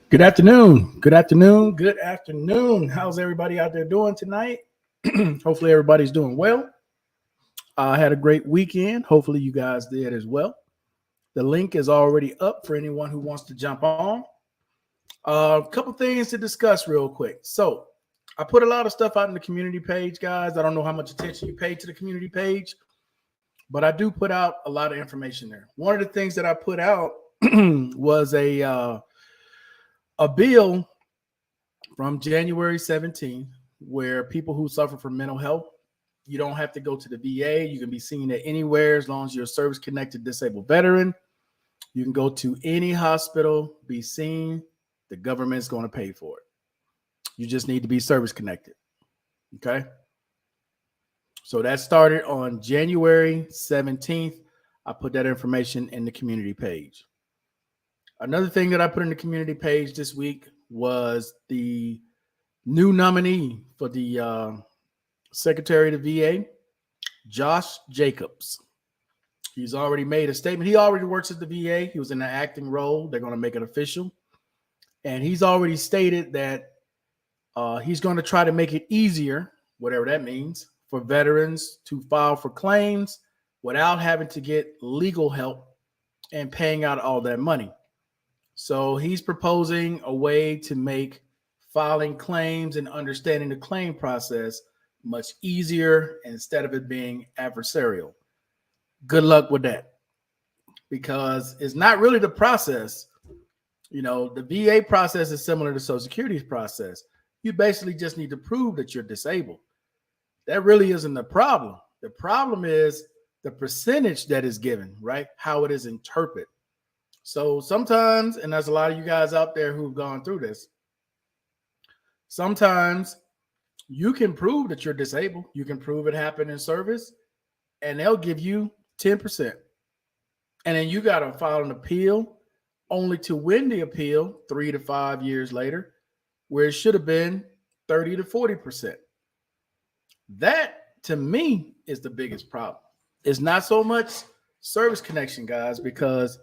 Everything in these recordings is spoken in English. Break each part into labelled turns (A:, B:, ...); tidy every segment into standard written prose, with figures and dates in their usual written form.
A: Good afternoon. Good afternoon. Good afternoon. How's everybody out there doing tonight? Hopefully, everybody's doing well. I had a great weekend. Hopefully, you guys did as well. The link is already up for anyone who wants to jump on. A couple things to discuss real quick. So, I put a lot of stuff out in the community page, guys. I don't know how much attention you pay to the community page, but I do put out a lot of information there. One of the things that I put out was a bill from January 17th, where people who suffer from mental health, you don't have to go to the VA. You can be seen at anywhere as long as you're a service connected disabled veteran. You can go to any hospital, be seen. The government's going to pay for it. You just need to be service connected. Okay. So that started on January 17th. I put that information in the community page. Another thing that I put in the community page this week was the new nominee for the Secretary of the VA, Josh Jacobs. He's already made a statement. He already works at the VA. He was in an acting role. They're going to make it official. And he's already stated that he's going to try to make it easier, whatever that means, for veterans to file for claims without having to get legal help and paying out all that money. So he's proposing a way to make filing claims and understanding the claim process much easier instead of it being adversarial. Good luck with that, because it's not really the process. You know, the VA process is similar to Social Security's process. You basically just need to prove that you're disabled. That really isn't the problem. The problem is the percentage that is given, right? How it is interpreted. So sometimes, and there's a lot of you guys out there who've gone through this, sometimes you can prove that you're disabled. You can prove it happened in service, and they'll give you 10%. And then you got to file an appeal, only to win the appeal 3 to 5 years later, where it should have been 30 to 40%. That, to me, is the biggest problem. It's not so much service connection, guys, because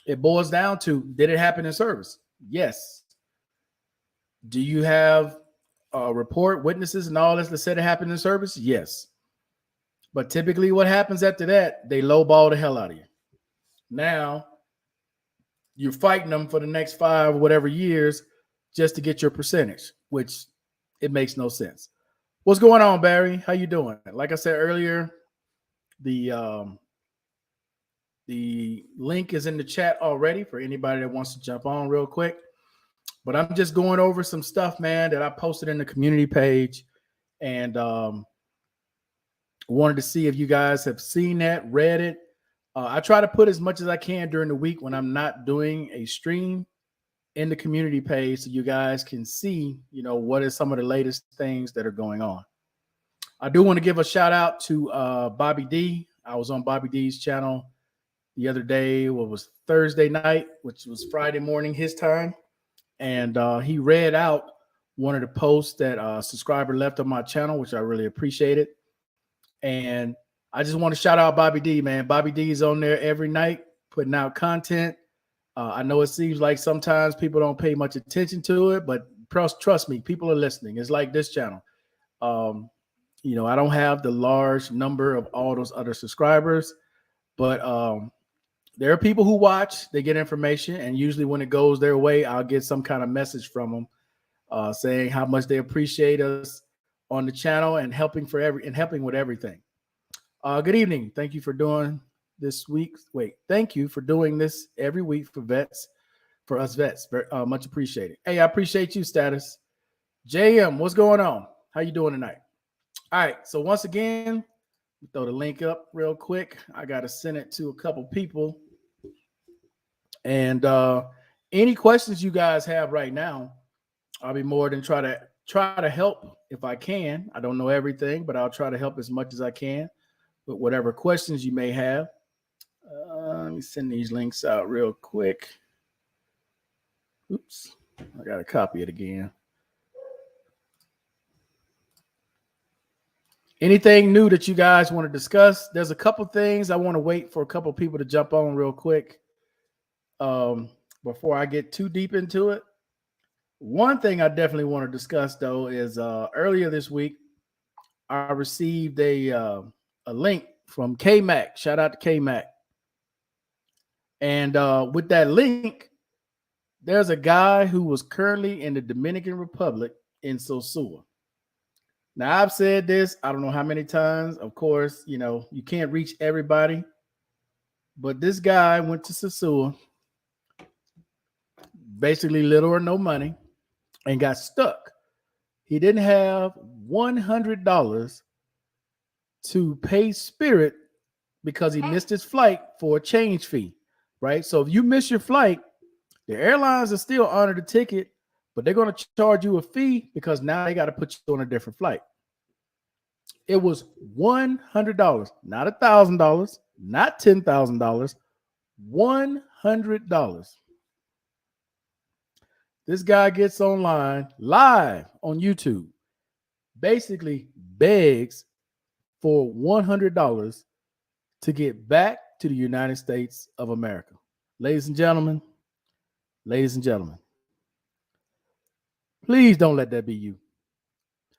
A: it boils down to, did it happen in service? Yes. Do you have a report, witnesses, and all this that said it happened in service? Yes. But typically what happens after that, they lowball the hell out of you. Now, you're fighting them for the next 5 or whatever years just to get your percentage, which it makes no sense. What's going on, Barry? How you doing? Like I said earlier, the link is in the chat already for anybody that wants to jump on real quick. But I'm just going over some stuff, man, that I posted in the community page, and wanted to see if you guys have seen that, read it. I try to put as much as I can during the week when I'm not doing a stream in the community page, so you guys can see, you know, what is some of the latest things that are going on. I do want to give a shout out to Bobby D. I was on Bobby D's channel the other day, what was Thursday night, which was Friday morning his time. And he read out one of the posts that a subscriber left on my channel, which I really appreciated. And I just want to shout out Bobby D, man. Bobby D is on there every night putting out content. I know it seems like sometimes people don't pay much attention to it, but trust me, people are listening. It's like this channel. You know, I don't have the large number of all those other subscribers, but there are people who watch, they get information, and usually when it goes their way, I'll get some kind of message from them saying how much they appreciate us on the channel and helping with everything. Good evening. Thank you for doing this week. Thank you for doing this every week for us vets. Much appreciated. Hey, I appreciate you, Status. JM, what's going on? How you doing tonight? All right. So once again, throw the link up real quick. I got to send it to a couple people. And any questions you guys have right now, I'll be more than try to help if I can. I don't know everything, but I'll try to help as much as I can with whatever questions you may have. Let me send these links out real quick. Oops, I got to copy it again. Anything new that you guys want to discuss? There's a couple things I want to wait for a couple people to jump on real quick before I get too deep into it. One thing I definitely want to discuss though is earlier this week I received a link from K Mac. Shout out to K Mac. And with that link, there's a guy who was currently in the Dominican Republic in Sosua. Now I've said this I don't know how many times. Of course, you can't reach everybody, but this guy went to Sosua, basically little or no money, and got stuck. He didn't have $100 to pay Spirit because he missed his flight for a change fee, right? So if you miss your flight, the airlines are still honor the ticket, but they're going to charge you a fee because now they got to put you on a different flight. It was $100, not $1,000, not $10,000, $100. This guy gets online live on YouTube, basically begs for $100 to get back to the United States of America. Ladies and gentlemen, ladies and gentlemen, please don't let that be you.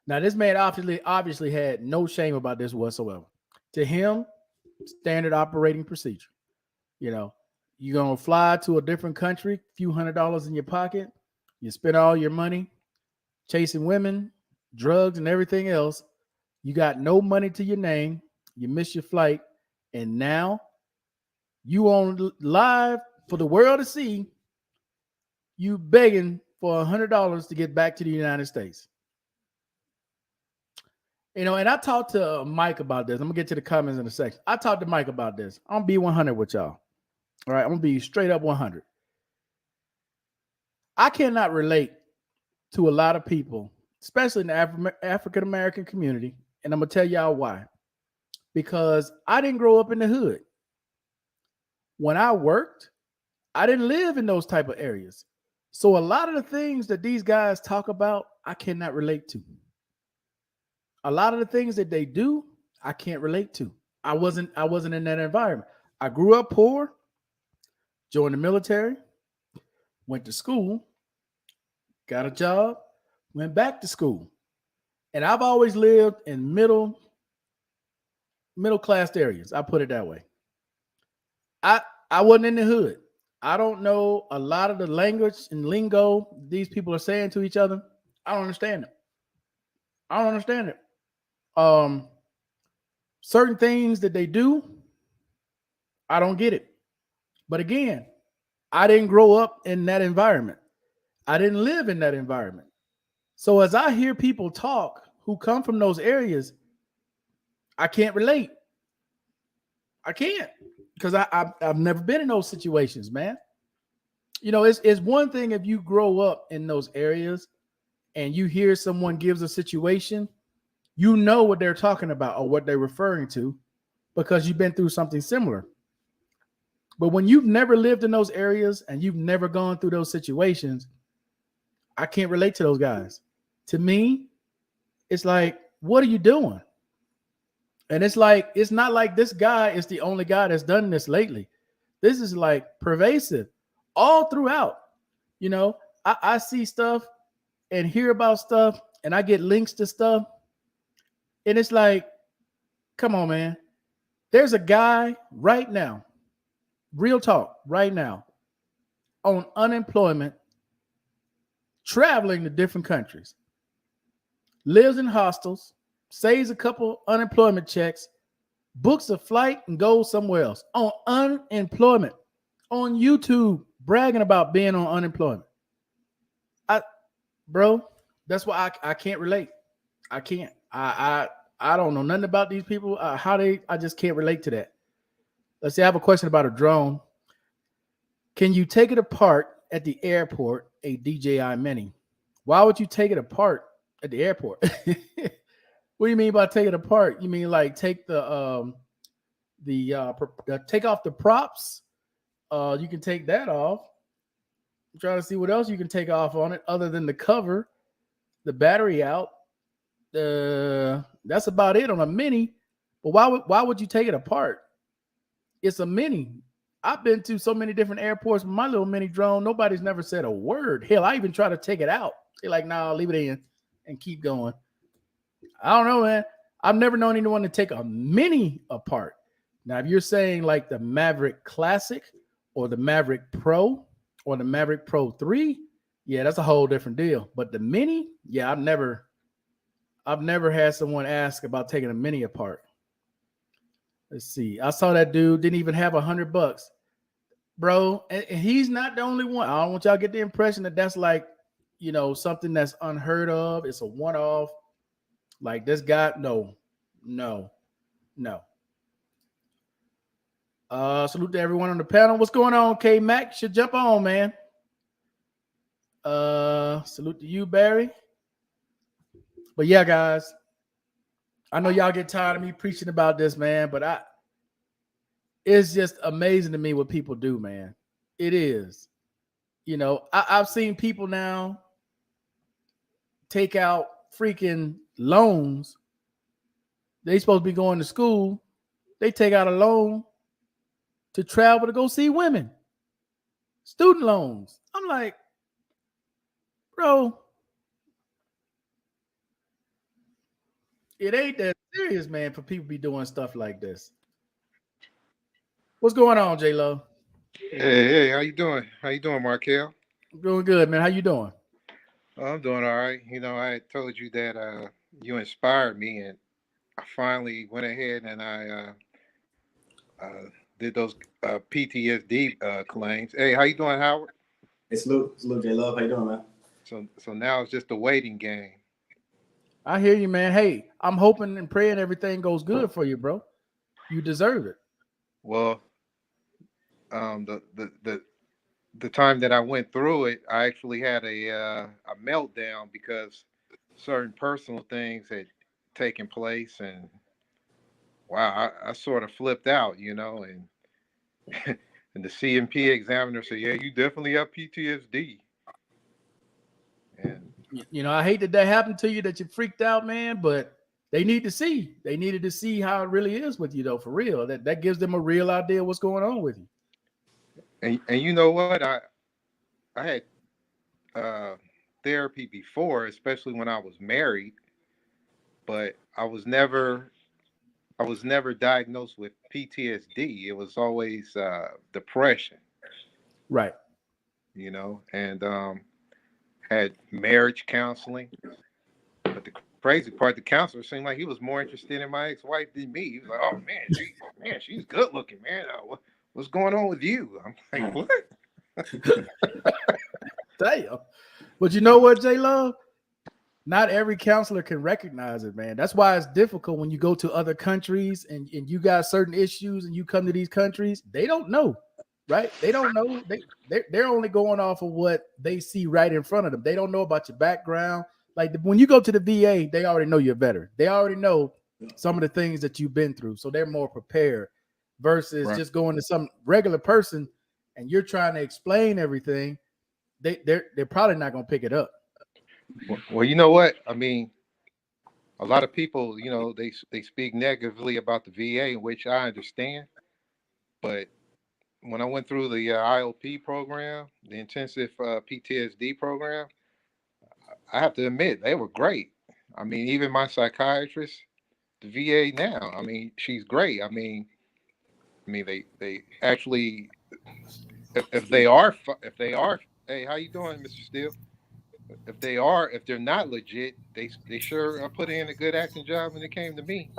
A: Now, this man obviously had no shame about this whatsoever. To him, standard operating procedure. You know, you're gonna fly to a different country, few $100s in your pocket, you spend all your money chasing women, drugs, and everything else. You got no money to your name, you miss your flight, and now you on live for the world to see, you begging for $100 to get back to the United States. And I talked to Mike about this. I'm gonna get to the comments in a second. I talked to Mike about this. I'm gonna be 100 with y'all. All right, I'm gonna be straight up 100. I cannot relate to a lot of people, especially in the African American community, and I'm gonna tell y'all why. Because I didn't grow up in the hood. When I worked, I didn't live in those type of areas. So a lot of the things that these guys talk about, I cannot relate to. A lot of the things that they do, I can't relate to. I wasn't in that environment. I grew up poor, joined the military, went to school, got a job, went back to school. And I've always lived in middle class areas. I put it that way. I wasn't in the hood. I don't know a lot of the language and lingo these people are saying to each other. I don't understand it. I don't understand it. Certain things that they do, I don't get it. But again, I didn't grow up in that environment. I didn't live in that environment. So as I hear people talk who come from those areas, I can't relate. I can't, because I've never been in those situations, man. It's one thing if you grow up in those areas and you hear someone gives a situation, you know what they're talking about or what they're referring to because you've been through something similar. But when you've never lived in those areas and you've never gone through those situations, I can't relate to those guys. To me, it's like, what are you doing? And it's not like this guy is the only guy that's done this lately. This is like pervasive all throughout. I see stuff and hear about stuff and I get links to stuff. And it's like, come on, man. There's a guy right now, real talk, right now, on unemployment, traveling to different countries, lives in hostels, saves a couple unemployment checks, books a flight and goes somewhere else on unemployment, on YouTube, bragging about being on unemployment. Bro, that's why I can't relate. I can't. I don't know nothing about these people. I just can't relate to that. Let's see. I have a question about a drone. Can you take it apart at the airport? A DJI Mini. Why would you take it apart at the airport? What do you mean by take it apart? You mean like take the take off the props? You can take that off. I'm trying to see what else you can take off on it other than the cover, the battery out. That's about it on a Mini. But why would you take it apart? It's a Mini. I've been to so many different airports with my little mini drone. Nobody's never said a word. Hell, I even try to take it out. They're like, "Nah, leave it in and keep going." I don't know, man. I've never known anyone to take a mini apart. Now, if you're saying like the Maverick Classic or the Maverick Pro or the Maverick Pro 3, yeah, that's a whole different deal. But the mini, yeah, I've never had someone ask about taking a mini apart. Let's see. I saw that dude didn't even have $100, bro, and he's not the only one. I don't want y'all to get the impression that that's like, something that's unheard of. It's a one-off. Like this guy, no, no, no. Salute to everyone on the panel. What's going on, K Mac? Should jump on, man. Salute to you, Barry. But yeah, guys, I know y'all get tired of me preaching about this, man, but it's just amazing to me what people do, man. It is. I've seen people now take out freaking loans. They supposed to be going to school. They take out a loan to travel to go see women. Student loans. I'm like, bro, it ain't that serious, man, for people to be doing stuff like this. What's going on, J Lo?
B: Hey, how you doing? How you doing, Markel?
A: I'm doing good, man. How you doing?
B: Oh, I'm doing all right. I told you that you inspired me, and I finally went ahead and I uh, did those PTSD claims. Hey, how you doing, Howard?
C: It's Luke J Love. How you doing, man?
B: So now it's just a waiting game.
A: I hear you, man. Hey, I'm hoping and praying everything goes good for you, bro. You deserve it.
B: Well, the time that I went through it, I actually had a meltdown because certain personal things had taken place, and wow, I sort of flipped out, and and the CMP examiner said, "Yeah, you definitely have PTSD." And
A: I hate that happened to you, that you freaked out, man, but they need to see. They needed to see how it really is with you, though, for real. That gives them a real idea of what's going on with you.
B: and you know what? I had uh, therapy before, especially when I was married, but I was never diagnosed with PTSD. It was always depression,
A: Right.
B: and had marriage counseling. But the crazy part, the counselor seemed like he was more interested in my ex-wife than me. He was like, "Oh man, she's good looking, man. What's going on with you?" I'm like, "What?"
A: Damn. But you know what, J Love? Not every counselor can recognize it, man. That's why it's difficult when you go to other countries and you got certain issues and you come to these countries. They don't know, right? They don't know. They're only going off of what they see right in front of them. They don't know about your background. Like when you go to the VA, they already know you're better. They already know some of the things that you've been through, so they're more prepared versus
B: Right.
A: just going to some regular person and you're trying to explain everything. They're probably not going to pick it up.
B: Well, you know what? I mean, a lot of people, they speak negatively about the VA, which I understand. But when I went through the IOP program, the intensive PTSD program, I have to admit they were great. I mean, even my psychiatrist, the VA now, I mean, she's great. I mean, they actually, if they are, hey, how you doing, Mr. Steele? If they're not legit, they sure put in a good acting job when it came to me.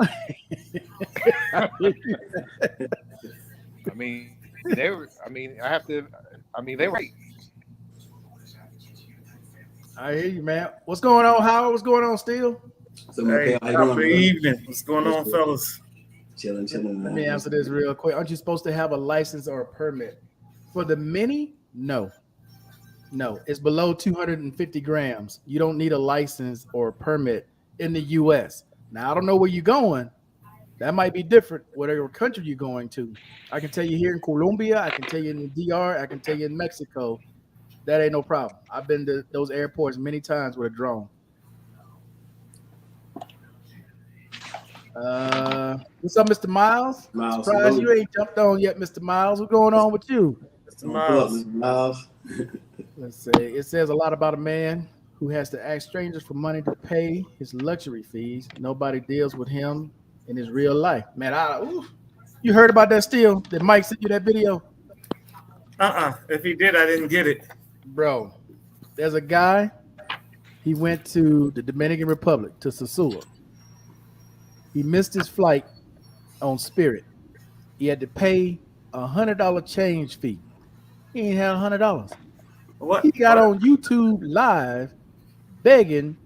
B: I mean, they were. I mean, I have to. I mean, they were great.
A: I hear you, man. What's going on, Howard? What's going on, Steel?
C: So,
D: Hey,
C: Markel, how you
D: top of
C: doing,
D: the
C: brother?
D: evening. What's going on, fellas?
C: Chilling,
A: Let me
C: man.
A: answer this real quick. Aren't you supposed to have a license or a permit for the mini? No, no. It's below 250 grams. You don't need a license or a permit in the U.S. Now I don't know where you're going. That might be different, whatever country you're going to. I can tell you here in Colombia. I can tell you in the DR. I can tell you in Mexico. That ain't no problem. I've been to those airports many times with a drone. What's up, Mr. Miles?
C: Miles,
A: Surprised
C: salute.
A: you ain't jumped on yet, Mr. Miles. What's going on with you?
C: Pull up, Mr. Miles.
A: Let's say it says a lot about a man who has to ask strangers for money to pay his luxury fees. Nobody deals with him in his real life. Man, you heard about that still? Did Mike send you that video?
D: If he did, I didn't get it.
A: Bro, there's a guy. He went to the Dominican Republic, to Sosúa. He missed his flight on Spirit. He had to pay $100 change fee. He ain't had $100.
D: What?
A: He got on YouTube live begging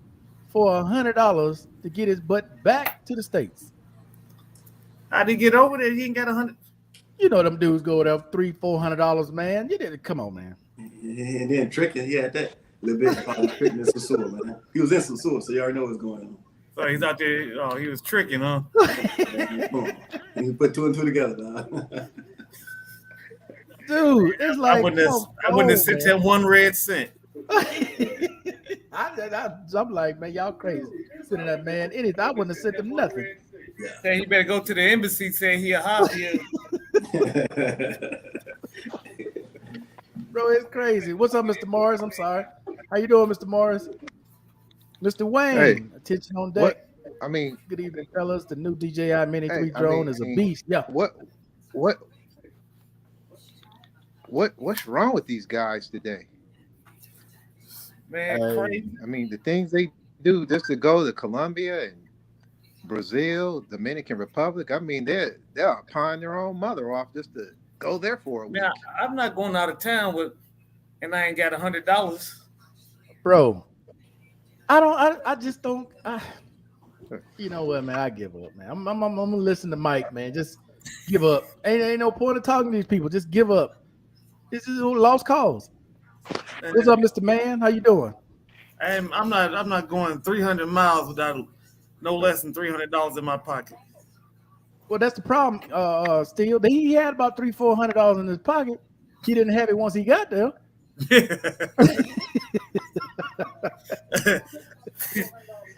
A: for $100 to get his butt back to the States.
D: How'd he get over there? He ain't got 100.
A: You know them dudes go there $300-$400, man. You did it. Come on, man.
C: And then tricking, he had that little bit about tricking in Sosúa, man. He was in Sosúa, so you already know what's going on.
D: So he's out there. Oh, he was tricking, huh?
C: He put two and two together, dog.
A: Dude, it's like
D: I wouldn't have sent him 1 red cent.
A: I'm like, man, y'all crazy. Sending that man anything. I wouldn't have sent him nothing.
D: Say he better go to the embassy saying he a hobby.
A: Bro, it's crazy. What's up, Mr. Morris? I'm sorry. How you doing, Mr. Morris? Mr. Wayne,
B: Hey,
A: attention on deck.
B: what? I mean,
A: Good evening, fellas. The new DJI Mini 3
B: Hey, I
A: drone
B: mean-
A: is a beast. Yeah.
B: What's wrong with these guys today?
D: Man,
A: Hey.
D: crazy.
B: I mean, the things they do just to go to Colombia and Brazil, Dominican Republic. I mean, they'll pawn their own mother off just to go there for a week.
D: Man, I'm not going out of town and I ain't got $100.
A: Bro, I just don't. You know what, man? I give up, man. I'm gonna listen to Mike, man. Just give up. Ain't no point of talking to these people. Just give up. This is a lost cause. What's up, Mr. Man? How you doing?
D: I'm not going 300 miles without no less than $300 in my pocket.
A: Well, that's the problem. Still, he had about $300-$400 in his pocket. He didn't have it once he got there.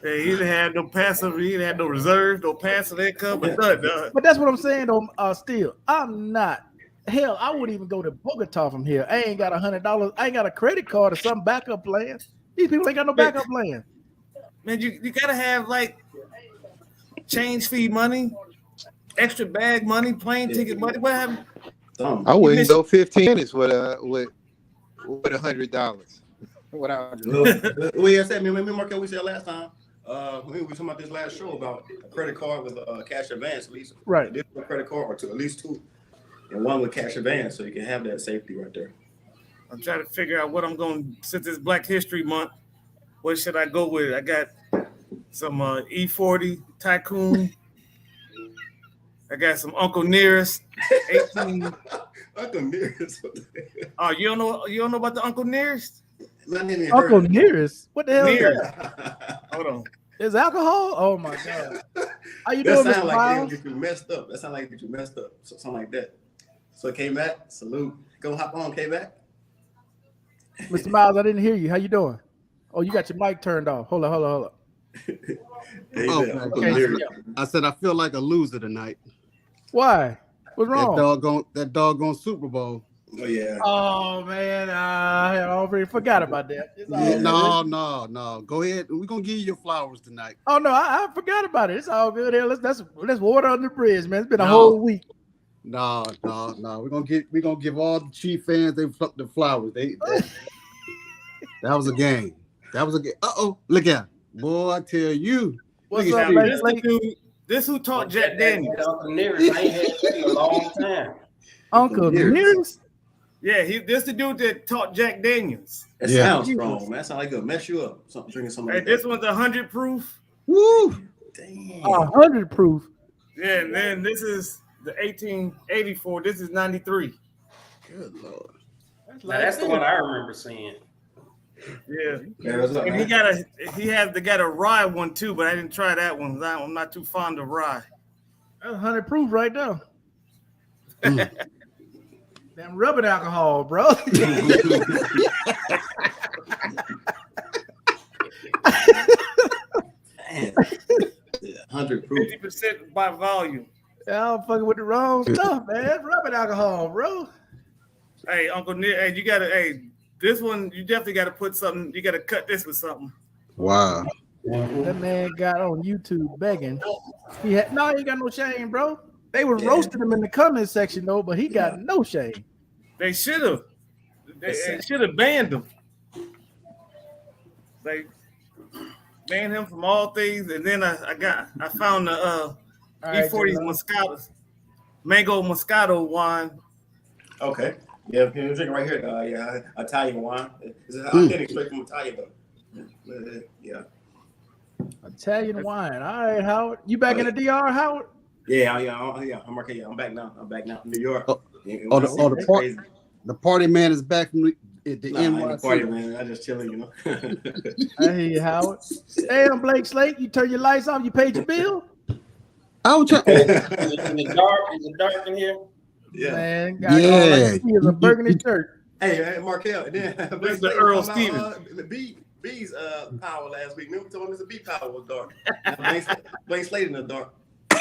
D: He didn't have no passive, he didn't have no reserve, no passive income, but nothing.
A: But that's what I'm saying, though. Still, I'm not. Hell, I wouldn't even go to Bogota from here. I ain't got $100. I ain't got a credit card or some backup plan. These people ain't got no backup plan.
D: Man, you gotta have like change fee money, extra bag money, plane ticket money. What happened?
B: I wouldn't go 15 minutes with $100. Without
C: We said, remember what we said last time? We were talking about this last show about a credit card with a cash advance, at least
A: Right.
C: a different credit card or two, at least two, and one with cash advance, so you can have that safety right there.
D: I'm trying to figure out what I'm going to, since it's Black History Month, what should I go with? I got some E40 Tycoon. I got some Uncle Nearest 18.
C: Uncle Nearest.
D: Oh, you don't know about the Uncle Nearest?
A: Uncle Nearest? What the hell is
D: Nearest.
A: that?
D: Hold on.
A: Is alcohol? Oh my God. How you
C: That
A: doing,
C: sound
A: Mr.
C: like
A: Miles?
C: get you messed up. That sound like get you messed up. So, something like that. So K-Mac, salute. Go hop on, K-Mac.
A: Mr. Miles, I didn't hear you. How you doing? Oh, you got your mic turned off. Hold on.
C: Hey,
E: Oh,
C: there, Uncle
A: okay.
C: Nearest.
E: I said I feel like a loser tonight.
A: Why? What's wrong?
E: That doggone Super Bowl.
C: Oh yeah.
A: Oh man, I already forgot about that. It's all good.
E: No. Go ahead. We're gonna give you your flowers tonight.
A: Oh no, I forgot about it. It's all good here. Let's water under the bridge, man. It's been a
E: No.
A: whole week.
E: No. We're gonna give all the Chief fans the flowers. That was a game. That was a game. Look at boy. I tell you.
A: What's
E: Look
A: up,
E: at
A: man?
E: Steve.
D: This who taught Jack Daniels.
F: Uncle Nearest, I ain't had that in a long time.
A: Uncle
C: Nearest.
A: Nearest?
D: Yeah, this the dude that taught Jack Daniels.
C: That
E: Yeah.
C: sounds strong, man. That sound like it'll mess you up. Something drinking something
D: Hey,
C: like
D: this
C: that.
D: one's 100 proof.
E: Woo!
C: Damn.
A: 100 proof.
D: Yeah, and then this is the 1884. This is 93.
E: Good Lord.
F: Now, that's the one I remember seeing.
D: Yeah.
C: Yeah, what's up,
D: And
C: man?
D: he got a rye one too, but I didn't try that one. I'm not too fond of rye.
A: That's 100 proof right there.
E: Mm.
A: Damn rubbing alcohol, bro.
C: Damn. Yeah, 100 proof. proof.
D: 50% by volume.
A: Yeah, I'm fucking with the wrong stuff, man. Rubbing alcohol, bro.
D: Hey, Uncle Nick, hey, you gotta, hey, this one, you definitely gotta put something, you gotta cut this with something.
E: Wow.
A: That man got on YouTube begging. He ain't got no shame, bro. They were roasting him in the comment section though, but he got no shame.
D: They should have. They should have banned him. They banned him from all things, and then I found the E40's Moscato, mango Moscato wine.
C: Okay. Yeah, I'm drinking right here. Italian wine. It's authentic straight from Italy, though. Yeah.
A: Italian wine. All right, Howard. You back in the DR, Howard?
C: Yeah. I'm okay. Yeah, I'm back now. From New York.
E: The party man is back from the NYC.
C: Party man. I just chilling, you know.
A: I hear you, Howard. Damn, Blake Slate, you turn your lights off. You paid your bill.
E: I was trying.
F: Is it dark in here?
C: Yeah.
A: Man, got all I see is a burgundy shirt.
C: Hey, Markel. Then
D: This is the Earl Stevens.
C: B's power last week. Remember, told him Mr. B power was dark. Blake Slate in the dark.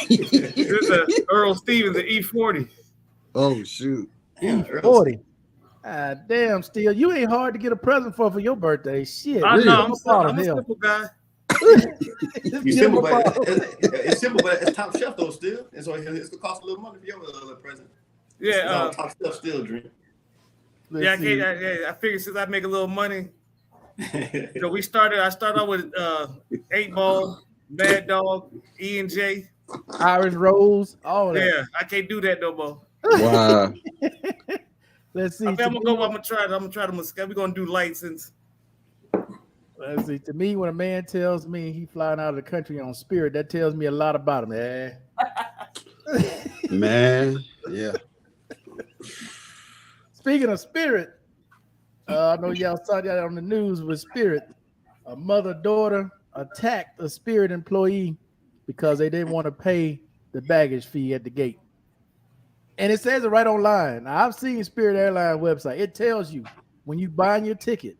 D: This is the Earl Stevens, the E40.
E: Oh shoot.
C: Yeah,
A: 40. Damn, Steele, you ain't hard to get a present for your birthday. Shit.
D: I
A: Really?
D: know, I'm a simple guy.
C: It's simple, it's simple, but it's top shelf though still, and so it's gonna cost a little money for your present.
D: Yeah,
C: top shelf still drink.
D: I figured since I make a little money, I started out with 8 Ball, Mad Dog, E&J,
A: Irish Rose, all that.
D: Yeah, I can't do that no more.
E: Wow.
A: Let's see.
D: I'm gonna try the Moscato. We're gonna do license.
A: Let's see. To me, when a man tells me he flying out of the country on Spirit, that tells me a lot about him, man.
E: Man, yeah.
A: Speaking of Spirit, I know y'all saw that on the news with Spirit. A mother-daughter attacked a Spirit employee because they didn't want to pay the baggage fee at the gate. And it says it right online. Now, I've seen Spirit Airline website. It tells you when you buying your ticket,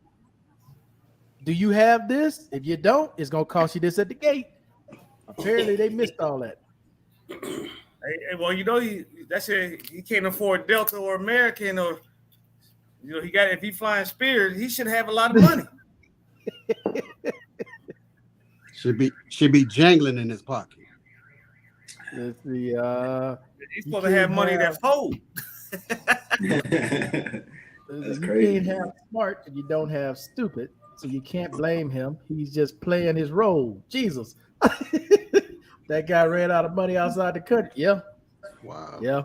A: do you have this? If you don't, it's going to cost you this at the gate. Apparently, they missed all that.
D: Hey, well, you know, he can't afford Delta or American, or if he flying Spirit, he should have a lot of money.
E: Should be jangling in his pocket.
A: Let's see.
D: He's supposed to have money that fold.
C: That's
A: you
C: crazy.
A: can't have smart and you don't have stupid, so you can't blame him. He's just playing his role. Jesus. That guy ran out of money outside the country. Yeah.
E: Wow.
A: Yeah.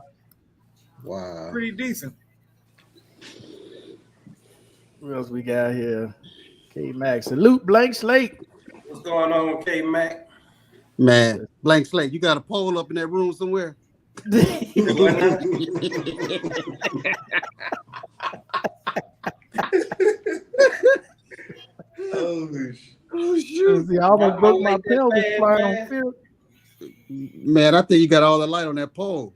E: Wow.
D: Pretty decent.
A: What else we got here? K Max. Salute Blank Slate.
F: What's going on, K Mac?
E: Man, Blank Slate, you got a pole up in that room somewhere?
C: Oh shoot.
A: See, I almost broke my pelvis flying on field.
E: Man, I think you got all the light on that pole.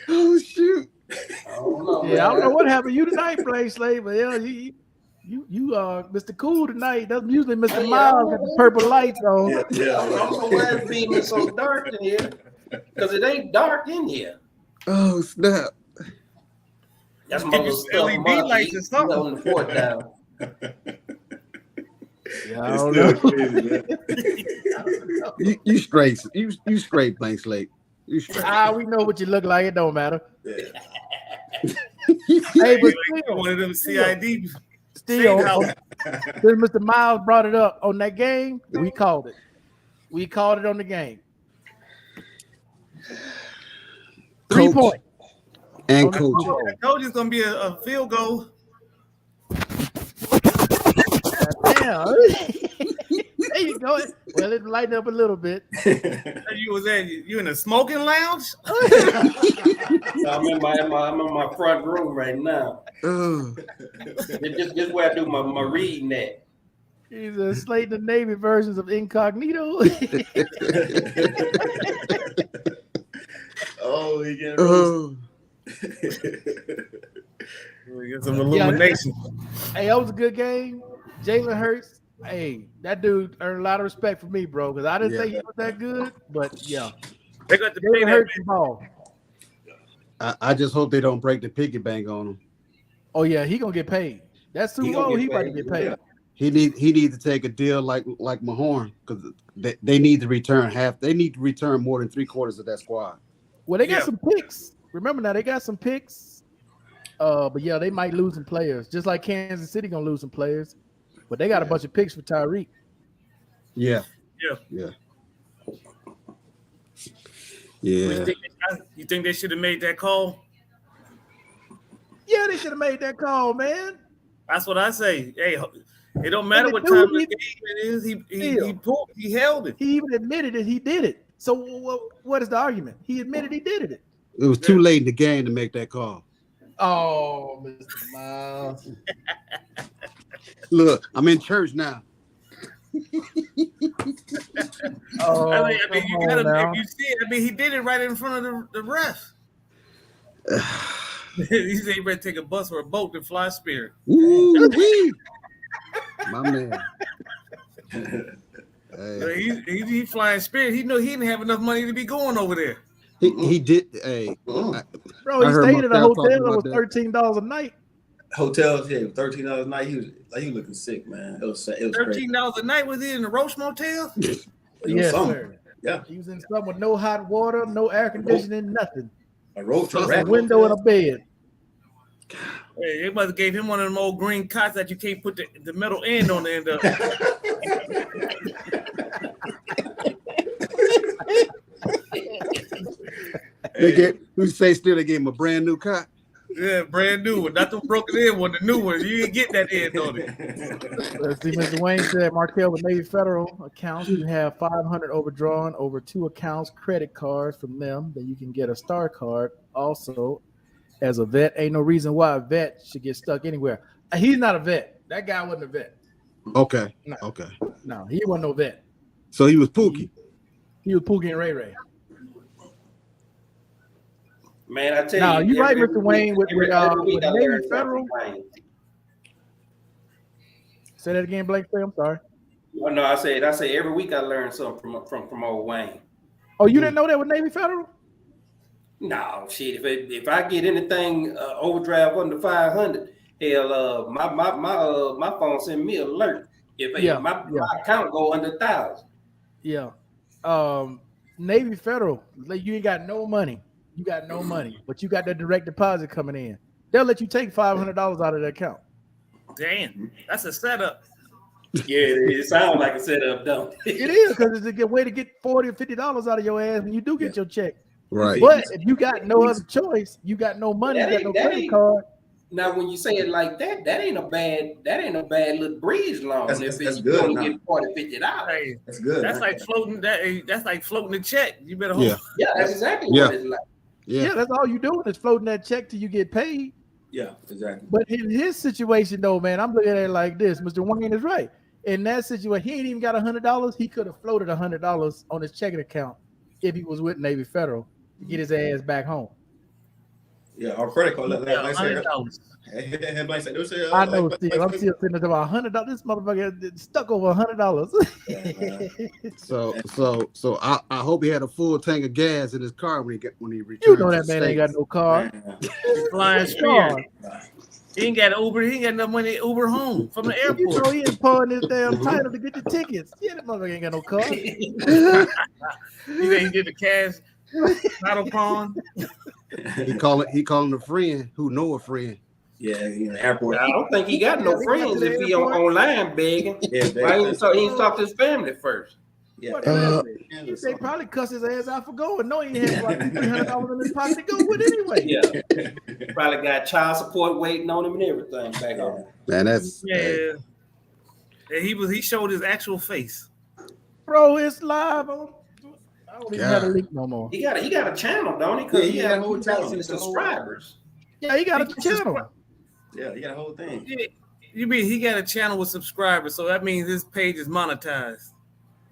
E: Oh shoot.
F: I don't know,
A: Yeah, I don't know what happened to you tonight, Blank Slate, but yeah, you Mr. Cool tonight. That's usually Mr. Miles with the purple lights on.
F: I'm so glad it's being so dark in here, because it ain't dark in here.
E: Oh snap.
F: That's
D: Get
F: mother
D: your
F: stuff.
D: LED lights or something.
F: On the fort down.
A: Yeah, I don't know.
C: Crazy,
E: You straight. You straight, Blank Slate. You straight.
A: We know what you look like. It don't matter.
C: yeah.
A: Hey, but
D: One of them CID.
A: still, since Mr. Miles brought it up on that game, we called it. We called it on the game. 3
E: Coach
A: points.
E: and
A: On the
E: coach.
A: goal.
D: I told you it's gonna be a field goal.
A: Damn. There you go. Well, it lightened up a little bit.
D: You in a smoking lounge?
F: I'm in my front room right now.
E: Oh.
F: Just where I do my reading at.
A: He's a Slate the Navy versions of Incognito.
C: Oh, he getting
E: Oh.
D: We get some illumination.
A: Hey, that was a good game. Jalen Hurts. Hey, that dude earned a lot of respect from me, bro, because I didn't think he was that good. But yeah,
D: They got to pay
A: Jalen
D: that
A: Hurts
D: man.
A: can ball.
E: I just hope they don't break the piggy bank on him.
A: Oh yeah, he gonna get paid. That Super Bowl, he about to get paid.
E: He need to take a deal like Mahorn because they need to return half. They need to return more than 3/4 of that squad.
A: Well, they got some picks. Remember now, they got some picks. But yeah, they might lose some players, just like Kansas City gonna lose some players. But they got a bunch of picks for Tyreek.
E: Yeah.
D: You think they should have made that call?
A: Yeah, they should have made that call, man.
D: That's what I say. Hey, it don't matter what time of the game it is. He held it.
A: He even admitted that he did it. So what is the argument? He admitted he did it.
E: It was too late in the game to make that call.
A: Oh, Mr. Miles.
E: Look, I'm in church now.
A: Oh,
D: I mean, you gotta, if you see it, I mean, he did it right in front of the ref. He said he better take a bus or a boat to fly Spirit.
E: Woo-wee. My man.
D: Hey. He flying Spirit. He know he didn't have enough money to be going over there.
E: He did. Hey,
A: bro, he stayed at a hotel that was $13 a night.
C: Hotels, yeah, $13 a night. He was looking sick, man. It was
D: $13 a night. Was he in the Roach Motel?
A: Yes, sir.
C: Yeah,
A: he was in something with no hot water, no air conditioning, nothing.
C: A road trip,
A: a window and a bed.
D: Hey, they must have gave him one of them old green cots that you can't put the metal end on the end of.
E: They gave him a brand new cot.
D: Yeah, brand new one. Not the broken in one, the new one. You ain't get that end on it.
A: Let's see, Mr. Wayne said, Markel, with Navy Federal accounts, you have 500 overdrawn over 2 accounts, credit cards from them that you can get a star card. Also, as a vet, ain't no reason why a vet should get stuck anywhere. He's not a vet. That guy wasn't a vet.
E: Okay.
A: No.
E: Okay.
A: No, he wasn't no vet.
E: So he was Pookie.
A: He was Pookie and Ray Ray.
F: Man, I tell
A: no,
F: you.
A: You're right, Mr. Wayne, with Navy Federal. Say that again, Blake. I'm sorry.
F: Oh, no, I say every week I learn something from old Wayne.
A: Oh, you didn't know that with Navy Federal?
F: No, shit. If I get anything overdraft under 500, hell, my phone send me alert. If my account go under 1,000.
A: Yeah. Navy Federal, you ain't got no money. You got no money, but you got that direct deposit coming in. They'll let you take $500 out of the account.
D: Damn, that's a setup.
F: Yeah, it sounds like a setup, don't it?
A: It is, because it's a good way to get $40 or $50 out of your ass when you do get your check.
E: Right.
A: But if you got no other choice, you got no money, you got no credit card.
F: Now, when you say it like that, that ain't a bad little breeze loan.
C: That's
F: if
C: good.
F: You only get $40, $50.
D: Hey,
C: that's good.
D: That's like floating. That's like floating the check. You better hold.
F: Yeah, that's exactly what it's like.
A: Yeah, that's all you doing is floating that check till you get paid.
C: Yeah, exactly.
A: But in his situation, though, man, I'm looking at it like this. Mr. Wayne is right. In that situation, he ain't even got $100. He could have floated $100 on his checking account if he was with Navy Federal to get his ass back home.
C: Yeah, our credit card.
D: $100.
A: I know, Steve. I'm still sitting there about $100. This motherfucker stuck over $100.
E: So I hope he had a full tank of gas in his car when he returned.
A: You know that man ain't got no car.
D: Flying Spirit. He ain't got Uber. He ain't got no money to Uber home from the airport.
A: You know he ain't pulling his damn title to get the tickets. Yeah, that motherfucker ain't got no car.
D: He said he did the cash title pawn.
E: He calling a friend who know a friend.
C: Yeah, in the airport.
F: I don't think he got no friends if he online begging.
C: Yeah,
F: he ain't talked to his family first.
C: Yeah.
A: They probably cuss his ass out for going. No, he had like $300 in his pocket to go with anyway.
F: Yeah, probably got child support waiting on him and everything back home.
E: Man, that's
D: And he showed his actual face.
A: Bro, it's live on. I don't even have a link no more.
F: He got a channel, don't he? Because he had 2,000 subscribers.
A: Yeah, he got a channel.
C: Yeah, he got a whole thing.
D: Yeah, you mean he got a channel with subscribers, so that means his page is monetized.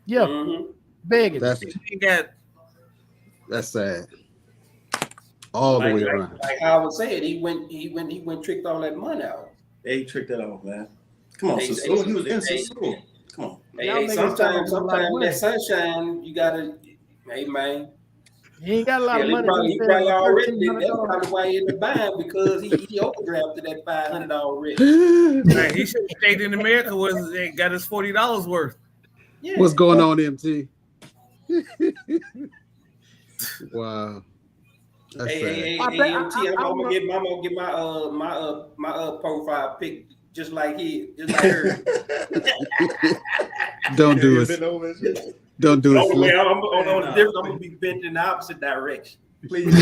A: Yeah, begging.
E: That's sad. All the way around.
F: Like Howard said, he went tricked all that money out.
C: They tricked that off, man. Come on, Sassoon. He was in Sassoon. Come on.
F: Hey, sometimes that sunshine, you gotta. Hey, man.
A: He ain't got a lot of money.
F: He probably already did. That's probably why he in the bind, because he overdrafted that $500 already.
D: Man, he should have stayed in America where he got his $40 worth.
E: Yeah. What's going on, MT? Wow.
F: Hey, MT, I'm gonna get my profile pic just like his, just like her.
E: Don't do it. Don't do it.
F: I'm gonna be bent in the opposite direction.
C: Please.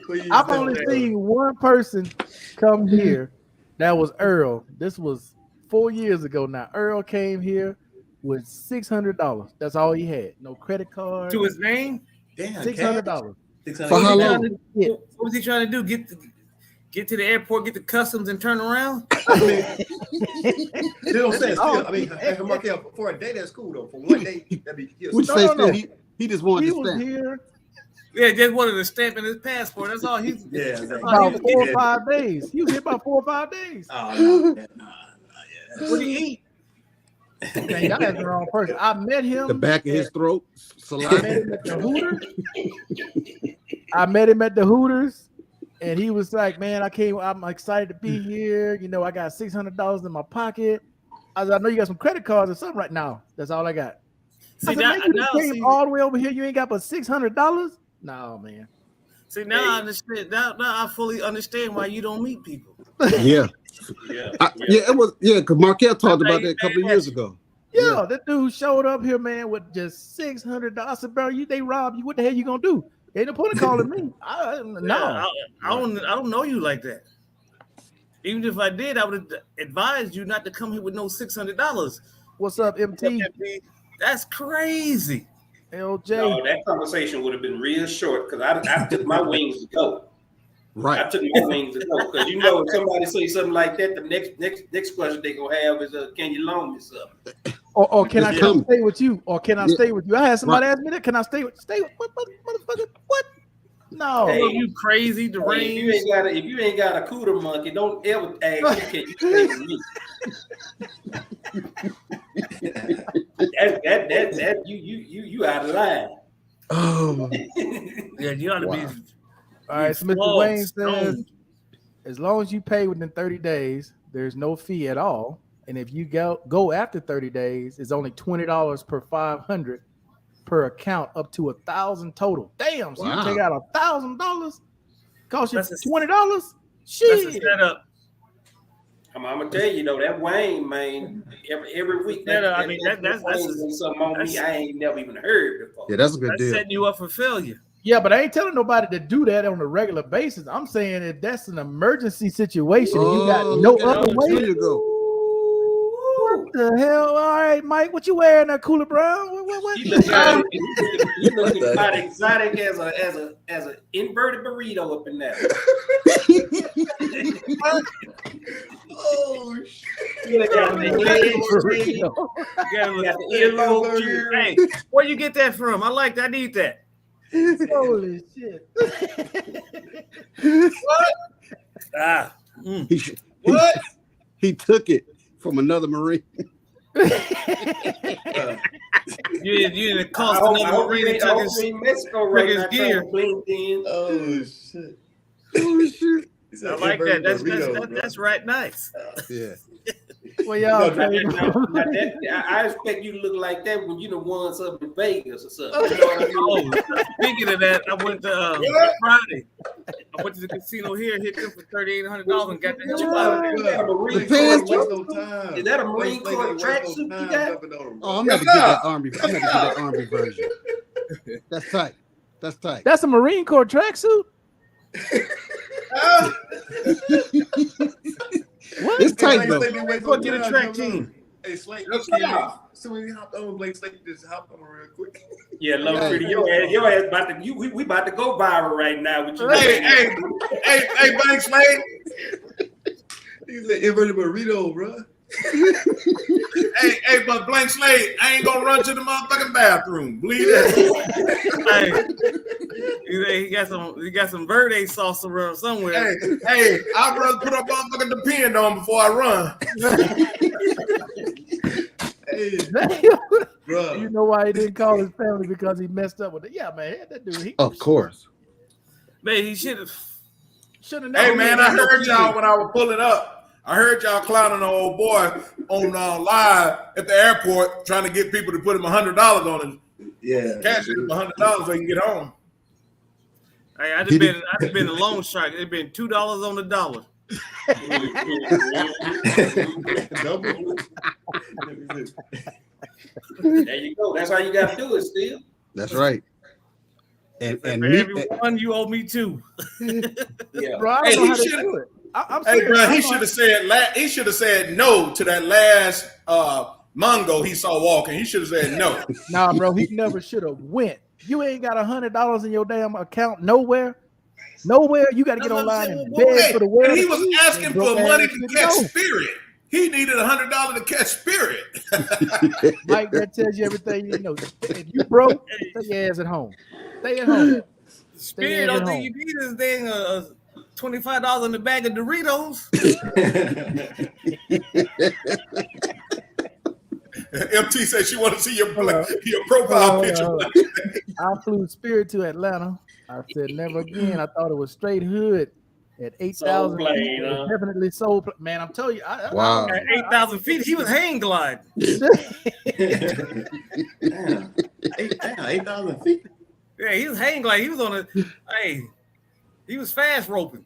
C: Please.
A: I've only seen one person come here. That was Earl. This was 4 years ago now. Earl came here with $600. That's all he had. No credit card.
D: To his name?
C: Damn,
A: $600.
E: For how long?
D: What was he trying to do? Get to the airport, get the customs, and turn around?
C: I mean, you know what I'm saying? Still, I mean, Markel, for a day, that's cool though. For one day, that'd be.
E: No. He just wanted to stamp.
A: Here.
D: Yeah, just wanted to stamp in his passport. That's all he's.
C: Yeah,
A: about 4 or 5 days. He was here about 4 or 5 days.
C: Oh, no.
D: What did he eat?
A: Man, y'all had the wrong person. I met him.
E: The back of his throat.
A: I met him at the Hooters. I met him at the Hooters, and he was like, "Man, I'm excited to be here. You know, I got $600 in my pocket." I said, "I know you got some credit cards or something right now. That's all I got." I said, "Man, you came all the way over here. You ain't got but $600." No, man.
D: See, now I understand. Now I fully understand why you don't meet people.
E: Yeah. It was because Markel talked about that a couple of years ago.
A: Yeah, that dude showed up here, man, with just $600. I said, "Bro, they robbed you. What the hell you gonna do? Ain't no point in calling me." I don't know you like that. Even if I did, I would have advised you not to come here with no $600. What's up, MT?
D: That's crazy.
A: LJ.
F: No, that conversation would have been real short because I took my wings to go.
E: Right.
F: I took my wings to go because if somebody say something like that, the next question they gonna have is, "Can you loan me something?"
A: Or can I stay with you? Or can I stay with you? I had somebody ask me that. Can I stay with what motherfucker? What? No.
D: Hey, you crazy, deranged.
F: If you ain't got a cooter monkey, don't ever ask me, "Can you stay with me?" that you out of line.
E: Oh.
D: Yeah, you ought to be.
A: All right, so Mr. Wayne says, as long as you pay within 30 days, there's no fee at all. And if you go after 30 days, it's only $20 per 500 per account, up to 1,000 total. Damn, so you take out $1,000, cost you $20. Shit.
D: That's a setup.
F: I'm gonna tell you though, that Wayne, man, every week that's something on me I ain't never even heard before.
E: Yeah, that's a good deal.
D: Setting you up for failure.
A: Yeah, but I ain't telling nobody to do that on a regular basis. I'm saying if that's an emergency situation, you got no other way to go. What the hell? All right, Mike, what you wearing that Cooler Brown? What?
F: You looking about exotic as an inverted burrito up in there.
C: Oh shit!
D: You got the earlobe. Hey, where you get that from? I like that. I need that.
A: Holy shit!
D: What?
E: What? He took it from another Marine.
D: You didn't cost another Marine to took his
F: Mexico right now
D: gear.
C: Oh shit!
E: Oh shit!
D: I like that. That's right. Nice.
E: Yeah.
A: Well, y'all.
F: I expect you to look like that when you won something in Vegas or something. You know what I mean?
D: Speaking of that, I went to Friday. I went to the casino here, hit them for $3,800, and got the hell out of
F: there. Is that a Marine Corps tracksuit you got?
E: Oh, I'm not gonna get that Army. I'm not gonna get that Army version. That's tight. That's tight.
A: That's a Marine Corps tracksuit.
E: What? It's tight though.
D: Go get a track team.
C: Hey, Slate, so when you hopped on, Blake Slate just hopped on real quick.
F: Yeah, love pretty. Your ass about to we about to go viral right now. With you.
C: Hey, Blake Slate. He's an inverted burrito, bro.
G: hey, but Blank Slate, I ain't gonna run to the motherfucking bathroom. Believe that.
D: He got some verde sauce around somewhere.
G: Hey, I'd rather put a motherfucking depend on before I run.
A: Bro. You know why he didn't call his family? Because he messed up with it. Yeah, man, that dude.
E: Of course.
D: Man, he should have.
G: Hey, man, I heard y'all when I was pulling up. I heard y'all clowning an old boy on live at the airport trying to get people to put him $100 on him.
C: Yeah,
G: cash him $100 so he can get home.
D: Hey, I just been a loan shark. It's been $2 on the dollar.
F: There you go. That's how you got to do it, still.
E: That's right. And
D: for every one you owe me two.
F: Yeah.
A: Bro, I don't know how they do it.
G: Hey, bro, he should have said no to that last Mongo he saw walking. He should have said no.
A: Nah, bro, he never should have went. You ain't got $100 in your damn account nowhere. You got to get online and beg for the world.
G: And he was asking for money to catch Spirit. He needed $100 to catch Spirit.
A: Mike, that tells you everything you know. If you broke, stay your ass at home. Stay at home.
D: Spirit don't think you need this thing $25 in the bag of Doritos.
G: MT said she want to see your profile picture.
A: I flew Spirit to Atlanta. I said never again. I thought it was straight hood at 8,000 feet. Definitely soul. Man, I'm telling you.
E: Wow.
D: At 8,000 feet, he was hang glide.
C: 8,000 feet.
D: Yeah, he was hang glide. He was on he was fast roping.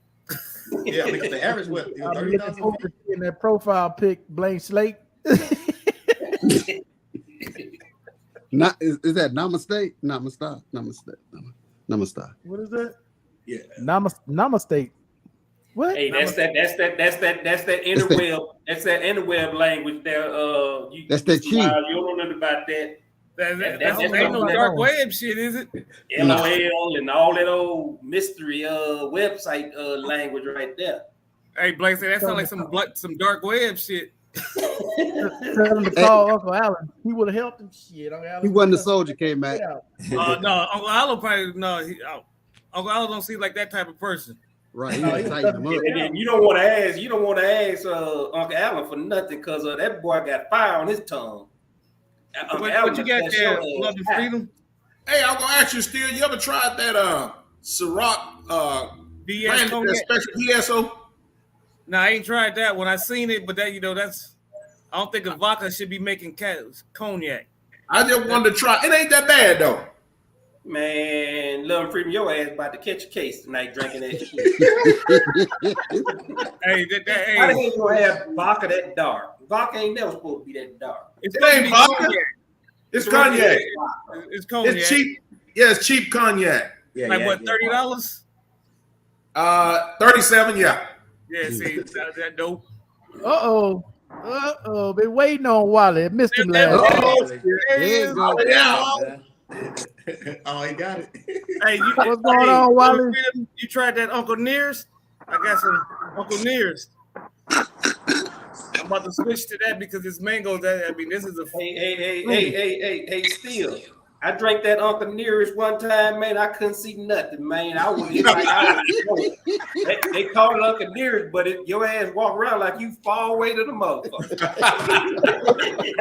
C: Yeah, because the average was 30,000 feet.
A: In that profile pic, blank slate.
E: Is that namaste? Namaste.
A: What is that?
C: Yeah.
A: Namaste. What?
F: Hey, that's that interweb. That's that interweb language there.
E: That's that cheat.
F: You don't know nothing about that.
D: That's ain't no dark web shit, is it?
F: LOL and all that old mystery website language right there.
D: Hey, Blake said that sounds like some dark web shit.
A: Tell him to call Uncle Allen. He would have helped him. Shit, Uncle Allen.
E: He wasn't a soldier, came back.
D: No, Uncle Allen probably Uncle Allen don't seem like that type of person.
E: Right, he tighten him up.
F: And you don't want to ask. You don't want to ask Uncle Allen for nothing because that boy got fire on his tongue.
D: What you got there? Love and freedom.
G: Hey, I'm gonna ask you, Steele. You ever tried that Ciroc
D: BS
G: special PSO?
D: No, I ain't tried that one. I seen it, but that that's. I don't think a vodka should be making cognac.
G: I just wanted to try. It ain't that bad though.
F: Man, Love and Freedom, your ass about to catch a case tonight drinking that shit.
D: Hey,
F: how the hell you gonna have vodka that dark? Vodka ain't never supposed to be that dark.
G: It ain't vodka. It's cognac.
D: It's cognac.
G: It's cheap. Yeah, it's cheap cognac.
C: Yeah,
D: like what, $30?
G: 37. Yeah.
D: Yeah, see, that dope.
A: Been waiting on Wally. Missed him last.
E: There you go.
G: Yeah.
C: Oh, he got it.
D: Hey,
A: what's going on, Wally?
D: You tried that Uncle Nearest? I got some Uncle Nearest. I'm about to switch to that because it's mango. This is a
F: hey, Steele. I drank that Uncle Nearest one time, man. I couldn't see nothing, man. They call it Uncle Nearest, but your ass walk around like you far away to the motherfucker.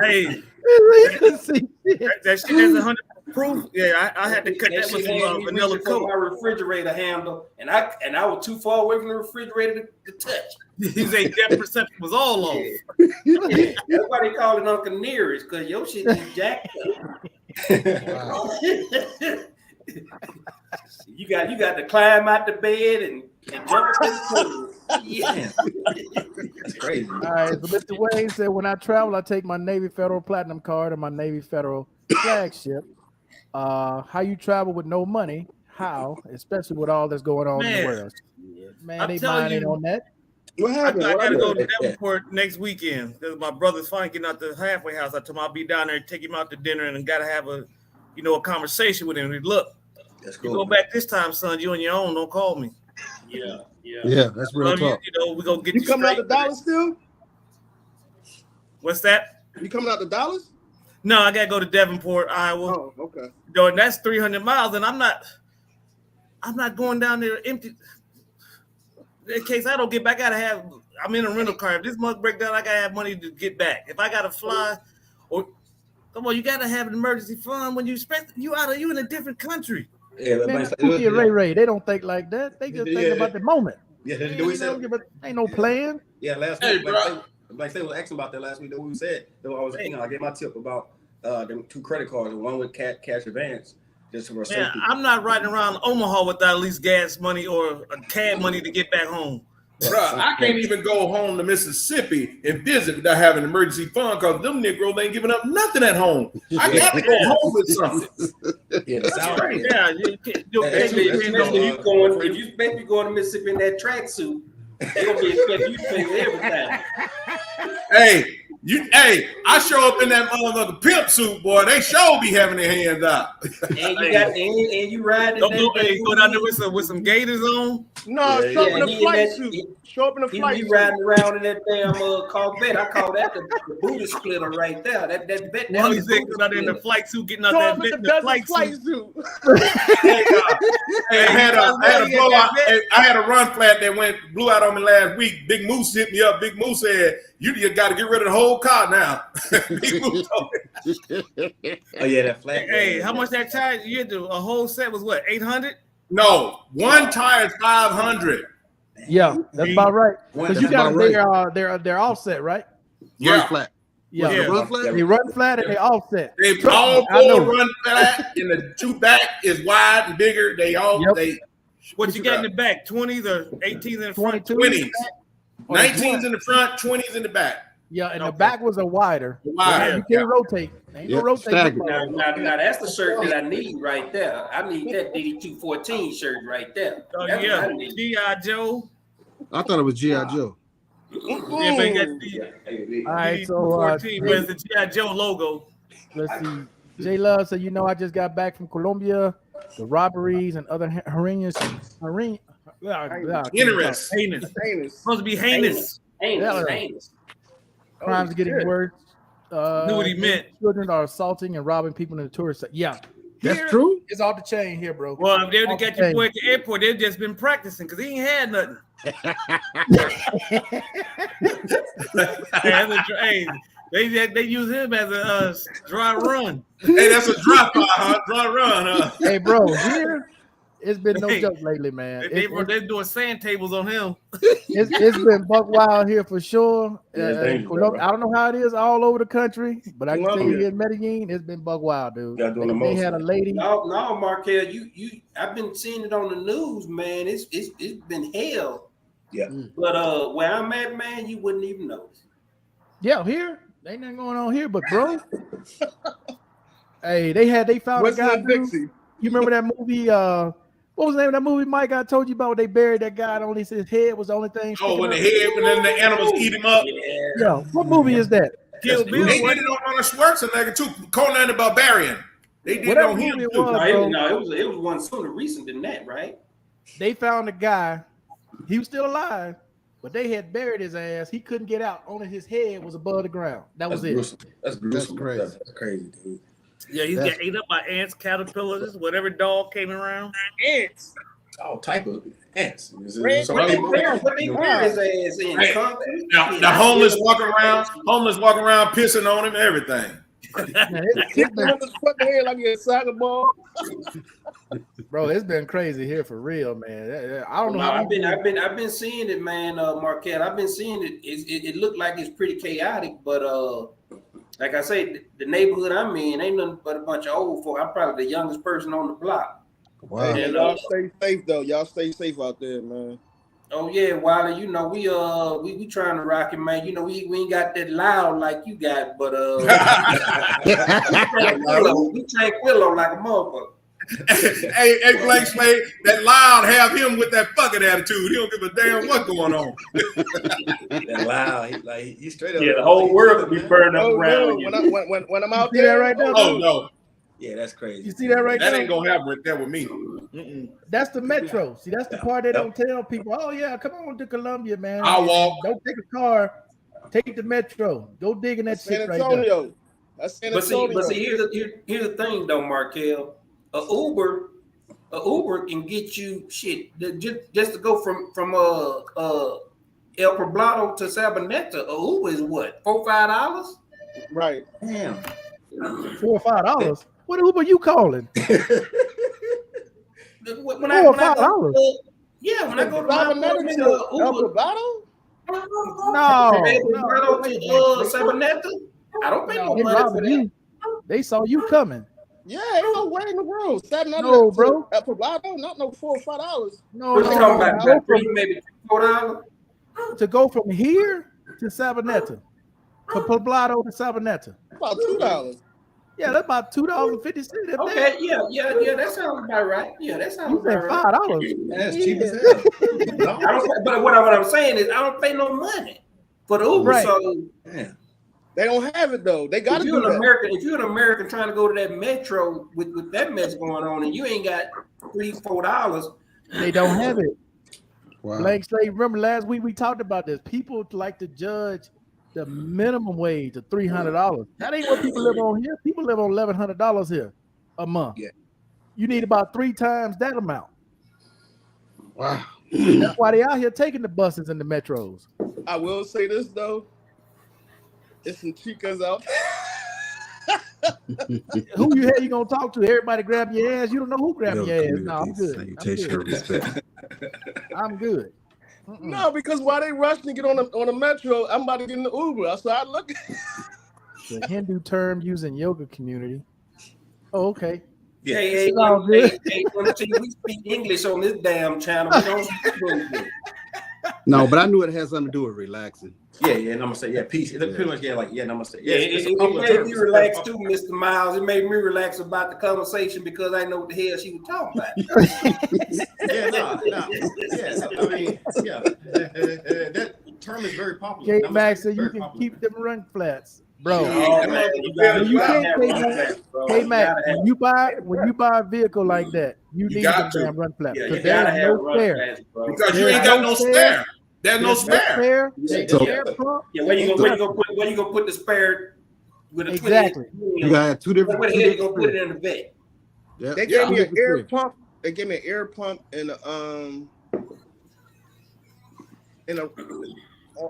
D: Hey, that shit is 100% proof. Yeah, I had to cut that with some vanilla Coke.
F: My refrigerator handle, and I was too far away from the refrigerator to touch.
D: He said depth perception was all off.
F: Yeah. That's why they call it Uncle Nearest, because your shit is jacked up. You got to climb out the bed and jump into the pool. Yeah.
C: That's crazy.
A: All right, so Mr. Wayne said when I travel, I take my Navy Federal Platinum card and my Navy Federal flagship. How you travel with no money? How, especially with all that's going on in the world. Man, they minding on that.
C: What happened?
D: I gotta go to Davenport next weekend because my brother's finally getting out the halfway house. I told him I'll be down there and take him out to dinner and gotta have a conversation with him. Look,
C: that's cool.
D: You go back this time, son. You on your own. Don't call me.
E: Yeah, that's real talk.
D: We're gonna get
H: you coming out to Dallas still?
D: What's that?
H: You coming out to Dallas?
D: No, I gotta go to Davenport, Iowa.
H: Oh, okay.
D: And that's 300 miles, and I'm not. I'm not going down there empty. In case I don't get back, I'm in a rental car. If this month break down, I gotta have money to get back. If I gotta fly, or come on, you gotta have an emergency fund when you you in a different country.
A: Yeah, man, Ray, they don't think like that. They just think about the moment.
C: Yeah,
A: ain't no plan.
C: Yeah, last week, Black State was asking about that last week. That we said, though, I was, I gave my tip about them 2 credit cards, one with cash advance. Just for safety.
D: I'm not riding around Omaha without at least gas money or a cab money to get back home.
G: Bro, I can't even go home to Mississippi and visit without having an emergency fund because them Negroes ain't giving up nothing at home. I got to go home with something.
F: Yeah, that's right. Yeah, if you going to Mississippi in that tracksuit, they're gonna be expecting you to pay for everything.
G: Hey, I show up in that motherfucker pimp suit, boy. They sure be having their hands out.
F: And you got and you riding.
D: Go down there with some gators on.
H: No, show up in a flight suit. Show up in a flight suit.
F: He riding around in that damn Corvette. I call that the booty splitter right there. That
D: he said out in the flight suit, getting out that flight suit.
G: I had a run flat that blew out on me last week. Big Moose hit me up. Big Moose said, "You got to get rid of the whole car now." Big Moose told me.
C: Oh yeah, that flat.
D: Hey, how much that tire? You had to, a whole set was what, 800?
G: No, one tire is 500.
A: Yeah, that's about right. Because you got their offset, right?
G: Yeah.
E: Run flat.
A: Yeah,
E: They run flat.
A: They run flat and they offset.
G: They all 4 run flat, and the 2 back is wide and bigger. They all
D: What you got in the back? 20s or 18s in the front?
G: 20s. 19s in the front, 20s in the back.
A: Yeah, and the back was a wider.
G: You
A: can't rotate. Ain't no rotate.
F: Now that's the shirt that I need right there. I need that DD214 shirt right there.
D: Oh yeah, G.I. Joe.
E: I thought it was G.I. Joe.
D: Yeah, but got the
A: all right, so
D: 14, but it's the G.I. Joe logo.
A: Let's see. J Love said, I just got back from Colombia. The robberies and other heinous. Supposed
D: to be heinous.
A: Crimes are getting worse.
D: Knew what he meant.
A: Children are assaulting and robbing people in the tourist. Yeah,
E: that's true.
A: It's off the chain here, bro.
D: Well, if they would have got your boy at the airport, they've just been practicing because he ain't had nothing. They use him as a dry run.
G: Hey, that's a dry run, huh?
A: Hey, bro, here it's been no joke lately, man.
D: They're doing sand tables on him.
A: It's been buck wild here for sure. I don't know how it is all over the country, but I can tell you here in Medellin, it's been buck wild, dude. They had a lady.
F: No, Markel, I've been seeing it on the news, man. It's been hell.
C: Yeah.
F: But where I'm at, man, you wouldn't even notice.
A: Yeah, here ain't nothing going on here, but bro, hey, they found a guy. You remember that movie? What was the name of that movie, Mike? I told you about. They buried that guy. And only his head was the only thing.
G: Oh, when then the animals eat him up.
A: Yeah. What movie is that?
G: Kill Bill. They did it on Arnold Schwarzenegger too. Conan the Barbarian. They did it on him too.
F: It was one sooner recent than that, right?
A: They found a guy. He was still alive, but they had buried his ass. He couldn't get out. Only his head was above the ground. That's it.
C: Gruesome. That's gruesome.
E: That's
C: crazy, dude.
D: Yeah, he's getting ate up by ants, caterpillars, whatever dog came around.
H: Ants.
C: All type of ants.
F: What they bury his ass in?
G: The homeless walking around pissing on him, everything.
A: Bro, it's been crazy here for real, man. I don't know how
F: I've been seeing it, man, Marquette. I've been seeing it. It looked like it's pretty chaotic, but like I say, the neighborhood I'm in ain't nothing but a bunch of old folk. I'm probably the youngest person on the block.
E: Wow.
H: And y'all stay safe though. Y'all stay safe out there, man.
F: Oh yeah, Wiley. We trying to rock it, man. We ain't got that loud like you got, but we tranquilo like a motherfucker.
G: hey, Blake Slade, that loud have him with that fucking attitude. He don't give a damn what's going on.
C: That loud, he's straight up.
I: Yeah, the whole world could be burned up around you.
H: When I'm out there
A: right now.
G: Oh no.
C: Yeah, that's crazy.
A: You see that right
G: That
A: there?
G: ain't gonna happen right there with me.
A: That's the metro. See, that's the part they don't tell people. Oh yeah, come on to Columbia, man.
G: I'll walk.
A: Don't take a car. Take the metro. Go dig in that shit right
H: there. That's San
F: But
H: Antonio.
F: see, here's the thing though, Markel. Uber Uber can get you shit just to go from El Poblado to Sabaneta. Uber is what, $4-5?
H: Right.
C: Damn.
A: $4 or $5. What Uber you calling?
F: When I go, yeah, when I go to my
H: Sabaneta to El Poblado?
A: No.
F: Sabaneta, I don't pay no money for that.
A: You. They saw you coming.
H: Yeah, ain't no way in the world.
A: No, bro.
H: El Poblado, not no $4 or $5.
A: No,
F: What you talking about? Maybe $4?
A: To go from here to Sabaneta, from Poblado to Sabaneta.
H: About $2.
A: Yeah, that's about $2.50.
F: Okay, yeah, that sounds about right. Yeah, that sounds about right.
A: $5.
C: That's cheap as hell.
F: But what I'm saying is, I don't pay no money for the Uber.
A: Right.
F: So
H: they don't have it though. They got to do that.
F: If you're an American trying to go to that metro with that mess going on, and you ain't got $3-4,
A: they don't have it.
E: Wow.
A: Blank slate. Remember last week we talked about this. People like to judge the minimum wage of $300. That ain't what people live on here. People live on $1,100 here a month.
C: Yeah.
A: You need about 3 times that amount.
E: Wow.
A: That's why they out here taking the buses and the metros.
H: I will say this though. It's some chicas out.
A: Who you gonna talk to? Everybody grab your ass. You don't know who grabbing your ass. No, I'm good. I'm good.
H: No, because while they rushing to get on the metro, I'm about to get in the Uber. So I look.
A: The Hindu term used in yoga community. Oh, okay.
F: Yeah. Hey, we speak English on this damn channel. We don't speak English.
E: No, but I knew it had something to do with relaxing.
C: Yeah, namaste. Yeah, peace. It pretty much namaste.
F: Yeah, it made me relax too, Mr. Miles. It made me relax about the conversation because I know what the hell she was talking about.
C: I mean, that term is very popular.
A: J Max said you can keep them run flats, bro. K-Mac, when you buy a vehicle like that, you need them damn run flaps.
F: Yeah,
A: because there's no spare.
G: Because you ain't got no spare. There's no spare.
F: Where you gonna put the spare with a
A: exactly?
E: You gotta have 2 different.
F: Where the hell you gonna put it in the vet?
E: Yeah.
H: They gave me an air pump. They gave me an air pump and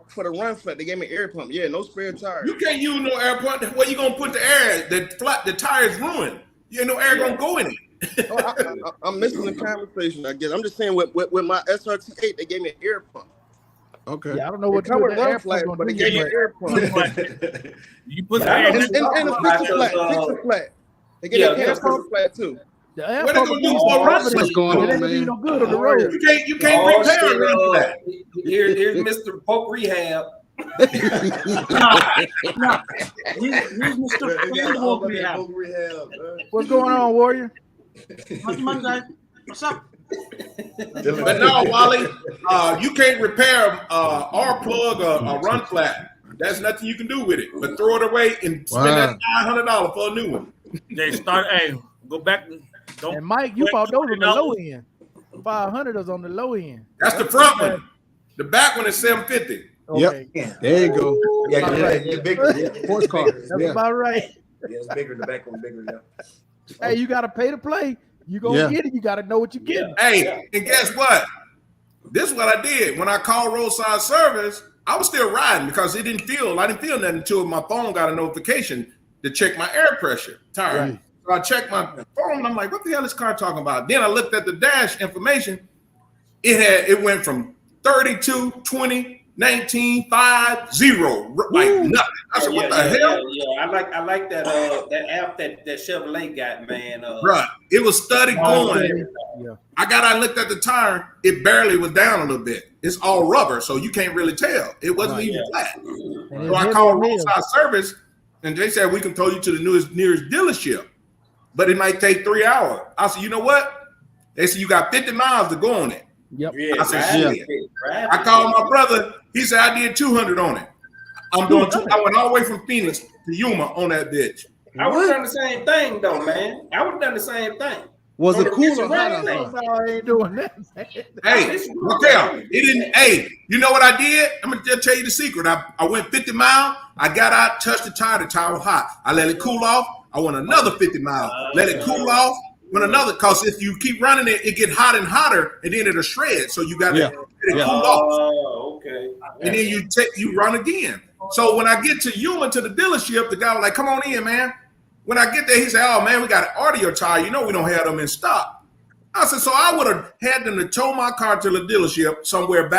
H: for the run flat. They gave me an air pump. Yeah, no spare tires.
G: You can't use no air pump. Where you gonna put the air? The tire's ruined. You ain't no air gonna go in it.
H: I'm missing the conversation. I guess I'm just saying with my SRT8, they gave me an air pump.
E: Okay.
A: Yeah, I don't know what
H: covered run flat, but they gave me an air pump.
D: You put the air
H: and a fixer flat. They gave me an air pump flat too.
A: The air pump
E: what's going on, man?
A: No good on the road.
G: You can't repair a run flat.
F: Here's Mr. Poke Rehab.
I: Here's Mr. Poke Rehab.
A: What's going on, Warrior?
I: What's up?
G: But no, Wally, you can't repair R plug or a run flat. There's nothing you can do with it, but throw it away and spend that $500 for a new one.
D: They start. Hey, go back.
A: And Mike, you bought those on the low end. 500 is on the low end.
G: That's the front one. The back one is $750.
A: Okay.
E: Yep. There you go.
C: Yeah, bigger.
E: Sports car.
A: That's about right.
C: Yeah, it's bigger. The back one bigger. Yeah.
A: Hey, you got to pay to play. You gonna get it. You got to know what you're getting.
G: Hey, and guess what? This is what I did when I called roadside service. I was still riding because I didn't feel nothing until my phone got a notification to check my air pressure tire.
E: Right.
G: So I checked my phone and I'm like, what the hell is this car talking about? Then I looked at the dash information. It went from 32, 20, 19, 5, 0, like nothing. I said, what the hell?
F: Yeah, I like that app that Chevrolet got, man.
G: Right. It was steady going.
A: Yeah.
G: I looked at the tire, it barely was down a little bit. It's all rubber, so you can't really tell. It wasn't even flat. So I called roadside service and they said we can tow you to the nearest dealership, but it might take 3 hours. I said, you know what? They said you got 50 miles to go on it.
A: Yep.
G: I said, shit. I called my brother. He said I did 200 on it. I went all the way from Phoenix to Yuma on that bitch.
F: I would have done the same thing though, man. I would have done the same thing.
E: Was it cool or hot?
A: No, I ain't doing that.
G: Hey, okay. It didn't. Hey, you know what I did? I'm gonna just tell you the secret. I went 50 miles. I got out, touched the tire. The tire was hot. I let it cool off. I went another 50 miles. Let it cool off. when another, because if you keep running it, it get hot and hotter, and then it'll shred. So you got to cool off.
F: Oh, okay.
G: And then you run again. So when I get to Yuma to the dealership, the guy was like, "Come on in, man." When I get there, he said, "Oh man, we got an audio tire. You know we don't have them in stock." I said, "So I would have had them to tow my car to the dealership somewhere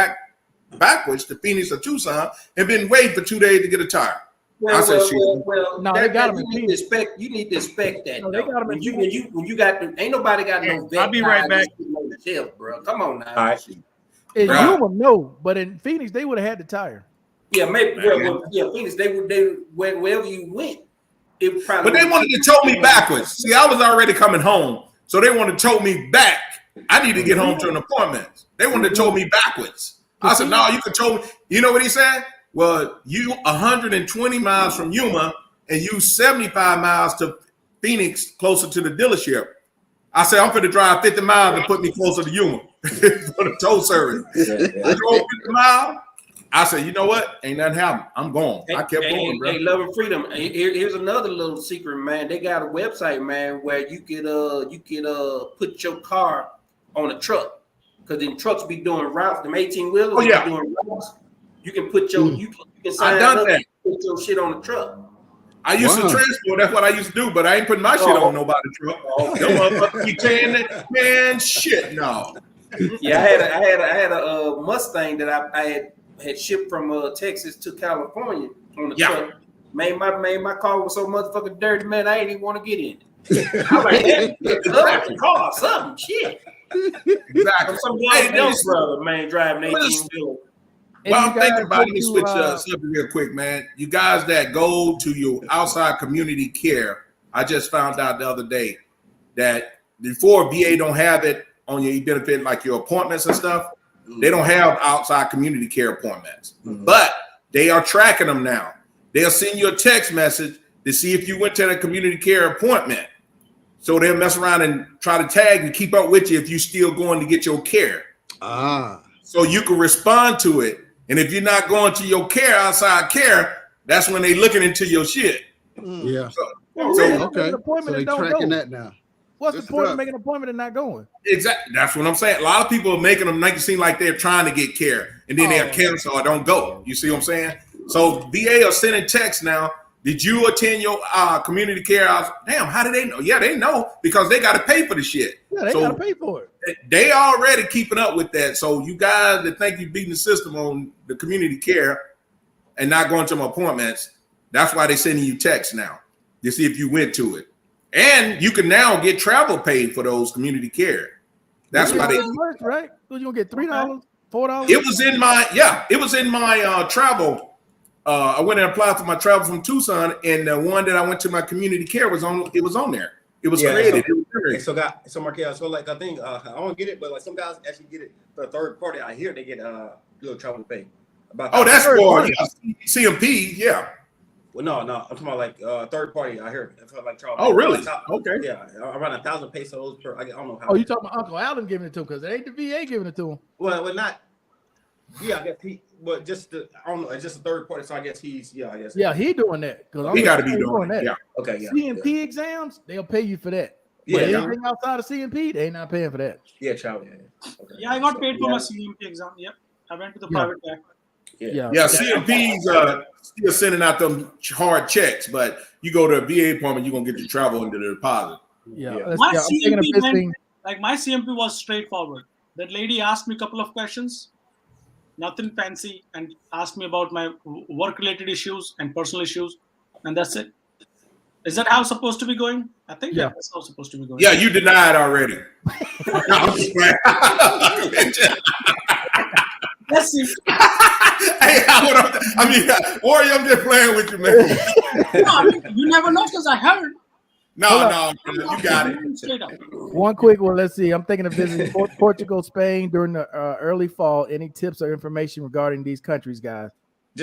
G: backwards to Phoenix or Tucson, and been waiting for 2 days to get a tire."
F: Well,
G: I said,
F: no, they got them. You need to expect that. No, they got them. When you got them, ain't nobody got no.
D: I'll be right back.
F: Shelf, bro. Come on now.
A: All right. In Yuma, no, but in Phoenix, they would have had the tire.
F: Yeah, maybe. Phoenix, they wherever you went, it probably.
G: But they wanted to tow me backwards. See, I was already coming home, so they wanted to tow me back. I need to get home to an appointment. They wanted to tow me backwards. I said, "No, you can tow me." You know what he said? Well, you 120 miles from Yuma and you 75 miles to Phoenix, closer to the dealership. I said, "I'm going to drive 50 miles to put me closer to Yuma for the tow service." I drove 50 miles. I said, "You know what? Ain't nothing happened. I'm going." I kept going, bro.
F: Hey, Love and Freedom. Here's another little secret, man. They got a website, man, where you could put your car on a truck, because then trucks be doing routes. Them 18-wheelers be doing routes. You can put your you can sign up and put your shit on the truck.
G: I used to transport. That's what I used to do, but I ain't putting my shit on nobody's truck. Them motherfuckers be saying that, man. Shit, no.
F: Yeah, I had a Mustang that I had shipped from Texas to California on the truck. Made my car was so motherfucking dirty, man. I ain't even want to get in it. I was like, "Man, the car, something shit."
G: Exactly.
F: Some young else brother, man, driving 18-wheeler.
G: Well, I'm thinking about it. Let me switch subject real quick, man. You guys that go to your outside community care, I just found out the other day that before VA don't have it on your benefit, like your appointments and stuff, they don't have outside community care appointments, but they are tracking them now. They'll send you a text message to see if you went to the community care appointment. So they'll mess around and try to tag and keep up with you if you're still going to get your care. So you can respond to it. And if you're not going to your care, outside care, that's when they looking into your shit.
E: Yeah.
A: Okay.
E: So they tracking that now.
A: What's the point of making an appointment and not going?
G: Exactly. That's what I'm saying. A lot of people are making them make it seem like they're trying to get care, and then they'll cancel or don't go. You see what I'm saying? So VA are sending texts now. Did you attend your community care house? Damn, how do they know? Yeah, they know because they got to pay for the shit.
A: Yeah, they got to pay for it.
G: They already keeping up with that. So you guys that think you're beating the system on the community care and not going to my appointments, that's why they're sending you texts now to see if you went to it. And you can now get travel paid for those community care. That's why they
A: much, right? So you gonna get $3, $4.
G: It was in my travel. I went and applied for my travel from Tucson, and the one that I went to my community care was on. It was on there. It was created.
C: So Markel, so like I think I don't get it, but like some guys actually get it for a third party. I hear they get little travel pay.
G: That's for CMP, yeah.
C: Well, no, I'm talking about like third party. I hear like travel.
G: Oh, really?
C: Okay. Yeah, around 1,000 pesos per. I don't know how.
A: Oh, you talking about Uncle Allen giving it to him because it ain't the VA giving it to him.
C: Well, not. Yeah, I guess he. But I don't know. It's just a third party, so I guess he's. Yeah, I guess.
A: Yeah, he doing that because
G: he got to be doing that.
C: Yeah. Okay. Yeah.
A: CMP exams, they'll pay you for that.
C: Yeah.
A: But anything outside of CMP, they ain't not paying for that.
C: Yeah, travel. Yeah. Okay.
I: Yeah, I got paid for my CMP exam. Yep, I went to the private bank.
G: Yeah. CMP's still sending out them hard checks, but you go to a VA appointment, you're gonna get your travel into the deposit.
I: My CMP my CMP was straightforward. That lady asked me a couple of questions, nothing fancy, and asked me about my work-related issues and personal issues, and that's it. Is that how it's supposed to be going? I think that's how it's supposed to be going.
G: Yeah, you denied already.
I: Let's see.
G: Hey, Warrior, I'm just playing with you, man.
I: No, you never know because I heard.
G: No, you got it.
A: One quick one. Let's see. I'm thinking of visiting Portugal, Spain during the early fall. Any tips or information regarding these countries, guys?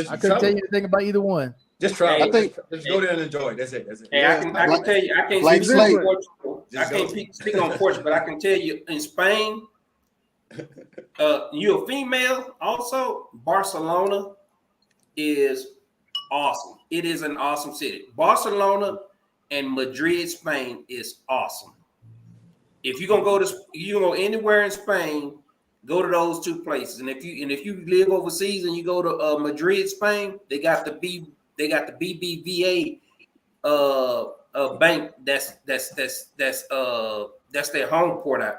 A: I couldn't tell you anything about either one.
C: Just try. I think just go there and enjoy. That's it.
F: Hey, I can tell you. I can't speak on Portugal. I can't speak on Portugal, but I can tell you in Spain. You're a female. Also, Barcelona is awesome. It is an awesome city. Barcelona and Madrid, Spain is awesome. if you're gonna go anywhere in Spain, go to those two places. And if you live overseas and you go to Madrid, Spain, they got the BBVA bank. That's their home port. I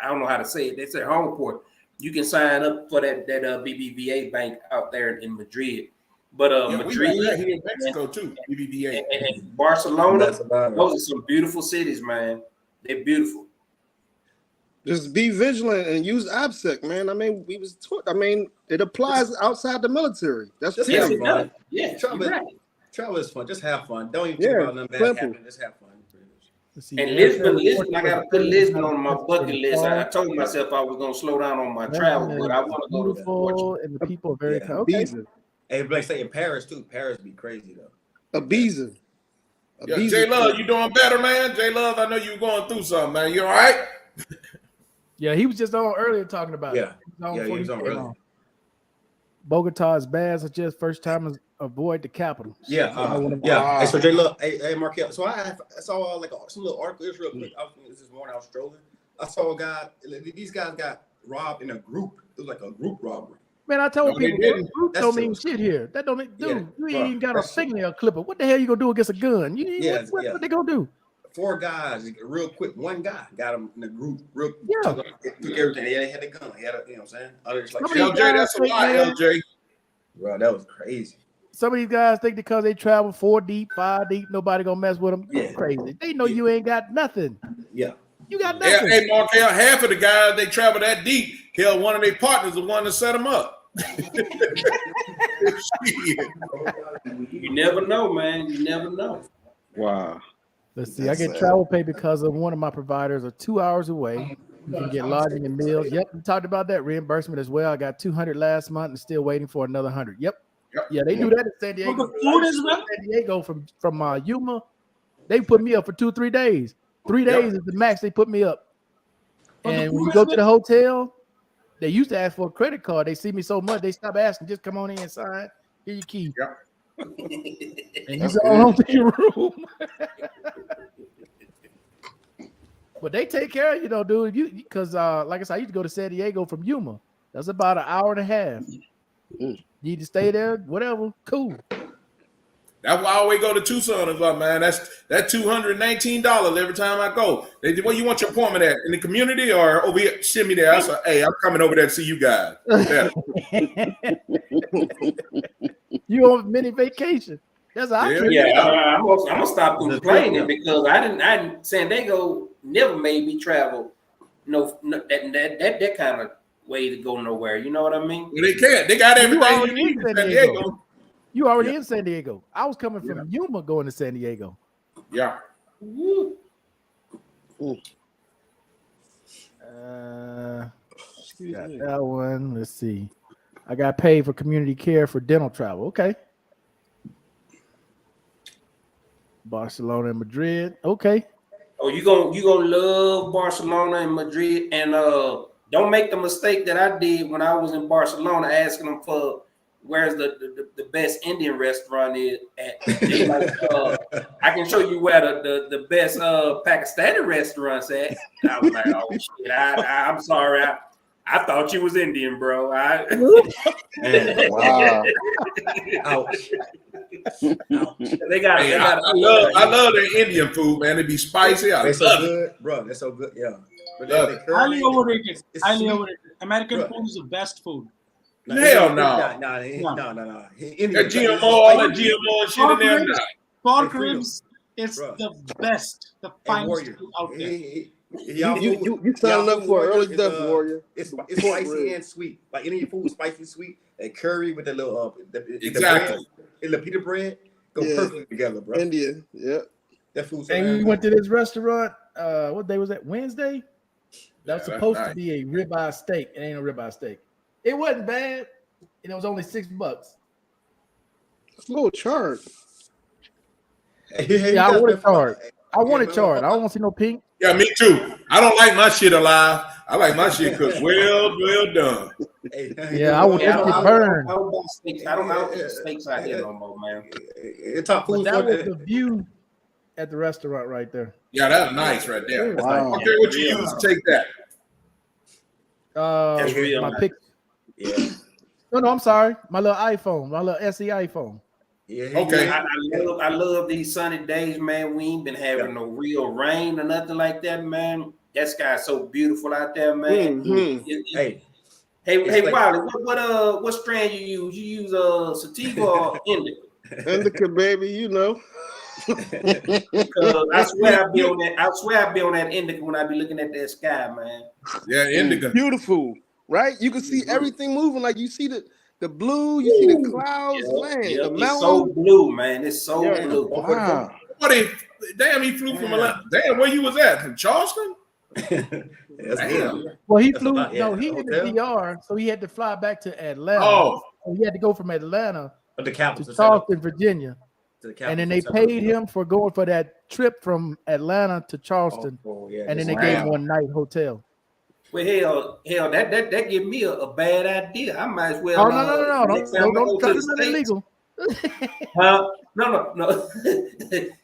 F: don't know how to say it. That's their home port. You can sign up for that BBVA bank out there in Madrid. But Madrid,
G: we got here in Mexico too. BBVA
F: and Barcelona, those are some beautiful cities, man. They're beautiful.
H: Just be vigilant and use AppSec, man. I mean, it applies outside the military. That's
C: just
H: period.
C: fun.
F: Yeah,
C: travel is fun. Just have fun. Don't even think about nothing bad happening. Just have fun.
F: And Lisbon, I gotta put Lisbon on my bucket list. I told myself I was gonna slow down on my travel, but I want to go to Portugal.
A: And the people are very
C: Ibiza. Hey, Blake, say in Paris too. Paris be crazy though.
H: Ibiza.
G: Yeah, J Love, you doing better, man? J Love, I know you were going through something, man. You all right?
A: Yeah, he was just on earlier talking about it.
C: He was on earlier.
A: Bogota is bad. So just first time avoid the capital.
C: Hey, so J Love, hey Markel. So I saw some little article. Real quick. This morning I was strolling. I saw a guy. These guys got robbed in a group. It was like a group robbery.
A: Man, I told people groups don't mean shit here. That don't mean, dude. You ain't even got a fingernail clipper. What the hell you gonna do against a gun? What they gonna do?
C: 4 guys, real quick. One guy got him in the group. Took everything. He had a gun. He had you know what I'm saying? Others like
G: LJ, that's a lot, LJ.
C: Bro, that was crazy.
A: Some of these guys think because they travel 4 deep, 5 deep, nobody gonna mess with them. Yeah. Crazy. They know you ain't got nothing.
C: Yeah.
A: You got nothing.
G: Hey, Markel, half of the guys they travel that deep. Hell, one of their partners the one to set them up.
F: You never know, man. You never know.
H: Wow.
A: Let's see. I get travel pay because of one of my providers are 2 hours away. You can get lodging and meals. Yep, we talked about that reimbursement as well. I got 200 last month and still waiting for another 100. Yep. Yeah, they do that in San Diego.
I: But the food is well.
A: San Diego from Yuma, they put me up for 2-3 days. 3 days is the max they put me up. And when you go to the hotel, they used to ask for a credit card. They see me so much, they stop asking. Just come on in and sign. Here your key.
G: Yep.
A: And you go home to your room. But they take care of you, though, dude. Because like I said, I used to go to San Diego from Yuma. That's about an hour and a half. You need to stay there, whatever. Cool.
G: That's why I always go to Tucson as well, man. That's $219 every time I go. They where you want your appointment at? In the community or over here? Send me there. I said, hey, I'm coming over there to see you guys.
A: You on mini vacation? That's how I treat it.
F: I'm gonna stop complaining because I didn't. San Diego never made me travel. No, that kind of way to go nowhere. You know what I mean?
G: Well, they can't. They got everything you need in San Diego.
A: You already in San Diego. I was coming from Yuma going to San Diego.
G: Yeah.
A: Got that one. Let's see. I got paid for community care for dental travel. Okay. Barcelona and Madrid. Okay.
F: Oh, you gonna love Barcelona and Madrid, and don't make the mistake that I did when I was in Barcelona, asking them for where's the best Indian restaurant is at. I can show you where the best Pakistani restaurants at. I was like, oh shit, I'm sorry, I thought you was Indian, bro.
H: Wow.
C: Ouch.
G: I love their Indian food, man. It be spicy.
C: They're so good, bro. They're so good, yeah. But
I: highly overrated. Highly overrated. American food is the best food.
G: Hell no.
C: No.
G: That GMO, all that GMO and shit in there.
I: Pork ribs is the best, the finest food out there.
H: You signing up for an early death, Warrior.
C: It's spicy and sweet. Like any food, spicy, sweet, and curry with the little
G: exactly.
C: The pita bread go perfectly together, bro.
H: India,
C: That food.
A: And we went to this restaurant. What day was that? Wednesday. That was supposed to be a ribeye steak. It ain't a ribeye steak. It wasn't bad, and it was only $6.
H: It's a little charred.
A: Yeah, I want it charred. I want it charred. I don't want to see no pink.
G: Yeah, me too. I don't like my shit alive. I like my shit cooked well done.
A: Yeah, I want it to burn.
F: I don't eat steaks out here no more, man.
C: It's top food.
A: That was the view. at the restaurant right there.
G: Yeah, that's nice right there.
H: Wow.
G: Okay, what you use to take that?
F: That's real
A: My
F: nice.
A: pic.
C: Yeah.
A: No, I'm sorry. My little iPhone, my little SE iPhone.
C: Yeah.
G: Okay.
F: I love these sunny days, man. We ain't been having no real rain or nothing like that, man. That sky's so beautiful out there, man. Hey,
C: like,
F: Wiley, what strand you use? You use sativa or indica?
H: Indica, baby, you know.
F: Because I swear I be on that indica when I be looking at that sky, man.
G: Yeah, indica.
H: Beautiful, right? You can see everything moving. Like you see the blue, you see the clouds, man. The
F: It's
H: mountain.
F: so blue, man. It's so blue.
H: Wow.
G: Damn, he flew from Atlanta. Damn, where you was at? From Charleston?
A: Well, he flew. No, he in the DR, so he had to fly back to Atlanta.
G: Oh,
A: so he had to go from Atlanta
C: to
A: Charleston, Virginia, and then they paid him for going for that trip from Atlanta to Charleston, and then they gave him one night hotel.
F: Well, hell, that give me a bad idea. I might as well.
A: Oh no! Don't try to do illegal.
F: No.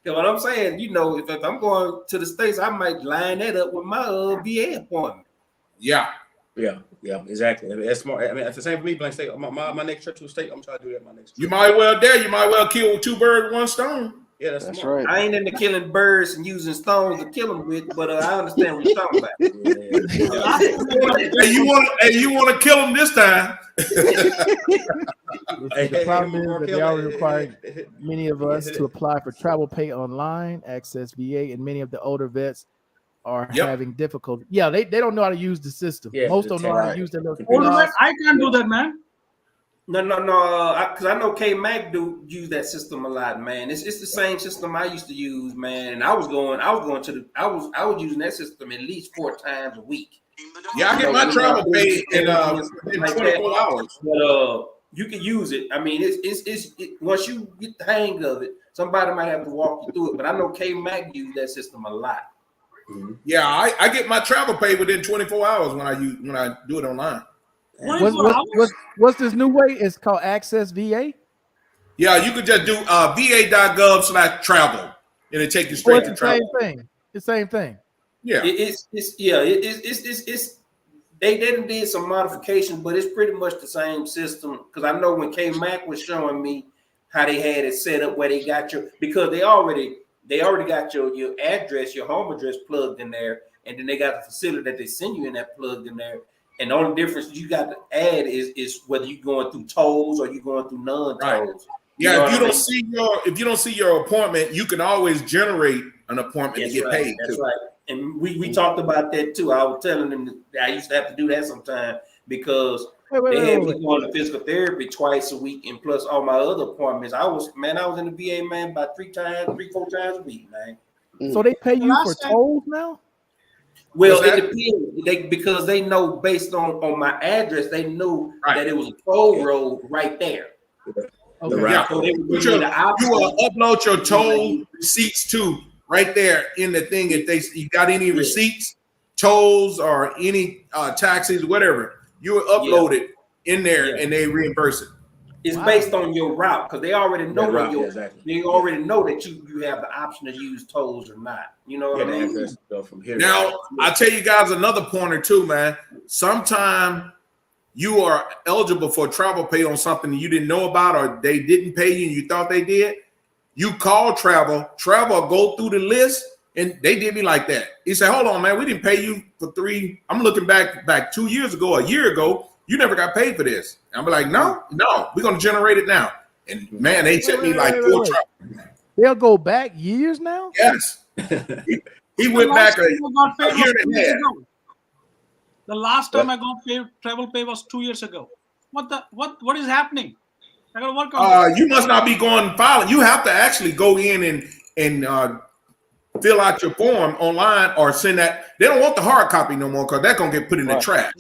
F: What I'm saying, you know, if I'm going to the States, I might line that up with my VA appointment.
G: Yeah,
C: exactly. That's smart. I mean, it's the same for me. Blank state. My next trip to the state, I'm trying to do that. My next trip.
G: you might well kill two birds with one stone.
C: Yeah, that's
H: right.
F: I ain't into killing birds and using stones to kill them with, but I understand what you're talking about.
G: Hey, you want to kill them this time?
A: The problem is that they already require many of us to apply for travel pay online, access VA, and many of the older vets are having difficulty. Yeah, they don't know how to use the system. Most don't know how to use their little.
I: I can't do that, man.
F: No, because I know K-Mac do use that system a lot, man. It's the same system I used to use, man. And I was using that system at least 4 times a week.
G: Yeah, I get my travel paid in 24 hours.
F: But you can use it. I mean, it's once you get the hang of it, somebody might have to walk you through it. But I know K-Mac use that system a lot.
G: Mm-hmm. Yeah, I get my travel paid within 24 hours when I do it online.
A: What's this new way? It's called Access VA.
G: Yeah, you could just do va.gov/travel, and it take you straight to travel.
A: The same thing.
G: Yeah,
F: it's they did some modifications, but it's pretty much the same system. Because I know when K-Mac was showing me how they had it set up, where they got because they already got your address, your home address plugged in there, and then they got the facility that they send you in that plugged in there. And the only difference you got to add is whether you're going through tolls or you're going through non-tolls.
G: Right. Yeah, if you don't see your appointment, you can always generate an appointment to get paid.
F: That's right. And we talked about that too. I was telling them that I used to have to do that sometime because they had me going to physical therapy twice a week, and plus all my other appointments. I was in the VA, man, about 3-4 times a week, man.
A: So they pay you for tolls now?
F: Well, it depends. Because they know based on my address, they knew that it was a toll road right there.
G: Okay. Yeah. So you will upload your toll receipts too, right there in the thing. If you got any receipts, tolls, or any taxes, whatever, you will upload it in there, and they reimburse it.
F: It's based on your route because they already know they already know that you have the option to use tolls or not. You know what I mean?
C: From here
G: now, I'll tell you guys another pointer too, man. Sometime you are eligible for travel pay on something you didn't know about, or they didn't pay you and you thought they did. You call travel go through the list, and they did me like that. He said, "Hold on, man, we didn't pay you for 3." I'm looking back 2 years ago, a year ago. You never got paid for this. I'm like, no, we're gonna generate it now. And man, they sent me like 4 travel.
A: They'll go back years now.
G: Yes, he went back a year and a half.
I: The last time I got travel pay was 2 years ago. What is happening? I gotta work on
G: you must not be going filing. You have to actually go in and fill out your form online or send that. They don't want the hard copy no more because that's gonna get put in the trash.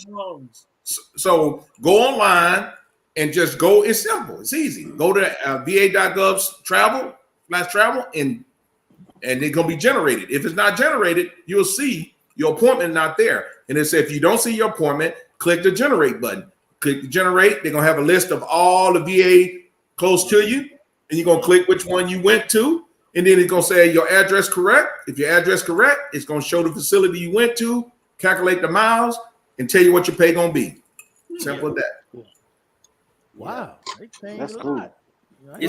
G: So go online and just go. It's simple. It's easy. Go to va.gov/travel, and it's gonna be generated. If it's not generated, you'll see your appointment not there. And it says if you don't see your appointment, click the generate button. Click the generate. They're gonna have a list of all the VA close to you, and you're gonna click which one you went to, and then it's gonna say your address correct. If your address correct, it's gonna show the facility you went to, calculate the miles, and tell you what your pay gonna be. Simple as that.
A: Wow,
H: that's cool.
F: I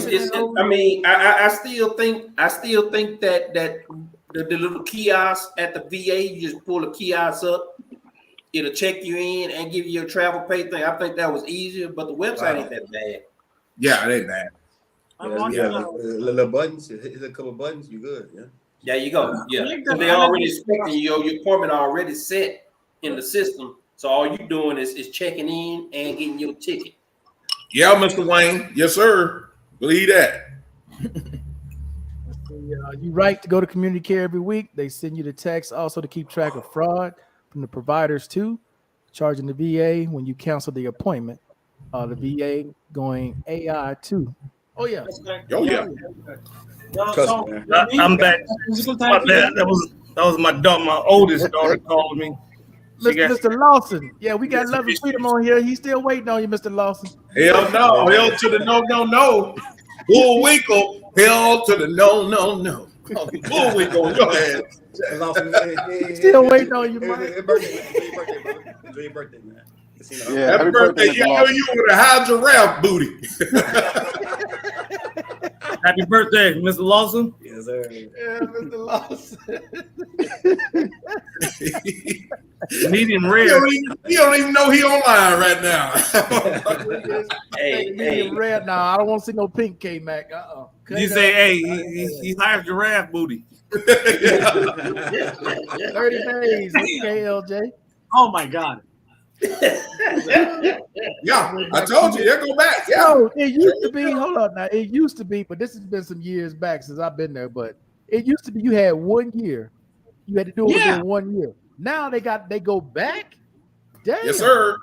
F: still think that the little kiosk at the VA, you just pull a kiosk up, it'll check you in and give you your travel pay thing. I think that was easier, but the website ain't that bad.
G: Yeah, it ain't bad.
C: Little buttons, hit a couple buttons, you good. Yeah.
F: There you go. Yeah, they already expecting your appointment already set in the system. So all you doing is checking in and getting your ticket.
G: Yeah, Mr. Wayne. Yes, sir. Believe that.
A: You right to go to community care every week. They send you the text also to keep track of fraud from the providers too, charging the VA when you cancel the appointment. The VA going AI too. Oh yeah.
G: Oh yeah.
D: I'm back. That was my daughter, my oldest daughter calling me.
A: Mr. Lawson. Yeah, we got Love and Freedom on here. He's still waiting on you, Mr. Lawson.
G: Hell no. Hell to the no. Bullwinkle. Hell to the no. Bullwinkle. Go ahead.
A: Still waiting on you, man.
C: Enjoy your birthday, man.
H: Yeah,
G: happy birthday. You know you with a high giraffe booty.
D: Happy birthday, Mr. Lawson.
C: Yes, sir.
A: Yeah, Mr. Lawson.
D: Medium rare.
G: You don't even know he online right now.
A: Medium rare. Nah, I don't want to see no pink K-Mac.
D: You say, hey, he's half giraffe booty.
A: 30 days. Okay, LJ.
I: Oh my God.
G: Yeah, I told you. Go back. Yeah.
A: No, it used to be. Hold on now. It used to be, but this has been some years back since I've been there. But it used to be you had 1 year. You had to do it within 1 year. Now they go back. Damn.
G: Yes, sir.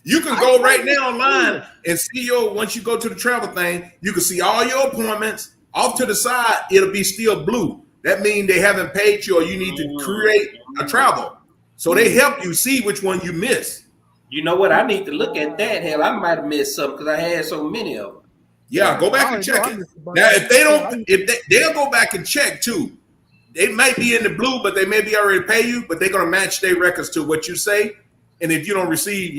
G: You can go right now online and see once you go to the travel thing, you can see all your appointments. Off to the side, it'll be still blue. That means they haven't paid you or you need to create a travel. So they help you see which one you miss.
F: You know what? I need to look at that. Hell, I might have missed something because I had so many of them.
G: Yeah, go back and check it. Now, if they don't, they'll go back and check too. They might be in the blue, but they may be already pay you, but they're gonna match their records to what you say. And if you don't receive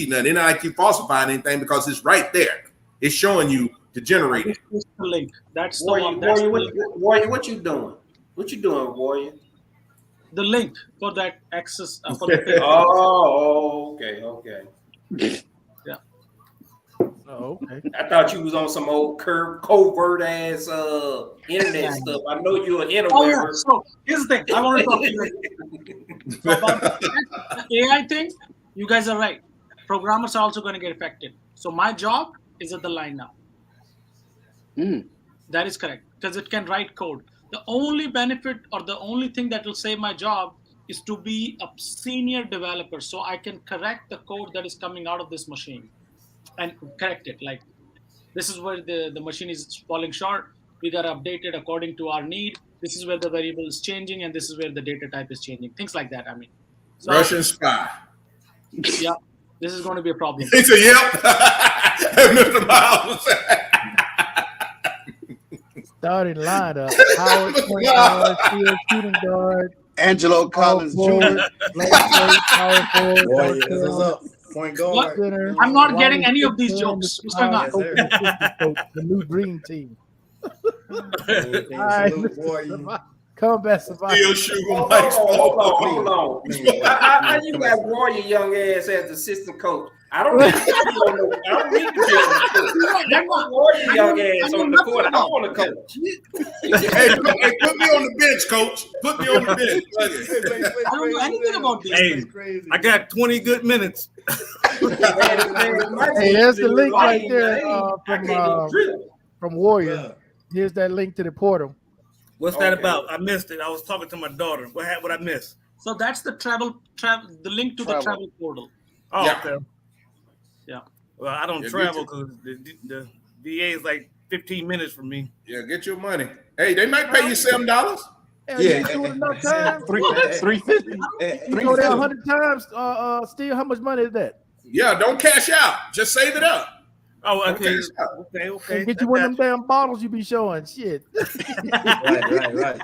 G: nothing. They're not like you falsifying anything because it's right there. It's showing you to generate it.
I: That's the link. That's the
F: Warrior,
I: one.
F: Warrior, what you doing? What you doing, Warrior?
I: The link for that access. For the
F: okay.
I: Yeah.
A: Oh, okay.
F: I thought you was on some old covert ass internet stuff. I know you're an interwebber.
I: Oh, yeah. So here's the thing. I want to talk to you about the AI thing. You guys are right. Programmers are also going to get affected. So my job is at the line now. That is correct because it can write code. The only benefit or the only thing that will save my job is to be a senior developer, so I can correct the code that is coming out of this machine and correct it. Like, this is where the machine is falling short. We got to update it according to our need. This is where the variable is changing, and this is where the data type is changing. Things like that. I mean, so,
G: Russian spy.
I: Yeah, this is going to be a problem.
G: He said, "Yep." Mr. Miles.
A: Starting lineup. Howard point guard, field shooting guard.
E: Angelo Collins Jr.
C: Point guard.
I: I'm not getting any of these jokes. What's going on?
A: The new dream team. All right, combat survivor.
F: Hold on. How you got Warrior young ass as assistant coach? I don't need to be on Warrior young ass on the court. I want to coach.
G: Hey, put me on the bench, coach. Put me on the bench.
I: I don't know anything about this.
D: Hey, I got 20 good minutes.
A: Hey, there's the link right there from Warrior. Here's that link to the portal.
D: What's that about? I missed it. I was talking to my daughter. What I miss?
I: So that's the the link to the travel portal.
D: Oh,
G: Yeah.
D: okay.
I: Yeah.
D: Well, I don't travel because the VA is like 15 minutes from me.
G: Yeah, get your money. Hey, they might pay you $7.
A: Yeah, doing enough time.
E: $350.
A: You go there 100 times. Still, how much money is that?
G: Yeah, don't cash out. Just save it up.
D: Oh, okay.
A: And get you one of them damn bottles you be showing. Shit.
C: Right.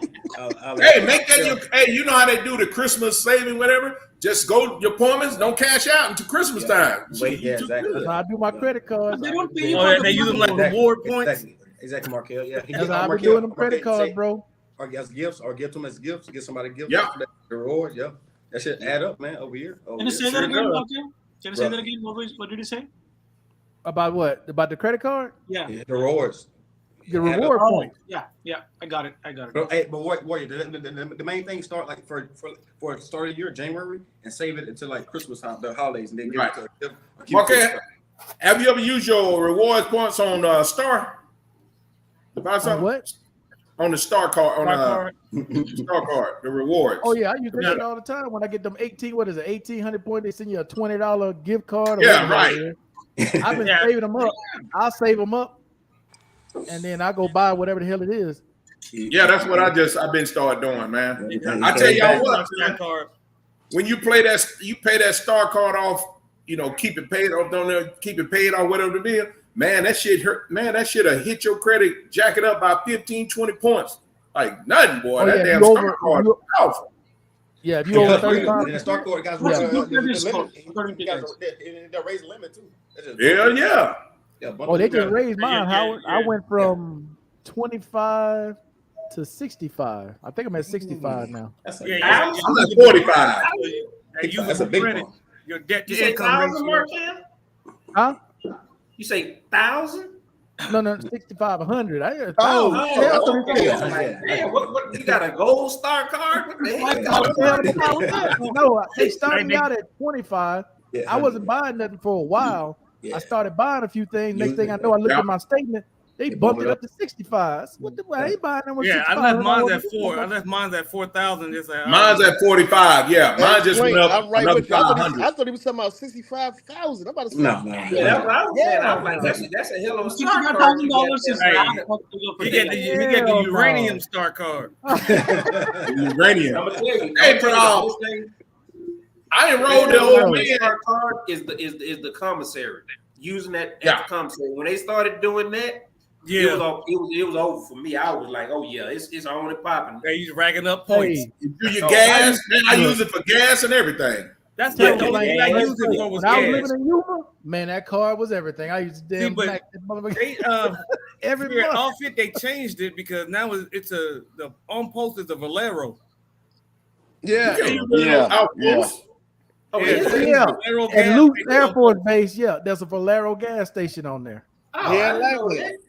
G: Hey, make that your. Hey, you know how they do the Christmas saving, whatever. Just go your appointments. Don't cash out until Christmas time.
C: Wait, exactly.
A: That's how I do my credit cards.
I: They don't pay
D: they use them like reward points.
C: Exactly, Markel. Yeah,
A: That's how I be doing them credit cards, bro.
C: Or as gifts, or give them as gifts. Get somebody gifts.
G: Yeah.
C: The reward. Yeah, that should add up, man. Over here.
I: Can you say that again, Markel? Can you say that again? What did you say?
A: About what? About the credit card?
I: Yeah.
C: The rewards.
A: The reward points.
I: Yeah. I got it.
C: But Warrior, the main thing start like for start of the year, January, and save it until like Christmas time, the holidays, and then give it to.
G: Okay. Have you ever used your rewards points on Star? About something?
A: What?
G: On the Star card, Star card, the rewards.
A: Oh yeah, I use that shit all the time. When I get them 1,800 points, they send you a $20 gift card.
G: Yeah, right.
A: I've been saving them up. I'll save them up, and then I go buy whatever the hell it is.
G: Yeah, that's what I've been started doing, man. I tell y'all what, man, when you pay that Star card off, keep it paid off, keep it paid off, whatever it is. Man, that shit hurt. Man, that shit'll hit your credit jacket up by 15, 20 points. Like nothing, boy.
A: Oh,
G: that damn Star card is powerful.
A: Yeah, if you over 35.
C: The Star card guys, they'll raise the limit too.
G: Hell yeah.
A: Oh, they just raised mine, Howard. I went from 25 to 65. I think I'm at 65 now.
G: I'm at 45.
C: That's a big credit.
D: Your debt to income ratio.
A: Huh?
F: You say 1,000?
A: No, 6,500.
F: Damn, what you got a gold Star card? What the heck?
A: No, they started me out at 25. I wasn't buying nothing for a while. I started buying a few things. Next thing I know, I looked at my statement. They bumped it up to 65. What the I ain't buying them with 65.
D: I left mine at 4. I left mine at 4,000.
G: Mine's at 45. Yeah, mine just went up.
H: I'm right with you. I thought he was talking about 65,000. I'm about to say
C: no.
F: Yeah, that's what I was saying. I'm like, that's a hell of a Star card.
D: $65,000 he get the uranium Star card.
G: Uranium.
F: I'm gonna tell you.
G: Hey, but I enrolled the old man.
F: Star card is the commissary. Using that as the commissary. When they started doing that, it was over for me. I was like, oh yeah, it's on and popping.
D: He's racking up points.
G: You do your gas, man. I use it for gas and everything.
D: That's the only thing I used it for was gas.
A: I was living in Yuma, man, that card was everything. I used to damn back
D: every month. Outfit they changed it because now it's the on post is a Valero.
H: Yeah.
A: And Luke Air Force Base, there's a Valero gas station on there.
H: Yeah, Lackland.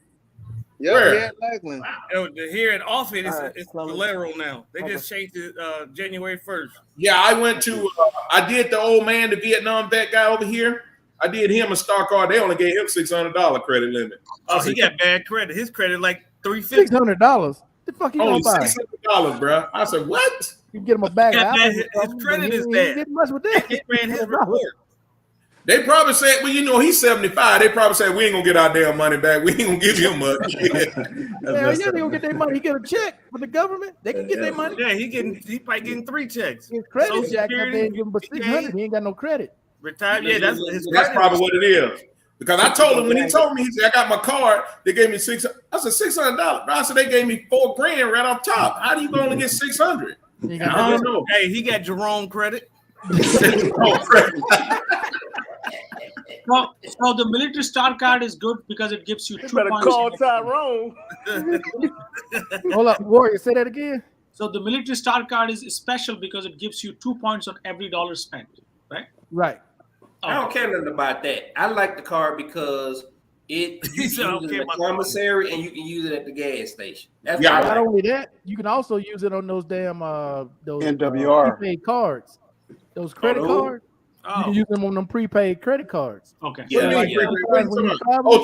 D: Here in Offutt, it's Valero now. They just changed it January 1st.
G: Yeah, I went to, I did the old man, the Vietnam vet guy over here. I did him a Star card. They only gave him $600 credit limit.
D: Oh, he got bad credit. His credit like $350.
A: $600. The fuck you
G: only
A: gonna buy?
G: $600, bro. I said, what?
A: You get him a bag of apples.
D: His credit is bad.
A: Get much with that.
D: He ran his report.
G: They probably said, well, he's 75. They probably said, we ain't gonna get our damn money back. We ain't gonna give him much.
A: They gonna get their money. He get a check from the government. They can get their money.
D: Yeah, he probably getting 3 checks.
A: His credit jack, they give him but 600. He ain't got no credit.
D: Retired. Yeah,
G: that's probably what it is. Because I told him when he told me, he said, I got my card. They gave me $600. I said $600. I said they gave me $4,000 right off top. How do you only get 600? I don't know.
D: Hey, he got Jerome credit.
I: So the military Star card is good because it gives you 2
H: better
I: points.
H: Call Tyrone.
A: Hold up, Warrior, say that again.
I: So the military Star card is special because it gives you 2 points on every dollar spent, right?
A: Right.
F: I don't care nothing about that. I like the card because you can use it in the commissary and you can use it at the gas station. That's
A: not only that, you can also use it on those damn those
H: NWR
A: prepaid cards, those credit cards. You can use them on them prepaid credit cards.
I: Okay.
G: Talking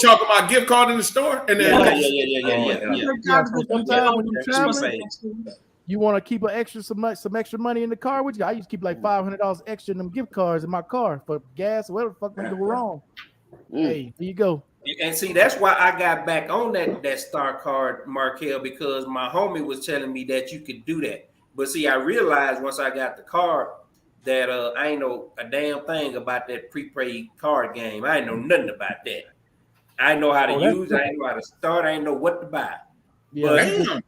G: about gift card in the store, and then
A: sometimes when you travel, you want to keep some extra money in the car with you. I used to keep like $500 extra in them gift cards in my car for gas or whatever the fuck can go wrong. Hey, here you go.
F: And see, that's why I got back on that Star card, Markel, because my homie was telling me that you could do that. But see, I realized once I got the card that I ain't know a damn thing about that prepaid card game. I ain't know nothing about that. I didn't know how to use. I didn't know how to start. I didn't know what to buy.
A: Yeah.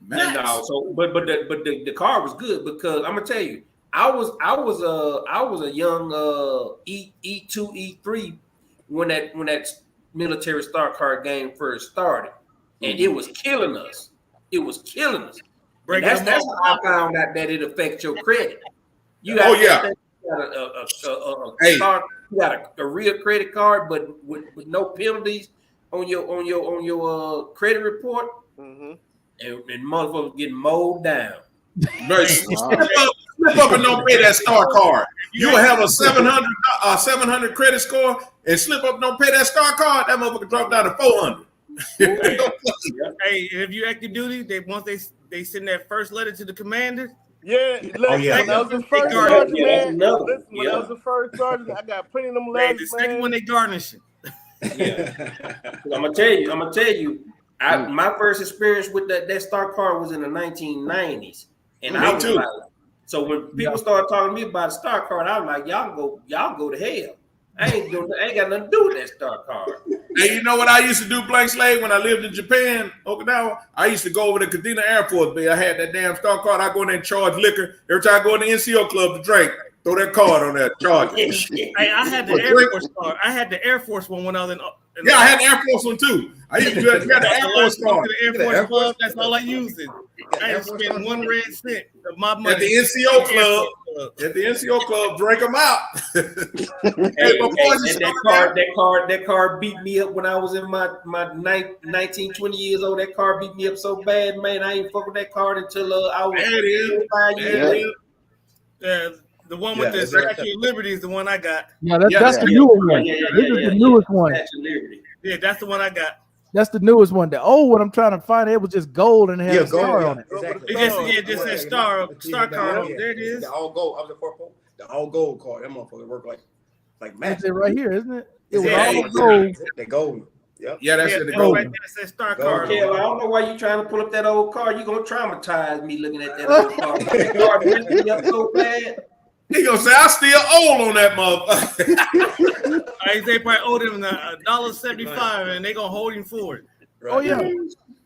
F: But the car was good because I'm gonna tell you, I was a young E2 E3 when that military star car game first started, and it was killing us. It was killing us. And that's how I found out that it affects your credit. You got you got a real credit card, but with no penalties on your credit report, and motherfuckers getting mowed down.
G: Bro, slip up and don't pay that star card. You will have a 700 credit score and slip up and don't pay that star card. That motherfucker drop down to 400.
D: Hey, if you active duty, once they send that first letter to the commander.
J: Yeah, when I was the first sergeant, man. Listen, when I was the first sergeant, I got plenty of them letters.
D: The second one they garnish it.
F: I'm gonna tell you. My first experience with that star card was in the 1990s, and I was like, so when people started talking to me about a star card, I was like, y'all go to hell. I ain't got nothing to do with that star card.
G: Hey, you know what I used to do, Blank Slave, when I lived in Japan, Okinawa? I used to go over to Kadena Air Force Base. I had that damn star card. I go in there and charge liquor. Every time I go in the NCO club to drink, throw that card on there, charge.
D: Hey, I had the Air Force card. I had the Air Force one when I was in.
G: Yeah, I had the Air Force one too. I used to do the Air Force card.
D: The Air Force Club, that's all I used it. I didn't spend 1 red cent of my money.
G: At the NCO club, drink them out.
F: That car beat me up when I was in my 19, 20 years old. That car beat me up so bad, man. I ain't fuck with that card until I was 25 years old.
D: The one with the Statue of Liberty is the one I got.
A: Yeah, that's the newer one. This is the newest one.
D: Yeah, that's the one I got.
A: That's the newest one. The old one I'm trying to find, it was just gold and it had a star on it.
C: Exactly.
D: It just said star card. There it is.
C: The all gold. I was the all gold card. That motherfucker worked like magic.
A: It's it right here, isn't it? It was all gold.
C: The gold. Yep.
G: Yeah, that's the gold.
D: Right there, it says star card.
F: I don't know why you trying to pull up that old card. You gonna traumatize me looking at that old card. That card messed me up so bad.
G: He gonna say I still old on that motherfucker.
D: They probably owe them $1.75 and they gonna hold him for it.
C: Right.
A: Oh yeah.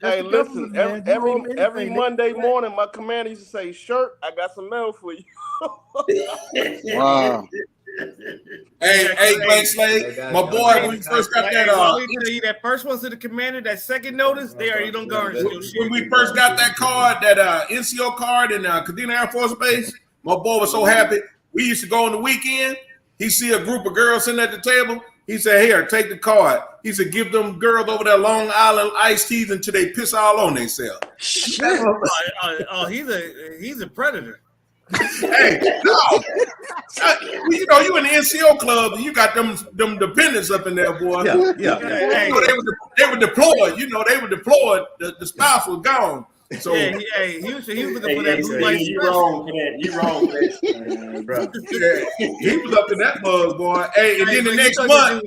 J: Hey, listen, every Monday morning, my commander used to say, "Shirt, I got some mail for you."
E: Wow.
G: Hey, Blank Slave, my boy, when we first got that,
D: that first one's to the commander, that second notice, they already don't garnish.
G: When we first got that card, that NCO card in Kadena Air Force Base, my boy was so happy. We used to go on the weekend. He see a group of girls sitting at the table. He said, "Here, take the card." He said, "Give them girls over there Long Island iced teas until they piss all on themselves."
D: He's a predator.
G: Hey, no. You know, you in the NCO club and you got them dependents up in there, boy.
C: Yeah.
G: They were deployed. You know, they were deployed. The spouse was gone. So
D: he was looking for that blue light.
F: You wrong for that. You wrong for that, bro.
G: He was up in that buzz, boy. Hey, and then the next month,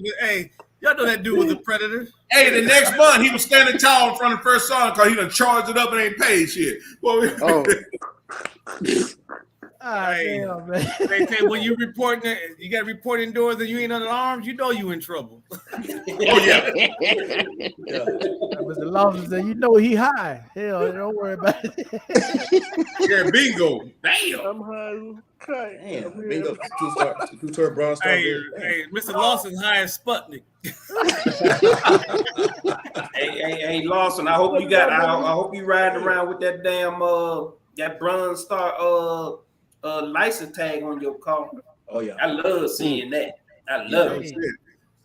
D: y'all know that dude was a predator.
G: Hey, the next month he was standing tall in front of the first sergeant because he done charged it up and ain't paid shit. Well,
A: Damn, man.
D: They say when you reporting, you got to report indoors and you ain't under arms, you know you in trouble.
A: Mr. Lawson said, "You know he high. Hell, don't worry about it."
G: Bingo.
C: Damn, bingo. Two-star bronze star.
D: Hey, Mr. Lawson high as Sputnik.
F: hey, Lawson. I hope you riding around with that damn that bronze star license tag on your car.
C: Oh yeah,
F: I love seeing that. I love it.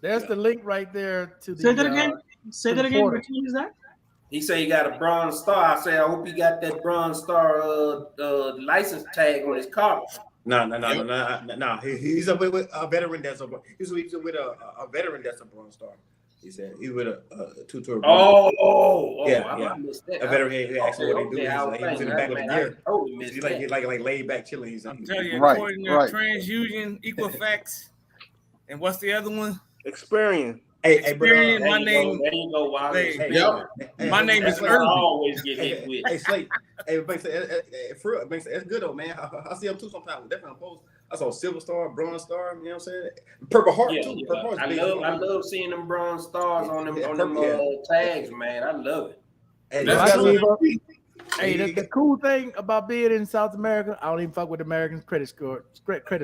A: There's the link right there to the.
I: Say that again. Say that again. Which one is that?
F: He said he got a bronze star. I said I hope he got that bronze star license tag on his car.
C: No. He's with a veteran that's a. He's with a veteran that's a bronze star. He said he with a two-tour.
F: Yeah.
C: A veteran. He actually what they do. He was in the back of the gear. He's like laid back chilling. He's
D: I'm telling you, according to Transunion, Equifax, and what's the other one?
J: Experience.
F: Experience.
D: My name.
F: There you go.
D: My name is Irvin.
F: Always get hit with.
C: Hey, Slate. Hey, it's good though, man. I see him too sometimes. Definitely on post. I saw Silver Star, Bronze Star. You know what I'm saying? Purple Heart too.
F: Yeah.
C: Purple
F: I love seeing them bronze stars on them tags, man. I love it.
C: And
A: the cool thing about being in South America, I don't even fuck with the American credit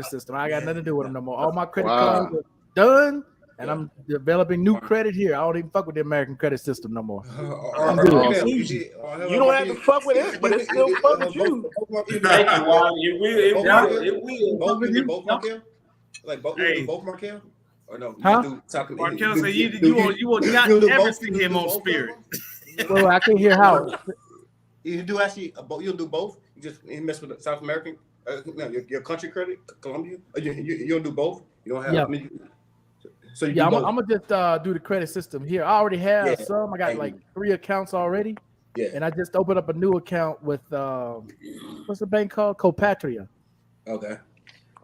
A: system. I got nothing to do with them no more. All my credit cards are done, and I'm developing new credit here. I don't even fuck with the American credit system no more.
J: You don't have to fuck with it, but it's still fuck with you.
F: Thank you, Juan. It will.
C: Both Markel? Like both Markel? Or no?
D: Markel said you will not ever see him on Spirit.
A: Well, I can hear how.
C: You do actually, you'll do both. You just mess with the South American, your country credit, Colombia. You don't do both. You don't have.
A: Yeah.
C: So
A: I'm gonna just do the credit system here. I already have some. I got like 3 accounts already. Yeah. And I just opened up a new account with what's the bank called? Copatria.
C: Okay.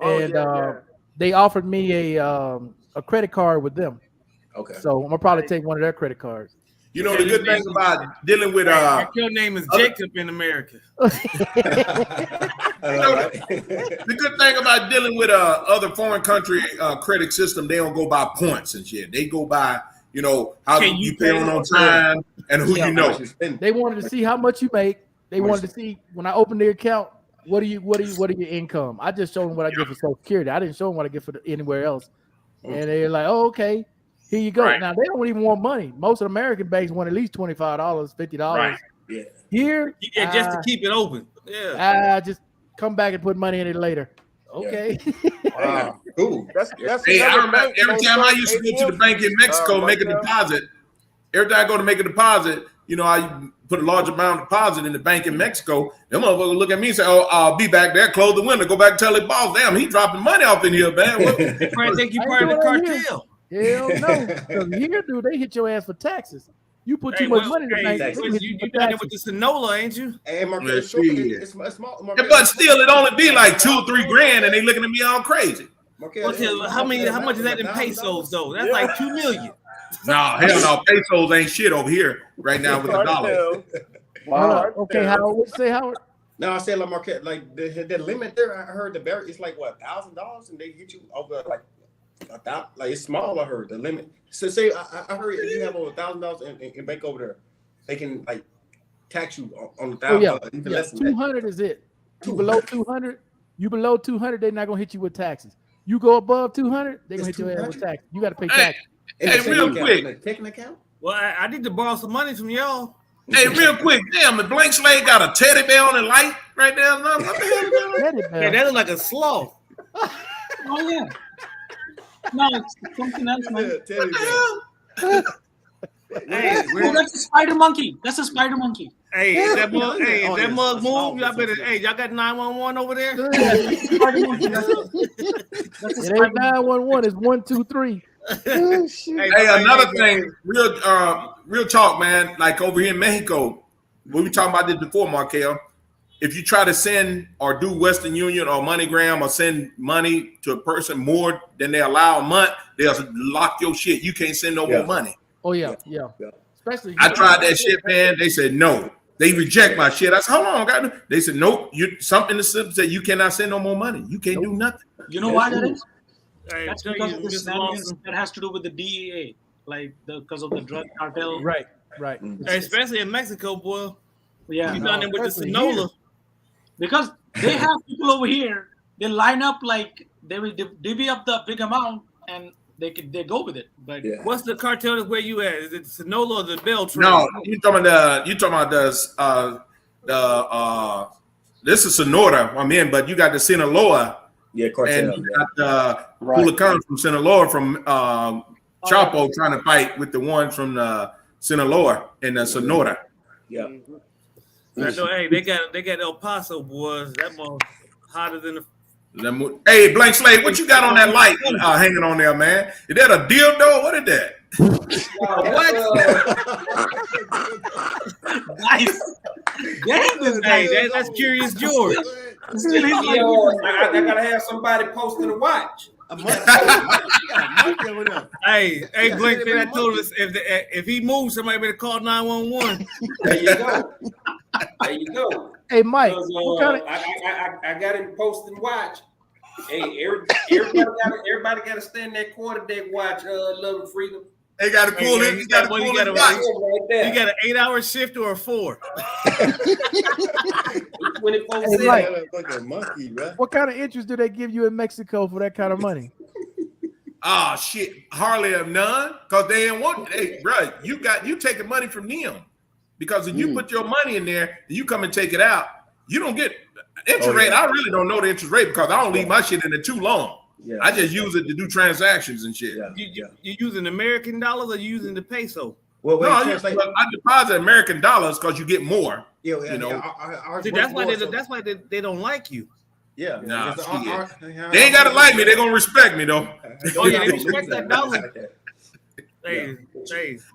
A: And they offered me a credit card with them.
C: Okay.
A: So I'm gonna probably take one of their credit cards.
G: You know, the good thing about dealing with
D: your name is Jacob in America.
G: The good thing about dealing with other foreign country credit system, they don't go by points and shit. They go by, how you pay on time and who you know.
A: They wanted to see how much you make. They wanted to see when I opened the account, what are your income? I just showed them what I get for Social Security. I didn't show them what I get for anywhere else. And they're like, oh, okay. Here you go. Right. Now they don't even want money. Most of the American banks want at least $25, $50.
C: Right. Yeah.
A: Here,
D: just to keep it open. Yeah.
A: Just come back and put money in it later. Okay.
C: Yeah. Wow. Cool.
G: That's I remember every time I used to go to the bank in Mexico, make a deposit. Every time I go to make a deposit, I put a large amount of deposit in the bank in Mexico. Them motherfuckers look at me and say, "Oh, I'll be back there." Close the window, go back and tell their boss, "Damn, he dropping money off in here, man."
D: They probably think you part of the cartel.
A: Hell no. Because here, dude, they hit your ass for taxes. You put too much money in the bank.
D: You done it with the Sonola, ain't you?
C: Hey, Marcus,
G: it's small. But still, it only be like $2 or $3 grand, and they looking at me all crazy.
D: How much is that in pesos though? That's like $2 million.
G: No, hell no. Pesos ain't shit over here right now with the dollar.
A: Wow. Okay, Howard. What you say, Howard?
C: No, I said like Marquette, like the limit there. I heard the barrier is like what $1,000, and they hit you over like. Like it's small. I heard the limit. So say I heard if you have over $1,000 in bank over there, they can like tax you on $1,000. Even less than
A: 200 is it. You below 200, they're not gonna hit you with taxes. You go above 200, they're gonna hit you with taxes. You got to pay taxes.
G: Hey, real quick,
C: taking account.
D: Well, I need to borrow some money from y'all.
G: Hey, real quick, damn, the blank slate got a teddy bear on the light right there. What the hell is
D: that? Hey, that look like a sloth.
I: Oh yeah. No, it's something else, man. That's a spider monkey. That's a spider monkey.
D: Hey, if that mug move, y'all better. Hey, y'all got 911 over there?
A: It ain't 911. It's 123.
G: Hey, another thing, real talk, man. Like over here in Mexico, we were talking about this before, Markel. If you try to send or do Western Union or MoneyGram or send money to a person more than they allow a month, they'll lock your shit. You can't send no more money.
A: Oh yeah. Especially
G: I tried that shit, man. They said no. They reject my shit. I said, hold on, they said nope. Something in the system said you cannot send no more money. You can't do nothing.
I: You know why that is? That's because of the shenanigans that has to do with the DEA, like because of the drug cartel.
A: Right.
D: Especially in Mexico, boy.
I: Yeah,
D: you done it with the Sonola.
I: Because they have people over here, they line up like they will divvy up the big amount and they go with it. But
D: what's the cartel that's where you at? Is it Sonola or the Beltran?
G: No, you talking about this is Sonora I'm in, but you got the Sinaloa.
C: Yeah, cartel.
G: And you got Culiacán from Sinaloa from Chapo trying to fight with the one from Sinaloa and Sonora.
C: Yeah.
D: I know, hey, they got El Paso, boys. That more hotter than the.
G: Hey, Blank Slate, what you got on that light hanging on there, man? Is that a dildo? What is that?
I: Nice.
D: Hey, that's Curious George.
F: I gotta have somebody posting a watch.
D: Hey, Blink, I told us if he moves, somebody better call 911.
F: There you go.
A: Hey, Mike,
F: I got him posting watch. Hey, everybody got to stand that quarterdeck watch. Love and freedom.
G: They got to pull it.
D: You got an 8-hour shift or a 4.
F: 24/7.
A: What kind of interest do they give you in Mexico for that kind of money?
G: Oh shit, hardly have none, because they ain't want. Hey, bro, you taking money from them, because if you put your money in there and you come and take it out, you don't get interest rate. I really don't know the interest rate because I don't leave my shit in there too long. Yeah. I just use it to do transactions and shit.
D: You using American dollars or you using the peso?
G: Well, I deposit American dollars because you get more.
D: See, that's why they don't like you.
G: Yeah, nah, they ain't gotta like me. They gonna respect me though.
D: Oh yeah, they respect that dollar. Hey.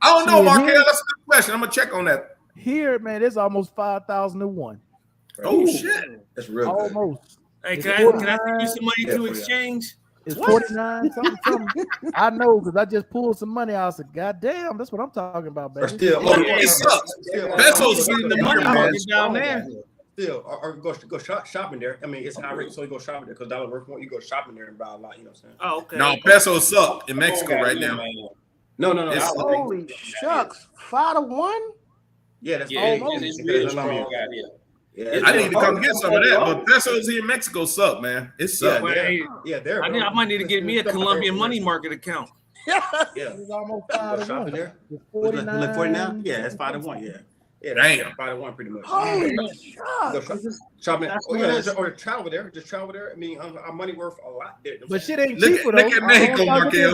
G: I don't know, Mark. That's a good question. I'm gonna check on that.
A: Here, man, it's almost 5,000 to 1.
G: Oh shit,
C: that's real.
A: Almost.
D: Hey, can I send you some money to exchange?
A: It's 49 something. I know because I just pulled some money out. I said, God damn, that's what I'm talking about, baby.
G: It sucks. Pesos
D: getting the money market down there.
C: Still, or go shopping there. I mean, it's high rate, so you go shopping there because dollar worth more. You go shopping there and buy a lot. You know what I'm saying?
D: Oh, okay.
G: No, pesos suck in Mexico right now.
C: No.
H: Holy shucks, 5 to 1.
C: Yeah, that's
F: almost. It's real strong out here.
G: Yeah, I need to come get some of that, but pesos here in Mexico suck, man. It sucks.
D: I might need to get me a Colombian money market account.
C: Yeah.
A: It's almost 5 to 1.
C: There.
A: It's 49.
C: 49? Yeah, it's 5 to 1. Yeah. Yeah,
G: damn.
C: 5 to 1 pretty much.
H: Holy
C: shopping. Or travel there. Just travel there. I mean, our money worth a lot there.
A: But shit ain't cheaper though.
G: Look at Mexico, Markel.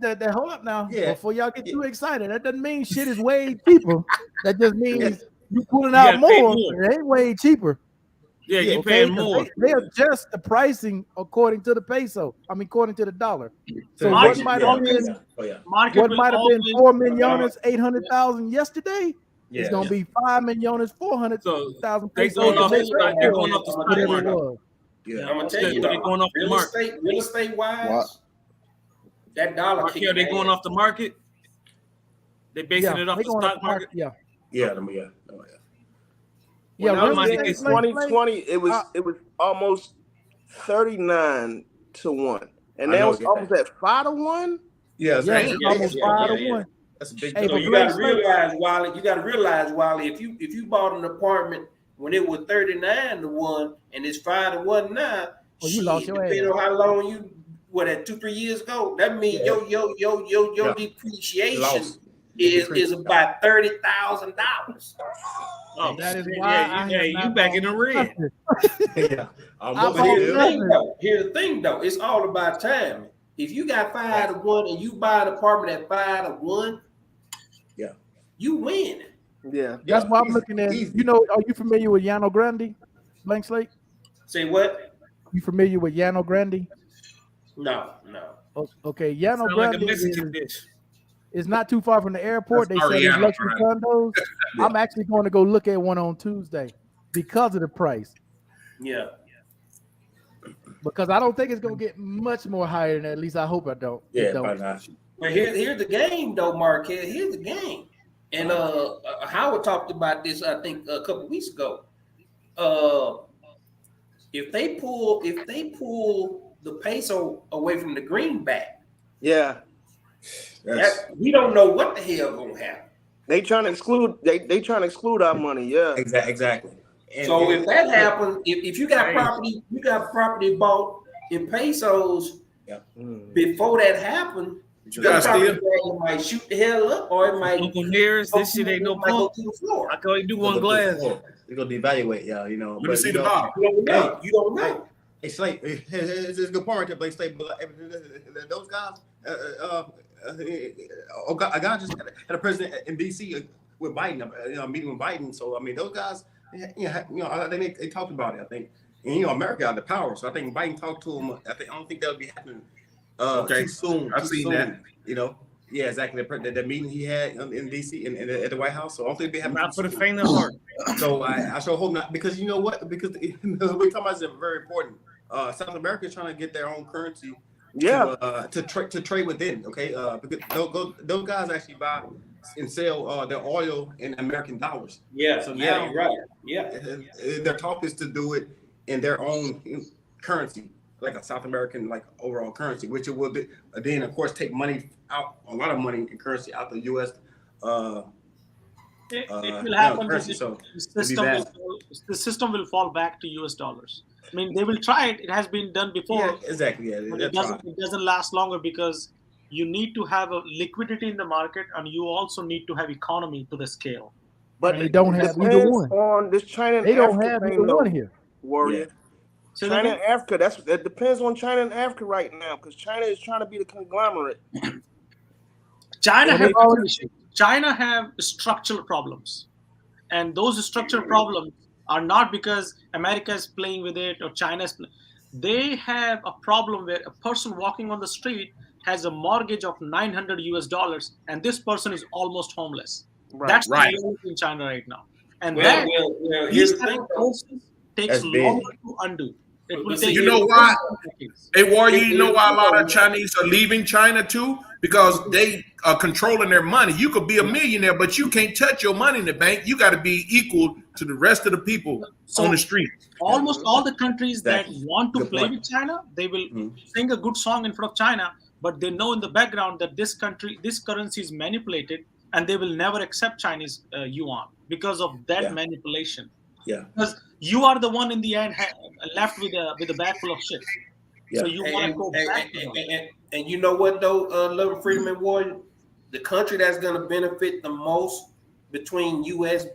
A: That hold up now. Yeah. Before y'all get too excited, that doesn't mean shit is way cheaper. That just means you pulling out more. It ain't way cheaper.
D: Yeah, you paying more.
A: They adjust the pricing according to the peso. I mean, according to the dollar. So what might have been 4,800,000 yesterday? It's gonna be 5,400,000.
D: So they're going off the stock market.
F: Yeah, I'm gonna tell you,
D: they're going off the market.
F: Real estate wise, that dollar.
D: Yeah, they're going off the market. They basing it off the stock market.
C: Yeah.
H: When I was in 2020, it was almost 39 to 1, and now it's almost at 5 to 1.
C: Yeah,
A: almost 5 to 1.
C: That's a big
F: deal. So you got to realize, Wally, if you bought an apartment when it was 39 to 1 and it's 5 to 1 now,
A: you lost your ass.
F: Depending on how long you at 2-3 years ago, that means your depreciation is about $30,000.
D: Oh, that is why you back in the red.
F: Here's the thing though, it's all about time. If you got 5 to 1 and you buy an apartment at 5 to 1, you win.
H: Yeah,
A: that's why I'm looking at. You know, are you familiar with Llano Grande, Blank Slate?
F: Say what?
A: You familiar with Llano Grande?
F: No.
A: Okay, Llano Grande
D: like
A: is not too far from the airport. They say it's luxury condos. I'm actually going to go look at one on Tuesday because of the price.
F: Yeah.
A: Because I don't think it's going to get much more higher than that. At least I hope I don't.
C: Yeah, probably not.
F: But here's the game, though, Marquez. Here's the game. And Howard talked about this, I think, a couple of weeks ago. If they pull the peso away from the greenback, we don't know what the hell gonna happen.
H: They trying to exclude. They trying to exclude our money. Yeah,
C: exactly.
F: So if that happens, if you got property bought in pesos before that happened. You might shoot the hell up, or it might.
D: Uncle Nearest, this shit ain't no pump. I can only do one glass.
C: They're gonna devaluate, you know.
G: Let me see the bottle.
F: You don't know.
C: It's like it's a good point to play state, but those guys. A guy just had a president in DC with Biden, meeting with Biden. So I mean, those guys, I think they talked about it. I think, and America got the power. So I think Biden talked to him. I don't think that would be happening. Too soon.
G: I've seen that.
C: Yeah, exactly. That meeting he had in DC at the White House. So I don't think they have
D: not for the faint of heart.
C: So I sure hope not, because you know what? Because we're talking about is very important. South America is trying to get their own currency. To trade within. Okay, because those guys actually buy and sell their oil in American dollars.
F: Yeah.
C: So now,
F: you're right. Yeah.
C: Their talk is to do it in their own currency. like a South American like overall currency, which it will then of course take money out, a lot of money in currency out the U.S.
I: It will happen.
C: Currency, so
I: the system will fall back to US dollars. I mean, they will try it. It has been done before.
C: Yeah, exactly. Yeah,
I: but it doesn't last longer because you need to have a liquidity in the market, and you also need to have economy to the scale.
H: But
A: they don't have either one.
H: On this China and
A: they don't
H: Africa
A: have
H: thing,
A: either one here.
H: Warrior. Yeah. So China and Africa. That depends on China and Africa right now, because China is trying to be the conglomerate.
I: China have structural problems, and those structural problems are not because America is playing with it or China is playing. They have a problem where a person walking on the street has a mortgage of $900 and this person is almost homeless. Right. That's the reality in China right now. And
F: here's the thing,
I: takes longer to undo. It will take
G: know why? Hey, Warrior, you know why a lot of Chinese are leaving China too? Because they are controlling their money. You could be a millionaire, but you can't touch your money in the bank. You got to be equal to the rest of the people on the street.
I: Almost all the countries that want to play with China, they will sing a good song in front of China, but they know in the background that this currency is manipulated, and they will never accept Chinese yuan because of that manipulation.
C: Yeah,
I: because you are the one in the end left with a bag full of shit.
F: Yeah. So you want to go back to them. And you know what though, Little Freedom Warrior, the country that's going to benefit the most between U.S.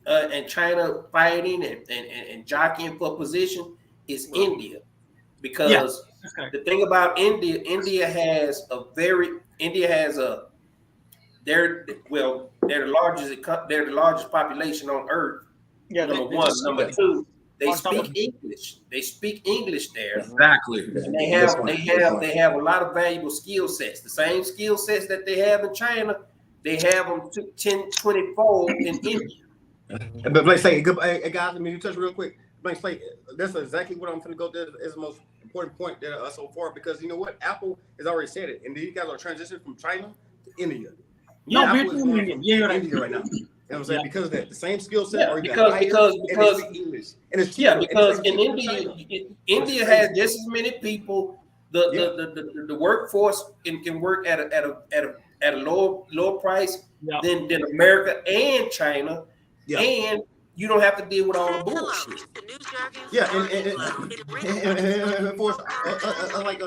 F: And China fighting and jockeying for position is India, because the thing about India has they're the largest population on earth.
I: Yeah,
F: number one. Number two, they speak English. They speak English there.
G: Exactly.
F: And they have a lot of valuable skill sets. The same skill sets that they have in China, they have them 10, 20-fold in India.
C: But Blake say, hey guys, let me touch real quick. Blake say, that's exactly what I'm going to go to. Is the most important point there so far, because you know what, Apple has already said it, and these guys are transitioning from China to India.
I: No, we're doing India.
C: Yeah, India right now. You know what I'm saying? Because of that, the same skill set.
F: Because
C: English. And it's cheaper.
F: Because in India has just as many people. The workforce can work at a lower price than America and China, and you don't have to deal with all the bullshit.
C: Yeah, and of course, like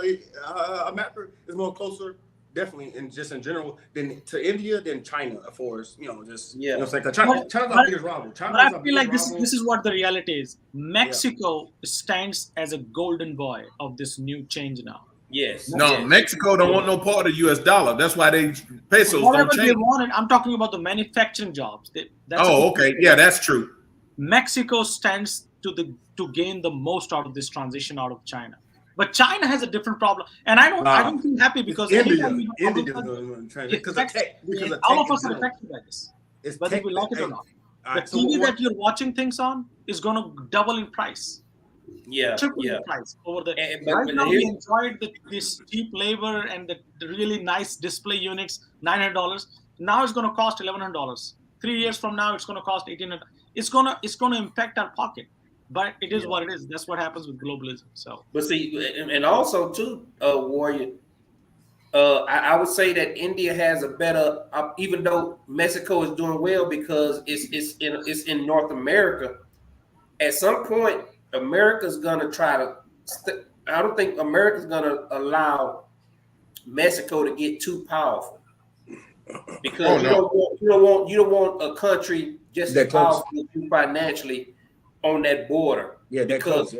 C: America is more closer. Definitely, and just in general, than to India, than China, of course, you know, just you know, it's like China's our biggest rival.
I: But I feel like this is what the reality is. Mexico stands as a golden boy of this new change now.
F: Yes.
G: No, Mexico don't want no part of the U.S. dollar. That's why they pesos
I: whatever
G: don't change.
I: They wanted, I'm talking about the manufacturing jobs.
G: Okay, yeah, that's true.
I: Mexico stands to gain the most out of this transition out of China. But China has a different problem, and I don't feel happy because
C: India
I: because all of us are affected by this, whether we like it or not. The TV that you're watching things on is going to double in price. Triple in price over the. Right now, we enjoyed this cheap labor and the really nice display units, $900. Now it's going to cost $1,100. 3 years from now, it's going to cost $1,800. It's going to impact our pocket. But it is what it is. That's what happens with globalism. So,
F: but see, and also too, Warrior, I would say that India has a better, even though Mexico is doing well because it's in North America. At some point, America's gonna try to. I don't think America's gonna allow Mexico to get too powerful, because you don't want a country just as powerful as you financially on that border. Because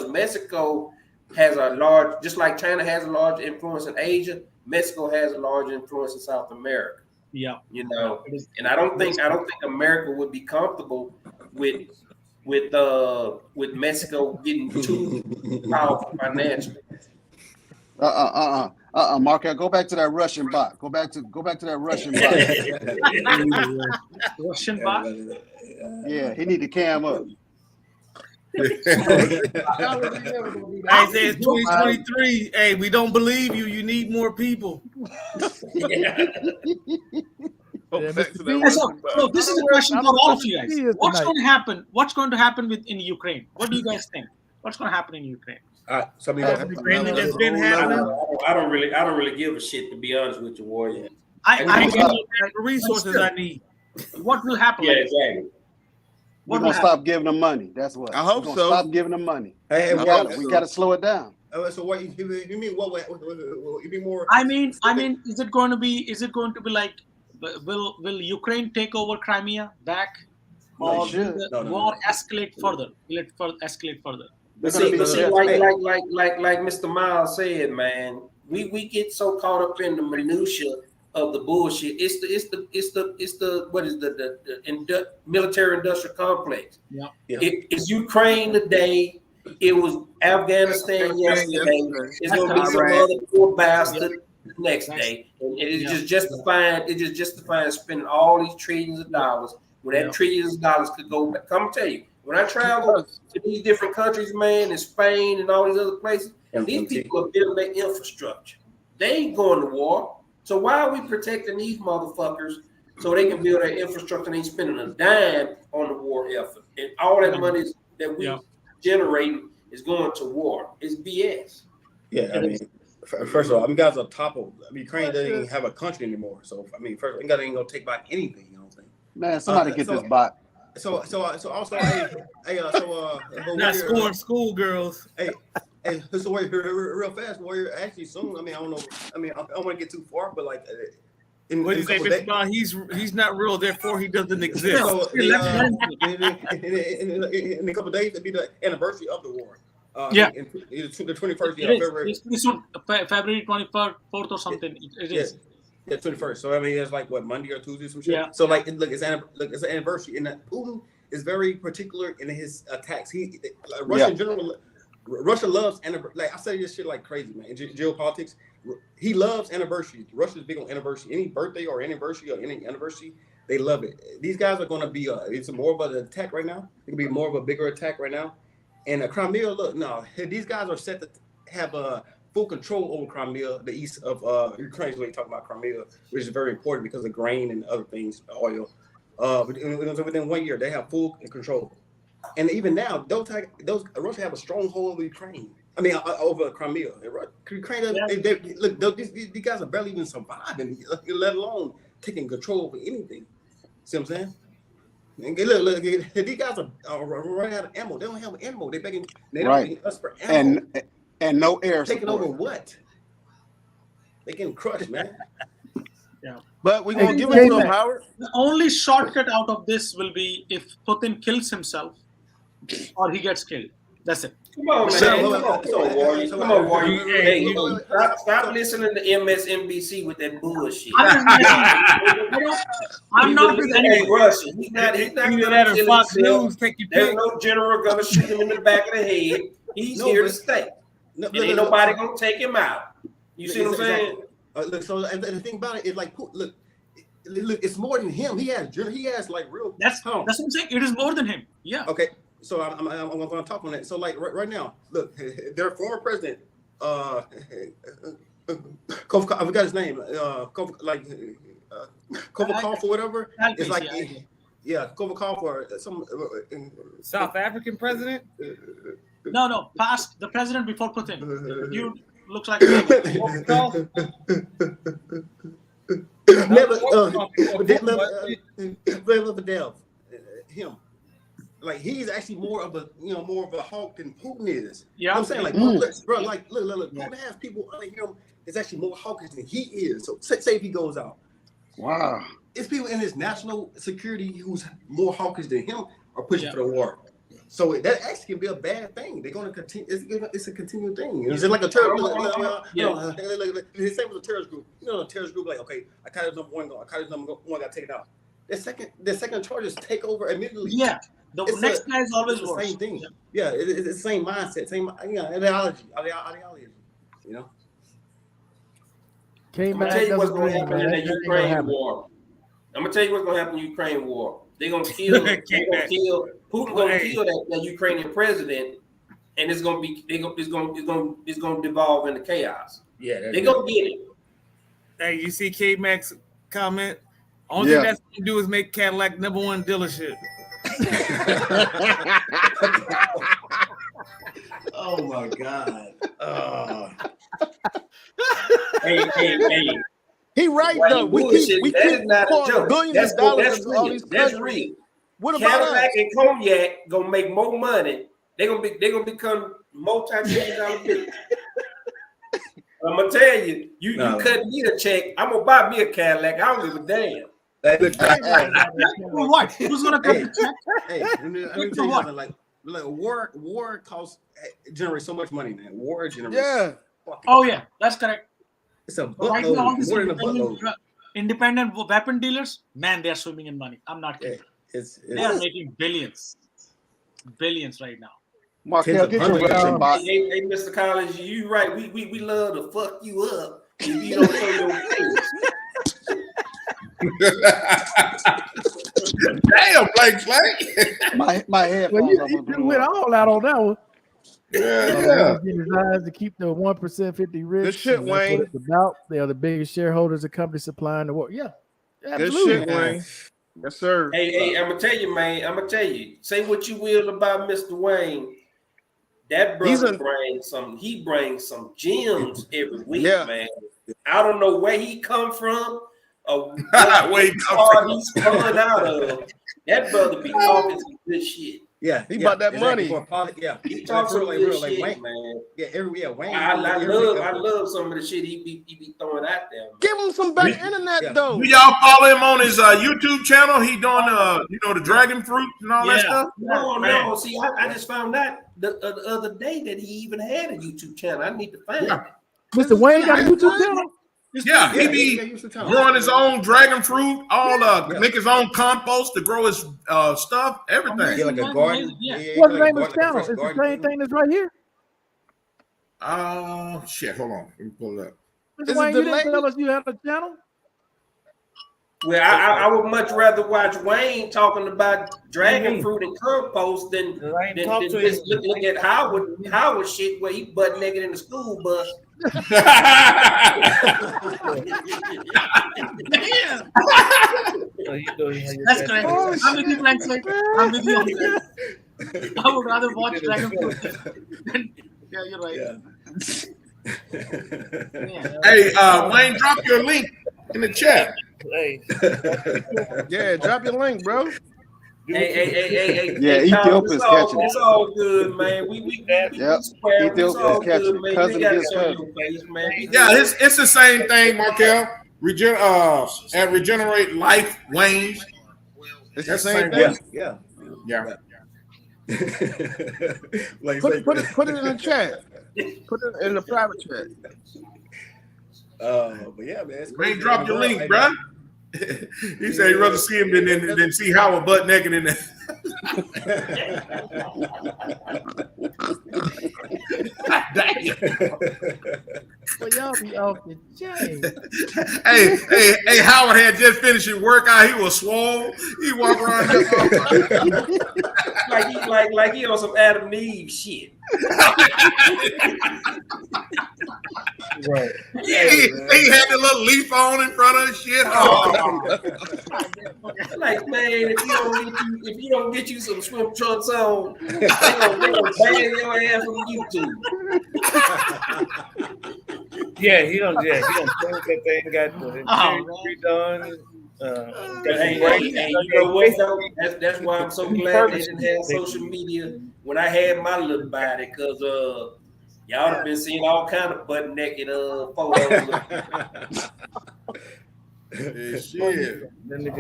F: Mexico has a large, just like China has a large influence in Asia, Mexico has a large influence in South America.
I: Yeah,
F: you know, and I don't think America would be comfortable with Mexico getting too powerful financially.
E: Mark, go back to that Russian bot. Go back to that Russian bot.
I: Russian bot?
E: Yeah, he need to cam up.
D: I say it's 2023. Hey, we don't believe you. You need more people.
I: So this is a question for all of you guys. What's going to happen? What's going to happen in Ukraine? What do you guys think? What's going to happen in Ukraine?
D: That's been happening.
F: I don't really give a shit, to be honest with you, Warrior.
I: I
D: the resources I need.
I: What will happen?
F: Yeah, exactly.
E: We're gonna stop giving them money. That's what.
H: I hope so.
E: Stop giving them money. We gotta slow it down.
C: So what you mean? What you mean more?
I: I mean, is it going to be like, will Ukraine take over Crimea back, or will the war escalate further? Will it escalate further?
F: See, like Mr. Miles said, man, we get so caught up in the minutia of the bullshit. It's the what is the military industrial complex.
I: Yeah.
F: It's Ukraine today. It was Afghanistan yesterday. It's gonna be some other poor bastard next day. And it is just justifying. It's just justifying spending all these trillions of dollars when that trillions of dollars could go back. Come tell you, when I travel to these different countries, man, in Spain and all these other places, these people are building their infrastructure. They ain't going to war. So why are we protecting these motherfuckers so they can build their infrastructure and ain't spending a dime on the war effort? And all that money that we generating is going to war. It's BS.
C: Yeah, I mean, first of all, guys are toppled. Ukraine doesn't even have a country anymore. So first, you guys ain't gonna take back anything. You know what I'm saying?
E: Man, somebody get this bot.
C: So also,
D: not scoring schoolgirls.
C: So real fast, Warrior. Actually, soon. I don't know. I don't want to get too far, but like.
D: What do you say, Mr. Bond? He's not real, therefore he doesn't exist.
C: So, in a couple of days, it'll be the anniversary of the war. It's the 21st of February.
I: It's soon, February 24th or something. It is.
C: Yeah, 21st. So it's like what, Monday or Tuesday, some shit. Yeah. So like, it's an anniversary, and Putin is very particular in his attacks. Russia loves like I say this shit like crazy, man. In geopolitics, he loves anniversaries. Russia's big on anniversary. Any birthday or anniversary or any anniversary, they love it. These guys are going to be it's more of an attack right now. It could be more of a bigger attack right now. And Crimea, these guys are set to have full control over Crimea, the east of Ukraine. Is what you're talking about, Crimea, which is very important because of grain and other things, oil. Within 1 year, they have full control. And even now, Russia have a stronghold over Ukraine. Over Crimea. Ukraine, these guys are barely even surviving, let alone taking control over anything. See what I'm saying? And look, these guys are running out of ammo. They don't have ammo. They're begging us for ammo.
E: And no air
C: taking
E: support.
C: over what? They getting crushed, man.
I: Yeah.
H: But we're going to give it to them, Howard.
I: The only shortcut out of this will be if Putin kills himself or he gets killed. That's it.
F: Come on, man. Come on, Warrior. Hey, stop listening to MSNBC with that bullshit. I'm not with any Russia. He's not going to Fox News. There's no general going to shoot him in the back of the head. He's here to stay. And ain't nobody going to take him out. You see what I'm saying?
C: Look, so and the thing about it is like, look, it's more than him. He has like real.
I: That's what I'm saying. It is more than him. Yeah.
C: Okay. So I'm going to talk on that. So like right now, look, their former president, I forgot his name, Kovakov or whatever. It's like, Kovakov or some
D: South African president.
C: No,
I: past the president before Putin. You looks like him. Like he's actually more of a hawk than Putin is. Yeah, I'm saying like, bro, like look, Putin has people under him is actually more hawkish than he is. So say if he goes out,
E: wow,
C: it's people in his national security who's more hawkish than him are pushing for the war. So that actually can be a bad thing. They're going to continue. It's a continuing thing. It's like a terrorist. The same with a terrorist group. A terrorist group like, okay, I caught number one got taken out. The second charges take over immediately.
I: Yeah. The next guy is always
C: the same thing. Yeah, it's the same mindset, same ideology.
F: I'm gonna tell you what's gonna happen in the Ukraine war. I'm gonna tell you what's gonna happen in the Ukraine war. They're gonna kill. Putin gonna kill that Ukrainian president, and it's gonna devolve into chaos. Yeah, they're gonna get it.
D: Hey, you see K-Mac's comment? Only thing that's gonna do is make Cadillac #1 dealership.
C: Oh my God.
F: Hey.
H: He right though. We keep pouring billions of dollars into all these countries.
F: That's real.
H: What about
F: Cadillac
H: us?
F: and Cognac gonna make more money. They're gonna become multi-million-dollar business. I'm gonna tell you, you cut me a check, I'm gonna buy me a Cadillac. I don't give a damn.
I: What? Who's gonna cut the check?
C: Hey, let me tell you something. Like war costs generates so much money, man. War generates.
H: Yeah.
I: Oh yeah, that's correct.
C: It's a
I: Right now, all these
C: buttload.
I: independent weapon dealers, man, they are swimming in money. I'm not kidding. They are making billions right now.
H: Markel, get your box.
F: Hey, Mr. Collins, you right. We love to fuck you up if you don't show your face.
G: Damn, Blake.
H: My head.
A: Well, you went all out on that one.
G: Yeah.
A: Get his eyes to keep the 1% 50 rich.
H: Good shit, Wayne.
A: It's about. They are the biggest shareholders of companies supplying the world. Yeah, absolutely.
H: Good shit, Wayne. Yes, sir.
F: Hey, I'm gonna tell you, man. I'm gonna tell you. Say what you will about Mr. Wayne. That brother he brings some gems every week, man. I don't know where he come from or what he's coming out of. That brother be talking some good shit.
C: Yeah,
H: he bought that money.
F: He talks some good shit,
C: Wayne,
F: man.
C: Wayne.
F: I love some of the shit he be throwing out there. Man.
H: Give him some better internet though.
G: Do y'all follow him on his YouTube channel? He doing the dragon fruit and all that stuff.
F: No. See, I just found out the other day that he even had a YouTube channel. I need to find it.
A: Mr. Wayne got a YouTube channel.
G: Yeah, he be growing his own dragon fruit, make his own compost to grow his stuff, everything.
C: Yeah, like a garden.
A: What's the name of the channel? It's the same thing that's right here.
G: Shit, hold on. Let me pull it up.
A: Mr. Wayne, you didn't tell us you had a channel?
F: Well, I would much rather watch Wayne talking about dragon fruit and compost than just look at Howard shit where he butt naked in the school bus.
I: That's correct. I'm with you, Frank. I'm with you on that. I would rather watch Dragon Fruit. Yeah, you're right.
G: Hey, Wayne, drop your link in the chat.
K: Hey.
H: Yeah, drop your link, bro.
F: Hey.
E: Yeah, Ethiopia's catching it.
F: It's all good, man. We square. It's all good, man. You gotta show your face, man.
G: Yeah, it's the same thing, Markel. At Regenerate Life, Wayne.
H: It's the same thing.
C: Yeah.
H: Put it in the chat. Put it in the private chat.
C: But yeah, man.
G: Wayne, drop your link, bro. He said he'd rather see him than see Howard butt naked in there.
A: Well, y'all be off the chain.
G: Hey, Howard had just finished his workout. He was swole. He walked around
F: like he on some Adam and Eve shit.
K: Right.
G: He had the little leaf on in front of the shit.
F: Like, man, if you don't get you some swim trunks on, they gonna ban your ass from YouTube.
K: Yeah, he don't think that thing got the redone.
F: You know what, though? That's why I'm so glad they didn't have social media when I had my little body, because y'all have been seeing all kind of butt naked photos.
G: Shit.
C: Like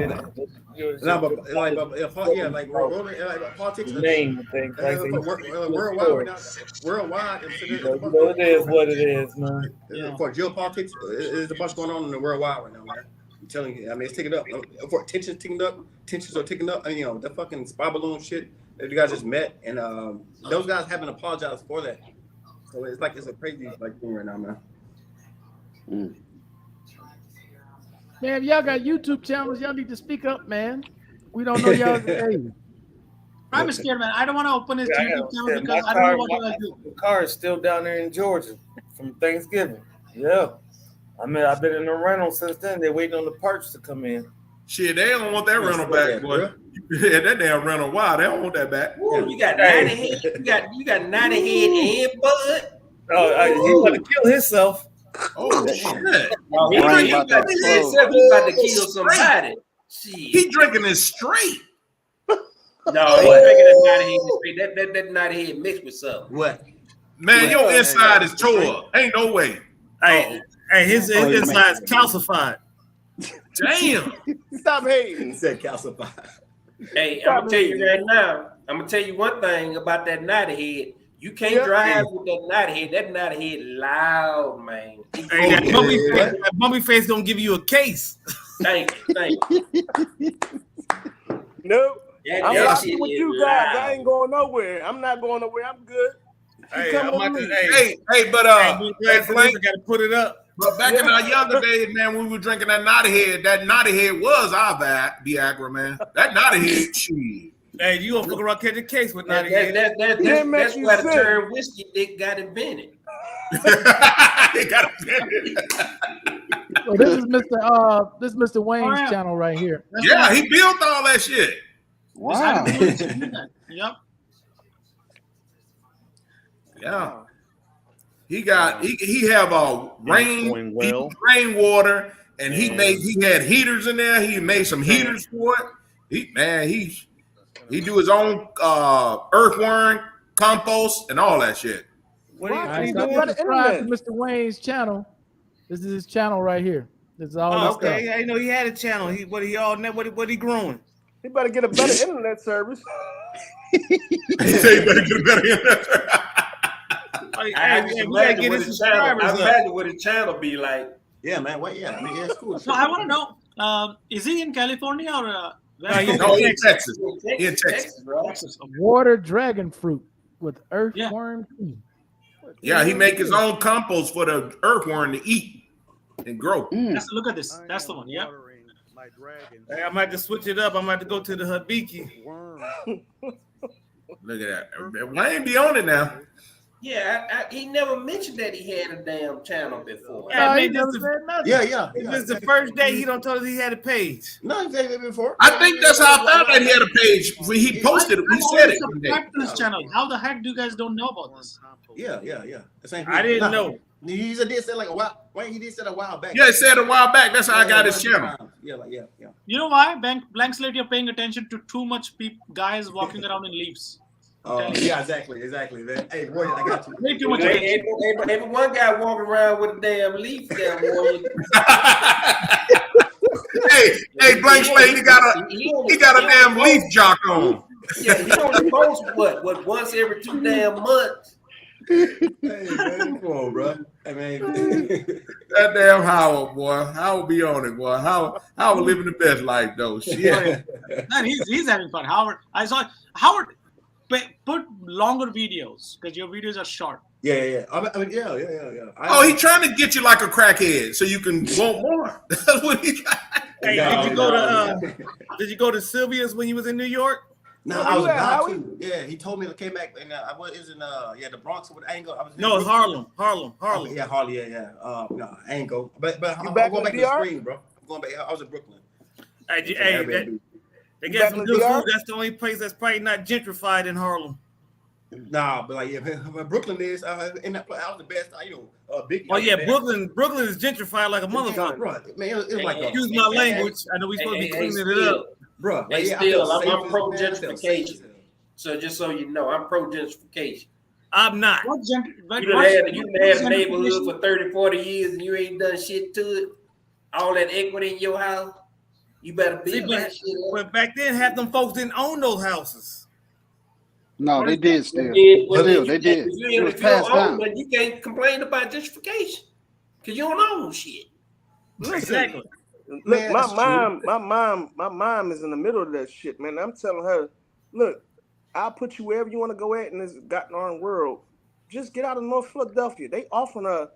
C: politics.
K: Name things like
C: worldwide.
K: It is what it is, man.
C: For geopolitics, there's a bunch going on in the worldwide right now, man. I'm telling you, I mean, it's ticking up. Tensions are ticking up. And, the fucking spy balloon shit that you guys just met, and those guys haven't apologized for that. So it's a crazy thing right now, man.
A: Man, if y'all got YouTube channels, y'all need to speak up, man. We don't know y'all. Hey.
I: I'm scared, man. I don't want to open his YouTube channel because I don't know what I'll do.
K: The car is still down there in Georgia from Thanksgiving. Yeah. I mean, I've been in the rental since then. They're waiting on the parts to come in.
G: Shit, they don't want that rental back, boy. You Yeah, that damn rental wild. They don't want that back.
F: Ooh, you got 90 head. You got 90 head and bud.
D: He about to kill himself.
G: Oh shit!
F: No, he about to kill somebody.
G: He drinking this straight.
F: No, he drinking that 90 head straight. That 90 head mixed with something.
C: What?
G: Man, your inside is tore. Ain't no way.
D: Hey, his inside is calcified.
G: Damn.
H: Stop hating.
C: He said calcified.
F: Hey, I'm gonna tell you right now. I'm gonna tell you one thing about that 90 head. You can't drive with that 90 head. That 90 head loud, man.
D: Hey, that bummy face gonna give you a case.
F: Thank you.
H: Nope.
F: I'm
H: watching with you guys. I ain't going nowhere. I'm not going nowhere. I'm good.
G: Hey,
H: but
G: Blank,
D: gotta put it up.
G: But back in our younger days, man, when we were drinking that naughty head was our Viagra, man. That naughty head, shit.
D: Hey, you gonna fuck around catch a case with naughty
F: head? That's why the term whiskey dick got invented.
G: It got invented.
A: So this is Mr. Wayne's channel right here.
G: Yeah, he built all that shit.
I: Wow. Yep.
G: Yeah. He have rainwater, and he had heaters in there. He made some heaters for it. He do his own earthworm, compost, and all that shit.
A: What are you doing? Subscribe to Mr. Wayne's channel. This is his channel right here. This is all this stuff.
D: I know he had a channel. What he growing?
H: He better get a better internet service.
G: He said he better get a better internet service.
F: I imagine what his channel be like.
C: Yeah, man. What? Yeah, I mean, it's cool.
I: So I want to know: is he in California or?
G: He's in Texas. In Texas.
A: Water dragon fruit with earthworm.
G: Yeah, he make his own compost for the earthworm to eat and grow.
I: Look at this. That's the one. Yeah.
D: Hey, I might have to switch it up. I might have to go to the Habiki.
G: Look at that. Wayne be on it now.
F: Yeah, he never mentioned that he had a damn channel before.
G: Oh,
D: If it's the first day, he don't tell us he had a page.
C: No, he said it before.
G: I think that's how I found that he had a page. He posted it. He said it one day.
I: This channel. How the heck do you guys don't know about this?
C: Yeah.
D: I didn't know.
C: He did say like a while. Wayne, he did say a while back.
G: Yeah, he said a while back. That's how I got his channel.
C: Yeah.
I: You know why? Blank Slate, you're paying attention to too much guys walking around in leaves.
C: Yeah, exactly. Hey, boy, I got you.
I: Way too much.
F: Every one guy walking around with a damn leaf, damn warrior.
G: hey, Blank Slate, he got a damn leaf jock on.
F: Yeah, he only posts what once every 2 damn months.
C: Hey, man, come on, bro. I mean,
G: that damn Howard, boy. Howard be on it, boy. Howard living the best life, though. Shit.
I: Man, he's having fun. I saw Howard put longer videos because your videos are short.
C: Yeah. I mean, yeah.
G: He trying to get you like a crackhead so you can want more. That's what he trying.
D: Hey, did you go to Sylvia's when you was in New York?
C: No, I was about to. Yeah, he told me I came back and I was in the Bronx. I ain't go.
D: No, Harlem.
C: Yeah, Harlem. Yeah. No, I ain't go. But I'm going back to the screen, bro. I'm going back. I was in Brooklyn.
D: They got some good food. That's the only place that's probably not gentrified in Harlem.
C: Nah, but like Brooklyn is in that place. I was the best. Big.
D: Oh yeah, Brooklyn is gentrified like a motherfucker.
C: Bro, man, it was like
D: excuse my language. I know we supposed to be cleaning it up.
C: Bro,
F: I'm pro gentrification. So just so you know, I'm pro gentrification.
D: I'm not.
F: You had a neighborhood for 30, 40 years and you ain't done shit to it. All that equity in your house, you better build that shit up.
D: But back then, half them folks didn't own those houses.
J: No, they did still. They did.
F: If you don't own one, you can't complain about gentrification because you don't own shit.
D: Exactly.
H: Look, my mom is in the middle of that shit, man. I'm telling her, look, I'll put you wherever you want to go at in this goddamn world. Just get out of North Philadelphia. They offering her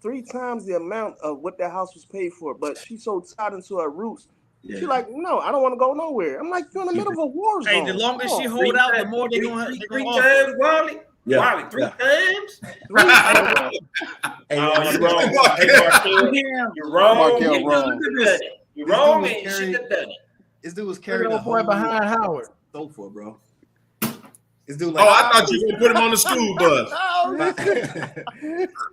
H: 3 times the amount of what that house was paid for, but she's so tied into her roots. Yeah. She's like, no, I don't want to go nowhere. I'm like, you're in the middle of a war zone.
D: Hey, the longer she hold out, the more they're going to
F: 3 times, Wally. Yeah. Wally, 3 times?
C: Hey,
F: you're wrong. You're wrong. You wrong and you should have done it.
C: This dude was carrying a
A: boy
C: whole
A: behind Howard
C: sofa, bro. This dude like.
G: Oh, I thought you were gonna put him on the school bus.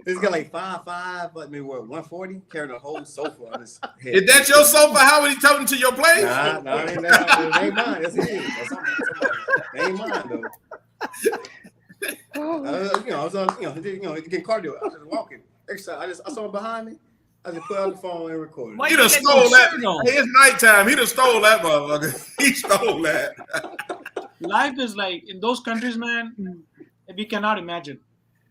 C: This guy like 5'5", but maybe what 140, carrying a whole sofa on his head.
G: Is that your sofa? Howard? He toting to your place?
C: Nah, it ain't mine. That's his. That's somebody. It ain't mine though. I was on, getting cardio. I was just walking. Exercise. I saw him behind me. I just put on the phone and recorded.
G: He done stole that. Hey, it's nighttime. He done stole that motherfucker. He stole that.
I: Life is like in those countries, man. We cannot imagine.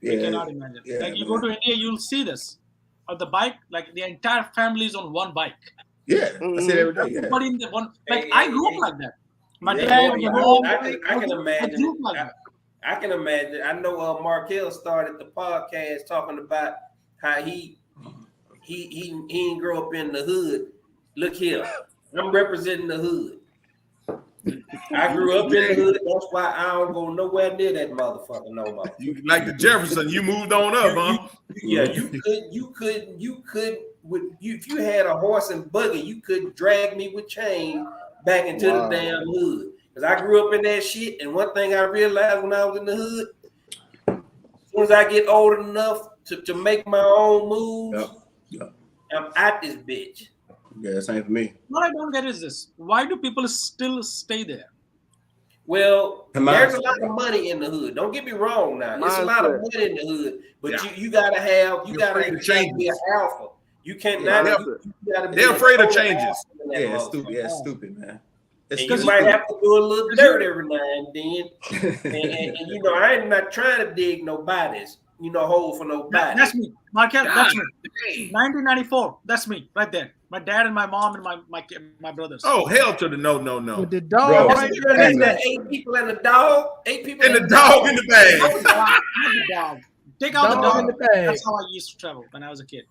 I: We cannot imagine.
C: Yeah,
I: like you go to India, you'll see this. On the bike, like the entire family is on one bike.
C: Yeah, I see it every day.
I: Everybody in the one. Like I grew up like that. My dad,
F: I can imagine. I can imagine. I know Markel started the podcast talking about how he ain't grow up in the hood. Look here, I'm representing the hood. I grew up in the hood. That's why I don't go nowhere near that motherfucker no more.
G: You like the Jefferson, you moved on up, huh?
F: Yeah, you could. If you had a horse and buggy, you couldn't drag me with chain back into the damn hood. Because I grew up in that shit, and one thing I realized when I was in the hood, as soon as I get old enough to make my own moves, I'm out this bitch.
C: Yeah, same for me.
I: What I don't get is this: why do people still stay there?
F: Well, there's a lot of money in the hood. Don't get me wrong. Now, there's a lot of money in the hood, but you gotta be an alpha. You can't.
G: They're afraid of changes.
C: Yeah, it's stupid. Yeah, it's stupid, man.
F: And you might have to do a little dirt every now and then. and you know, I'm not trying to dig nobody's, hole for nobody.
I: That's me, Markel. That's me. 1994. That's me right there. My dad and my mom and my brothers.
G: Oh, hell to the no.
A: With the dog right there.
F: 8 people and a dog. 8 people
G: and the dog in the bag.
I: The dog. Take out the dog
A: in the bag.
I: That's how I used to travel when I was a kid.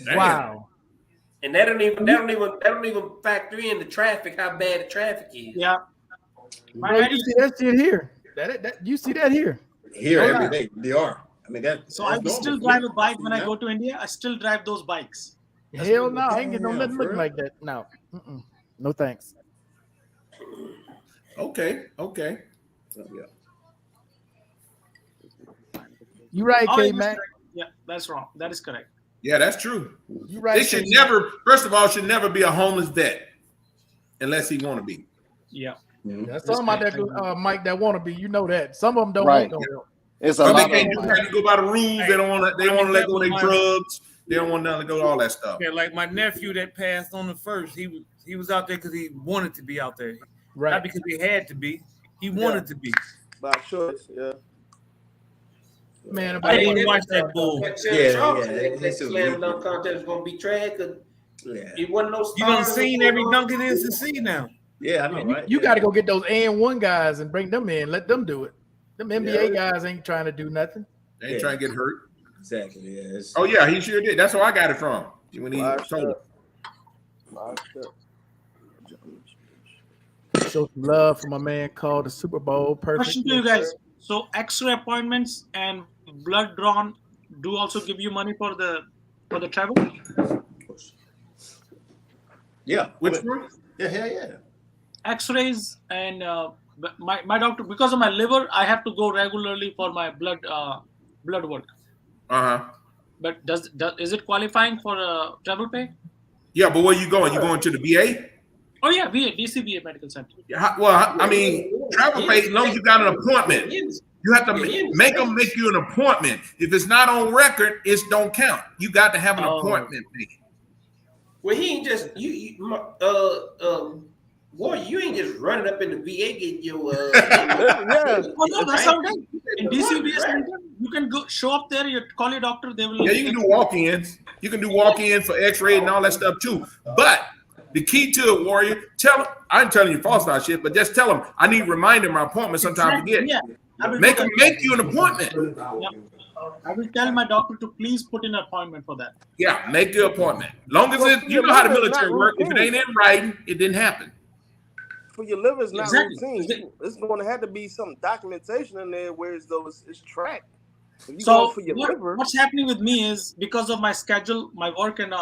G: Damn.
A: Wow.
F: And that don't even factor in the traffic, how bad the traffic is.
I: Yeah.
A: Bro, you see that shit here. You see that here.
C: Here every day. They are. I mean that.
I: So I still drive a bike when I go to India. I still drive those bikes.
A: Hell no, I ain't getting nothing look like that. No. No thanks.
G: Okay.
A: You right, K-Mac.
I: Yeah, that's wrong. That is correct.
G: Yeah, that's true.
A: You right.
G: It should never, first of all, should never be a homeless vet unless he want to be.
I: Yeah.
A: That's some about that Mike that want to be. You know that. Some of them don't want no help.
G: It's a lot they can't go by the rules. They don't want to let go of their drugs. They don't want nothing to go to all that stuff.
D: Yeah, like my nephew that passed on the first, he was out there because he wanted to be out there.
A: Right.
D: Not because he had to be. He wanted to be.
H: By choice, yeah.
A: Man,
D: I didn't watch that bull.
F: That slam dunk contest is gonna be trash because it wasn't no.
D: You done seen every dunk it is to see now.
C: Yeah, I know, right?
A: You got to go get those and1 guys and bring them in. Let them do it. Them NBA guys ain't trying to do nothing.
G: They ain't trying to get hurt.
C: Exactly. Yeah.
G: Oh yeah, he sure did. That's where I got it from. When he told it.
A: Show some love for my man called the Super Bowl. Perfect.
I: Question to you guys. So X-ray appointments and blood drawn do also give you money for the travel?
C: Yeah.
G: Which one?
C: Yeah.
I: X-rays and my doctor, because of my liver, I have to go regularly for my blood work. But is it qualifying for travel pay?
G: Yeah, but where you going? You going to the VA?
I: Oh yeah, VA, DC VA Medical Center.
G: Well, I mean, travel pay, as long as you got an appointment. You have to make them make you an appointment. If it's not on record, it don't count. You got to have an appointment made.
F: Well, he ain't just boy, you ain't just running up in the VA getting your
I: yeah. Oh no, that's how it is. In DC VA Center, you can go show up there, you call your doctor, they will.
G: Yeah, you can do walk-ins. You can do walk-in for X-ray and all that stuff too. But the key to it, Warrior, I'm telling you false start shit, but just tell them I need reminder my appointment. Sometimes I forget. Yeah. Make them make you an appointment.
I: Yeah. I will tell my doctor to please put in an appointment for that.
G: Yeah, make the appointment. Long as you know how the military works. If it ain't in writing, it didn't happen.
H: For your liver, it's not routine. It's going to have to be some documentation in there where it's tracked.
I: So what's happening with me is because of my schedule, my work and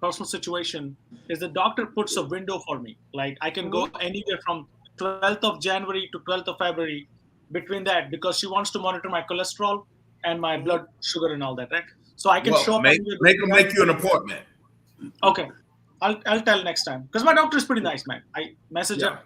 I: personal situation is the doctor puts a window for me. Like I can go anywhere from 12th of January to 12th of February between that because she wants to monitor my cholesterol and my blood sugar and all that, right? So I can show up.
G: Make them make you an appointment.
I: Okay. I'll tell next time because my doctor is pretty nice, man. I message him.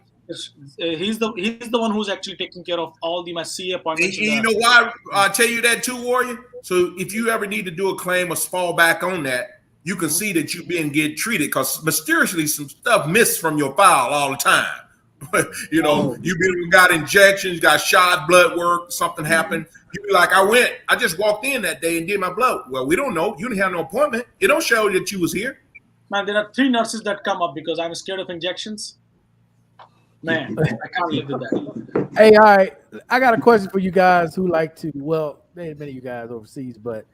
I: He's the one who's actually taking care of all my CA appointments.
G: And you know why I tell you that too, Warrior? So if you ever need to do a claim or fall back on that, you can see that you've been getting treated because mysteriously some stuff missed from your file all the time. You know, you got injections, got shot, blood work, something happened. You be like, I just walked in that day and did my blood. Well, we don't know. You didn't have no appointment. It don't show that you was here.
I: Man, there are 3 nurses that come up because I'm scared of injections. Man, I can't live with that.
A: Hey, all right. I got a question for you guys who like to, well, there ain't many of you guys overseas, but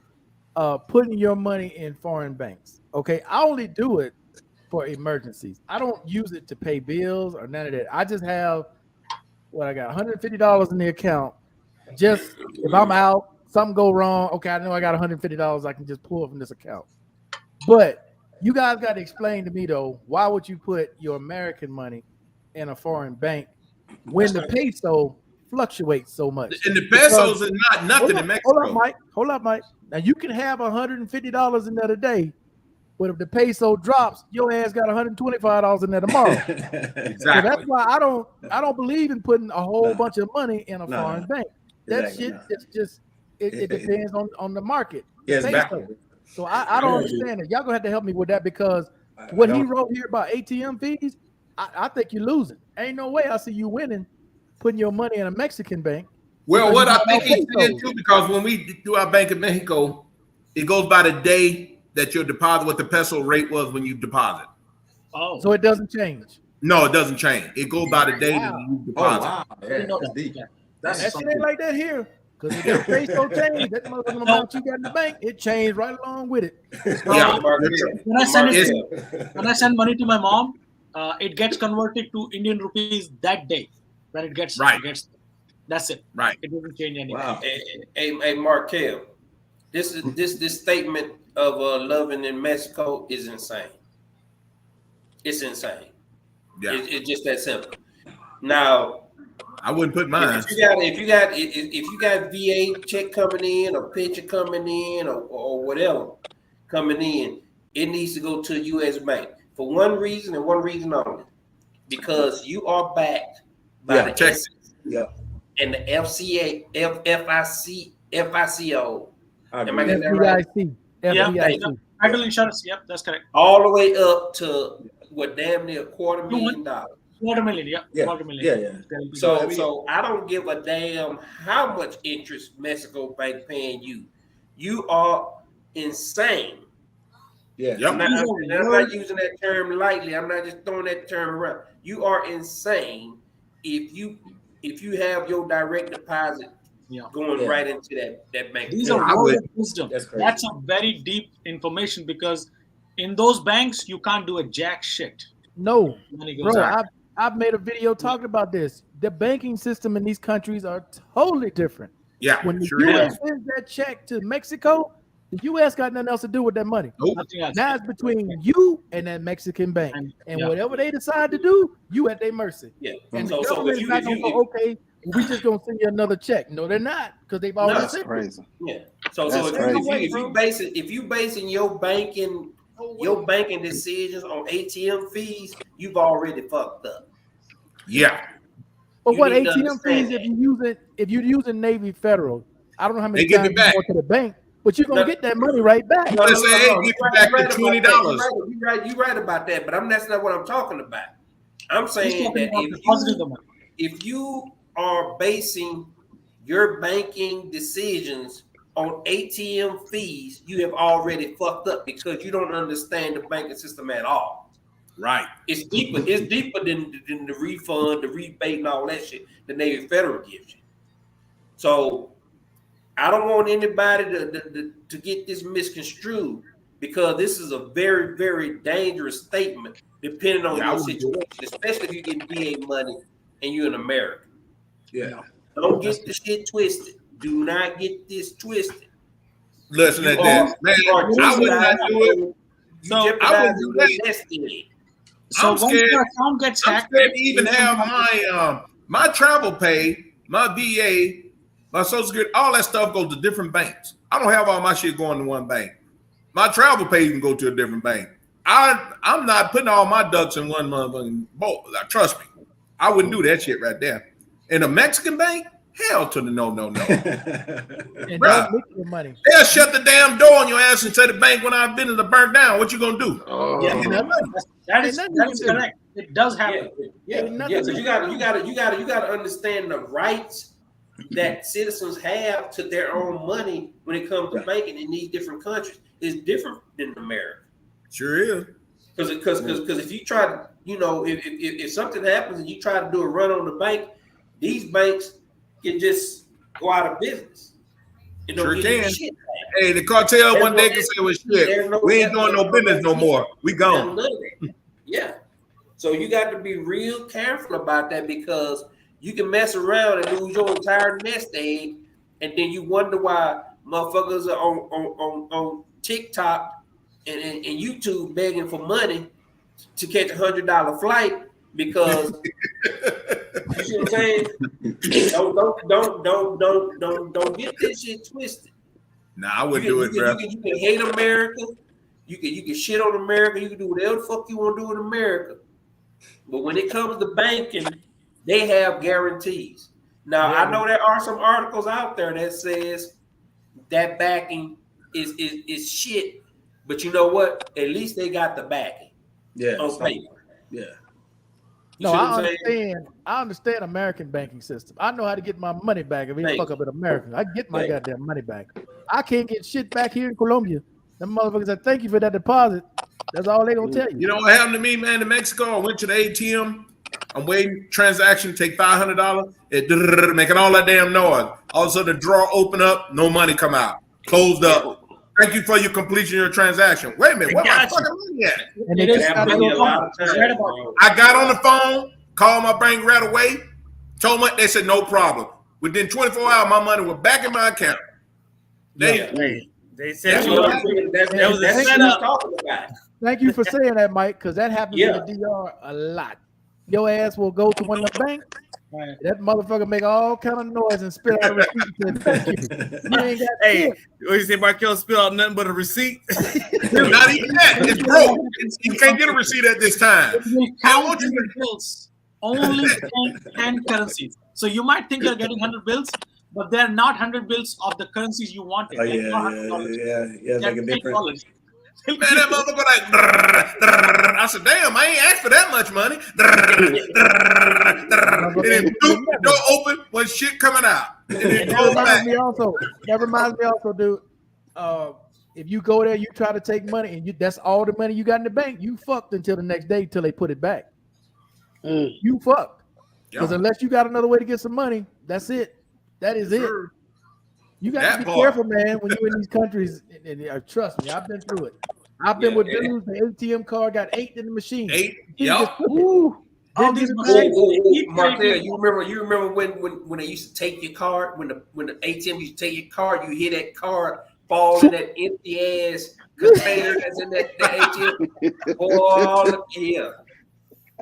A: putting your money in foreign banks. Okay, I only do it for emergencies. I don't use it to pay bills or none of that. I just have I got $150 in the account. Just if I'm out, something go wrong, okay, I know I got $150 I can just pull from this account. But you guys got to explain to me though, why would you put your American money in a foreign bank when the peso fluctuates so much?
G: And the pesos are not nothing in Mexico.
A: Hold up, Mike. Now you can have $150 in there today, but if the peso drops, your ass got $125 in there tomorrow. Exactly. So that's why I don't believe in putting a whole bunch of money in a foreign bank. That shit is just it depends on the market.
C: Yes,
A: so I don't understand it. Y'all gonna have to help me with that because what he wrote here about ATM fees, I think you're losing. Ain't no way I see you winning putting your money in a Mexican bank.
G: Well, what I think it's too, because when we do our Bank of Mexico, it goes by the day that your deposit, what the peso rate was when you deposit.
I: Oh,
A: so it doesn't change?
G: No, it doesn't change. It goes by the day that you deposit.
C: Oh, wow. That's deep.
A: That shit ain't like that here. Because if the peso changed, that motherfucking amount you got in the bank, it changed right along with it.
G: Yeah.
I: When I send money to my mom, it gets converted to Indian rupees that day. When it gets that's it.
G: Right.
I: It doesn't change anything.
F: Wow. Hey, Markel, this statement of loving in Mexico is insane. It's insane.
G: Yeah.
F: It's just that simple. Now,
G: I wouldn't put mine.
F: If you got VA check coming in or pension coming in or whatever coming in, it needs to go to a U.S. bank for one reason and one reason only, because you are backed by the Texas and the FICO. Am I getting that right?
I: FDIC. Federal insurance. Yep, that's correct.
F: All the way up to what, damn near $250,000.
I: $250,000, yeah. $250,000.
F: So I don't give a damn how much interest Mexico Bank paying you. You are insane.
C: Yeah.
F: I'm not using that term lightly. I'm not just throwing that term around. You are insane if you have your direct deposit going right into that bank.
I: These are words of wisdom. That's a very deep information because in those banks you can't do a jack shit.
A: No, bro. I've made a video talking about this. The banking system in these countries are totally different.
G: Yeah.
A: When the U.S. sends that check to Mexico, the U.S. got nothing else to do with that money.
G: Nope.
A: Now it's between you and that Mexican bank. And whatever they decide to do, you at their mercy.
F: Yeah.
A: And the government is not going to go, okay, we just going to send you another check. No, they're not, because they've already sent
L: crazy.
F: Yeah. So if you basing your banking decisions on ATM fees, you've already fucked up.
G: Yeah.
A: But what ATM fees if you're using Navy Federal? I don't know how many times you go to the bank, but you're gonna get that money right back.
F: You're right about that, but that's not what I'm talking about. I'm saying that if you are basing your banking decisions on ATM fees, you have already fucked up because you don't understand the banking system at all.
G: Right.
F: It's deeper. It's deeper than the refund, the rebate, and all that shit the Navy Federal gives you. So I don't want anybody to get this misconstrued because this is a very, very dangerous statement depending on your situation, especially if you're getting VA money and you're in America.
C: Yeah.
F: Don't get the shit twisted. Do not get this twisted.
G: Listen at that, man. I would not do it.
F: I wouldn't do that.
I: So
G: I'm scared.
I: Your account gets hacked,
G: I'm scared to even have my travel pay, my VA, my Social Security, all that stuff goes to different banks. I don't have all my shit going to one bank. My travel pay can go to a different bank. I'm not putting all my ducks in one motherfucking bowl. Trust me, I wouldn't do that shit right there. In a Mexican bank, hell to the no.
A: And don't make your money.
G: They'll shut the damn door on your ass and say the bank when I've been to the burnt down. What you gonna do?
I: That is correct. It does happen.
F: Yeah. So you gotta understand the rights that citizens have to their own money when it comes to banking in these different countries. It's different than America.
G: Sure is.
F: Because if you try to, if something happens and you try to do a run on the bank, these banks can just go out of business.
G: Sure can. Hey, the cartel one day can say, well, shit, we ain't doing no business no more. We gone.
F: Yeah. So you got to be real careful about that because you can mess around and lose your entire nest egg, and then you wonder why motherfuckers are on TikTok and YouTube begging for money to catch $100 flight because you see what I'm saying? Don't get this shit twisted.
G: Nah, I wouldn't do it, bro.
F: You can hate America. You can shit on America. You can do whatever the fuck you want to do in America. But when it comes to banking, they have guarantees. Now, I know there are some articles out there that says that backing is shit. But you know what? At least they got the backing.
C: Yeah.
F: On paper.
C: Yeah.
A: No, I understand American banking system. I know how to get my money back if we fuck up in America. I get my goddamn money back. I can't get shit back here in Colombia. Them motherfuckers said, thank you for that deposit. That's all they gonna tell you.
G: You know what happened to me, man, in Mexico? I went to the ATM. I'm waiting, transaction, take $500. It making all that damn noise. All of a sudden the drawer open up, no money come out. Closed up. Thank you for your completion of your transaction. Wait a minute, where my fucking money at?
A: And
G: I got on the phone, called my bank right away, told them, they said no problem. Within 24 hours, my money was back in my account.
D: They said that was a setup.
A: Thank you for saying that, Mike, because that happens in the DR a lot. Your ass will go to one of the banks. Right. That motherfucker make all kind of noise and spit out a receipt. And thank you. You ain't got
D: hey, what you say, Markel spill out nothing but a receipt?
G: Not even that. It's broke. You can't get a receipt at this time.
I: Count bills, only 10 currencies. So you might think you're getting 100 bills, but they're not 100 bills of the currencies you wanted.
C: Oh, yeah. Like a different.
G: Man, that motherfucker like, I said, damn, I ain't asked for that much money. And then door open when shit coming out. And then
A: that reminds me also, dude. If you go there, you try to take money, and that's all the money you got in the bank, you fucked until the next day till they put it back. You fucked. Because unless you got another way to get some money, that's it. That is it. You got to be careful, man, when you're in these countries. And trust me, I've been through it. I've been with dudes. The ATM card got 8 in the machine.
G: 8.
F: Marcel, you remember when they used to take your card, when the ATM used to take your card, you hear that card fall in that empty ass container that's in that ATM. Oh, look here.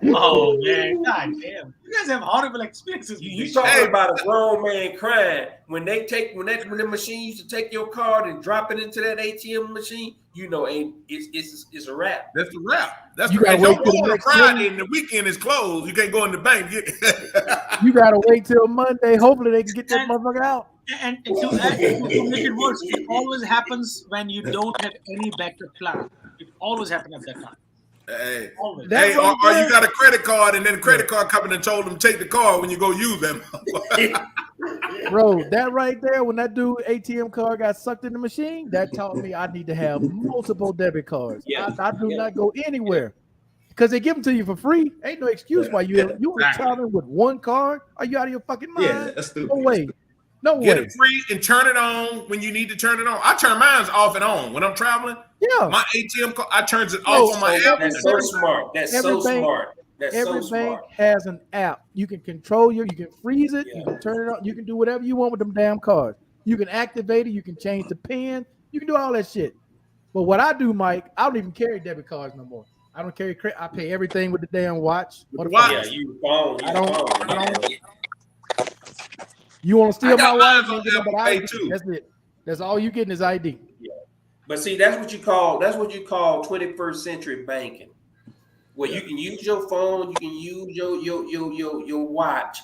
I: Oh man, god damn! You guys have horrible experiences.
F: You talking about a grown man crying when the machine used to take your card and drop it into that ATM machine? You know, it's a wrap.
G: That's a wrap. That's the wrap. Don't go on a Friday and the weekend is closed. You can't go in the bank.
A: You gotta wait till Monday. Hopefully they can get that motherfucker out.
I: And to make it worse, it always happens when you don't have any backup plan. It always happens at that time.
G: Hey, or you got a credit card and then the credit card company told them take the card when you go use them.
A: Bro, that right there, when that dude ATM card got sucked in the machine, that taught me I need to have multiple debit cards. I do not go anywhere because they give them to you for free. Ain't no excuse why you traveling with one card. Are you out of your fucking mind?
C: Yeah, that's stupid.
A: No way. No
G: Get
A: way.
G: it free and turn it on when you need to turn it on. I turn mine off and on when I'm traveling.
A: Yeah,
G: my ATM card, I turns it off on my app.
F: That's so smart.
A: Every bank has an app. You can control you can freeze it, you can turn it on, you can do whatever you want with them damn cards. You can activate it. You can change the pin. You can do all that shit. But what I do, Mike, I don't even carry debit cards no more. I don't carry credit. I pay everything with the damn watch.
F: Yeah, you phone.
A: I don't. You want to steal my wallet? You get but ID. That's it. That's all you getting is ID.
F: Yeah. But see, that's what you call 21st century banking, where you can use your phone, you can use your watch.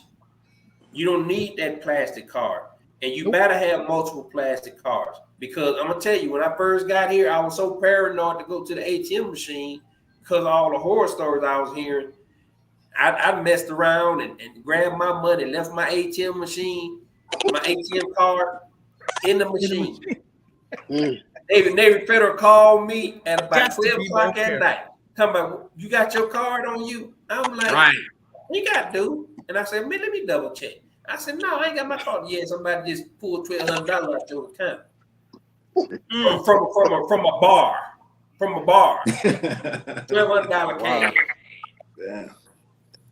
F: You don't need that plastic card, and you better have multiple plastic cards, because I'm gonna tell you, when I first got here, I was so paranoid to go to the ATM machine because of all the horror stories I was hearing. I messed around and grabbed my money, left my ATM machine, my ATM card in the machine. Navy Federal called me at about 12 o'clock at night. Come about, you got your card on you? I'm like, right. You got to. And I said, man, let me double check. I said, no, I ain't got my card. Yeah, somebody just pulled $1,200 out your account from a bar. From a bar. $1,200 cash.
A: Damn.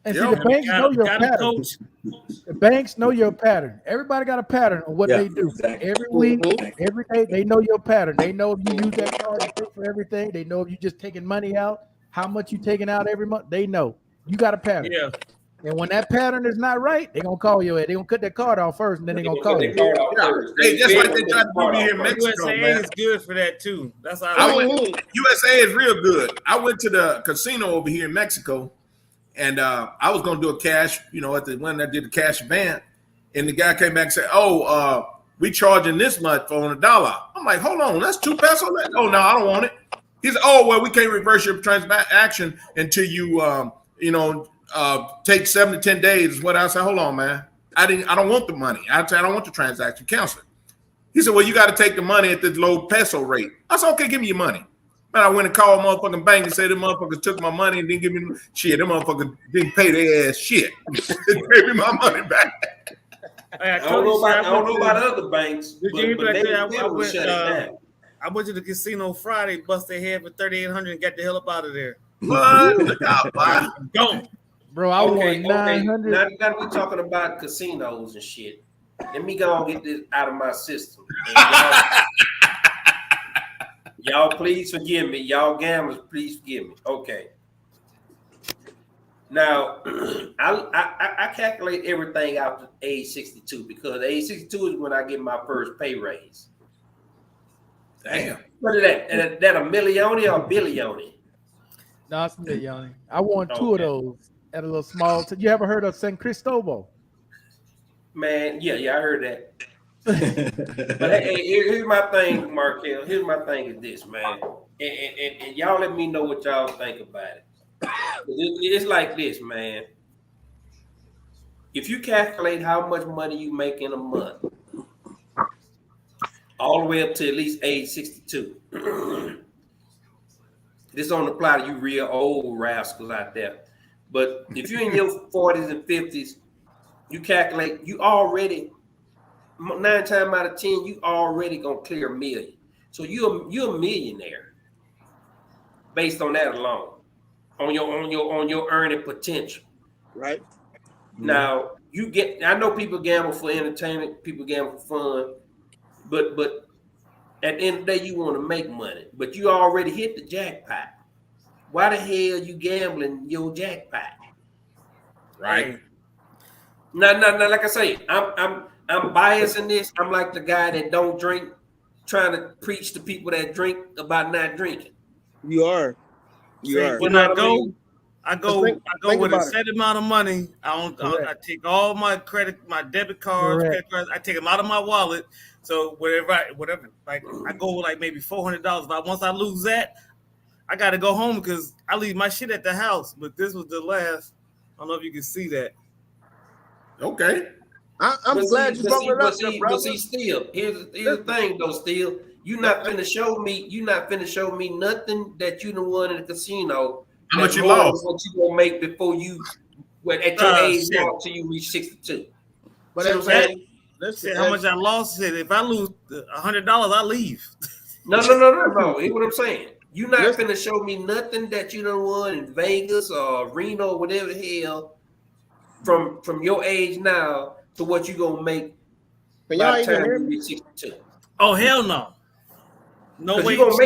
A: And see, the banks know your pattern. The banks know your pattern. Everybody got a pattern on what they do. Exactly. Every week, every day, they know your pattern. They know if you use that card to pay for everything. They know if you just taking money out, how much you taking out every month. They know. You got a pattern. Yeah. And when that pattern is not right, they're going to call you. They're going to cut that card off first, and then they're going to call you.
G: Hey, just like they tried to do me here in Mexico,
D: USA
G: man.
D: is good for that, too. That's how
G: USA is real good. I went to the casino over here in Mexico, and I was going to do a cash, at the when I did the cash event, and the guy came back and said, we charging this much for $1. I'm like, hold on, that's $2 pesos? Oh, no, I don't want it. He said, we can't reverse your transaction until you, take 7 to 10 days. Is what I said. Hold on, man. I don't want the money. I said, I don't want the transaction. Cancel it. He said, well, you got to take the money at the low peso rate. I said, okay, give me your money. Man, I went and called a motherfucking bank and said, them motherfuckers took my money and didn't give me shit. Them motherfuckers didn't pay their ass shit. They gave me my money back.
F: I don't know about other banks.
D: I went to the casino Friday, bust their head for $3,800 and got the hell up out of there.
G: Look out,
D: go.
A: Bro, I won 900.
F: Now that we're talking about casinos and shit, let me go and get this out of my system. Y'all, please forgive me. Y'all gamblers, please forgive me. Okay. Now, I calculate everything out to age 62, because age 62 is when I get my first pay raise.
G: Damn.
F: What is that? That a million or a billion?
A: No, it's a million. I won two of those at a little small. You ever heard of San Cristobal?
F: Man, yeah, I heard that. But hey, here's my thing, Markel. Here's my thing is this, man. And y'all let me know what y'all think about it. It's like this, man. If you calculate how much money you make in a month, all the way up to at least age 62. This don't apply to you real old rascals out there. But if you're in your 40s and 50s, you calculate, you already, 9 times out of 10, you already gonna clear $1 million. So you're a millionaire based on that alone, on your earning potential.
H: Right.
F: Now I know people gamble for entertainment, people gamble for fun, but at the end of the day, you want to make money, but you already hit the jackpot. Why the hell you gambling your jackpot?
G: Right.
F: No. Like I say, I'm biased in this. I'm like the guy that don't drink, trying to preach to people that drink about not drinking.
H: You are.
D: When I go with a set amount of money. I take all my debit cards, I take them out of my wallet. So whatever, like I go with like maybe $400. But once I lose that, I got to go home because I leave my shit at the house. But this was the last. I don't know if you can see that.
G: Okay.
H: I'm glad you brought it up, brother.
F: But see, still, here's the thing, though. Still, you're not finna show me nothing that you done won in the casino.
G: How much you lost?
F: What you gonna make before you, at your age, until you reach 62.
D: But see what I'm saying? Let's see how much I lost. If I lose $100, I leave.
F: No. Here's what I'm saying. You're not finna show me nothing that you done won in Vegas or Reno or whatever the hell from your age now to what you gonna make
C: But y'all
F: by the
C: even
F: time
C: hear
F: you
C: me?
F: reach 62.
D: Oh hell no. No way.
F: You gonna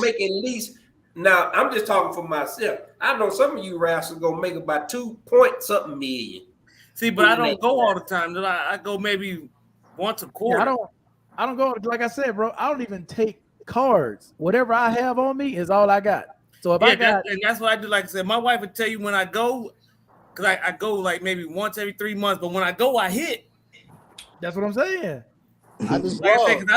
F: make at least. Now I'm just talking for myself. I know some of you rascals gonna make about 2-point-something million.
D: See, but I don't go all the time. I go maybe once a quarter.
A: Yeah, I don't go, like I said, bro. I don't even take cards. Whatever I have on me is all I got. So if I got,
D: and that's what I do. Like I said, my wife would tell you when I go, because I go like maybe once every 3 months. But when I go, I hit.
A: That's what I'm saying.
C: I just
D: like I said, because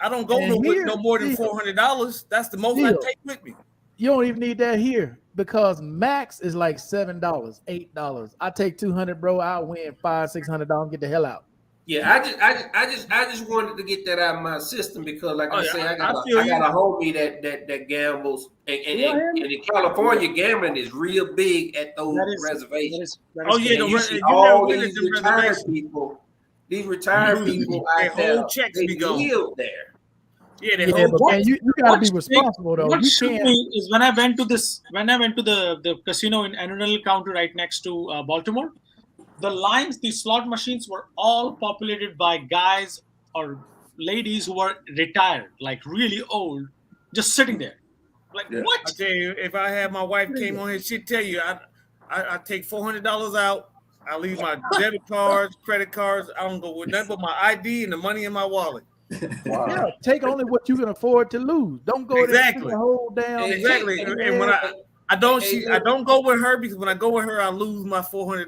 D: I don't go with no more than $400. That's the most I take with me.
A: You don't even need that here because max is like $7, $8. I take 200, bro. I'll win $500-$600. Get the hell out.
F: Yeah, I just wanted to get that out of my system because, like I say, I got a homie that gambles, and in California, gambling is real big at those reservations. You see all these retired people. These retired people out there, they live there.
A: Yeah, but man, you gotta be responsible though.
I: What shook me is when I went to the casino in Anne County right next to Baltimore. The lines, the slot machines were all populated by guys or ladies who were retired, like really old, just sitting there. Like what?
D: I tell you, if I had my wife came on here, she'd tell you I take $400 out. I leave my debit cards, credit cards. I don't go with nothing but my ID and the money in my wallet.
A: Wow. Yeah, take only what you can afford to lose. Don't go there the whole damn.
D: Exactly. And when I don't go with her because when I go with her, I lose my $400.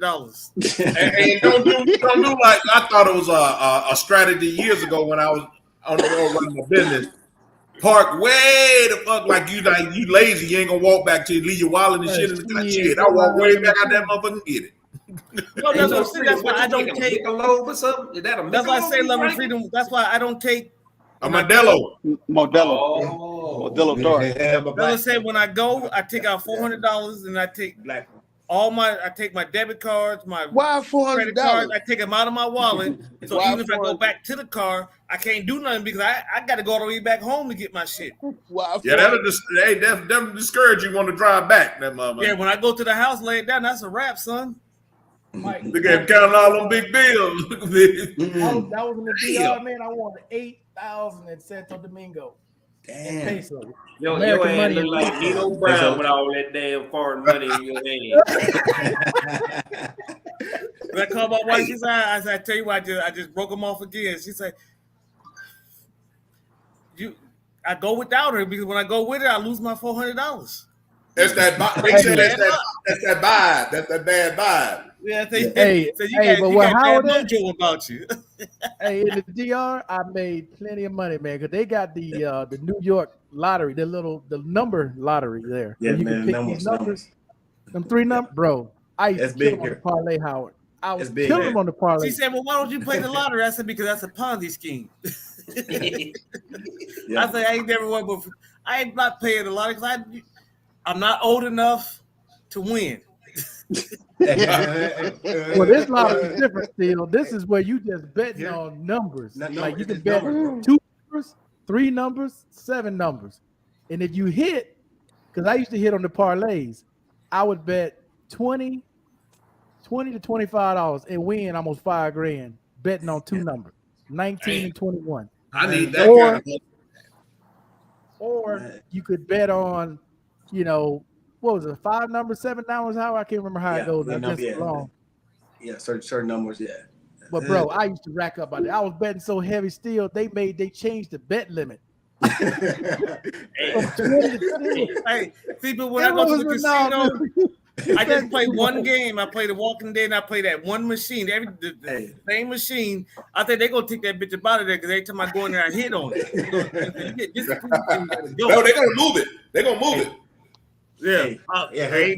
G: and don't do like I thought it was a strategy years ago when I was on the road running my business. Park way the fuck like you lazy. You ain't gonna walk back till you leave your wallet and shit in the car. Shit, I walk way back out that motherfucker and get it.
D: No, that's why I don't take
F: a lobe or something. Is that a
D: that's why I say love and freedom. That's why I don't take
G: a Modelo.
J: Modelo Dark.
D: Modelo said when I go, I take out $400 and I take I take my debit cards, my credit cards, I take them out of my wallet. So even if I go back to the car, I can't do nothing because I got to go all the way back home to get my shit.
G: Yeah, that'll discourage you want to drive back. That motherfucker.
D: Yeah, when I go to the house, lay it down, that's a wrap, son.
G: Look at counting all them big bills.
A: That was in the DR, man. I won 8,000 in Santo Domingo.
F: Damn.
A: Peso.
F: Your ass look like Nino Brown with all that damn foreign money in your hand.
D: When I called my wife, she said, I said, I tell you what, I just broke them off again. She said, I go without her because when I go with her, I lose my $400.
G: That's that vibe. They said that's that vibe. That's that bad vibe.
D: Yeah,
A: but how
D: mojo about you.
A: Hey, in the DR, I made plenty of money, man, because they got the New York lottery, the number lottery there.
C: Yeah,
A: you
C: man,
A: can pick these numbers. Them 3 numbers, bro. I used to kill them on the parlay, Howard. I was killing them on the parlay.
D: She said, "Well, why don't you play the lottery?" I said, "Because that's a Ponzi scheme." I said, "I ain't never won before. I ain't not paying the lottery because I'm not old enough to win."
A: Well, this lottery is different, still. This is where you just betting on numbers. Like you can bet 2 numbers, 3 numbers, 7 numbers, and if you hit, because I used to hit on the parlays, I would bet $20 to $25 and win almost $5,000 betting on 2 numbers, 19 and 21.
G: I need that kind of money.
A: Or you could bet on, what was it, 5 numbers, 7 numbers? How I can't remember how it goes. Long.
C: Yeah, certain numbers, yeah.
A: But bro, I used to rack up on it. I was betting so heavy still. They changed the bet limit.
D: Hey, see, but when I go to the casino, I just play one game. I play The Walking Dead, and I play that one machine. The same machine. I think they're gonna take that bitch up out of there because every time I go in there, I hit on it.
G: No, they're gonna move it. They're gonna move it.
D: Yeah,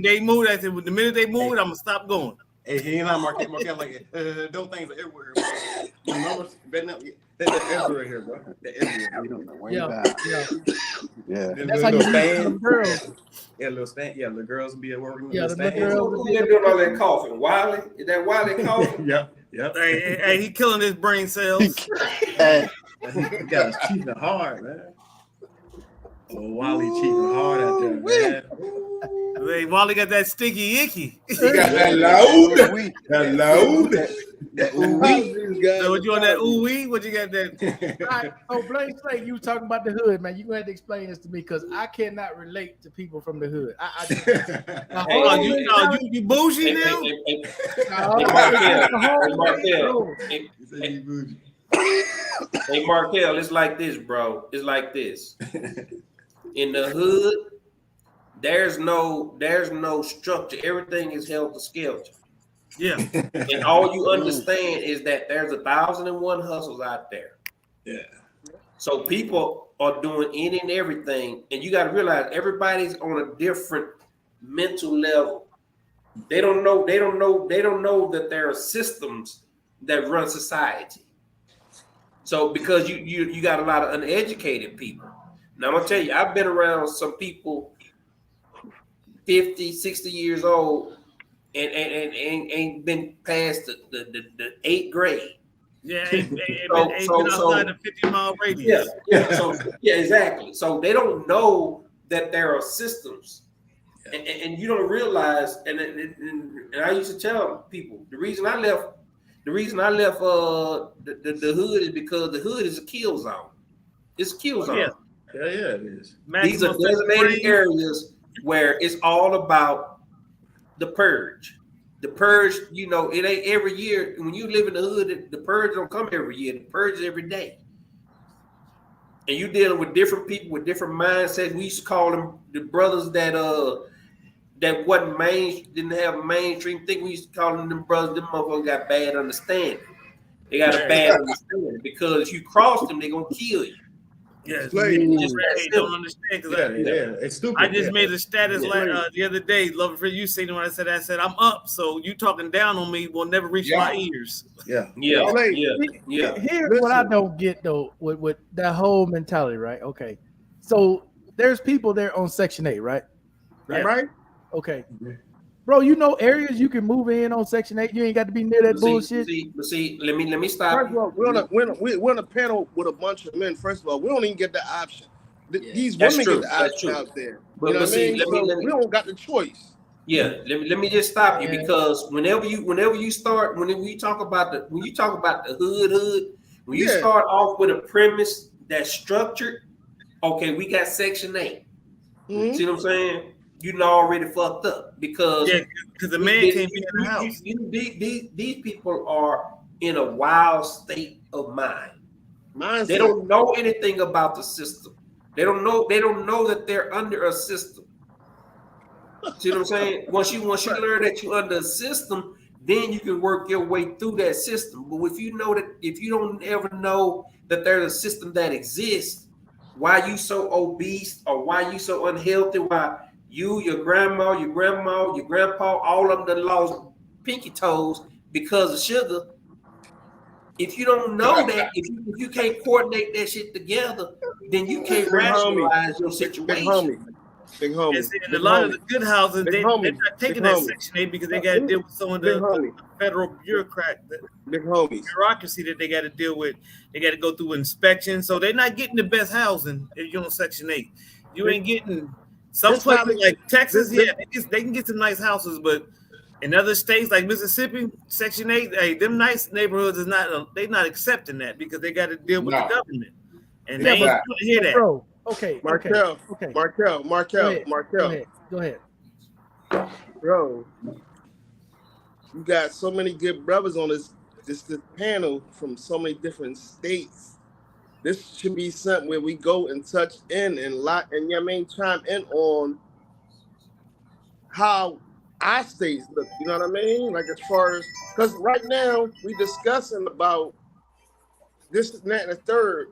D: they move that. The minute they move it, I'm gonna stop going.
C: Hey, he and I Marquette like those things are everywhere. The numbers betting up, they're everywhere here, bro. They're everywhere. You don't know where
A: Yeah. That's how you stand the girls.
C: Yeah, little stand. Yeah, the girls will be working.
A: Yeah, the
C: girls.
F: Who they doing all that coughing? Wiley? Is that Wiley coughing?
C: Yep.
D: Hey, he killing his brain cells.
C: He got us cheating hard, man. Oh, Wally cheating hard out there, man.
D: Hey, Wally got that sticky icky.
G: He got that loud.
D: So what you on that ooh wee? What you got that?
A: Right. So Blaine Slate, you talking about the hood, man. You gonna have to explain this to me because I cannot relate to people from the hood.
D: You bougie now?
F: Hey, Markel, it's like this, bro. It's like this. In the hood, there's no structure. Everything is held to skelter.
D: Yeah.
F: And all you understand is that there's 1,001 hustles out there.
C: Yeah.
F: So people are doing any and everything, and you got to realize everybody's on a different mental level. They don't know that there are systems that run society. So because you got a lot of uneducated people. Now I'm gonna tell you, I've been around some people 50, 60 years old and ain't been past the 8th grade.
D: Yeah, ain't been outside the 50-mile radius.
F: Yeah, exactly. So they don't know that there are systems. And you don't realize, and I used to tell people the reason I left the hood is because the hood is a kill zone. It's a kill zone.
C: Yeah, it is.
F: These are designated areas where it's all about the purge. The purge, it ain't every year. When you live in the hood, the purge don't come every year. The purge is every day. And you dealing with different people with different mindsets. We used to call them the brothers that wasn't didn't have a mainstream thing. We used to call them brothers. Them motherfuckers got bad understanding. They got a bad understanding because if you cross them, they're gonna kill you.
D: Yes,
F: just
D: don't understand because
C: it's stupid.
D: I just made a status the other day. Love for you saying when I said I'm up. So you talking down on me will never reach my ears.
A: Here's what I don't get though with that whole mentality, right? Okay, so there's people there on Section 8, right?
C: Right.
A: Okay. Bro, areas you can move in on Section 8. You ain't got to be near that bullshit.
F: See, let me stop.
H: First of all, we're on a panel with a bunch of men. First of all, we don't even get the option. These women get the option out there.
F: But see,
H: we don't got the choice.
F: Yeah, let me just stop you because whenever you talk about the hood, when you start off with a premise that's structured, okay, we got Section 8.
H: Mm-hmm.
F: See what I'm saying? You already fucked up because
D: the man can't be in the house.
F: These people are in a wild state of mind.
H: Mindset.
F: They don't know anything about the system. They don't know that they're under a system. See what I'm saying? Once you learn that you're under a system, then you can work your way through that system. But if you don't ever know that there's a system that exists, why you so obese or why you so unhealthy, why you, your grandma, your grandpa, all of them lost pinky toes because of sugar. If you don't know that, if you can't coordinate that shit together, then you can't rationalize your situation.
H: Big homie.
D: And a lot of the good houses, they're not taking that Section 8 because they got to deal with some of the federal bureaucracy that they got to deal with. They got to go through inspections. So they're not getting the best housing if you're on Section 8. You ain't getting some places like Texas, they can get some nice houses, but in other states like Mississippi, Section 8, them nice neighborhoods they're not accepting that because they got to deal with the government. And they ain't going to hear that.
A: Bro, okay.
H: Markel.
A: Go ahead.
H: Bro, you got so many good brothers on this panel from so many different states. This should be something where we go and touch in and chime in on how our states look. You know what I mean? Like as far as because right now we discussing about this and that and the third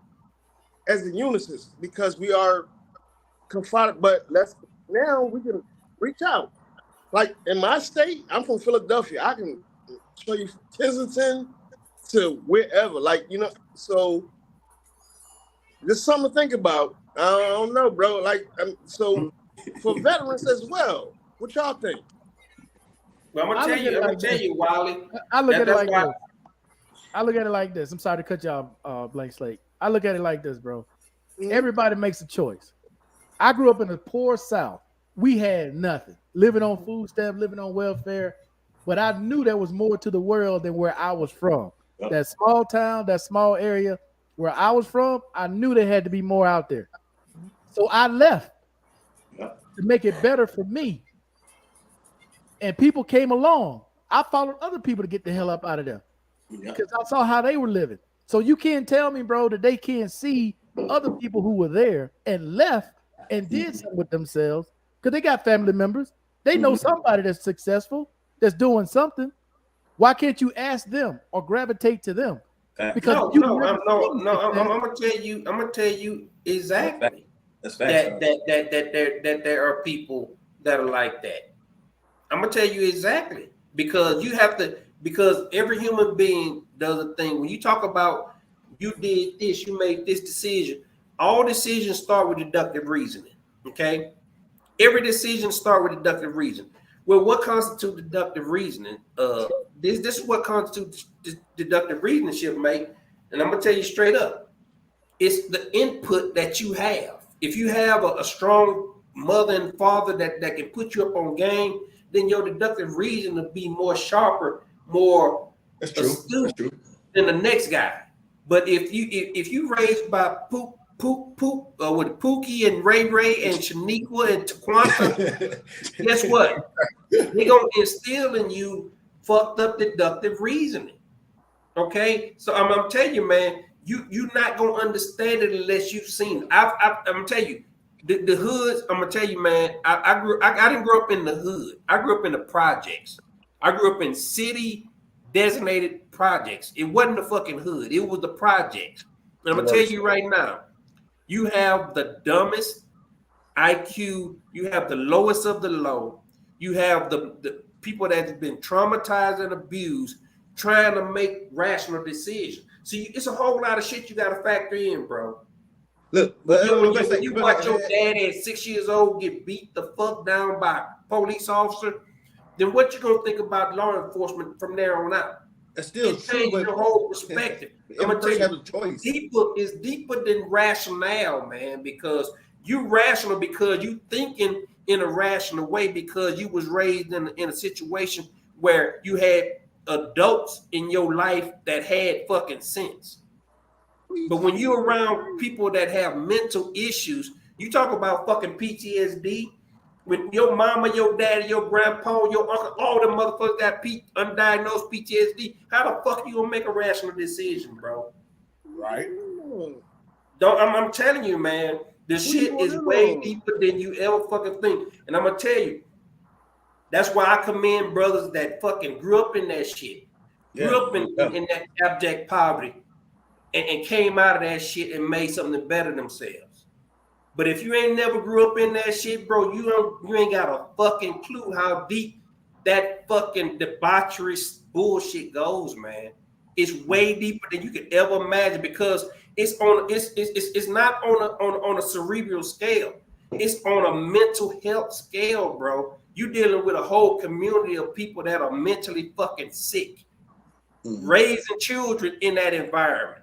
H: as the unisys because we are confined. But now we can reach out. Like in my state, I'm from Philadelphia. I can show you from Kensington to wherever. So. Just something to think about. I don't know, bro. So for veterans as well, what y'all think?
F: Well, I'm gonna tell you, Wally.
A: I look at it like this. I'm sorry to cut y'all blank slate. I look at it like this, bro. Mm-hmm. Everybody makes a choice. I grew up in the poor South. We had nothing. Living on food stamps, living on welfare. but I knew there was more to the world than where I was from. That small town, that small area where I was from, I knew there had to be more out there. So I left to make it better for me. And people came along. I followed other people to get the hell up out of there because I saw how they were living. So you can't tell me, bro, that they can't see other people who were there and left and did something with themselves because they got family members. They know somebody that's successful, that's doing something. Why can't you ask them or gravitate to them? Because
F: I'm gonna tell you exactly that there are people that are like that. I'm gonna tell you exactly because because every human being does a thing. When you talk about you did this, you made this decision. All decisions start with deductive reasoning. Okay, every decision start with deductive reasoning. Well, what constitutes deductive reasoning? This is what constitutes deductive reasoning, mate. And I'm gonna tell you straight up, it's the input that you have. If you have a strong mother and father that can put you up on game, then your deductive reason will be more sharper, more astute than the next guy. But if you raised by poop with Pookie and Ray Ray and Shaniqua and Taquanta, guess what? They're gonna instill in you fucked up deductive reasoning. Okay, so I'm telling you, man, you're not gonna understand it unless you've seen it. I'm gonna tell you, the hoods. I'm gonna tell you, man. I didn't grow up in the hood. I grew up in the projects. I grew up in city designated projects. It wasn't the fucking hood. It was the projects. And I'm gonna tell you right now, you have the dumbest IQ. You have the lowest of the low. You have the people that have been traumatized and abused trying to make rational decisions. See, it's a whole lot of shit you got to factor in, bro.
C: Look,
F: when you watch your daddy at 6 years old get beat the fuck down by a police officer, then what you gonna think about law enforcement from there on out?
C: That's still true, but
F: your whole perspective. I'm gonna tell you, it's deeper than rationale, man, because you rational because you thinking in a rational way because you was raised in a situation where you had adults in your life that had fucking sense. But when you're around people that have mental issues, you talk about fucking PTSD. When your mama, your daddy, your grandpa, your uncle, all the motherfuckers got undiagnosed PTSD, how the fuck you gonna make a rational decision, bro?
G: Right.
F: I'm telling you, man, the shit is way deeper than you ever fucking think. And I'm gonna tell you, that's why I commend brothers that fucking grew up in that shit, grew up in that abject poverty, and came out of that shit and made something better themselves. But if you ain't never grew up in that shit, bro, you ain't got a fucking clue how deep that fucking debauchery bullshit goes, man. It's way deeper than you could ever imagine because it's not on a cerebral scale. It's on a mental health scale, bro. You dealing with a whole community of people that are mentally fucking sick, raising children in that environment.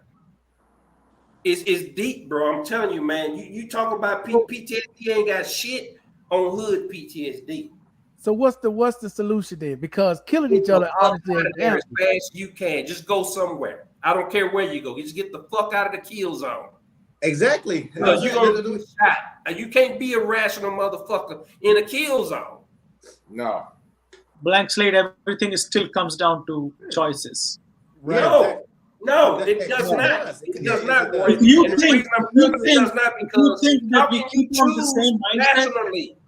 F: It's deep, bro. I'm telling you, man. You talk about PTSD, ain't got shit on hood PTSD.
A: So what's the solution then? Because killing each other honestly
F: as fast as you can. Just go somewhere. I don't care where you go. You just get the fuck out of the kill zone.
C: Exactly.
F: Because you're gonna do shot. And you can't be a rational motherfucker in a kill zone.
G: No.
I: Blank slate, everything still comes down to choices.
F: Right. No, it does not. It does not.
I: If you think that we keep on the same mindset,
F: rationally.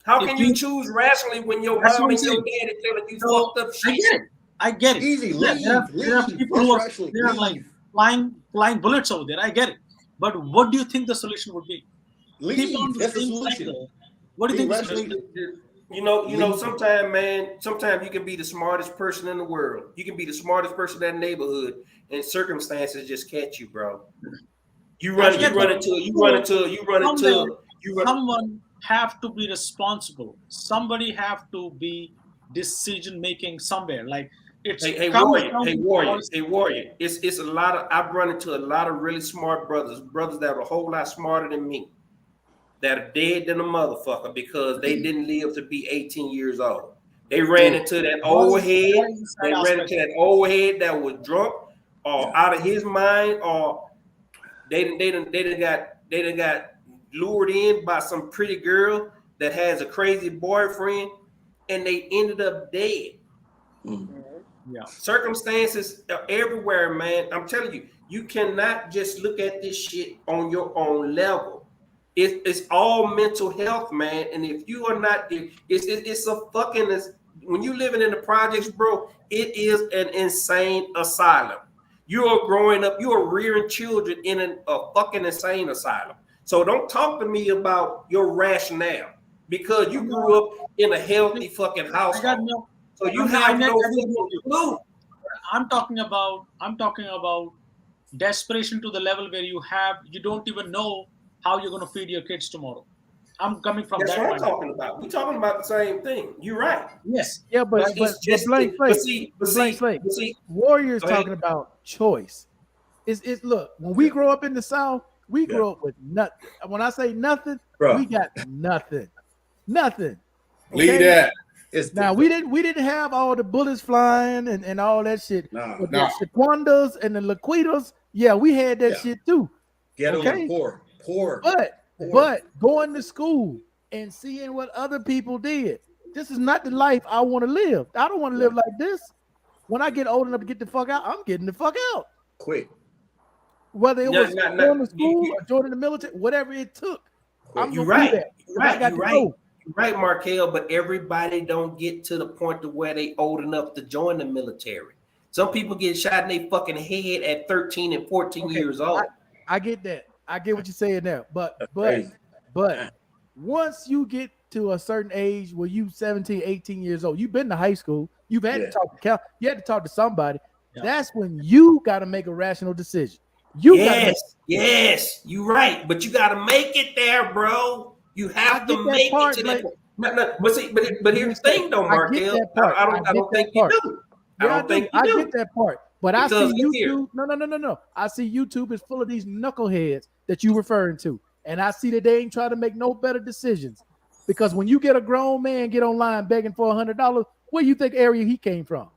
F: How can you choose rationally when your mom and your dad are telling you fucked up shit?
I: I get it.
C: Easy,
I: there are people who are like flying bullets over there. I get it. But what do you think the solution would be?
C: That's the solution.
I: What do you think the solution is?
F: You know, sometimes you can be the smartest person in the world. You can be the smartest person in that neighborhood, and circumstances just catch you, bro.
I: Someone have to be responsible. Somebody have to be decision making somewhere. Like it's
F: hey warrior. It's a lot of. I've run into a lot of really smart brothers that are a whole lot smarter than me, that are dead than a motherfucker because they didn't live to be 18 years old. They ran into that old head. They ran into that old head that was drunk or out of his mind, or they done got lured in by some pretty girl that has a crazy boyfriend, and they ended up dead.
I: Yeah.
F: Circumstances are everywhere, man. I'm telling you, you cannot just look at this shit on your own level. It's all mental health, man. And if you are not, it's a fucking, when you living in the projects, bro, it is an insane asylum. You are growing up, you are rearing children in a fucking insane asylum. So don't talk to me about your rationale because you grew up in a healthy fucking household. So you have no clue.
I: I'm talking about desperation to the level where you don't even know how you're going to feed your kids tomorrow. I'm coming from
F: That's
I: that.
F: What I'm talking about. We're talking about the same thing. You're right.
I: Yes.
A: Yeah, but blank slate. Warriors talking about choice. It's look, when we grow up in the South, we grow up with nothing. When I say nothing, we got nothing. Nothing. Okay?
G: Leave that.
A: Now we didn't have all the bullets flying and all that shit. But the Shaquandas and the Laquitas, yeah, we had that shit too.
C: Okay, poor.
A: But going to school and seeing what other people did, this is not the life I want to live. I don't want to live like this. When I get old enough to get the fuck out, I'm getting the fuck out.
C: Quick.
A: Whether it was going to school or joining the military, whatever it took. I'm
F: You're right. You're right, Markel, but everybody don't get to the point to where they old enough to join the military. Some people get shot in their fucking head at 13 and 14 years old.
A: I get that. I get what you're saying there. But once you get to a certain age where you 17, 18 years old, you've been to high school, you've had to talk to you had to talk to somebody. Yeah. That's when you got to make a rational decision.
F: Yes, you're right. But you got to make it there, bro. You have to make it to that point. But here's the thing, though, Markel. I don't think you do.
A: I get that part. But I see YouTube. No. I see YouTube is full of these knuckleheads that you referring to. And I see that they ain't trying to make no better decisions. Because when you get a grown man get online begging for $100, where you think area he came from?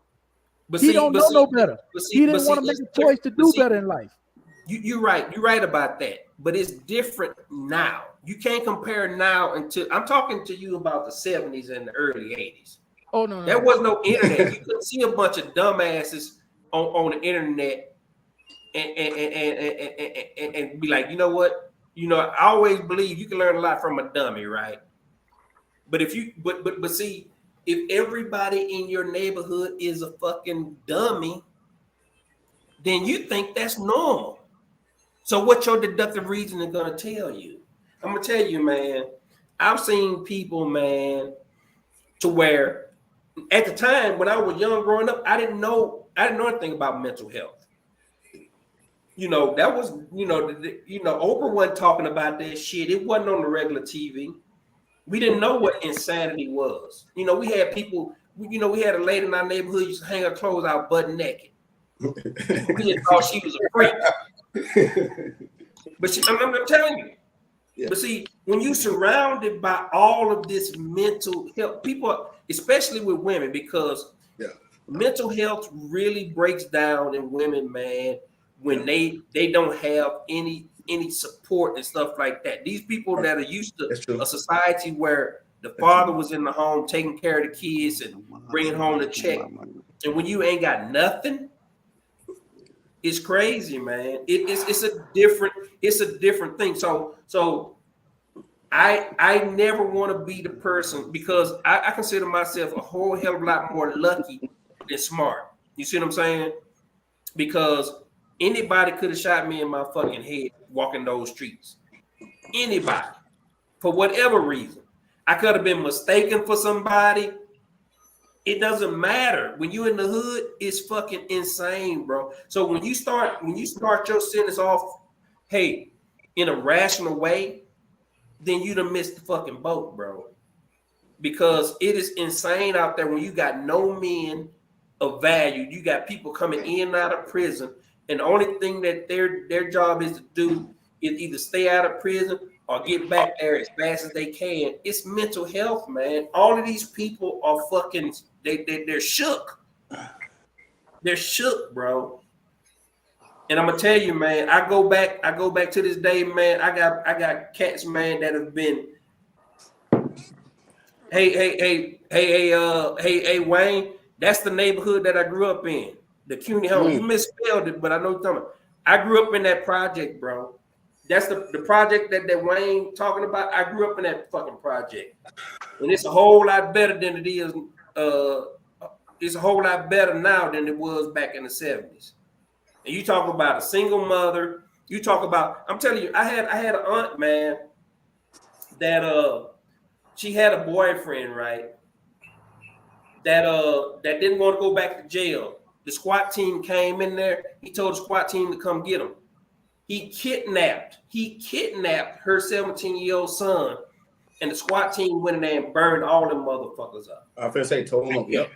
A: He don't know no better. He didn't want to make a choice to do better in life.
F: You're right. You're right about that. But it's different now. You can't compare now until I'm talking to you about the 70s and the early 80s.
A: Oh, no.
F: There was no internet. You couldn't see a bunch of dumbasses on the internet and be like, you know what? You know, I always believe you can learn a lot from a dummy, right? But if you but see, if everybody in your neighborhood is a fucking dummy, then you think that's normal. So what your deductive reasoning gonna tell you? I'm gonna tell you, man. I've seen people, man, to where at the time when I was young growing up, I didn't know anything about mental health. You know, that was, Oprah wasn't talking about that shit. It wasn't on the regular TV. We didn't know what insanity was. You know, we had people, we had a lady in our neighborhood used to hang her clothes out butt naked. We just thought she was a freak. But I'm telling you. Yeah. But see, when you're surrounded by all of this mental health, people, especially with women, because mental health really breaks down in women, man, when they don't have any support and stuff like that. These people that are used to a society where the father was in the home taking care of the kids and bringing home the check, and when you ain't got nothing, it's crazy, man. It's a different thing. So I never want to be the person, because I consider myself a whole hell of a lot more lucky than smart. You see what I'm saying? Because anybody could have shot me in my fucking head walking those streets. Anybody, for whatever reason. I could have been mistaken for somebody. It doesn't matter. When you in the hood, it's fucking insane, bro. So when you start your sentence off, hey, in a rational way, then you done missed the fucking boat, bro. Because it is insane out there when you got no men of value. You got people coming in and out of prison, and the only thing that their job is to do is either stay out of prison or get back there as fast as they can. It's mental health, man. All of these people are fucking. They're shook. They're shook, bro. And I'm gonna tell you, man. I go back to this day, man. I got cats, man, that have been. Hey, Wayne. That's the neighborhood that I grew up in. The CUNY home. You misspelled it, but I know you're talking about. I grew up in that project, bro. That's the project that Wayne talking about. I grew up in that fucking project, and it's a whole lot better than it is. It's a whole lot better now than it was back in the 70s. And you talk about a single mother. You talk about. I'm telling you, I had an aunt, man, that she had a boyfriend, right? That didn't want to go back to jail. The SWAT team came in there. He told the SWAT team to come get him. He kidnapped her 17-year-old son, and the SWAT team went in there and burned all them motherfuckers up.
C: I was say told him up. Yep.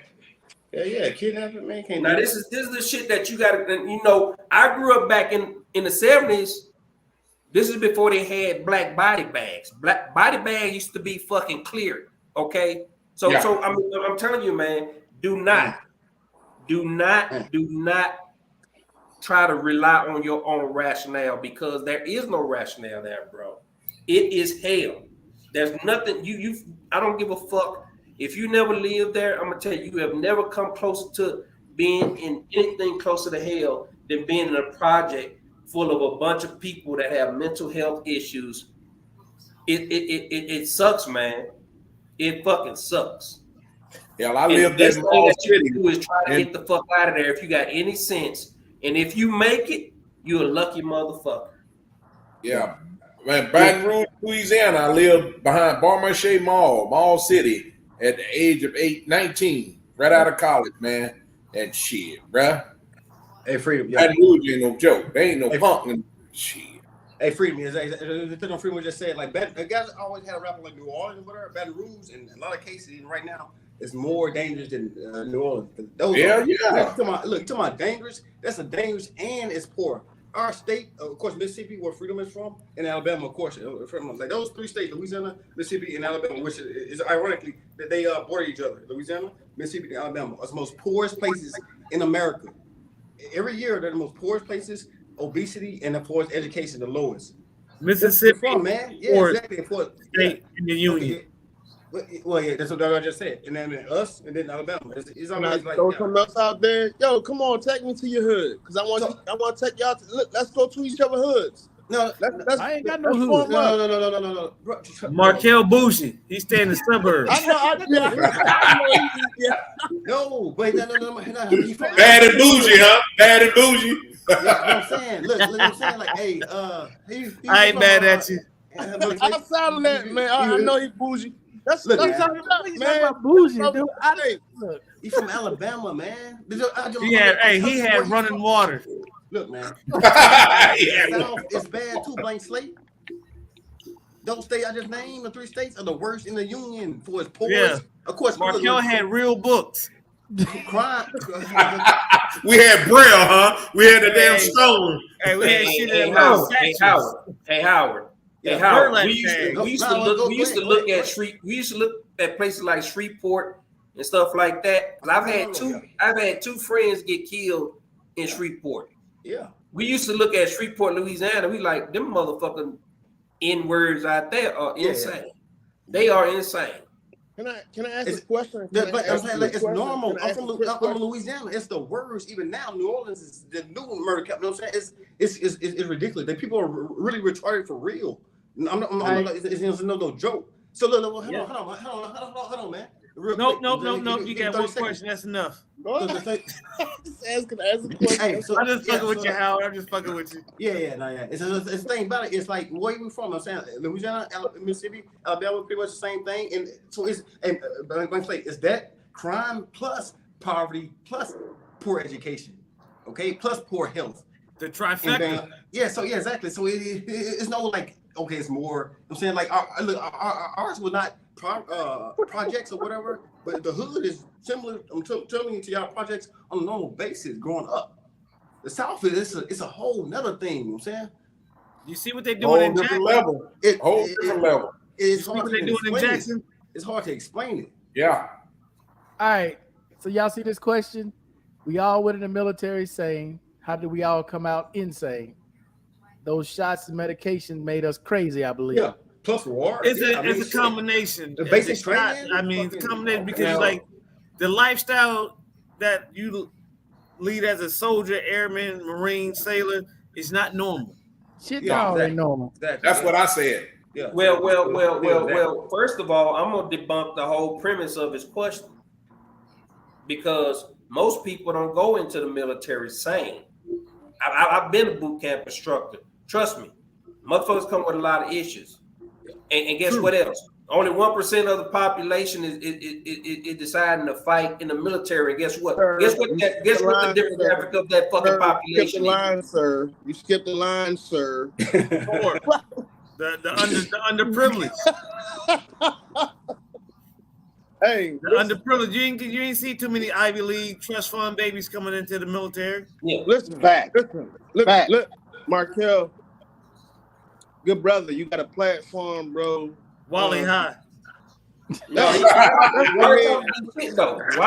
C: Yeah, kidnapping, man. Can't
F: now this is the shit that you got to. You know, I grew up back in the 70s. This is before they had black body bags. Black body bags used to be fucking clear. Okay, so I'm telling you, man, do not try to rely on your own rationale, because there is no rationale there, bro. It is hell. There's nothing I don't give a fuck. If you never lived there, I'm gonna tell you, you have never come closer to being in anything closer to hell than being in a project full of a bunch of people that have mental health issues. It sucks, man. It fucking sucks.
G: Hell, I lived in
F: all that you do is try to get the fuck out of there if you got any sense. And if you make it, you're a lucky motherfucker.
G: Yeah. Man, Baton Rouge, Louisiana, I lived behind Barmarche Mall City, at the age of 19, right out of college, man. And shit, bruh.
C: Hey, Freedom.
G: Yeah. Baton Rouge ain't no joke. They ain't no punk and shit.
C: Hey, Freedom. The thing on Freedom just said, like, guys always had a rapper like New Orleans or whatever. Baton Rouge, in a lot of cases, even right now, it's more dangerous than New Orleans. Look, to my dangerous, that's a dangerous and it's poor. Our state, of course, Mississippi, where Freedom is from, and Alabama, of course, like those three states, Louisiana, Mississippi, and Alabama, which is ironically that they border each other. Louisiana, Mississippi, and Alabama are the most poorest places in America. Every year, they're the most poorest places. Obesity and, of course, education the lowest.
D: Mississippi,
C: from, man, yeah, exactly.
D: State in the union.
C: Well, yeah, that's what I just said. And then us, and then Alabama. It's always like
J: throw something else out there. Yo, come on, take me to your hood, because I want to take y'all to look. Let's go to each other hoods.
C: No,
A: I ain't got no hood.
C: No.
D: Markel Bougie, he stay in the suburbs.
C: No, but no.
G: Bad and bougie, huh? Bad and bougie.
C: Yeah, you know what I'm saying? Look, I'm saying, like, hey,
D: I ain't mad at you.
J: Outside of that, man, I know he bougie. That's talking about, man.
A: Bougie, dude.
C: Look, he's from Alabama, man.
D: He had running water.
C: Look, man. South is bad too. Blank slate. Those states I just named, the three states, are the worst in the union for its poorest.
D: Yeah.
C: Of course,
D: Markel had real books.
C: Crime.
G: We had Braille, huh? We had the damn stone.
D: Hey, we had shit in
F: Howard. We used to look at places like Shreveport and stuff like that. I've had two friends get killed in Shreveport.
C: Yeah.
F: We used to look at Shreveport, Louisiana. We like, them motherfucking N-words out there are insane. Yeah. They are insane.
J: Can I ask a question?
C: It's normal. I'm from Louisiana. It's the worst. Even now, New Orleans is the new murder cap. You know what I'm saying? It's ridiculous. That people are really retarded for real. It's no joke. So look, hold on, man.
D: Nope. You got one question. That's enough.
J: Just asking a question.
D: Hey, I'm just fucking with you, Howard. I'm just fucking with you.
C: Yeah. It's the thing about it. It's like, where you from? I'm saying Louisiana, Mississippi, Alabama, pretty much the same thing. And so it's that crime plus poverty plus poor education, okay, plus poor health.
D: The trifecta.
C: Exactly. So it's no like, okay, it's more. I'm saying, like, ours was not projects or whatever, but the hood is similar. I'm telling you, to y'all projects on a normal basis growing up. The South it's a whole nother thing. You know what I'm saying?
D: You see what they're doing in Jackson?
G: Level. Whole different level.
C: It's hard
D: what they're doing in Jackson.
C: It's hard to explain it.
G: Yeah.
A: All right. So y'all see this question? We all went in the military saying, how did we all come out insane? Those shots and medication made us crazy, I believe.
C: Yeah. Plus war.
D: It's a combination.
C: The basic training.
D: It's a combination because like the lifestyle that you lead as a soldier, airman, marine, sailor is not normal.
A: Shit, ain't normal.
C: Exactly.
G: That's what I said.
F: Yeah. Well. First of all, I'm gonna debunk the whole premise of his question because most people don't go into the military sane. I've been a boot camp instructor. Trust me, motherfuckers come with a lot of issues. And guess what else? Only 1% of the population is deciding to fight in the military. And guess what? Guess what the demographic of that fucking population is?
J: You skipped the line, sir.
D: The underprivileged.
J: Hey,
D: the underprivileged. You ain't see too many Ivy League trust fund babies coming into the military.
F: Yeah.
J: Listen, look, Markel, good brother. You got a platform, bro.
D: Wally high.
F: Why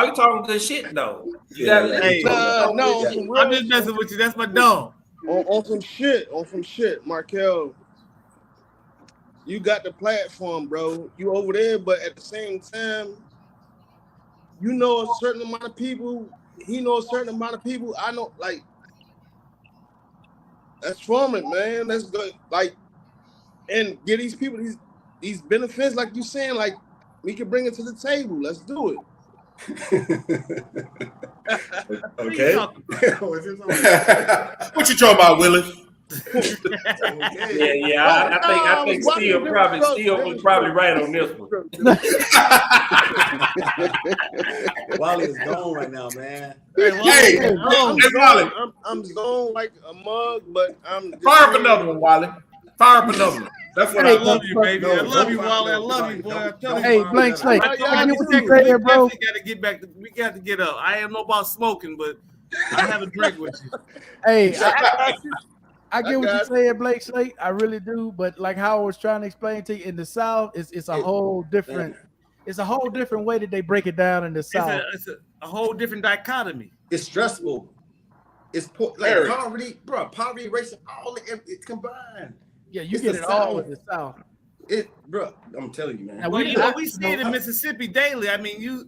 F: you talking good shit though?
D: I'm just messing with you. That's my dog.
J: On some shit, Markel. You got the platform, bro. You over there, but at the same time, you know a certain amount of people. He knows a certain amount of people. I know, like, that's from it, man. That's good. Like, and get these people these benefits, like you saying, like we can bring it to the table. Let's do it.
C: Okay.
G: What you talking about, Willie?
F: I think Steve probably right on this one.
C: Wally is gone right now, man.
J: Wally. I'm zoned like a mug, but I'm
G: fire up another one, Wally. Fire up another one. That's what I
D: love you, baby. I love you, Wally. I love you, boy.
A: Hey, Blank Slate.
D: We got to get back. We got to get up. I am no about smoking, but I have a drink with you.
A: Hey, I get what you're saying, Blake Slate. I really do. But like how I was trying to explain to you, in the South, it's a whole different. It's a whole different way that they break it down in the South.
D: It's a whole different dichotomy.
C: It's stressful. It's like poverty, bro. Poverty, racism, all it combined.
A: Yeah, you get it all in the South.
C: Bro, I'm telling you, man.
D: Now, we see it in Mississippi daily. I mean, you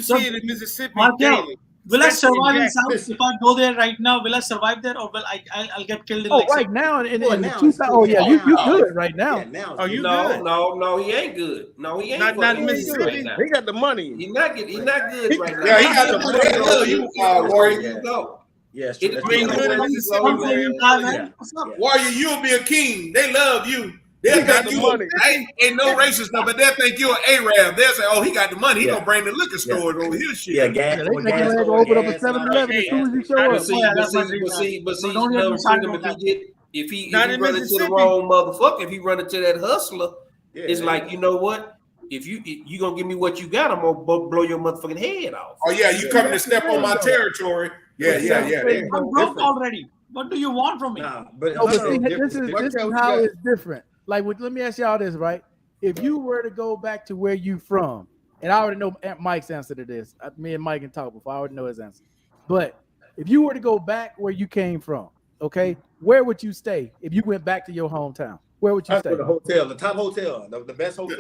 D: see it in Mississippi daily.
I: Will I survive in South? If I go there right now, will I survive there, or will I'll get killed in
A: right now in the 2000? Oh yeah, you good right now.
F: Yeah,
D: you
F: good? No, he ain't good. No, he ain't.
D: Not in Mississippi.
J: He got the money.
F: He's not good right now.
G: Yeah, he got the money. You Warrior.
F: You go.
C: Yes,
G: Warrior, you'll be a king. They love you. They'll think you ain't no racist stuff, but they'll think you're an Arab. They'll say, "Oh, he got the money. He gonna bring the liquor stores over here." Shit.
C: Yeah, gas.
A: They think he's gonna open up a 7-Eleven as soon as you show up.
F: If he run into the wrong motherfucker, if he run into that hustler, it's like, you know what? If you gonna give me what you got, I'm gonna blow your motherfucking head off.
G: Oh yeah, you coming to step on my territory? Yeah.
I: I'm broke already. What do you want from me?
A: This is how it's different. Like, let me ask y'all this, right? If you were to go back to where you from, and I already know Mike's answer to this. Me and Mike can talk before. I already know his answer. But if you were to go back where you came from, okay, where would you stay if you went back to your hometown? Where would you stay?
C: The hotel, the top hotel, the best hotel.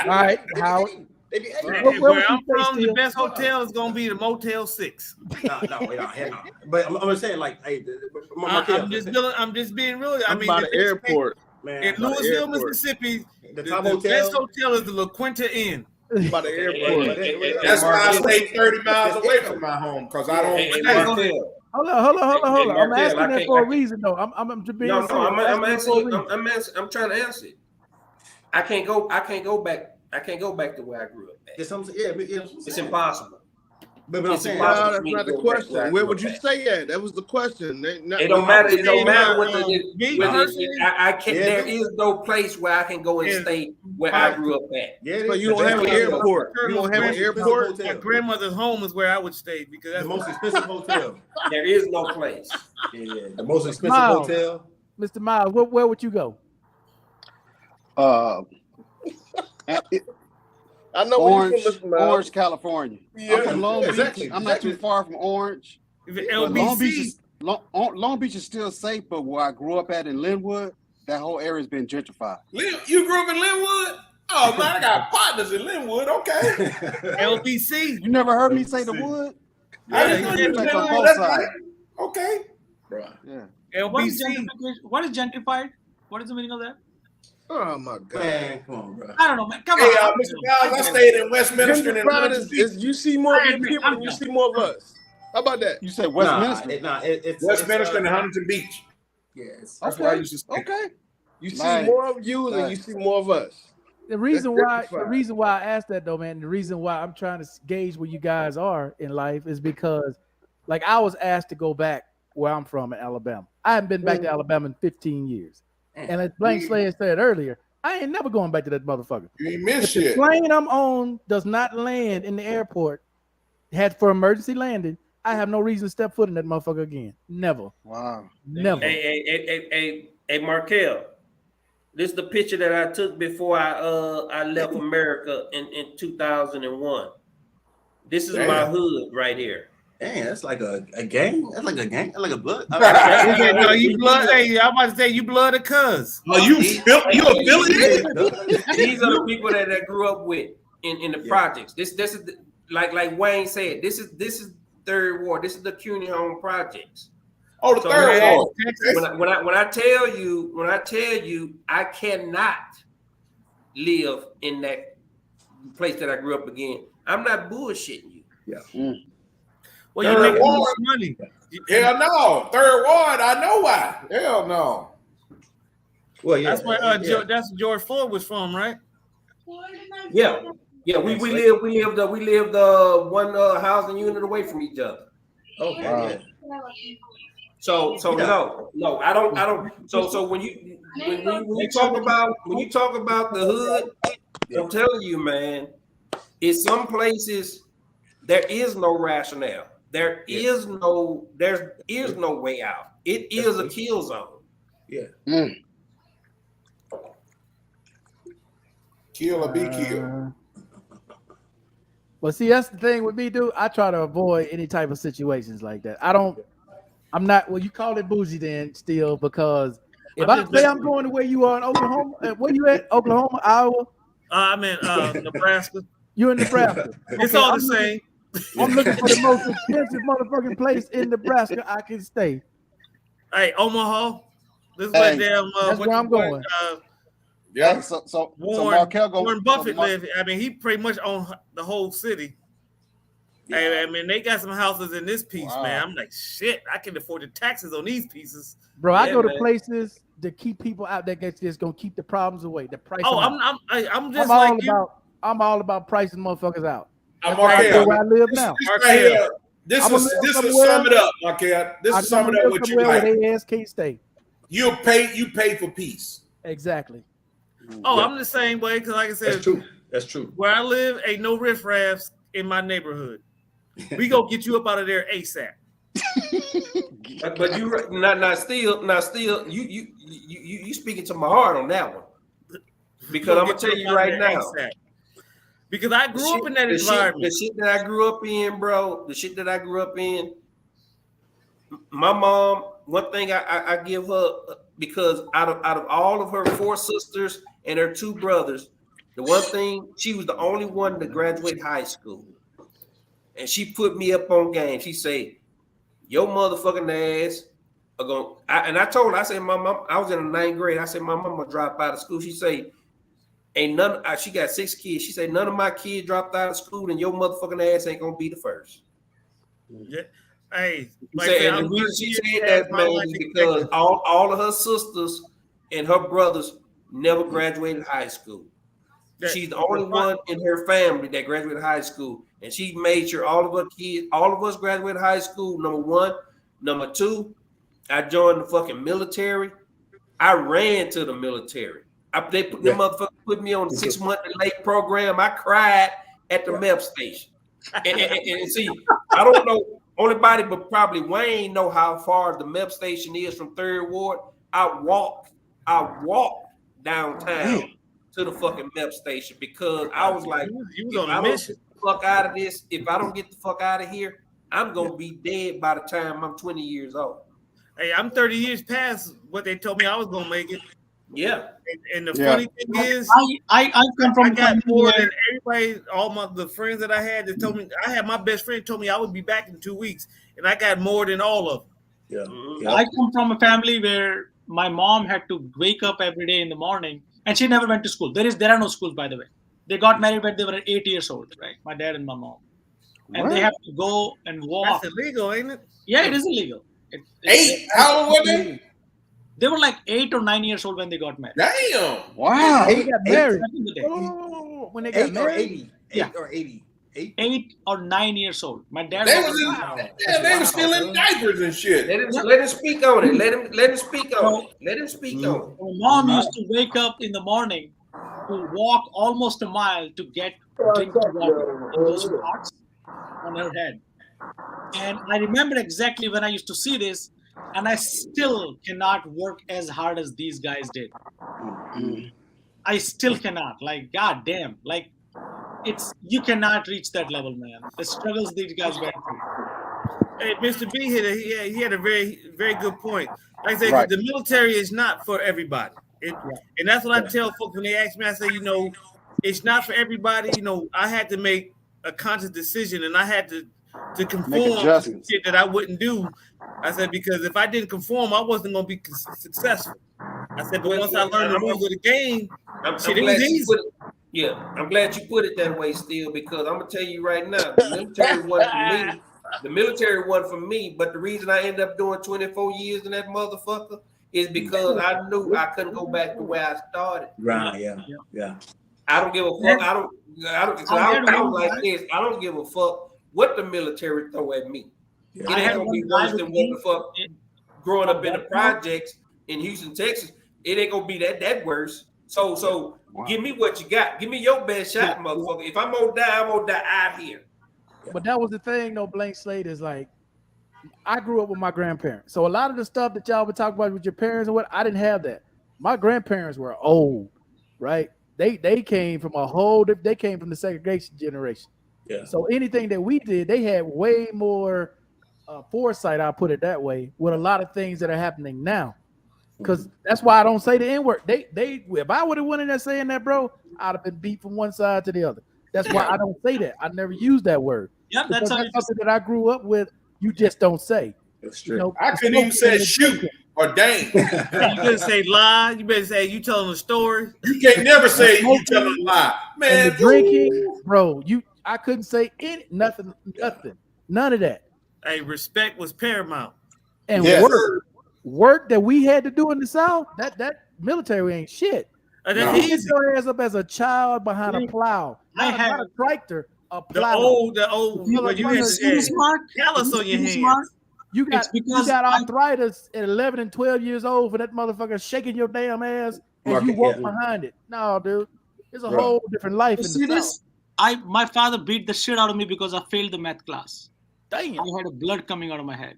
A: All right, Howard.
D: Where I'm from, the best hotel is gonna be the Motel 6.
C: No, but I'm saying, like, hey,
D: I'm just being real. I mean,
J: by the airport,
C: man.
D: In Louisville, Mississippi, the
C: hotel.
D: best hotel is the La Quinta Inn.
J: By the airport.
G: That's why I stay 30 miles away from my home, because I don't.
A: Hold on. I'm asking that for a reason, though. I'm just being serious.
F: I'm trying to answer it. I can't go back to where I grew up at. It's impossible.
C: But
J: that's not the question. Where would you stay at? That was the question.
F: It don't matter. It don't matter what I can't. There is no place where I can go and stay where I grew up at.
J: So you don't have an airport. You don't have an airport.
D: My grandmother's home is where I would stay because that's
C: the most expensive hotel.
F: There is no place.
C: The most expensive hotel.
A: Mr. Miles, where would you go?
E: I
J: know
E: Orange,
J: where you from, Mr. Miles.
E: Orange, California.
J: Yeah,
E: I'm from Long Beach.
C: exactly,
E: I'm not too far from Orange.
D: But
E: LBC. Long Beach is still safe, but where I grew up at in Linwood, that whole area has been gentrified.
G: You grew up in Linwood? Oh man, I got partners in Linwood. Okay.
D: LBC.
E: You never heard me say the wood?
G: I didn't know you was
E: on
G: Linwood.
E: both
G: That's
E: sides.
G: right. Okay.
C: Bro.
E: Yeah.
I: What is
D: LBC.
I: what is gentrified? What is the meaning of that?
J: Oh my God.
C: Man, come on, bro.
I: I don't know, man. Come
G: Hey,
I: on.
G: Mr. Miles, I stayed in Westminster and
J: Gentrified is you see more of your people and you see more of us. How about that?
E: You said Westminster?
C: It's
G: Westminster and Huntington Beach.
C: Yes.
G: That's where I used to stay.
E: Okay.
J: You see more of you than you see more of us.
A: The reason why I asked that though, man, the reason why I'm trying to gauge where you guys are in life is because, like, I was asked to go back where I'm from in Alabama. I haven't been back to Alabama in 15 years. And as Blank Slayer said earlier, I ain't never going back to that motherfucker.
G: You ain't missed
A: If
G: shit.
A: the plane I'm on does not land in the airport, had for emergency landing, I have no reason to step foot in that motherfucker again. Never.
E: Wow.
A: Never.
F: Hey, Markel. This is the picture that I took before I left America in 2001. This is my hood right here.
C: Damn, that's like a gang. That's like a gang. That's like a blood.
D: No, you blood. Hey, I'm about to say you blood of cuz.
G: Oh, you affiliated?
F: These are the people that I grew up with in the projects. This is like Wayne said. This is Third Ward. This is the CUNY Home projects.
G: Oh, the Third Ward.
F: When I tell you, I cannot live in that place that I grew up again. I'm not bullshitting you.
C: Yeah.
D: Well, you make more money.
G: Hell no. Third Ward, I know why. Hell no.
C: Well, yeah.
D: That's where that's George Floyd was from, right?
F: Yeah. We lived one housing unit away from each other.
C: Okay. Yeah.
F: So no, I don't. So when you talk about the hood, I'm telling you, man, in some places there is no rationale. There is no way out. It is a kill zone.
C: Yeah.
G: Kill or be killed.
A: Well, see, that's the thing with me, dude. I try to avoid any type of situations like that. I'm not. Well, you call it bougie then still, because if I say I'm going to where you are in Oklahoma, where you at? Oklahoma, Iowa?
D: I'm in Nebraska.
A: You're in Nebraska.
D: It's all the same.
A: I'm looking for the most expensive motherfucking place in Nebraska I can stay.
D: Hey, Omaha. This is where damn.
A: That's where I'm going.
E: Yeah. So Markel go.
D: Warren Buffett lived. I mean, he pretty much owned the whole city. Yeah. Hey, I mean, they got some houses in this piece, man. I'm like, shit, I can afford the taxes on these pieces.
A: Bro, I go to places to keep people out there that's just gonna keep the problems away. The price.
D: Oh, I'm just like you.
A: I'm all about pricing motherfuckers out.
G: Markel,
A: where I live now.
G: This is sum it up, Markel. This is sum it up what you like.
A: Where they ass can't stay.
G: You pay for peace.
A: Exactly.
D: Oh, I'm the same way, because like I said,
C: that's true.
D: Where I live, ain't no riffraffs in my neighborhood. We go get you up out of there ASAP.
F: But you not still you speaking to my heart on that one, because I'm gonna tell you right now. ASAP.
D: Because I grew up in that environment.
F: The shit that I grew up in, bro. The shit that I grew up in. My mom. One thing I give her, because out of all of her 4 sisters and her 2 brothers, the one thing, she was the only one to graduate high school. And she put me up on game. She said, your motherfucking ass are going, and I told her, I said, my mom, I was in the 9th grade. I said, my mom will drop out of school. She said, ain't none, she got 6 kids. She said, none of my kids dropped out of school, and your motherfucking ass ain't going to be the first.
D: Yeah. Hey,
F: and the reason she said that, man, because all of her sisters and her brothers never graduated high school. She's the only one in her family that graduated high school, and she made sure all of her kids, all of us graduated high school. Number 1, number 2, I joined the fucking military. I ran to the military. They put them motherfuckers put me on the 6-month late program. I cried at the MEP station, and see, I don't know. Only body but probably Wayne know how far the MEP station is from 3rd Ward. I walked downtown to the fucking MEP station because I was like,
D: you was
F: if
D: on
F: I
D: a
F: don't
D: mission.
F: get the fuck out of this, if I don't get the fuck out of here, I'm gonna be dead by the time I'm 20 years old.
D: Hey, I'm 30 years past what they told me I was gonna make it.
F: Yeah.
D: And the funny thing is,
I: I come from
D: I got more than everybody, the friends that I had that told me. I had my best friend told me I would be back in 2 weeks, and I got more than all of them.
C: Yeah.
I: I come from a family where my mom had to wake up every day in the morning, and she never went to school. There are no schools, by the way. They got married when they were 8 years old, right? My dad and my mom, and they have to go and walk.
D: That's illegal, ain't it?
I: Yeah, it is illegal.
G: How old were they?
I: They were like 8 or 9 years old when they got married.
G: Damn!
E: Wow.
A: They got married.
C: Oh,
A: when they got married,
C: 80. 8 or 80.
I: 8 or 9 years old. My dad.
G: They were still in diapers and shit.
F: Let him speak on it. Let him speak on it. Let him speak on it.
I: My mom used to wake up in the morning to walk almost a mile to get drinking water in those pots on her head. And I remember exactly when I used to see this, and I still cannot work as hard as these guys did. I still cannot. Like, goddamn. Like, you cannot reach that level, man. The struggles these guys went through.
D: Hey, Mr. B he had a very, very good point. Like I said, the military is not for everybody. And that's what I tell folks when they ask me. I say, it's not for everybody. I had to make a conscious decision, and I had to conform to shit that I wouldn't do. I said, because if I didn't conform, I wasn't going to be successful. I said, but once I learned the rules of the game, it was easy.
F: I'm glad you put it that way still, because I'm going to tell you right now, the military wasn't for me. The military wasn't for me, but the reason I ended up doing 24 years in that motherfucker is because I knew I couldn't go back to where I started.
C: Right, yeah.
F: I don't give a fuck. I don't like this. I don't give a fuck what the military throw at me. It ain't gonna be worse than what the fuck growing up in the projects in Houston, Texas. It ain't gonna be that worse. So give me what you got. Give me your best shot, motherfucker. If I'm gonna die, I'm gonna die out here.
A: But that was the thing, though. Blank slate is like, I grew up with my grandparents, so a lot of the stuff that y'all would talk about with your parents and what, I didn't have that. My grandparents were old, right? They came from they came from the segregation generation.
C: Yeah.
A: So anything that we did, they had way more foresight. I'll put it that way. With a lot of things that are happening now, because that's why I don't say the N-word. They if I would have went in there saying that, bro, I'd have been beat from one side to the other. That's why I don't say that. I never use that word.
I: Yeah, that's
A: something that I grew up with. You just don't say.
C: That's true.
G: I couldn't even say shoot or dang.
D: You couldn't say lie. You better say you telling a story.
G: You can't never say you telling a lie, man.
A: And the drinking, bro. I couldn't say nothing. None of that.
D: Hey, respect was paramount.
A: And work that we had to do in the South. That military ain't shit.
D: That's easy.
A: Get your ass up as a child behind a plow. Not a tractor. A plow.
D: The old. You had callus on your hands.
A: You got arthritis at 11 and 12 years old for that motherfucker shaking your damn ass as you walk behind it. No, dude. It's a whole different life.
I: See this? My father beat the shit out of me because I failed the math class. Damn. I had blood coming out of my head.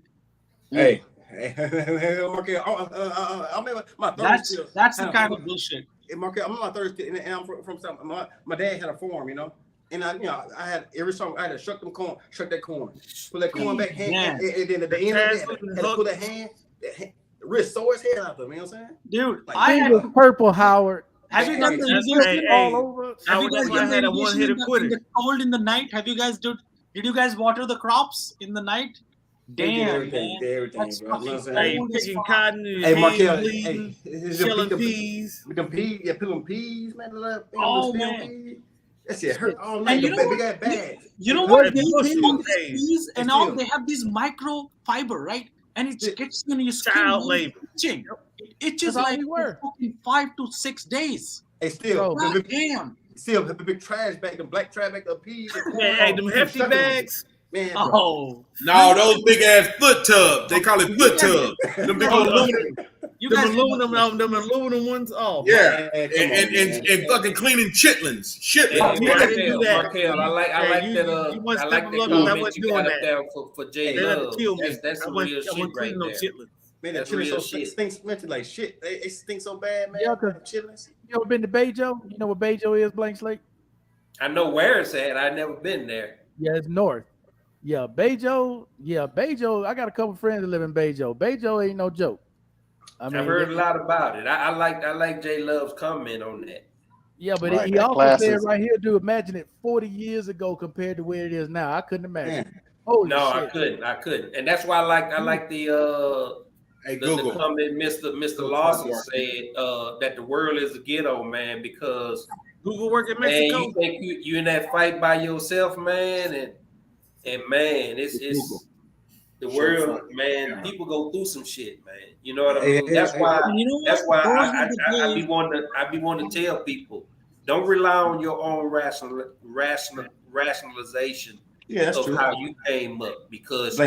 C: Hey. Okay. I'm in my third still.
I: That's the kind of bullshit.
C: I'm in my third still, and I'm from something. My dad had a farm, and I had every summer I had to shuck that corn, pull that corn back, hand, and then at the end of it, had to pull that hand, wrist sore his head out there. You know what I'm saying?
I: Dude,
A: I had purple, Howard.
I: Have you done the
D: all over? Have you guys done the one-hitter quitter?
I: Cold in the night? Have you guys did you guys water the crops in the night? Damn,
C: everything, bro.
D: Hey, picking cotton,
C: Markel,
D: shelling peas.
C: With them peas, pulling peas, man.
I: Oh, man.
C: That shit hurt all night. They got bags.
I: You know what? They have peas and all. They have these microfiber, right? And it gets in your skin.
D: Child labor.
I: It just like 5 to 6 days.
C: Hey, still,
I: damn.
C: Still, the big trash bag, the black trash bag, the peas.
D: Hey, them hefty bags.
C: Man,
D: bro.
G: No, those big ass foot tubs. They call it foot tubs. Them big aluminum.
D: Them aluminum ones. Oh,
G: yeah, and fucking cleaning chitlins.
F: Markel, I like that. I like that comment you got up there for Jay Love. That's some real shit right there.
C: Man,
F: That's
C: chili
F: real
C: so
F: shit.
C: stinks like shit. It stinks so bad, man.
A: Yeah,
C: Chilies.
A: You ever been to Bejo? You know what Bejo is, Blank Slate?
F: I know where it's at. I've never been there.
A: Yeah, it's north. Yeah, Bejo. Yeah, Bejo. I got a couple friends that live in Bejo. Bejo ain't no joke. I mean,
F: I've heard a lot about it. I like J Love's comment on that.
A: Yeah, but
L: Right,
A: he
L: that
A: also said
L: classism.
A: right here, dude, imagine it 40 years ago compared to where it is now. I couldn't imagine.
C: Man.
A: Holy
F: No,
A: shit.
F: I couldn't. And that's why I like the comment Mr. Lawson said that the world is a ghetto, man, because
D: Google work in
F: man,
D: Mexico.
F: you think you in that fight by yourself, man, and man, it's the world, man. People go through some shit, man. You know what I mean? That's why I be wanting to tell people, don't rely on your own rationalization of how you came up, because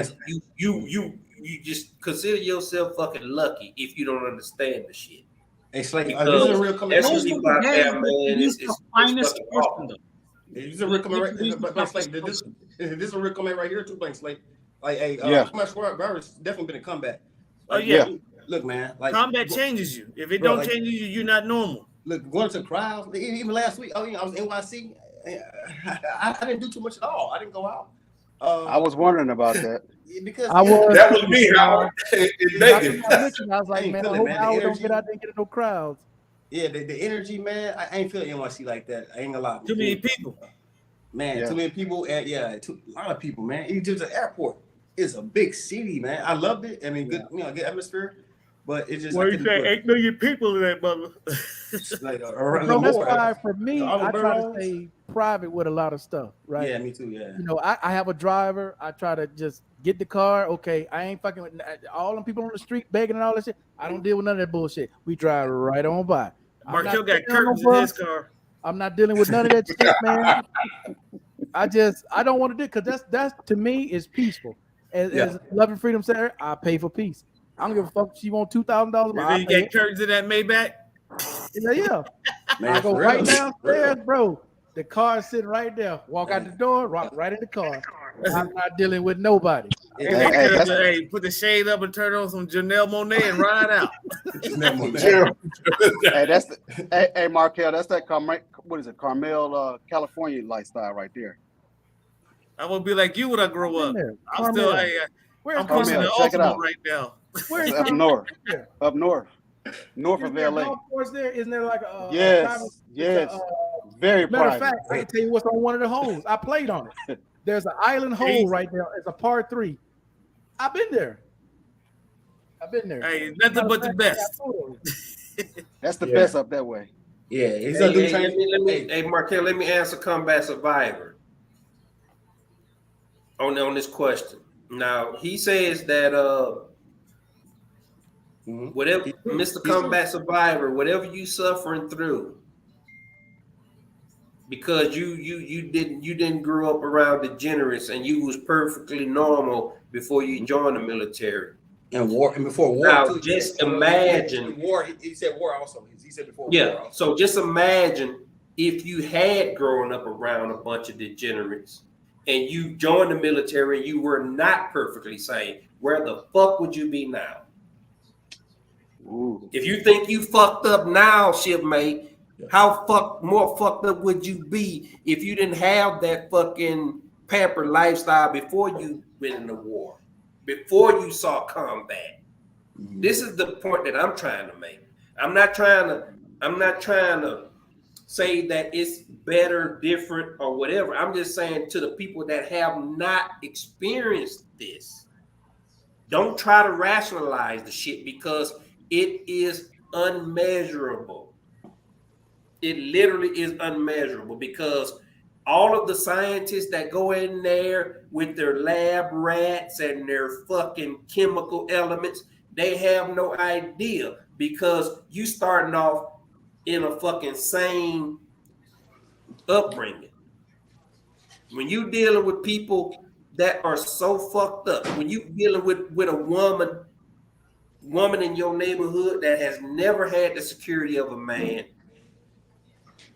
F: you just consider yourself fucking lucky if you don't understand the shit.
C: It's like
F: because
C: this is a real comment.
F: there's people out there, man. It's fucking awful.
C: This is a real comment, but it's like this is a real comment right here too, Blanks. Like hey, Smash Virus definitely been a comeback.
D: Oh yeah.
C: Look, man, like
D: combat changes you. If it don't change you, you're not normal.
C: Look, going to crowds, even last week. I was in NYC. I didn't do too much at all. I didn't go out.
L: I was wondering about that.
C: Because
G: that was me, Howard, in Vegas.
A: I was like, man, I hope Howard don't get out there and get in no crowds.
C: Yeah, the energy, man. I ain't feeling NYC like that. I ain't gonna lie.
D: Too many people.
C: Man, too many people. And a lot of people, man. Even just the airport is a big city, man. I loved it. I mean, good, good atmosphere. But it just.
D: Well, you say 8 million people in that mother.
C: Like,
A: that's why for me, I try to stay private with a lot of stuff, right?
C: Yeah, me too. Yeah.
A: You know, I have a driver. I try to just get the car. Okay, I ain't fucking with all them people on the street begging and all that shit. I don't deal with none of that bullshit. We drive right on by.
D: Markel got curtains in his car.
A: I'm not dealing with none of that shit, man. I don't want to do it because that's to me is peaceful. As Love and Freedom said, I pay for peace. I don't give a fuck if she want $2,000.
D: You get curtains in that Maybach?
A: Yeah. Man, I go right downstairs, bro. The car is sitting right there. Walk out the door, rock right in the car. I'm not dealing with nobody.
D: Hey, put the shade up and turn on some Janelle Monáe and ride out.
L: Hey, Markel, that's that Carmel, California lifestyle right there.
D: I would be like you when I grow up. I'm
A: still,
D: I'm pushing the ultimate right now.
L: Where's up north? Up north. North of LA.
A: Golf course there? Isn't there like a
L: yes. Very
A: matter
L: private.
A: of fact, I can tell you what's on one of the holes. I played on it. There's an island hole right there. It's a par 3. I've been there.
D: Hey, nothing but the best.
L: That's the best up that way.
C: Yeah.
F: Hey, Markel, let me answer Combat Survivor on this question. Now, he says that whatever, Mr. Combat Survivor, whatever you suffering through, because you didn't grow up around degenerates and you was perfectly normal before you joined the military.
C: And before war.
F: Now,
C: too,
F: just imagine.
C: War. He said war also. He said before war.
F: Yeah. So just imagine if you had grown up around a bunch of degenerates and you joined the military and you were not perfectly sane, where the fuck would you be now?
L: Ooh.
F: If you think you fucked up now, shipmate, how more fucked up would you be if you didn't have that fucking pampered lifestyle before you went in the war, before you saw combat? This is the point that I'm trying to make. I'm not trying to say that it's better, different, or whatever. I'm just saying to the people that have not experienced this, don't try to rationalize the shit because it is unmeasurable. It literally is unmeasurable because all of the scientists that go in there with their lab rats and their fucking chemical elements, they have no idea because you starting off in a fucking sane upbringing. When you dealing with people that are so fucked up, when you dealing with a woman in your neighborhood that has never had the security of a man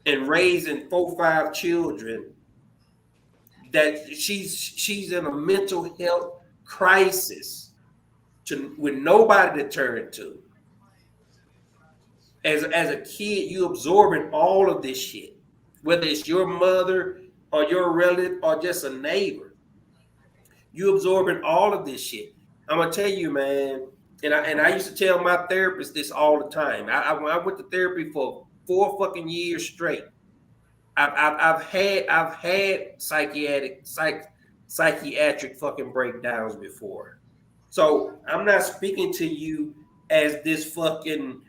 F: and raising 4 or 5 children, that she's in a mental health crisis with nobody to turn to. As a kid, you absorbing all of this shit, whether it's your mother or your relative or just a neighbor. You absorbing all of this shit. I'm gonna tell you, man. And I used to tell my therapist this all the time. When I went to therapy for 4 fucking years straight, I've had psychiatric fucking breakdowns before. So I'm not speaking to you as this fucking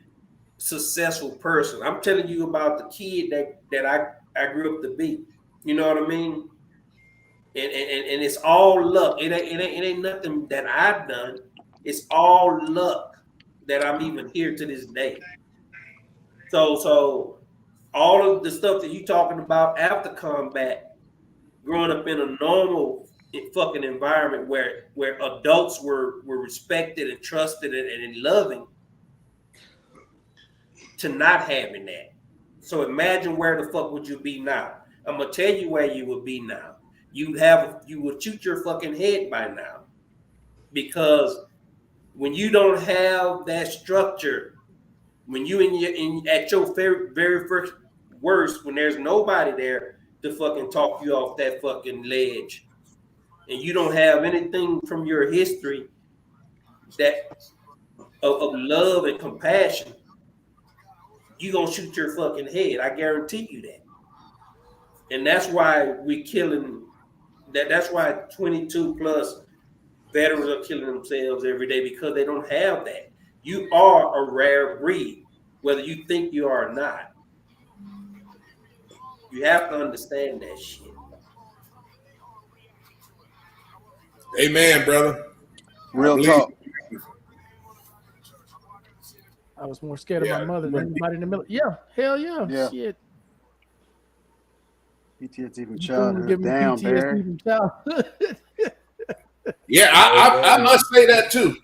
F: successful person. I'm telling you about the kid that I grew up to be. You know what I mean? And it's all luck. It ain't nothing that I've done. It's all luck that I'm even here to this day. So all of the stuff that you talking about after combat, growing up in a normal fucking environment where adults were respected and trusted and loving, to not having that. So imagine where the fuck would you be now? I'm gonna tell you where you would be now. You would shoot your fucking head by now, because when you don't have that structure, when you at your very first worst, when there's nobody there to fucking talk you off that fucking ledge, and you don't have anything from your history that of love and compassion, you gonna shoot your fucking head. I guarantee you that. And that's why we're killing that's why 22 plus veterans are killing themselves every day, because they don't have that. You are a rare breed, whether you think you are or not. You have to understand that shit.
G: Amen, brother.
L: Real talk.
A: I was more scared of my mother than anybody in the middle. Yeah, hell yeah. Shit.
L: PTSD from childhood. Damn, Barry.
A: From childhood.
G: Yeah, I must say that too.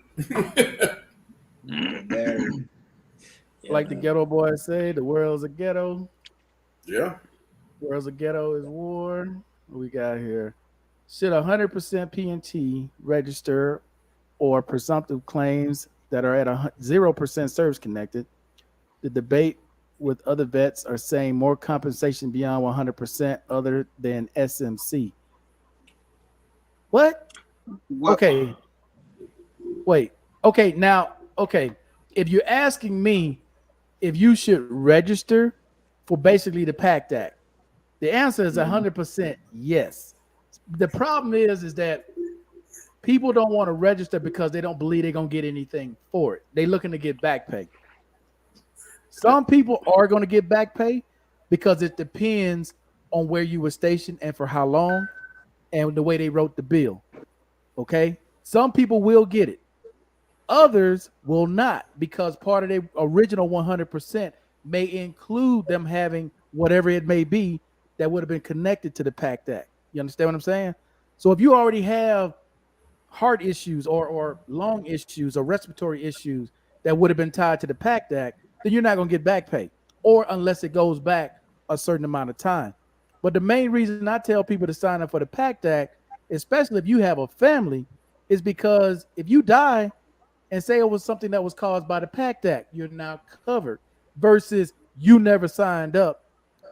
A: Like the ghetto boys say, the world's a ghetto.
G: Yeah.
A: The world's a ghetto is war. What we got here? Should 100% PNT register or presumptive claims that are at 0% service connected? The debate with other vets are saying more compensation beyond 100% other than SMC. What? Okay. Wait. Okay. Now, okay. If you're asking me if you should register for basically the PACT Act, the answer is 100% yes. The problem is that people don't want to register because they don't believe they're going to get anything for it. They're looking to get back pay. Some people are going to get back pay because it depends on where you were stationed and for how long and the way they wrote the bill. Okay? Some people will get it. Others will not, because part of their original 100% may include them having whatever it may be that would have been connected to the PACT Act. You understand what I'm saying? So if you already have heart issues or lung issues or respiratory issues that would have been tied to the PACT Act, then you're not going to get back pay, or unless it goes back a certain amount of time. But the main reason I tell people to sign up for the PACT Act, especially if you have a family, is because if you die and say it was something that was caused by the PACT Act, you're now covered, versus you never signed up.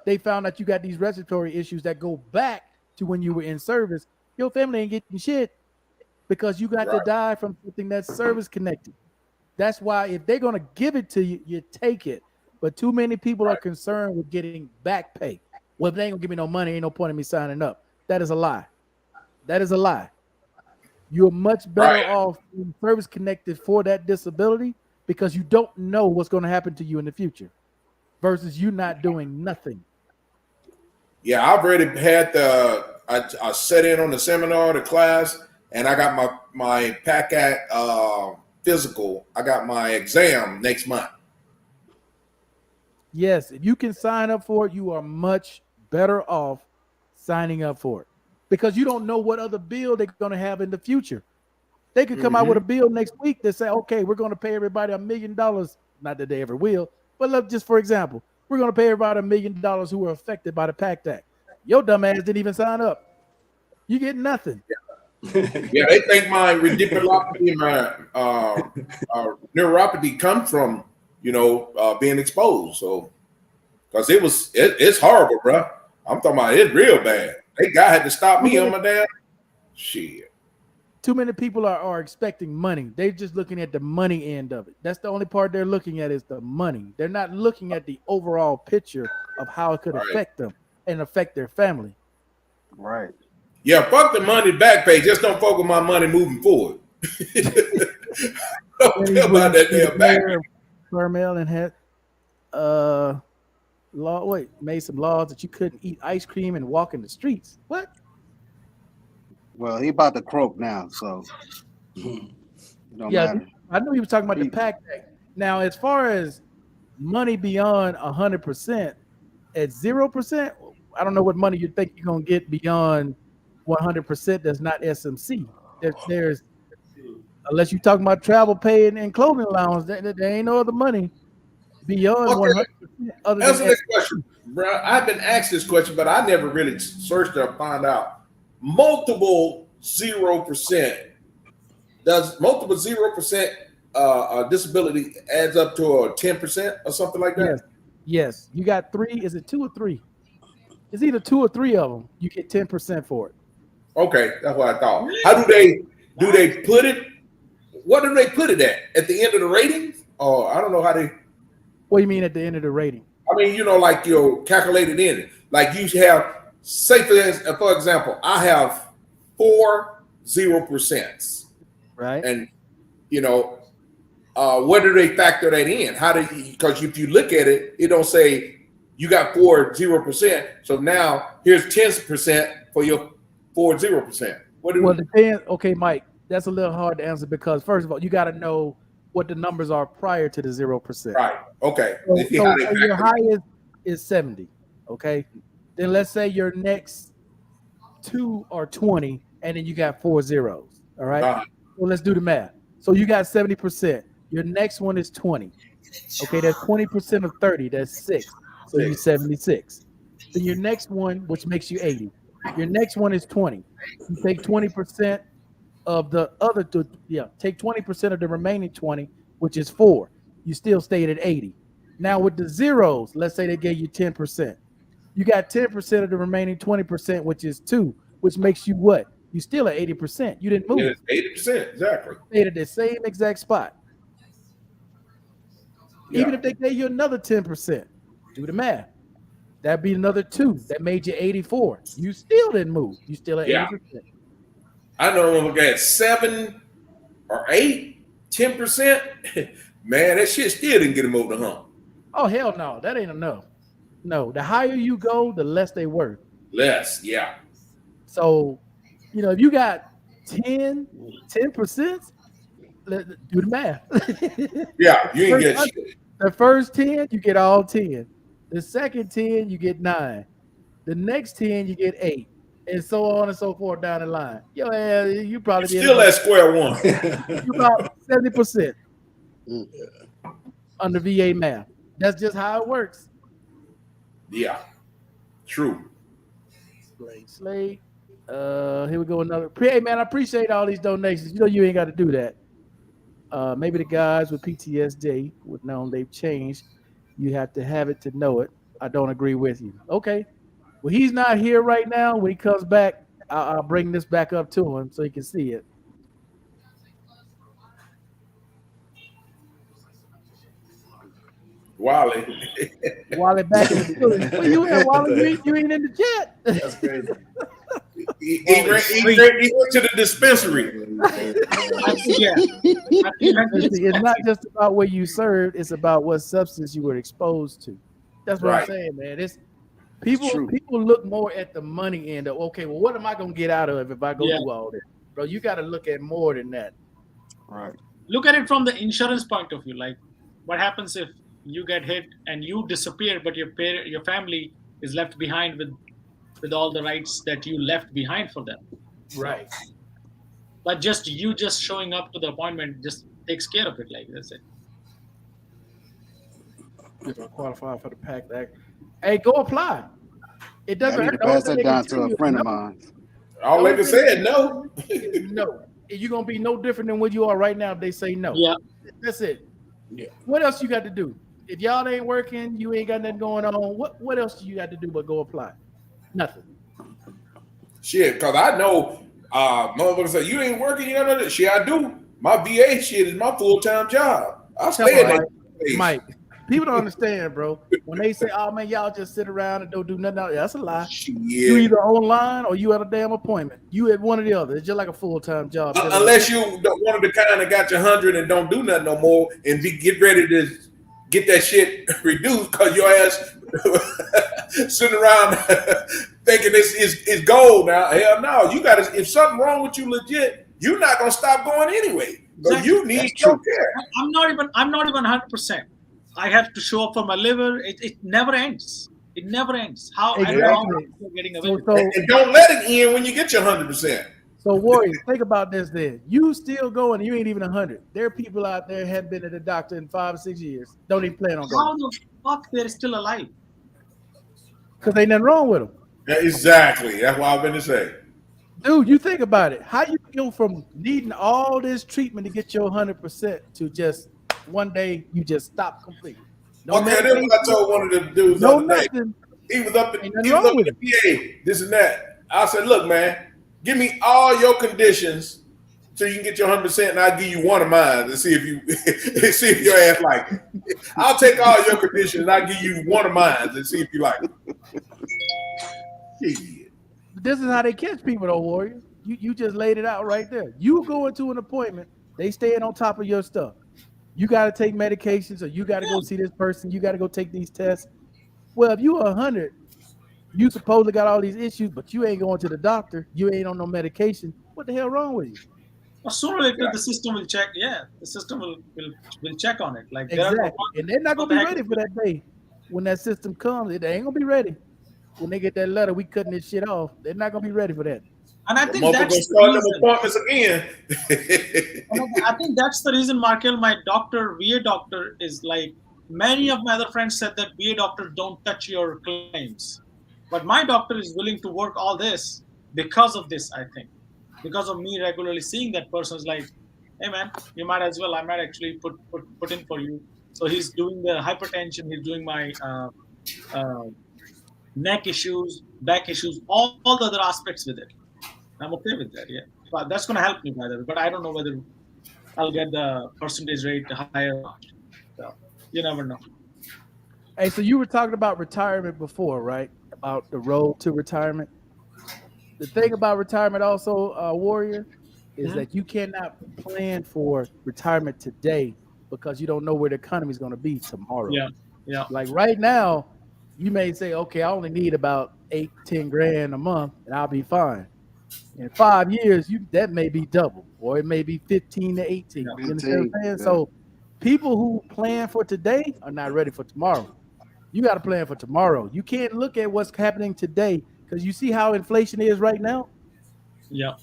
A: They found out you got these respiratory issues that go back to when you were in service. Your family ain't getting shit because you got to die from something that's service connected. That's why if they're going to give it to you, you take it. But too many people are concerned with getting back pay. Well, if they ain't going to give me no money, ain't no point in me signing up. That is a lie. That is a lie. You're much better off being service connected for that disability, because you don't know what's going to happen to you in the future versus you not doing nothing.
G: Yeah, I've already had I set in on the seminar, the class, and I got my PACT physical. I got my exam next month.
A: Yes, if you can sign up for it, you are much better off signing up for it, because you don't know what other bill they're going to have in the future. They could come out with a bill next week that say, okay, we're going to pay everybody $1 million. Not that they ever will, but look, just for example, we're going to pay everybody $1 million who were affected by the PACT Act. Your dumb ass didn't even sign up. You get nothing.
G: Yeah, they think my radiculopathy and my neuropathy come from being exposed. So because it's horrible, bro. I'm talking about it's real bad. That guy had to stop me on my damn shit.
A: Too many people are expecting money. They're just looking at the money end of it. That's the only part they're looking at is the money. They're not looking at the overall picture of how it could affect them and affect their family.
L: Right.
G: Yeah, fuck the money back pay. Just don't fuck with my money moving forward. Don't care about that damn back pay.
A: Carmel and had made some laws that you couldn't eat ice cream and walk in the streets. What?
L: Well, he about to croak now, so it don't matter.
A: I knew he was talking about the PAC Act. Now, as far as money beyond 100%, at 0%, I don't know what money you think you're gonna get beyond 100% that's not SMC. There's unless you're talking about travel pay and clothing allowance, there ain't no other money beyond 100%.
G: Answer this question, bro. I've been asked this question, but I never really searched or found out. Multiple 0%. Does multiple 0% disability adds up to a 10% or something like that?
A: Yes. You got 3. Is it 2 or 3? It's either 2 or 3 of them. You get 10% for it.
G: Okay, that's what I thought. How do they put it? What do they put it at the end of the ratings? Or I don't know how they.
A: What do you mean at the end of the rating?
G: I mean, like your calculated in. Like you have, say for example, I have 4 0%.
A: Right.
G: And where do they factor that in? Because if you look at it, it don't say you got 4 0%. So now here's 10% for your 4 0%.
A: Depends. Okay, Mike, that's a little hard to answer because first of all, you got to know what the numbers are prior to the 0%.
G: Right. Okay.
A: So your highest is 70. Okay. Then let's say your next 2 are 20, and then you got 4 zeros. All right. So let's do the math. So you got 70%. Your next one is 20. Okay, that's 20% of 30. That's 6. So you're 76. Then your next one, which makes you 80. Your next one is 20. You take 20% of the other two. Yeah, take 20% of the remaining 20, which is 4. You still stayed at 80. Now with the zeros, let's say they gave you 10%. You got 10% of the remaining 20%, which is 2, which makes you what? You still at 80%. You didn't move.
G: Yeah, 80%, exactly.
A: Stayed at the same exact spot. Yeah. Even if they gave you another 10%, do the math. That'd be another 2. That made you 84. You still didn't move. You still at 80%.
G: I know if I got 7 or 8, 10%, man, that shit still didn't get them over the hump.
A: Oh, hell no. That ain't enough. No, the higher you go, the less they worth.
G: Less, yeah.
A: So, if you got 10%, do the math.
G: Yeah, you ain't get shit.
A: The first 10, you get all 10. The second 10, you get 9. The next 10, you get 8. And so on and so forth down the line. You probably
G: still at square one.
A: You about 70% under VA math. That's just how it works.
G: Yeah, true.
A: Slate. Here we go. Another. Hey, man, I appreciate all these donations. You ain't got to do that. Maybe the guys with PTSD would know they've changed. You have to have it to know it. I don't agree with you. Okay. Well, he's not here right now. When he comes back, I'll bring this back up to him so he can see it.
G: Wally
A: back in the building. Well, you and Wally, you ain't in the chat.
C: That's crazy.
G: He went to the dispensary.
A: It's not just about where you served; it's about what substance you were exposed to. That's what I'm saying, man. It's people look more at the money end of okay. Well, what am I gonna get out of if I go do all this, bro? You got to look at more than that.
L: Right.
I: Look at it from the insurance point of view. Like, what happens if you get hit and you disappear, but your family is left behind with all the rights that you left behind for them.
A: Right.
I: But just showing up to the appointment just takes care of it. Like that's it.
A: If I qualify for the PAC Act, hey, go apply. It doesn't
L: hurt. I need to pass that down to a friend of mine.
G: All they can say is no.
A: No. You're gonna be no different than what you are right now if they say no.
I: Yeah.
A: That's it.
C: Yeah.
A: What else you got to do? If y'all ain't working, you ain't got nothing going on. What else do you got to do but go apply? Nothing.
G: Shit, because I know motherfuckers say, you ain't working, you know that. Shit, I do. My VA shit is my full-time job. I stay in that place.
A: Mike, people don't understand, bro. When they say, oh man, y'all just sit around and don't do nothing else, that's a lie.
G: Shit.
A: You either online or you at a damn appointment. You at one or the other. It's just like a full-time job.
G: Unless you one of the kind that got your 100 and don't do nothing no more and get ready to get that shit reduced because your ass sitting around thinking it's gold now. Hell no. You got to, if something wrong with you legit, you're not going to stop going anyway. So
I: Exactly.
G: you need your care.
I: I'm not even 100%. I have to show up for my liver. It never ends. It never ends. How
A: exactly.
I: Getting away with
G: and don't let it end when you get your 100%.
A: So, Warrior, think about this then. You still going, you ain't even 100. There are people out there who haven't been to the doctor in 5 or 6 years. Don't even plan on going.
I: How the fuck they're still alive?
A: Because ain't nothing wrong with them.
G: Yeah, exactly. That's what I've been to say.
A: Dude, you think about it. How you go from needing all this treatment to get your 100% to just one day you just stop completely?
G: No okay, that's what I told one of the dudes the other day. He was up in the PA, this and that. I said, look, man, give me all your conditions so you can get your 100%, and I'll give you one of mine and see if you see if your ass like it. I'll take all your conditions and I'll give you one of mine and see if you like it.
A: This is how they catch people, though, Warrior. You just laid it out right there. You go into an appointment, they staying on top of your stuff. You got to take medications, or you got to go see this person. You got to go take these tests. Well, if you are 100, you supposedly got all these issues, but you ain't going to the doctor. You ain't on no medication. What the hell wrong with you?
I: Well, sooner or later, the system will check. Yeah, the system will check on it. Like
A: exactly, and they're not gonna be ready for that day when that system comes. They ain't gonna be ready when they get that letter. We cutting this shit off. They're not gonna be ready for that.
I: And I think that's
G: the reason.
I: I think that's the reason, Markel, my doctor, VA doctor, is like many of my other friends said that VA doctors don't touch your claims, but my doctor is willing to work all this because of this. I think. Because of me regularly seeing that person is like, hey man, you might as well. I might actually put in for you. So he's doing the hypertension. He's doing my neck issues, back issues, all the other aspects with it. I'm okay with that. Yeah, but that's gonna help me by the way. But I don't know whether I'll get the percentage rate higher. So you never know.
A: Hey, so you were talking about retirement before, right? About the road to retirement. The thing about retirement also, Warrior, is that you cannot plan for retirement today because you don't know where the economy is going to be tomorrow.
I: Yeah.
A: Like right now, you may say, okay, I only need about 8-10 grand a month and I'll be fine. In 5 years, that may be double, or it may be 15 to 18. You understand what I'm saying? Yeah. So people who plan for today are not ready for tomorrow. You got to plan for tomorrow. You can't look at what's happening today. Because you see how inflation is right now?
I: Yeah.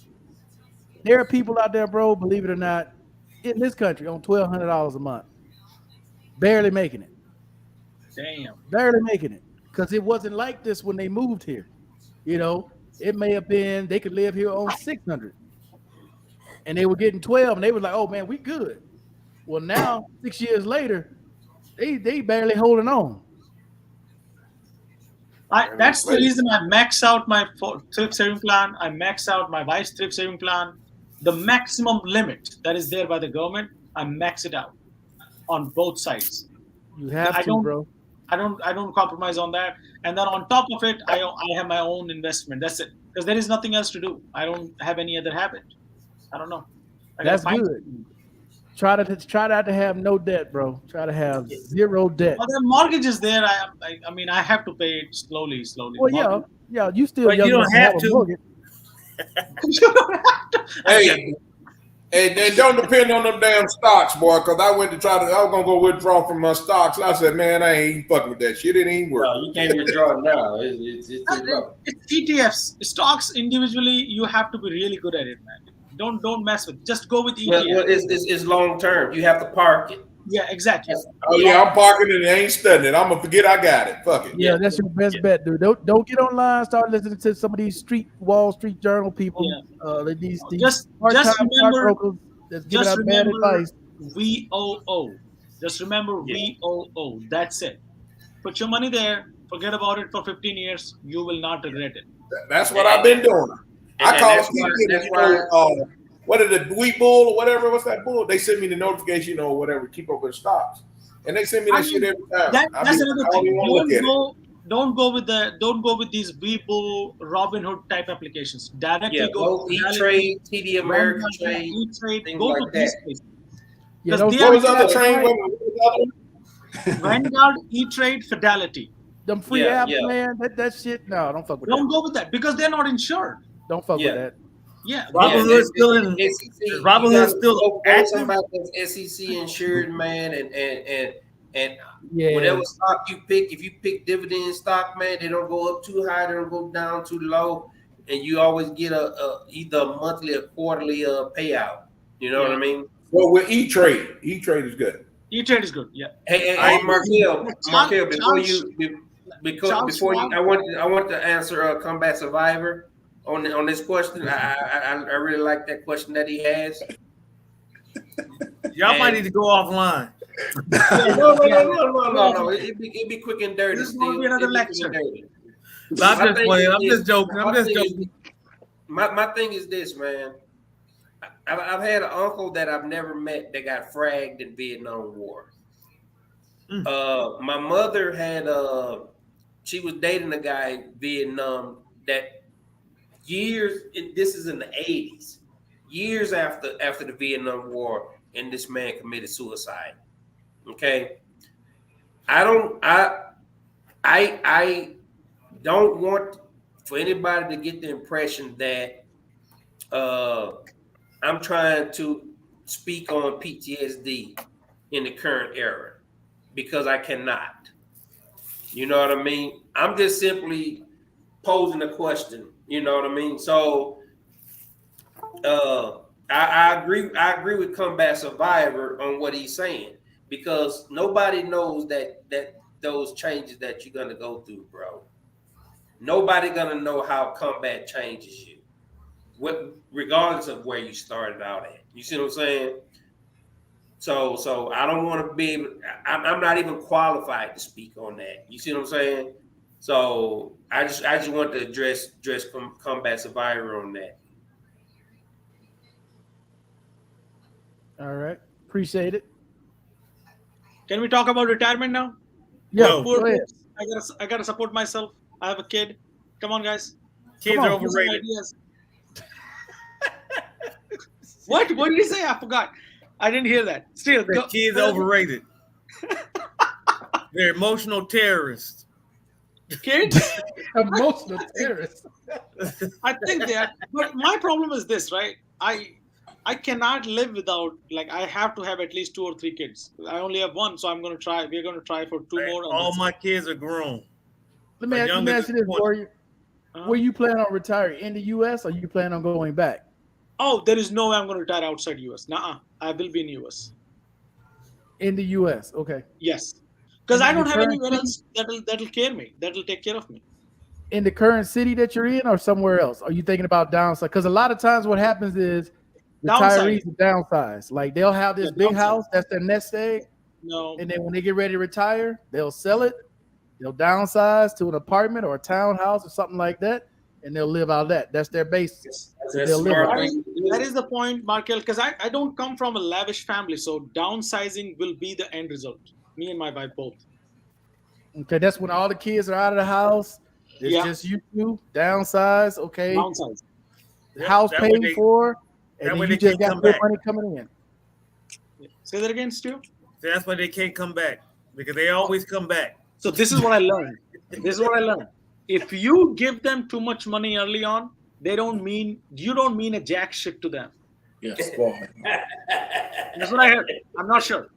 A: There are people out there, bro, believe it or not, in this country on $1,200 a month. Barely making it.
I: Damn.
A: Barely making it. Because it wasn't like this when they moved here. You know, it may have been, they could live here on $600. And they were getting 12, and they were like, oh, man, we good. Well, now, 6 years later, they barely holding on.
I: That's the reason I max out my thrift saving plan. I max out my wife's thrift saving plan. The maximum limit that is there by the government, I max it out on both sides.
A: You have to, bro.
I: I don't compromise on that. And then on top of it, I have my own investment. That's it. Because there is nothing else to do. I don't have any other habit. I don't know.
A: That's good. Try not to have no debt, bro. Try to have zero debt.
I: Well, the mortgage is there. I mean, I have to pay it slowly.
A: Well, yeah, you still.
K: But you don't have to.
G: Hey, don't depend on them damn stocks, boy. Because I was gonna go withdraw from my stocks. And I said, man, I ain't even fucking with that shit. It ain't working.
F: No, you can't withdraw now. It's
I: ETFs, stocks individually. You have to be really good at it, man. Don't mess with it. Just go with ETFs.
F: Well, it's long term. You have to park it.
I: Yeah, exactly.
G: Oh yeah, I'm parking it and ain't studying it. I'm gonna forget I got it. Fuck it.
A: Yeah, that's your best bet, dude. Don't get online. Start listening to some of these Wall Street Journal people. These part-time stockbrokers that's giving out bad advice.
I: VOO. Just remember VOO. That's it. Put your money there. Forget about it for 15 years. You will not regret it.
G: That's what I've been doing. I call people. What are the wheat bull or whatever? What's that bull? They send me the notification or whatever. Keep up with the stocks, and they send me that shit every time.
I: That's another thing. Don't go with these Webull, Robinhood type applications. Directly go to
F: E-Trade, TD America Trade,
I: E-Trade. Go to these places.
G: Yeah, what was the other train?
I: Vanguard, E-Trade, Fidelity.
A: Them free apps, man. That shit. No, don't fuck with that.
I: Don't go with that because they're not insured.
A: Don't fuck with that.
I: Yeah,
F: Robinhood's
D: still in.
F: SEC.
D: Robinhood's still active.
F: About this SEC insured, man, and whatever stock you pick, if you pick dividend stock, man, they don't go up too high, they don't go down too low, and you always get either a monthly or quarterly payout. You know what I mean?
G: Well, with E-Trade is good.
I: E-Trade is good. Yeah.
F: Hey, Markel, before you, I want to answer Combat Survivor. On this question, I really like that question that he has.
D: Y'all might need to go offline.
F: No. It'd be quick and dirty.
I: This is going to be another lecture.
D: I'm just playing. I'm just joking.
F: My thing is this, man. I've had an uncle that I've never met that got fragged in Vietnam War. My mother had she was dating a guy in Vietnam that this is in the 80s, years after the Vietnam War, and this man committed suicide. Okay. I don't want for anybody to get the impression that I'm trying to speak on PTSD in the current era, because I cannot. You know what I mean? I'm just simply posing a question. You know what I mean? So I agree with Combat Survivor on what he's saying, because nobody knows that those changes that you're gonna go through, bro. Nobody gonna know how combat changes you, regardless of where you started out at. You see what I'm saying? So I don't want to be able. I'm not even qualified to speak on that. You see what I'm saying? So I just want to address Combat Survivor on that.
A: All right, appreciate it.
I: Can we talk about retirement now?
A: Yeah,
I: go ahead. I gotta support myself. I have a kid. Come on, guys.
D: Kids are overrated.
I: What did you say? I forgot. I didn't hear that. Still,
D: kids are overrated. They're emotional terrorists.
I: Kids?
A: Emotional terrorists.
I: I think they are. But my problem is this, right? I cannot live without, like, I have to have at least 2 or 3 kids. I only have 1, so we're going to try for 2 more.
D: All my kids are grown.
A: Let me ask you this, Warrior. Were you planning on retiring in the U.S. or you plan on going back?
I: Oh, there is no way I'm going to retire outside U.S. Nuh-uh. I will be in U.S.
A: In the U.S., okay.
I: Yes. Because I don't have anyone else that'll care me, that'll take care of me.
A: In the current city that you're in or somewhere else? Are you thinking about downside? Because a lot of times what happens is retirees downsize. Like they'll have this big house, that's their nest egg.
I: No.
A: And then when they get ready to retire, they'll sell it. They'll downsize to an apartment or a townhouse or something like that, and they'll live out of that. That's their base.
I: That is the point, Markel, because I don't come from a lavish family, so downsizing will be the end result. Me and my wife both.
A: Okay, that's when all the kids are out of the house. It's just you two, downsize, okay.
I: Downsize.
A: House paid for, and then you just got good money coming in.
I: Say that again, Stu.
D: That's why they can't come back, because they always come back.
I: So this is what I learned. If you give them too much money early on, you don't mean a jack shit to them.
C: Yes, boy.
I: That's what I heard. I'm not sure.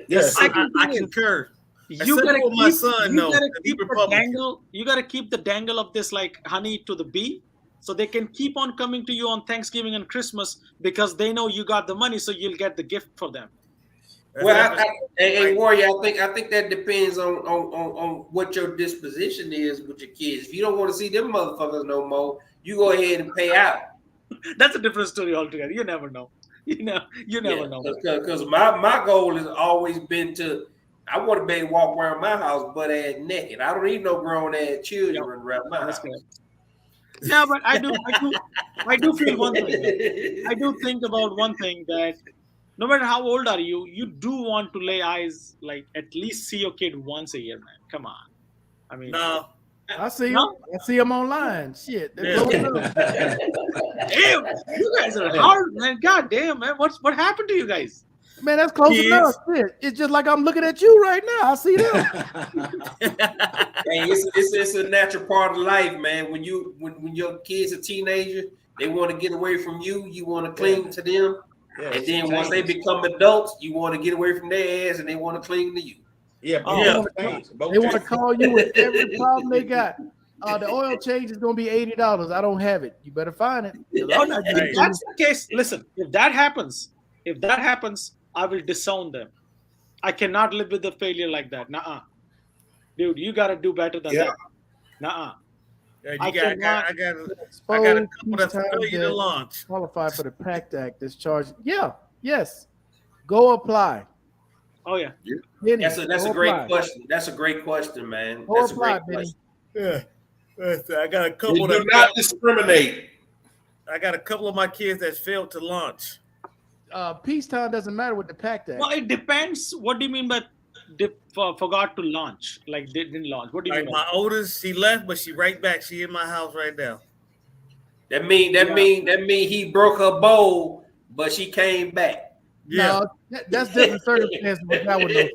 D: Yes, I concur.
I: You gotta keep my son. You gotta keep the dangle of this like honey to the bee, so they can keep on coming to you on Thanksgiving and Christmas because they know you got the money, so you'll get the gift for them.
F: Well, hey, Warrior, I think that depends on what your disposition is with your kids. If you don't want to see them motherfuckers no more, you go ahead and pay out.
I: That's a different story altogether. You never know. You never know.
F: Because my goal has always been to, I want to be able to walk around my house butt ass naked. I don't need no grown ass children running around my house.
I: Yeah, but I do feel one thing. I do think about one thing, that no matter how old are you, you do want to lay eyes, like at least see your kid once a year, man. Come on. I mean,
K: No.
A: I see him. I see him online. Shit.
I: Damn, you guys are hard, man. God damn, man. What happened to you guys?
A: Man, that's close enough. Shit. It's just like I'm looking at you right now. I see them.
F: Hey, it's a natural part of life, man. When your kids are teenagers, they want to get away from you. You want to cling to them. Yeah, and then once they become adults, you want to get away from their ass and they want to cling to you.
A: Yeah, they want to call you with every problem they got. The oil change is going to be $80. I don't have it. You better find it.
I: If that's the case, listen, if that happens, I will disown them. I cannot live with the failure like that. Nuh-uh. Dude, you got to do better than that. Nuh-uh.
K: Yeah, I got a couple that's familiar to launch.
A: Qualify for the PACT Act. This charge. Yeah. Yes. Go apply.
I: Oh yeah.
F: That's a great question. That's a great question, man.
A: Go
F: That's
A: apply,
F: a great question.
K: Yeah. I got a couple
G: that do not discriminate.
K: I got a couple of my kids that failed to launch.
A: Peacetime doesn't matter with the PACT Act.
I: Well, it depends. What do you mean by forgot to launch? Like they didn't launch. What do you mean?
K: My oldest, she left, but she right back. She in my house right now.
F: That mean he broke her bowl, but she came back.
A: Yeah, no, that's different circumstances. With that one, though,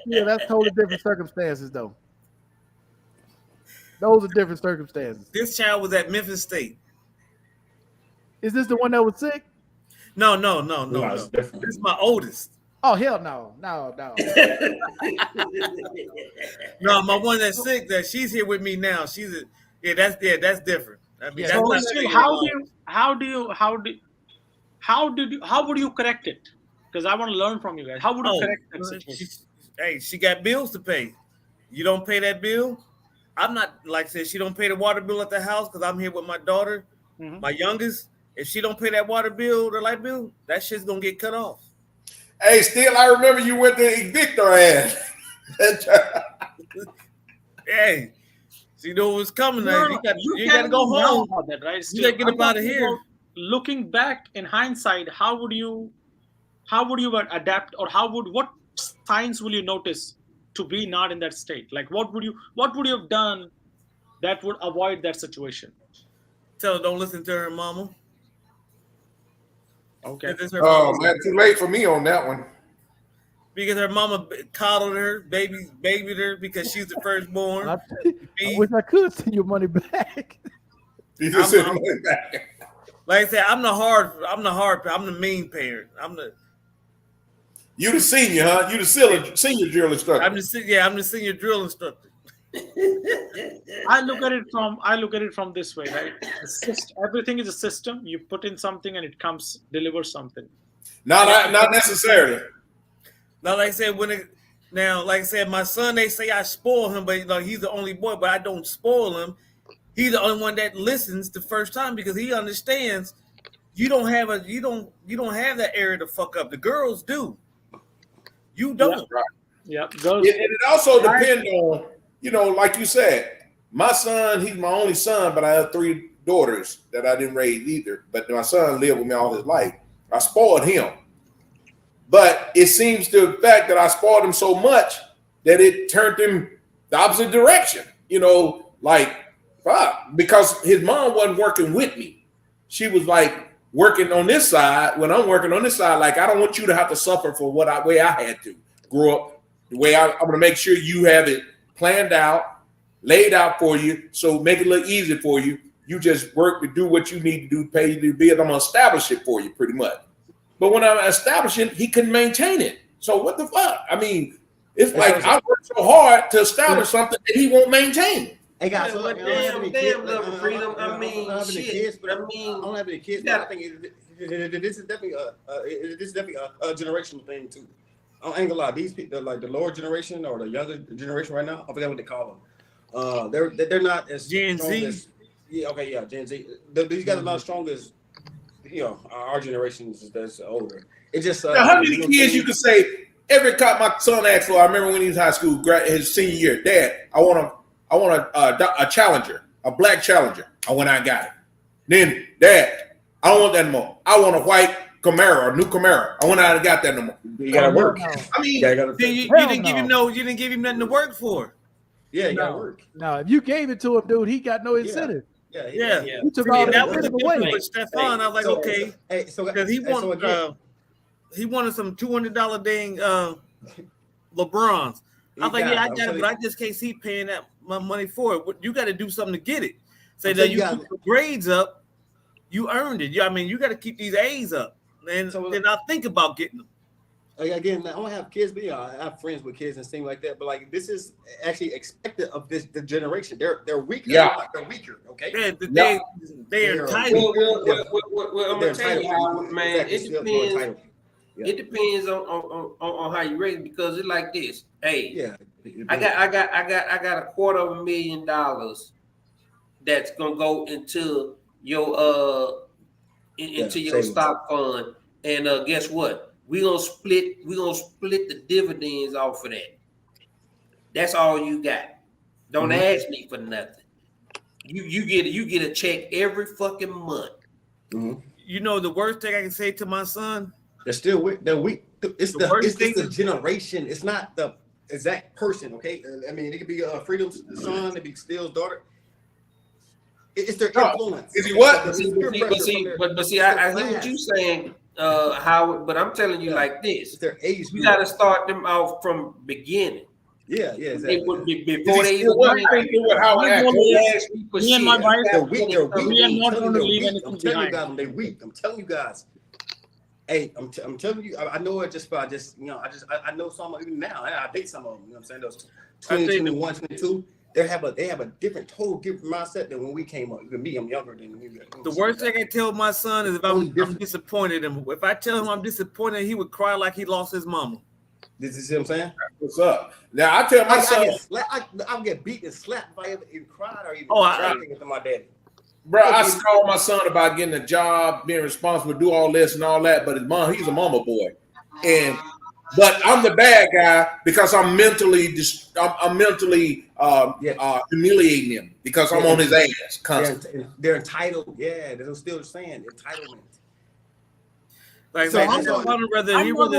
A: yeah, that's totally different circumstances, though. Those are different circumstances.
K: This child was at Memphis State.
A: Is this the one that was sick?
K: No. This is my oldest.
A: Oh hell no.
K: No, my one that's sick, that she's here with me now. That's different. I mean,
I: so how would you correct it? Because I want to learn from you guys. How would you correct that situation?
K: Hey, she got bills to pay. You don't pay that bill. I'm not, like I said, she don't pay the water bill at the house because I'm here with my daughter, my youngest. If she don't pay that water bill, the light bill, that shit's gonna get cut off.
G: Hey, still, I remember you went to evict her ass.
K: Hey, she knew it was coming. You gotta go home.
I: About that, right?
K: You gotta get up out of here.
I: Looking back in hindsight, how would you adapt, or what signs will you notice to be not in that state? Like what would you have done that would avoid that situation?
K: Tell her don't listen to her mama.
I: Okay.
G: Oh man, too late for me on that one.
K: Because her mama coddled her, babied her because she's the firstborn.
A: I wish I could send your money back.
G: You just send money back.
K: Like I said, I'm the mean parent.
G: You the senior, huh? You the senior drill instructor.
K: I'm the senior drill instructor.
I: I look at it from this way, right? Everything is a system. You put in something and it delivers something.
G: Not necessarily.
K: Now, like I said, my son, they say I spoil him, but he's the only boy, but I don't spoil him. He's the only one that listens the first time because he understands you don't have that area to fuck up. The girls do. You don't.
I: Yeah.
G: And it also depends on, like you said, my son, he's my only son, but I have 3 daughters that I didn't raise either. But my son lived with me all his life. I spoiled him. But it seems to the fact that I spoiled him so much that it turned him the opposite direction. Because his mom wasn't working with me. She was like working on this side. When I'm working on this side, like, I don't want you to have to suffer for the way I had to grow up. The way I'm going to make sure you have it planned out, laid out for you, so make it look easy for you. You just work to do what you need to do, pay you to be. I'm going to establish it for you pretty much. But when I'm establishing, he couldn't maintain it. So what the fuck? I mean, it's like I worked so hard to establish something that he won't maintain.
C: Hey guys, so
F: damn love of freedom. I mean, shit.
C: I don't have any kids, but I think this is definitely a generational thing too. I ain't gonna lie. These people, like the lower generation or the younger generation right now, I forget what they call them. They're not as
K: Gen
C: strong
K: Z?
C: as Gen Z. These guys are not as strong as our generation that's older. It just
G: now, how many kids you could say every cop my son asked for? I remember when he was in high school, his senior year. Dad, I want a Challenger, a black Challenger. I went out and got it. Then, Dad, I don't want that anymore. I want a white Camaro, a new Camaro. I went out and got that no more.
C: You gotta work.
G: I mean,
K: you didn't give him you didn't give him nothing to work for.
C: Yeah, you gotta work.
A: No, if you gave it to him, dude, he got no incentive.
K: Yeah.
A: You took all
K: that was
A: that
K: the
A: away.
K: difference with Stefan. I was like, okay, because he wanted some $200 dang LeBrons. I was like, yeah, I got it, but I just can't see paying that my money for it. You got to do something to get it. Say that you keep the grades up, you earned it. I mean, you got to keep these A's up, and then I'll think about getting them.
C: Again, I don't have kids, but I have friends with kids and things like that. But like, this is actually expected of the generation. They're weaker. They're weaker. Okay.
K: They're entitled.
F: Well, I'm gonna tell you how, man. It depends. It depends on how you raise it, because it's like this. Hey, I got $250,000 that's gonna go into your your stock fund, and guess what? We're gonna split the dividends off of that. That's all you got. Don't ask me for nothing. You get a check every fucking month.
K: You know the worst thing I can say to my son?
C: They're still weak. They're weak. It's the generation. It's not the exact person. Okay. I mean, it could be Freedom's son. It could be Steele's daughter. It's their influence.
G: Is he what?
F: But see, I hear what you're saying, Howard. But I'm telling you like this:
C: it's their age.
F: You got to start them off from beginning.
C: Yeah, exactly.
F: They would be before they even.
I: Me and my wife,
C: they're weak.
I: we are not going to leave anything
C: I'm telling you
I: behind.
C: guys, they're weak. I'm telling you guys. Hey, I'm telling you, I know it just by I know some of even now. I date some of them. You know what I'm saying? Those 20, 21, 22. They have a different mindset than when we came up. Even me, I'm younger than you.
K: The worst thing I tell my son is if I'm disappointed in him. If I tell him I'm disappointed, he would cry like he lost his mama.
C: This is what I'm saying?
G: What's up? Now I tell my son,
C: I'll get beat and slapped if I ever even cried or even
G: cried
C: to my daddy.
G: Bro, I called my son about getting a job, being responsible, do all this and all that, but his mom, he's a mama boy, but I'm the bad guy because I'm mentally humiliating him because I'm on his ass constantly.
C: They're entitled. Yeah, they're still saying entitlement.
K: I'm
I: not going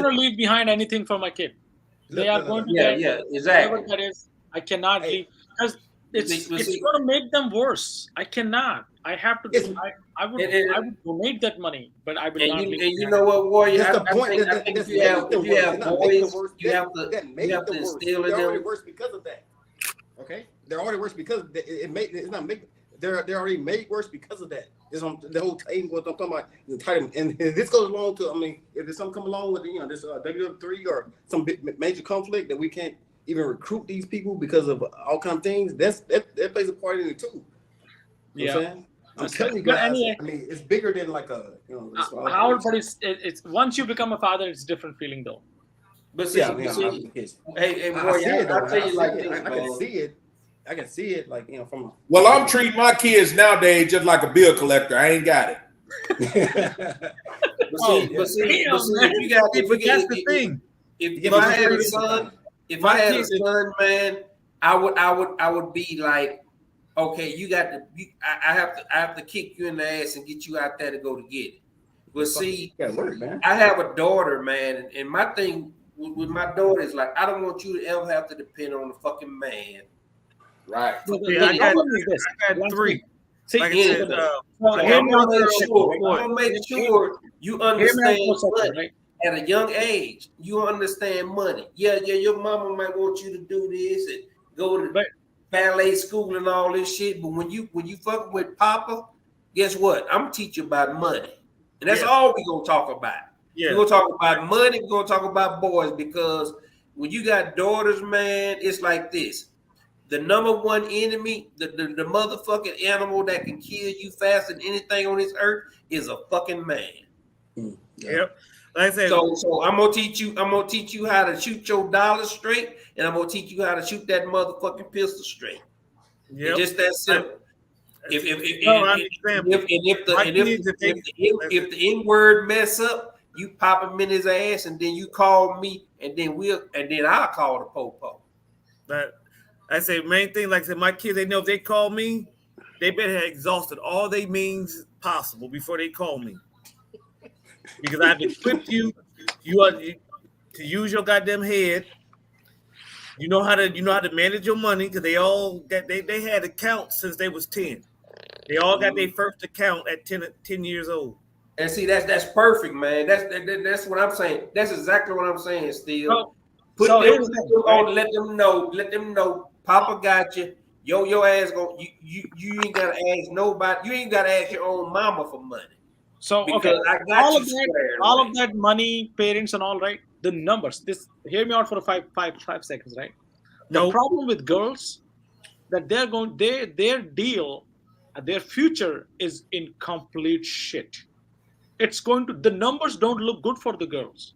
I: to leave behind anything for my kid. They are going to get
F: exactly.
I: Whatever that is. I cannot leave because it's going to make them worse. I cannot. I have to. I would donate that money, but I will not.
F: And you know what, Warrior? I think if you have boys, you have to instill in them.
C: They're already worse because of that. Okay, they're already worse because it's not making. They're already made worse because of that. It's on the whole thing. What I'm talking about is entitlement, and this goes along to. I mean, if there's something come along with this WW3 or some major conflict that we can't even recruit these people because of all kinds of things, that plays a part in it too. You know what I'm saying? I'm telling you guys. Anyway, I mean, it's bigger than like a
I: Howard, but it's once you become a father, it's a different feeling though.
F: But see, hey, Warrior, I'll tell you like this,
C: I can see it. I can see it like from.
G: Well, I'm treating my kids nowadays just like a bill collector. I ain't got it.
F: But see, that's the thing. If I had a son, man, I would be like, okay, I have to kick you in the ass and get you out there to go to get it. But see, I have a daughter, man, and my thing with my daughter is like, I don't want you to ever have to depend on the fucking man.
G: Right.
K: I got three.
F: See, like I'm gonna make sure you understand money at a young age. You understand money. Yeah, your mama might want you to do this and go to ballet school and all this shit. But when you fuck with Papa, guess what? I'm gonna teach you about money, and that's all we gonna talk about. We're gonna talk about money. We're gonna talk about boys, because when you got daughters, man, it's like this. The number one enemy, the motherfucking animal that can kill you faster than anything on this earth is a fucking man.
K: Yep. Like I said,
F: so I'm gonna teach you. I'm gonna teach you how to shoot your dollar straight, and I'm gonna teach you how to shoot that motherfucking pistol straight.
K: Yep.
F: It's just that simple. If the N word mess up, you pop him in his ass, and then you call me, and then I'll call the popo.
K: But I say main thing, like I said, my kids, they know if they call me, they better have exhausted all they means possible before they call me. Because I've equipped you to use your goddamn head. You know how to manage your money, because they all got they had accounts since they was 10. They all got their first account at 10 years old.
F: And see, that's perfect, man. That's what I'm saying. That's exactly what I'm saying, Steve. Let them know. Papa got you. Your ass you ain't gotta ask nobody. You ain't gotta ask your own mama for money.
I: So okay,
F: I got
I: all of that money, parents and all, right? The numbers. This hear me out for 5 seconds, right? The problem with girls that their deal, their future is in complete shit. It's going to, the numbers don't look good for the girls.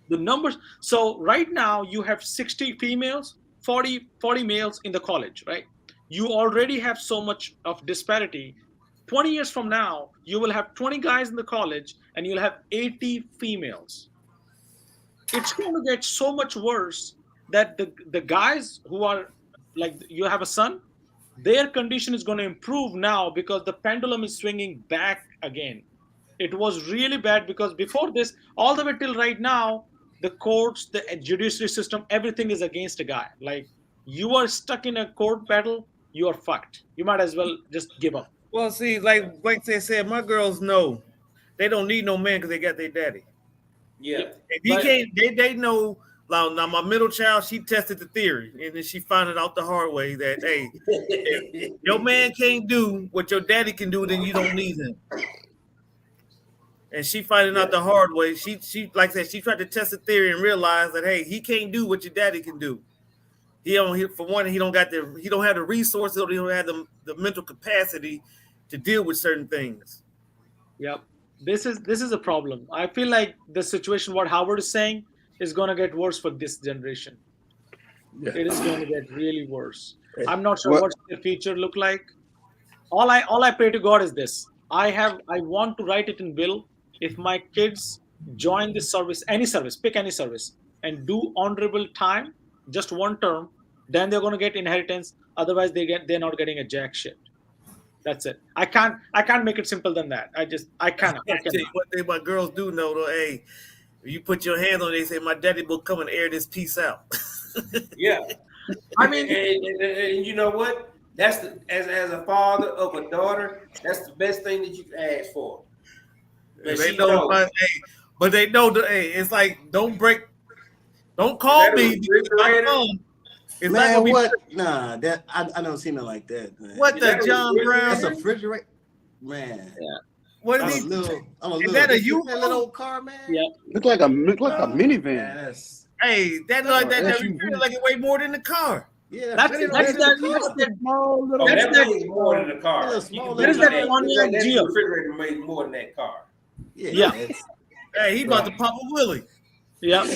I: The numbers. So right now you have 60 females, 40 males in the college, right? You already have so much of disparity. 20 years from now, you will have 20 guys in the college and you'll have 80 females. It's going to get so much worse that the guys who are, like, you have a son, their condition is going to improve now because the pendulum is swinging back again. It was really bad because before this, all the way till right now, the courts, the judiciary system, everything is against a guy. Like, you are stuck in a court battle, you are fucked. You might as well just give up.
K: Well, see, like they said, my girls know they don't need no man because they got their daddy.
F: Yeah.
K: If he can't, they know. Now, my middle child, she tested the theory, and then she found it out the hard way that, hey, if your man can't do what your daddy can do, then you don't need him. And she finding out the hard way. She like I said, she tried to test the theory and realized that, hey, he can't do what your daddy can do. He don't have the resources, or he don't have the mental capacity to deal with certain things.
I: Yep. This is a problem. I feel like the situation, what Howard is saying, is going to get worse for this generation. Yeah. It is going to get really worse. I'm not sure what's the future look like. All I pray to God is this. I want to write it in will. If my kids join this service, any service, pick any service, and do honorable time, just one term, then they're going to get inheritance. Otherwise, they're not getting a jack shit. That's it. I can't make it simple than that. I cannot.
K: I tell you what my girls do know, though. Hey, if you put your hands on it, they say, my daddy will come and air this piece out.
F: Yeah. I mean, and you know what? That's as a father of a daughter, that's the best thing that you can ask for.
K: They know, but they know that, hey, it's like, don't call me.
J: It's man, what? Nah, that I don't see nothing like that. Man.
K: What the John Brown?
J: That's a refrigerator, man.
K: Yeah. What is he?
J: Is that a you? That little old car, man.
I: Yeah.
L: Look like a minivan.
K: Hey, that like it weigh more than the car.
J: Yeah,
I: that's
F: small little. That's more than the car. There's that Pontiac Geo refrigerator made more than that car.
I: Yeah.
K: Hey, he about to pop a Willie.
I: Yeah.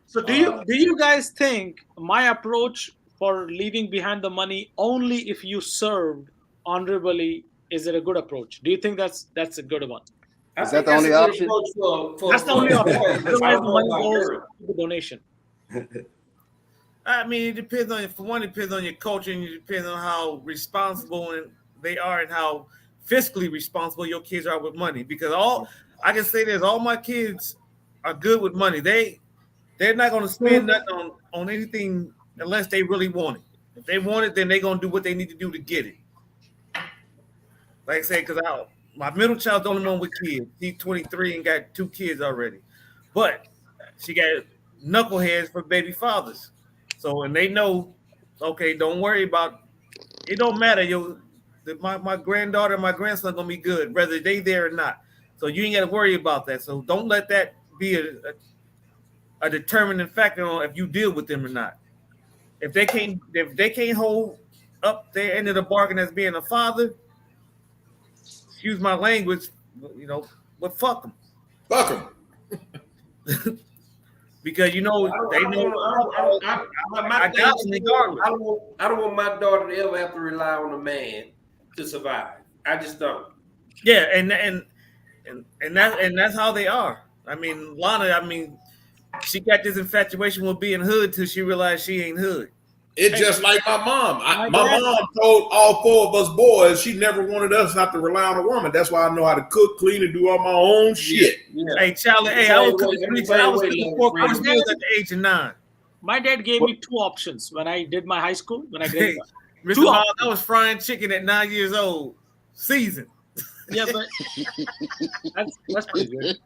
I: So do you guys think my approach for leaving behind the money only if you served honorably, is it a good approach? Do you think that's a good one?
L: Is that the only option?
I: That's the only option. Otherwise, the money goes to the donation.
K: I mean, it depends on, for one, it depends on your culture, and it depends on how responsible they are and how fiscally responsible your kids are with money. Because I can say this, all my kids are good with money. They're not going to spend nothing on anything unless they really want it. If they want it, then they're going to do what they need to do to get it. Like I said, because my middle child's the only one with kids. He's 23 and got 2 kids already. But she got knuckleheads for baby fathers. So, and they know, okay, don't worry about it. Don't matter. My granddaughter and my grandson going to be good, whether they there or not. So you ain't got to worry about that. So don't let that be a determining factor on if you deal with them or not. If they can't hold up their end of the bargain as being a father, excuse my language, but fuck them.
G: Fuck them.
K: Because they know
F: I don't want my daughter to ever have to rely on a man to survive. I just don't.
K: Yeah, and that's how they are. I mean, Lana, she got this infatuation with being hood till she realized she ain't hood.
G: It's just like my mom. My mom told all 4 of us boys she never wanted us not to rely on a woman. That's why I know how to cook, clean, and do all my own shit.
K: Yeah. Hey, Charlie, I was cooking 4 course meals at the age of 9.
I: My dad gave me 2 options when I did my high school. When I graduated,
K: Mr. Hall, I was frying chicken at 9 years old, seasoned.
I: Yeah, but that's pretty good.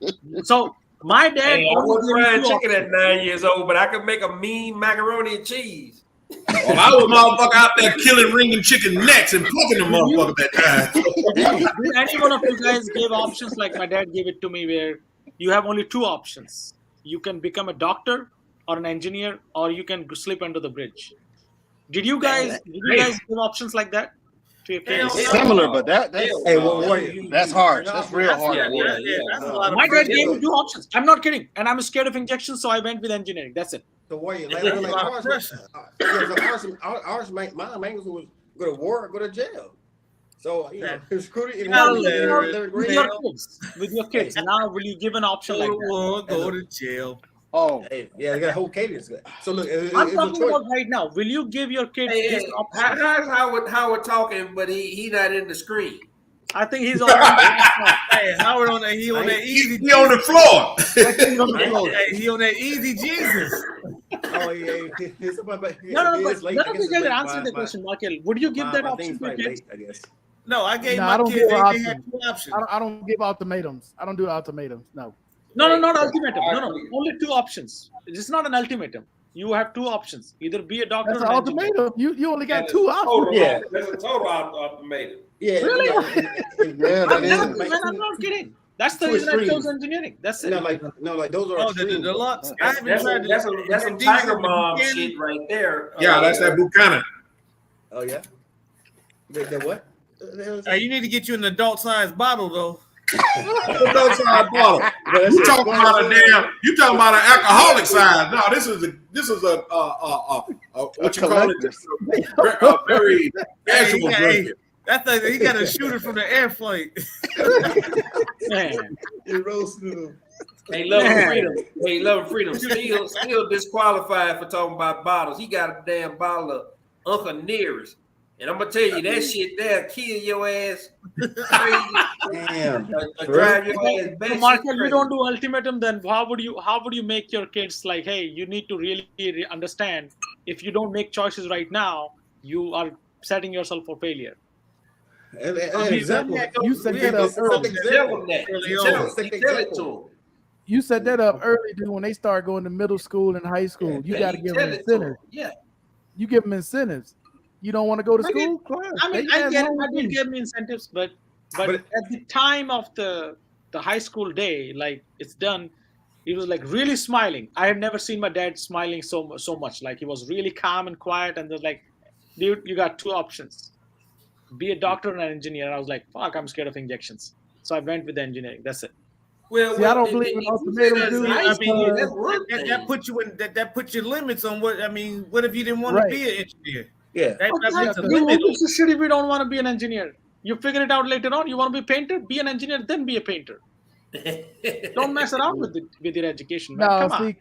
I: So my dad.
F: I was frying chicken at 9 years old, but I could make a mean macaroni and cheese.
G: Well, I was motherfucker out there killing ringing chicken necks and plucking the motherfucker that time.
I: Did any one of you guys give options like my dad gave it to me, where you have only 2 options? You can become a doctor or an engineer, or you can sleep under the bridge. Did you guys give options like that to your kids?
L: Similar, but that's hard. That's real hard.
I: My dad gave me 2 options. I'm not kidding, and I'm scared of injections, so I went with engineering. That's it.
C: The way, ours, my main was go to war or go to jail. So recruited
I: with your kids. Now, will you give an option like that?
K: Go to jail.
L: Oh,
C: hey, yeah, they got a whole cadence. So look,
I: I'm talking about right now. Will you give your kids this option?
F: How's Howard talking, but he not in the screen?
I: I think he's on.
K: Hey, Howard on that. He on that easy.
G: He on the floor.
K: He on that easy Jesus.
C: Oh yeah.
I: No, but none of you guys answered the question, Michael. Would you give that option to your kids?
C: I guess.
K: No, I gave
A: I
K: my
A: don't
K: kids.
A: give
K: They had 2 options.
A: I don't give ultimatums. I don't do ultimatums. No,
I: not ultimatum. No, only 2 options. It's not an ultimatum. You have 2 options. Either be a doctor.
A: That's
I: or
A: an
I: an engineer.
A: ultimatum. You only got 2 options.
F: Yeah, that's a total ultimatum.
C: Yeah.
I: Really?
L: Yeah, that is.
I: I'm not kidding. That's the reason I chose engineering. That's it.
C: No, like those are
K: the deluxe. I haven't tried to.
F: That's some Tiger Mom shit right there.
G: Yeah, that's that Buchanan.
C: Oh yeah. The what?
K: Hey, you need to get you an adult sized bottle though.
G: Adult size bottle. You talking about a damn? You talking about an alcoholic size? No, this is a what you call it? A very casual drinking.
K: That's like he got a shooter from the air flight.
C: Man, it roasted him.
F: Hey, love and freedom. Still disqualified for talking about bottles. He got a damn bottle of Uncle Nearest. And I'm gonna tell you that shit there kill your ass.
C: Damn.
F: Drive your ass back.
I: Markel, you don't do ultimatum, then how would you make your kids like, hey, you need to really understand, if you don't make choices right now, you are setting yourself for failure.
C: Example.
A: You set that up early. You set that up early, dude. When they start going to middle school and high school, you got to give them incentives.
F: Yeah,
A: you give them incentives. You don't want to go to school?
I: I mean, I did give them incentives, but at the time of the high school day, like it's done, he was like really smiling. I have never seen my dad smiling so much. Like he was really calm and quiet, and they're like, dude, you got 2 options. Be a doctor and an engineer. I was like, fuck, I'm scared of injections. So I went with the engineering. That's it.
A: Well, I don't believe in ultimatums, dude.
K: I mean, that puts you in that puts your limits on what I mean. What if you didn't want to be an engineer?
C: Yeah.
K: That's a limit.
I: It's shit if you don't want to be an engineer. You figure it out later on. You want to be a painter? Be an engineer, then be a painter. Don't mess around with your education, man.
A: No, see,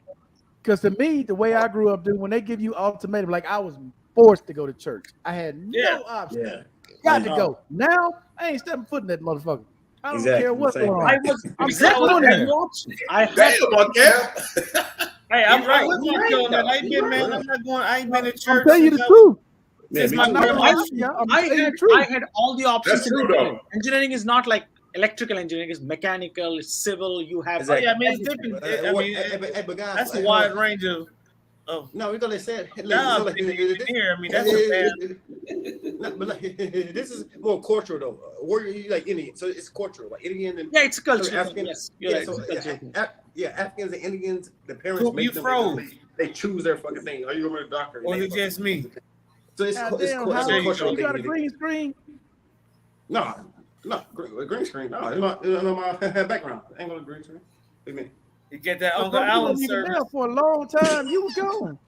A: because to me, the way I grew up, dude, when they give you ultimatum, like I was forced to go to church. I had no option. Yeah. Got to go. Now, I ain't stepping foot in that motherfucker. I don't care what's going on. I'm
I: exactly
A: doing
I: that.
K: Hey, I'm right. I ain't been, man. I'm not going. I ain't been to church.
A: I'll tell you the truth.
I: I had all the options. Engineering is not like electrical engineering; is mechanical, it's civil. You have.
K: Exactly. I mean, it's different.
C: But guys,
K: that's a wide range of.
C: No, we're gonna say.
K: Here, I mean, that's a bad.
C: This is more cultural though. Warrior, like Indian, so it's cultural, like Indian and
I: it's cultural.
C: African.
I: Yes,
C: Africans and Indians, the parents make them. They choose their fucking thing. Are you going to the doctor?
K: Or is it just me?
C: So it's cultural.
A: You got a green screen?
C: No. No, green screen. No, it's my background. Ain't gonna green screen. What do you mean?
K: You get that
A: But
K: Uncle
A: bro, you
K: Allen
A: wasn't even
K: service.
A: there for a long time. You were gone.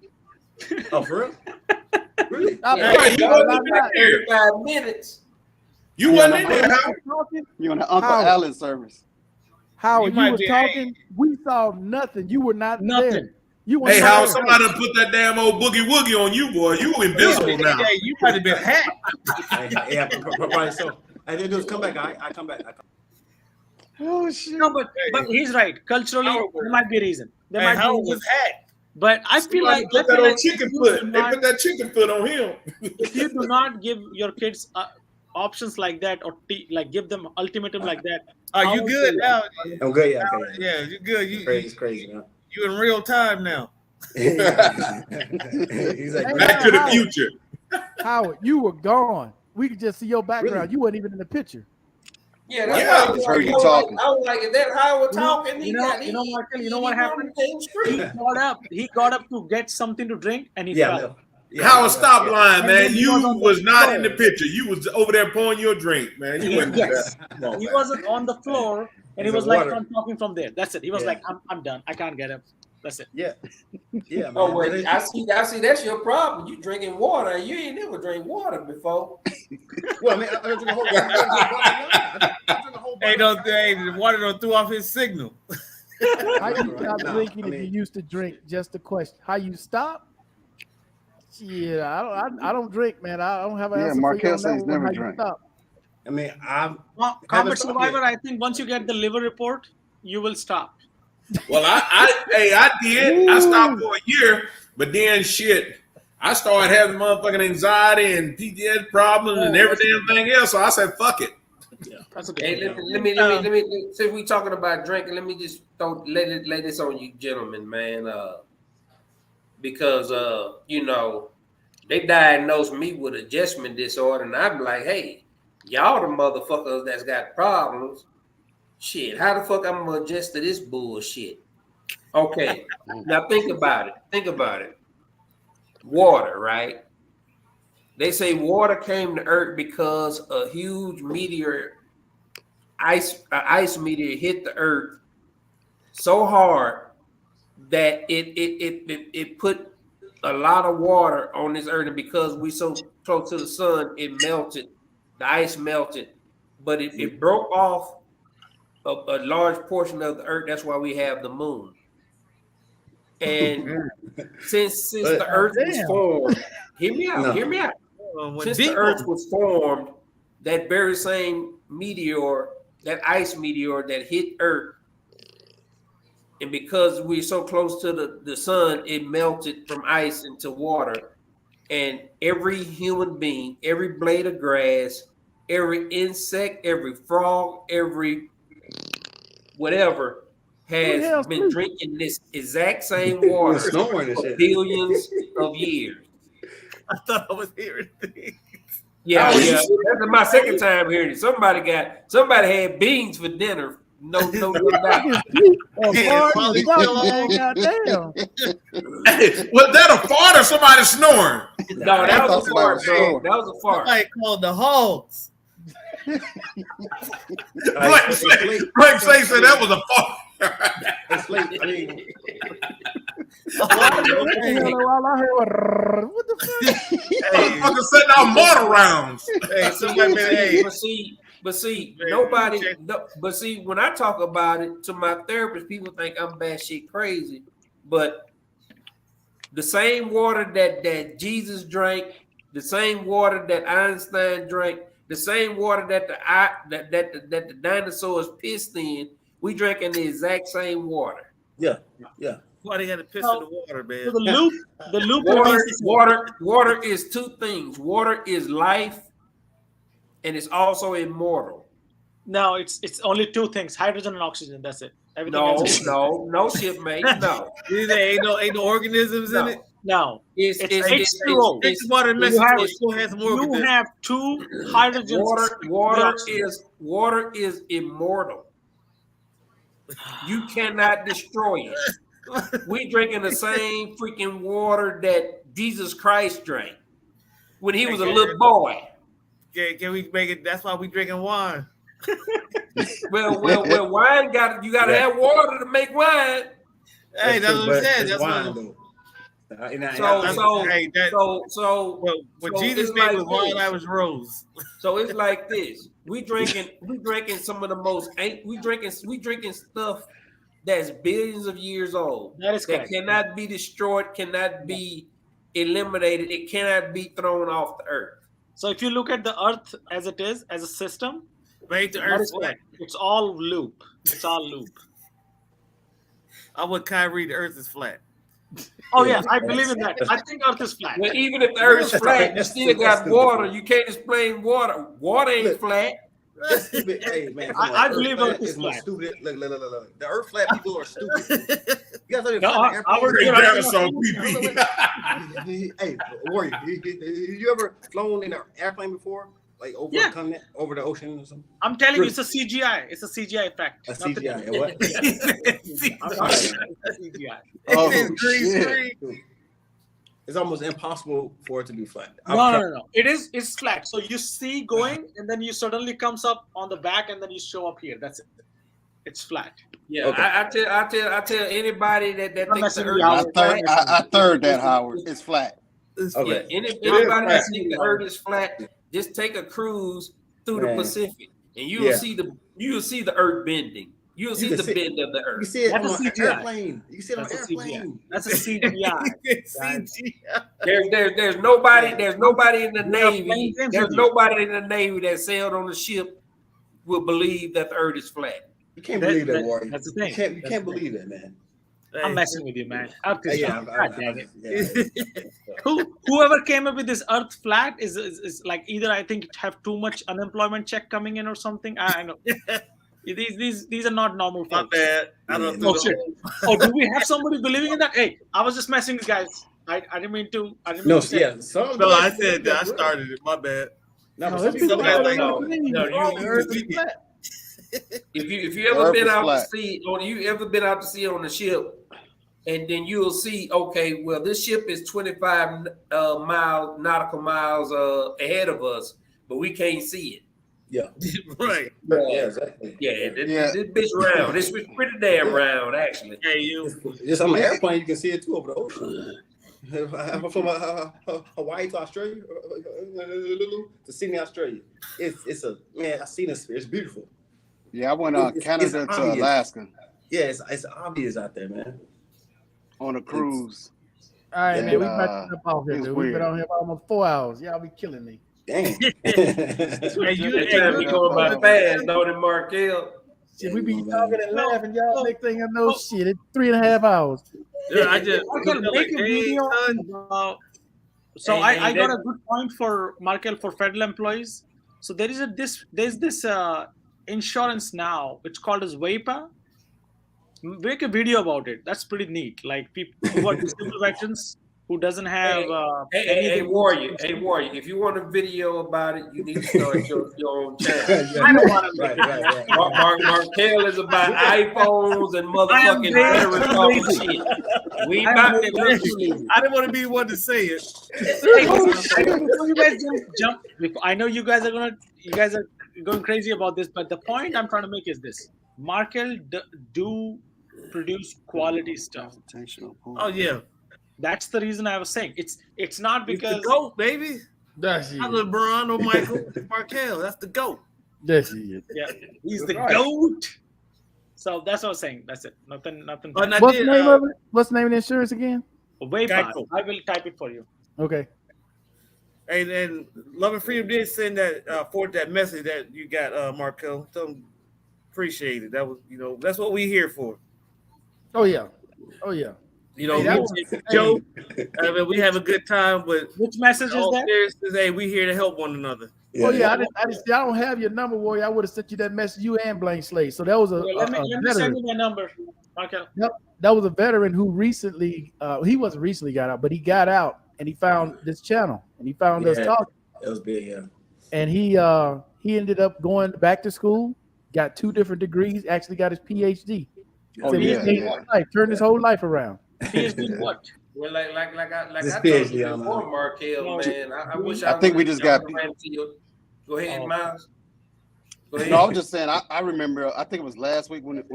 C: Oh, for real? Really?
F: You wasn't even there 5 minutes.
G: You wasn't in there, Howard.
L: You on the Uncle Allen service.
A: Howard, you was talking. We saw nothing. You were not there. You were
G: Hey,
A: not
G: Howard,
A: there.
G: somebody done put that damn old boogie woogie on you, boy. You invisible now.
K: Hey, you might have been hacked.
C: Yeah, probably so. I didn't do is come back. I come back.
L: Oh shit.
I: No, but he's right. Culturally, there might be a reason. There might be a
K: Howard
I: reason.
K: was hacked.
I: But I feel
G: Somebody
I: like
G: put that on chicken foot. They put that chicken foot on him.
I: if you do not give your kids options like that, or like give them ultimatum like that.
K: Are you good now?
C: I'm good. Yeah, okay.
K: Yeah, you're good.
C: It's crazy, man.
K: You in real time now.
C: He's like,
G: Back to the future.
A: Howard, you were gone. We could just see your background.
C: Really?
A: You weren't even in the picture.
F: Yeah, that's why
L: I just heard you talking.
F: I was like, is that Howard talking?
I: You know what happened? He got up to get something to drink, and he fell.
G: Howard, stop lying, man. You was not in the picture. You was over there pouring your drink, man. You wasn't there.
I: He wasn't on the floor, and he was like, I'm talking from there. That's it. He was like, I'm done. I can't get up. That's it.
C: Yeah. Man.
F: Oh, well, I see. That's your problem. You drinking water. You ain't never drink water before.
C: Well, I mean, I drink a whole. I drink a whole.
K: Hey, the water don't threw off his signal.
A: How you stop drinking if you used to drink? Just a question. How you stop? Yeah, I don't drink, man. I don't have an answer.
L: Markel
A: for you on
L: says
A: that one.
L: never
A: How you
L: drink.
A: stop?
C: I mean, I'm
I: Combat Survivor. I think once you get the liver report, you will stop.
G: Well, I did. I stopped for a year, but then shit, I started having motherfucking anxiety and PTSD problems and every damn thing else. So I said, fuck it.
C: Yeah.
I: That's okay.
F: Hey, let me. Since we talking about drinking, let me just lay this on you, gentlemen, man. Because they diagnosed me with adjustment disorder, and I'm like, hey, y'all the motherfuckers that's got problems. Shit, how the fuck I'm gonna adjust to this bullshit? Okay, now think about it. Water, right? They say water came to Earth because a huge ice meteor hit the Earth so hard that it put a lot of water on this Earth, and because we so close to the sun, it melted. The ice melted, but it broke off a large portion of the Earth. That's why we have the moon. And since the Earth was formed, hear me out. Since the Earth was formed, that very same meteor, that ice meteor that hit Earth, and because we're so close to the sun, it melted from ice into water. And every human being, every blade of grass, every insect, every frog, every whatever has been drinking this exact same water for billions of years.
K: I thought I was hearing things.
F: Yeah. That's my second time hearing it. Somebody had beans for dinner. No doubt.
G: Was that a fart or somebody snoring?
F: No, that was a fart, bro. That was a fart.
K: Somebody called the hogs.
G: Frank said that was a fart.
A: All I heard was, what the fuck?
G: Motherfucker setting out mortar rounds.
K: Hey, somebody,
F: But see, nobody. But see, when I talk about it to my therapist, people think I'm batshit crazy. But the same water that Jesus drank, the same water that Einstein drank, the same water that the dinosaurs pissed in, we drinking the exact same water.
C: Yeah.
K: Why they had to piss in the water, man?
I: So the loop.
F: Water is two things. Water is life, and it's also immortal.
I: No, it's only two things: hydrogen and oxygen. That's it. Everything
F: No, shipmate. No.
K: Ain't no organisms in it.
I: No,
F: it's
I: H2O.
K: It's water message.
I: You have two hydrogens.
F: Water is immortal. You cannot destroy it. We drinking the same freaking water that Jesus Christ drank when he was a little boy.
K: Can we make it? That's why we drinking wine.
F: Well, wine you gotta have water to make wine.
K: Hey, that's what I said. That's
C: wine,
K: what.
C: though.
K: What Jesus made was wild Irish rose.
F: So it's like this: we drinking some of the most. We drinking stuff that's billions of years old. That cannot be destroyed, cannot be eliminated. It cannot be thrown off the earth.
I: So if you look at the earth as it is, as a system,
K: make the earth flat.
I: It's all loop. It's all loop.
K: I would Kyrie, the earth is flat.
I: Oh yeah, I believe in that. I think earth is flat.
F: Well, even if the earth is flat, you still got water. You can't explain water. Water ain't flat.
C: Hey man,
I: I believe Earth is
C: more
I: flat.
C: stupid. Look. The Earth flat people are stupid. You guys Hey, Warrior, you ever flown in an airplane before? Like over the continent, over the ocean or something?
I: I'm telling you, it's a CGI. It's a CGI fact.
C: A CGI. What?
I: CGI.
C: Oh, shit. It's almost impossible for it to be flat.
I: No. It's flat. So you see going, and then you suddenly comes up on the back, and then you show up here. That's it. It's flat.
F: Yeah, okay. I tell anybody that thinks the earth
L: is flat. I third that, Howard. It's flat.
F: Okay. Yeah, anybody that thinks the earth is flat, just take a cruise through the Pacific, and you'll see the earth bending. You'll see the bend of the earth.
C: You see it on an airplane. You see it on an airplane.
I: That's a CGI.
F: There's nobody in the Navy. There's nobody in the Navy that sailed on the ship will believe that the earth is flat.
C: You can't believe that, Warrior.
I: That's the thing.
C: You can't believe that, man.
I: I'm messing with you, man. God damn it. Whoever came up with this earth flat is like either I think have too much unemployment check coming in or something. I know. These are not normal folks.
K: Not bad. I don't
I: know. Oh, do we have somebody believing in that? Hey, I was just messing with guys. I didn't mean to. I said
K: that. I started it. My bad.
F: If you ever been out to sea, or you ever been out to sea on the ship, and then you'll see, okay, well, this ship is 25 nautical miles ahead of us, but we can't see it.
C: Yeah.
K: Right.
C: Yeah, exactly.
F: This bitch round. This was pretty damn round, actually.
K: Hey,
C: just on the airplane, you can see it too over the ocean. I'm from Hawaii to Australia, to Sydney, Australia. It's I've seen this. It's beautiful.
L: Yeah, I went Canada to Alaska.
C: Yeah, it's obvious out there, man.
L: On a cruise.
A: All right, man. We about to jump off here, dude. We've been on here for almost 4 hours. Y'all be killing me.
C: Dang.
F: You going by fast, don't it, Markel?
A: Shit, we be talking and laughing. Y'all make thing I know shit. It's 3.5 hours.
K: Yeah, I just
I: make a video about. So I got a good point for Markel for federal employees. So there's this insurance now. It's called as WAPA. Make a video about it. That's pretty neat. Like people who are disabled veterans who doesn't have
F: Hey, Warrior, if you want a video about it, you need to start your own channel.
I: I don't want to make it.
F: Markel is about iPhones and motherfucking battery shit. We about to
K: I didn't want to be one to say it.
I: Before you guys jump, I know you guys are going crazy about this, but the point I'm trying to make is this: Markel do produce quality stuff.
K: Oh yeah.
I: That's the reason I was saying it's not because
K: the GOAT, baby.
A: That's it.
K: Not LeBron or Michael Markel. That's the GOAT.
A: That's it.
I: Yeah, he's the GOAT. So that's what I was saying. That's it. Nothing.
A: What's the name of it? What's the name of the insurance again?
I: WAPA. I will type it for you.
A: Okay.
K: And Love and Freedom did send that forward that message that you got, Markel. Tell them appreciate it. That was, that's what we here for.
A: Oh yeah.
K: Joe, we have a good time, but
I: which message is that?
K: Hey, we here to help one another.
A: Yeah. Oh yeah, I don't have your number, Warrior. I would have sent you that message, you and Blank Slate. So that was
I: let me send you my number. Okay.
A: Yep, that was a veteran who recently, he wasn't recently got out, but he got out and he found this channel and he found us talking.
C: That was big, yeah.
A: And he ended up going back to school, got 2 different degrees, actually got his PhD. Turned his whole life around.
I: PhD what?
F: Well, like I told you before, Markel, man. I wish
L: I think we just got.
F: Go ahead, Miles.
L: No, I was just saying. I remember. I think it was last week when the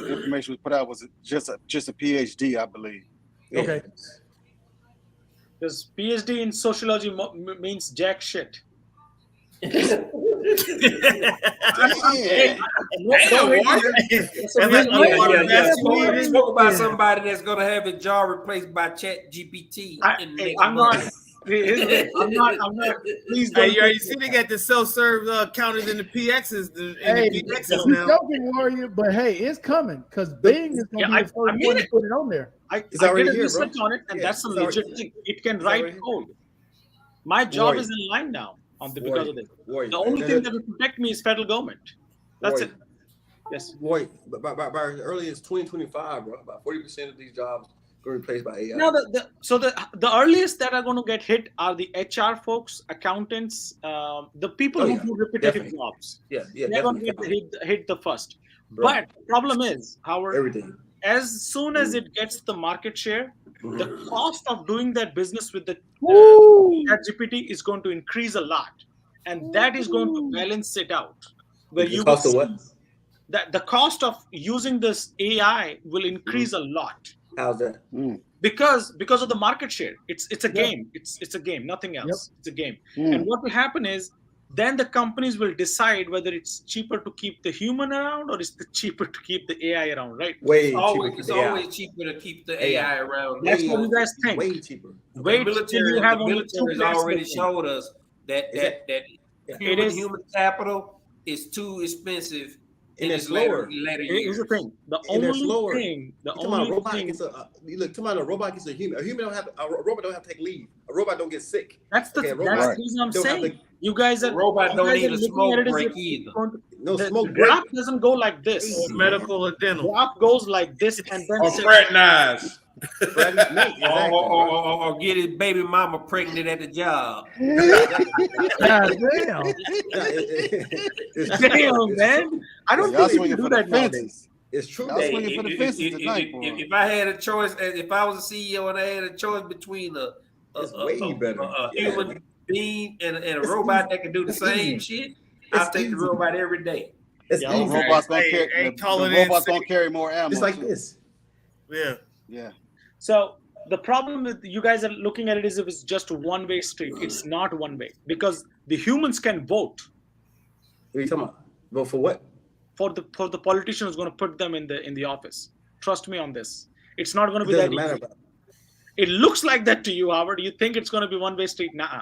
L: information was put out. Was just a PhD, I believe.
A: Okay.
I: Because PhD in sociology means jack shit.
G: Damn,
F: spoke about somebody that's gonna have his job replaced by Chat GPT in the next month.
I: I'm not. Please don't.
K: You see, they got the self-serve counters in the PXs.
A: Hey,
K: PXs
A: he's
K: now.
A: joking, Warrior, but hey, it's coming because Bing is going to be the first one to put it on there.
I: I did a research on it, and that's a legit thing. It can write code. My job is in line now because of it. The only thing that will protect me is federal government. That's it. Yes.
C: Boy, by as early as 2025, bro, about 40% of these jobs going to be replaced by AI.
I: Now, the earliest that are going to get hit are the HR folks, accountants, the people who do repetitive jobs. They're going to get hit the first. Bro. But the problem is, Howard, as soon as it gets the market share, the cost of doing that business with the ChatGPT is going to increase a lot, and that is going to balance it out. Where you cost of what? That the cost of using this AI will increase a lot.
C: How's that?
I: Because of the market share. It's a game. It's a game, nothing else. It's a game. And what will happen is then the companies will decide whether it's cheaper to keep the human around or it's cheaper to keep the AI around, right?
F: It's always cheaper to keep the AI around.
I: That's what you guys think.
C: Way cheaper.
I: Wait till you have
F: the military has already showed us that human capital is too expensive.
C: And it's slower.
I: Here's the thing. The only thing.
C: A robot gets a human. A robot don't have to take leave. A robot don't get sick.
I: That's the reason I'm saying. You guys are.
F: Robot don't need a smoke break either.
C: No smoke
I: break. Graph doesn't go like this.
K: Or medical or dental.
I: Graph goes like this and then.
G: Or fraternize.
F: Or get his baby mama pregnant at the job.
I: Damn, man. I don't think you can do that nowadays.
C: It's true.
F: If I had a choice, if I was a CEO and I had a choice between a human being and a robot that can do the same shit, I'll take the robot every day.
L: Robots gonna carry more ammo.
C: It's like this.
K: Yeah.
I: So the problem with you guys are looking at it is if it's just a one-way street. It's not one way because the humans can vote.
C: What are you talking about? Vote for what?
I: For the politician who's going to put them in the office. Trust me on this. It's not going to be that easy. It looks like that to you, Howard. You think it's going to be one-way street? Nah.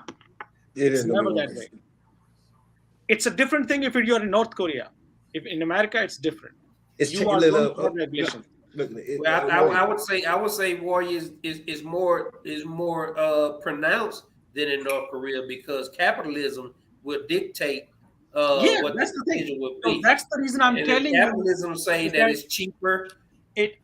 I: It's never that way. It's a different thing if you're in North Korea. If in America, it's different. You are regulation.
F: I would say Warrior is more pronounced than in North Korea because capitalism will dictate what
I: that's the thing.
F: will be.
I: So that's the reason I'm telling you.
F: Capitalism saying that it's cheaper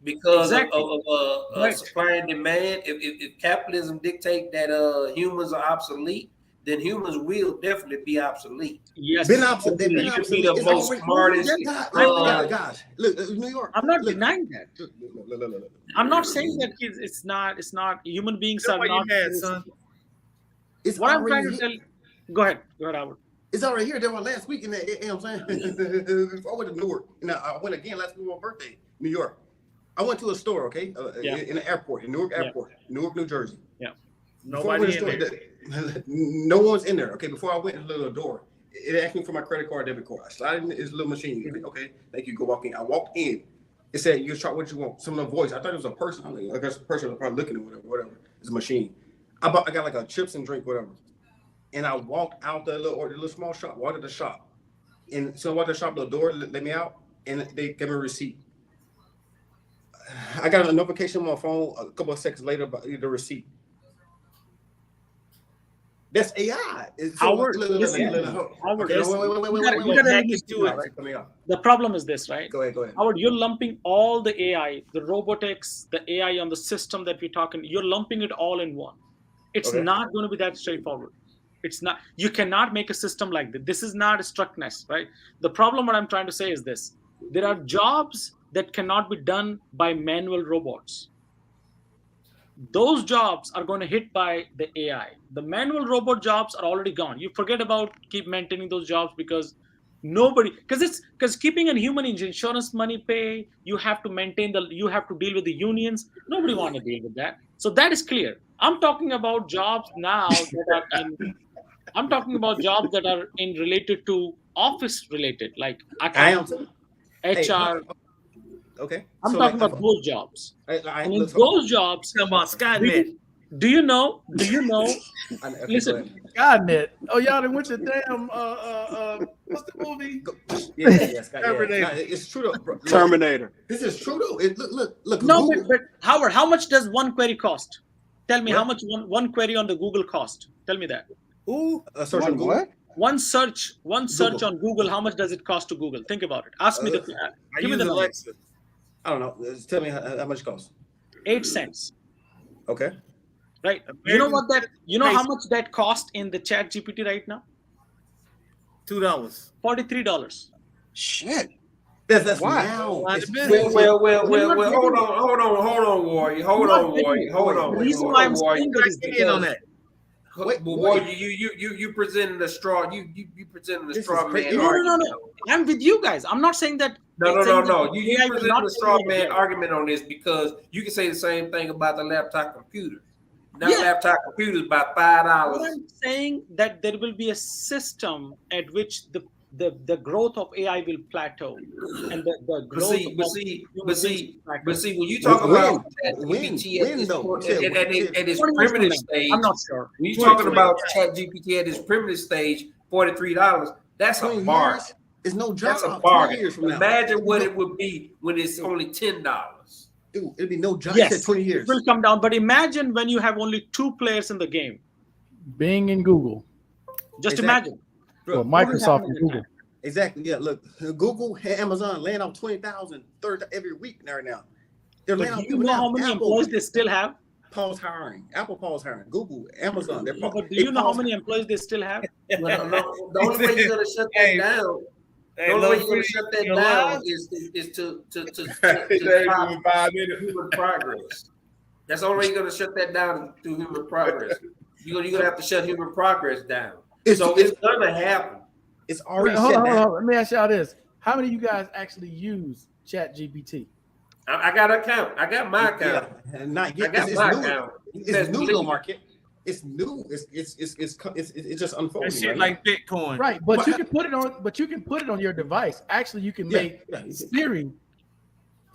F: because of supply and demand. If capitalism dictate that humans are obsolete, then humans will definitely be obsolete.
I: Yes,
C: been obsolete. They've been obsolete.
F: The most smartest.
C: Gosh, look, New York.
I: I'm not denying that. Look. I'm not saying that it's not. Human beings are not.
C: It's
I: what I'm trying to tell. Go ahead, Howard.
C: It's already here. They were last week in that. You know what I'm saying? I went to Newark. I went again last week on my birthday, New York. I went to a store, in the airport, in Newark Airport, Newark, New Jersey.
I: Yeah.
C: Nobody in there. No one's in there. Okay, before I went to the little door, it asked me for my credit card, debit card. I slid in this little machine. Okay, thank you. Go walk in. I walked in. It said, "You try what you want." Some of the voice. I thought it was a person. I'm like, I guess a person was probably looking at whatever. It's a machine. I got like a chips and drink, whatever. And I walked out the little small shop. Walked to the shop, and so I walked to the shop. The door let me out, and they gave me a receipt. I got a notification on my phone a couple of seconds later about the receipt. That's AI.
I: Howard,
C: wait.
I: The problem is this, right?
C: Go ahead.
I: Howard, you're lumping all the AI, the robotics, the AI on the system that we're talking, you're lumping it all in one. It's not going to be that straightforward. It's not. You cannot make a system like this. This is not a struckness, right? The problem, what I'm trying to say is this. There are jobs that cannot be done by manual robots. Those jobs are going to hit by the AI. The manual robot jobs are already gone. You forget about keep maintaining those jobs because Nobody, because keeping a human in insurance money pay, you have to maintain you have to deal with the unions. Nobody want to deal with that. So that is clear. I'm talking about jobs now that are I'm talking about jobs that are related to office related, like accounting, HR.
C: Okay.
I: I'm talking about those jobs. And in those jobs,
K: talking about Skynet.
I: Do you know? Listen,
A: Skynet. Oh, y'all done went to damn what's the movie?
C: Yeah. Terminator. It's true though, bro.
L: Terminator.
C: This is true though. Look.
I: No, but Howard, how much does one query cost? Tell me how much one query on the Google cost. Tell me that.
K: Ooh,
C: search on Google.
L: What?
I: One search on Google. How much does it cost to Google? Think about it. Ask me the. Give me the
C: Alexa. I don't know. Tell me how much it costs.
I: 8 cents.
C: Okay.
I: Right. You know what that? You know how much that cost in the Chat GPT right now?
K: $2.
I: $43.
L: Shit.
C: That's
L: why?
C: Now.
F: Well, hold on, Warrior. Hold on.
I: The reason why I'm saying that is
K: on that.
F: Warrior, you presenting the straw. You presenting the straw man.
I: No. I'm with you guys. I'm not saying that.
F: No. You presenting the straw man argument on this because you can say the same thing about the laptop computer. Laptop computers by $5.
I: What I'm saying that there will be a system at which the growth of AI will plateau, and the growth.
F: But see, when you talk about ChatGPT at its primitive stage,
I: I'm not sure.
F: When you're talking about ChatGPT at its primitive stage, $43, that's a bargain.
C: It's no job.
F: That's a bargain. Imagine what it would be when it's only $10.
C: Dude, it'll be no job.
I: Yes,
C: 20 years.
I: It will come down. But imagine when you have only 2 players in the game.
A: Bing and Google.
I: Just imagine.
A: Or Microsoft and Google.
C: Exactly. Yeah. Look, Google and Amazon laying off 20,000 every week right now. They're laying off.
I: Do you know how many employees they still have?
C: Pause hiring. Apple pause hiring. Google, Amazon.
I: But do you know how many employees they still have?
F: The only way you're gonna shut that down. The only way you're gonna shut that down is to stop human progress. That's the only way you're gonna shut that down through human progress. You're gonna have to shut human progress down. It's gonna happen.
C: It's already
A: hold
C: shut down.
A: on. Let me ask y'all this: how many of you guys actually use Chat GPT?
F: I got an account. I got my account.
C: Yeah, not yet.
F: I got my account.
C: It's new though, market. It's new. It's just unfolding.
K: That shit like Bitcoin,
A: right? But you can put it on. But you can put it on your device. Actually, you can make Siri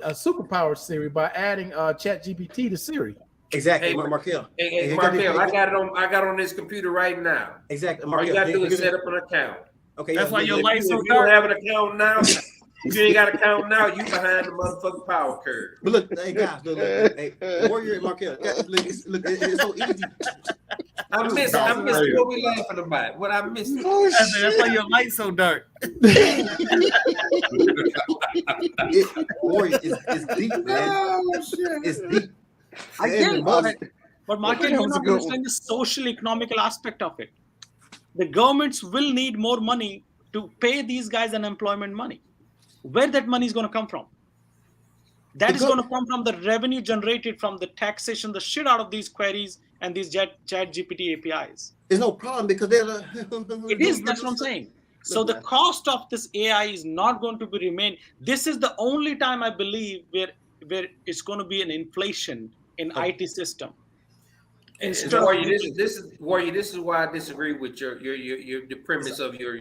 A: a superpower Siri by adding Chat GPT to Siri.
C: Exactly, Markel.
F: Hey, Markel, I got it on this computer right now.
C: Exactly,
F: Markel. All you gotta do is set up an account.
C: Okay,
K: that's why your lights so
F: dark. If you don't have an account now, if you ain't got an account now, you behind the motherfucking power curve.
C: But look, hey guys, look, hey, Warrior and Markel, look, it's so easy.
F: I missed what we laughing about. What I missed.
K: That's why your lights so dark.
C: Warrior, it's deep, man.
I: Oh,
C: it's deep.
I: I get it, but Markel, you're not understanding the social economical aspect of it. The governments will need more money to pay these guys unemployment money. Where that money is going to come from? That is going to come from the revenue generated from the taxation, the shit out of these queries and these Chat GPT APIs.
C: There's no problem because they're.
I: It is. That's what I'm saying. So the cost of this AI is not going to be remain. This is the only time I believe where it's going to be an inflation in IT system.
F: Warrior, this is why I disagree with the premise of your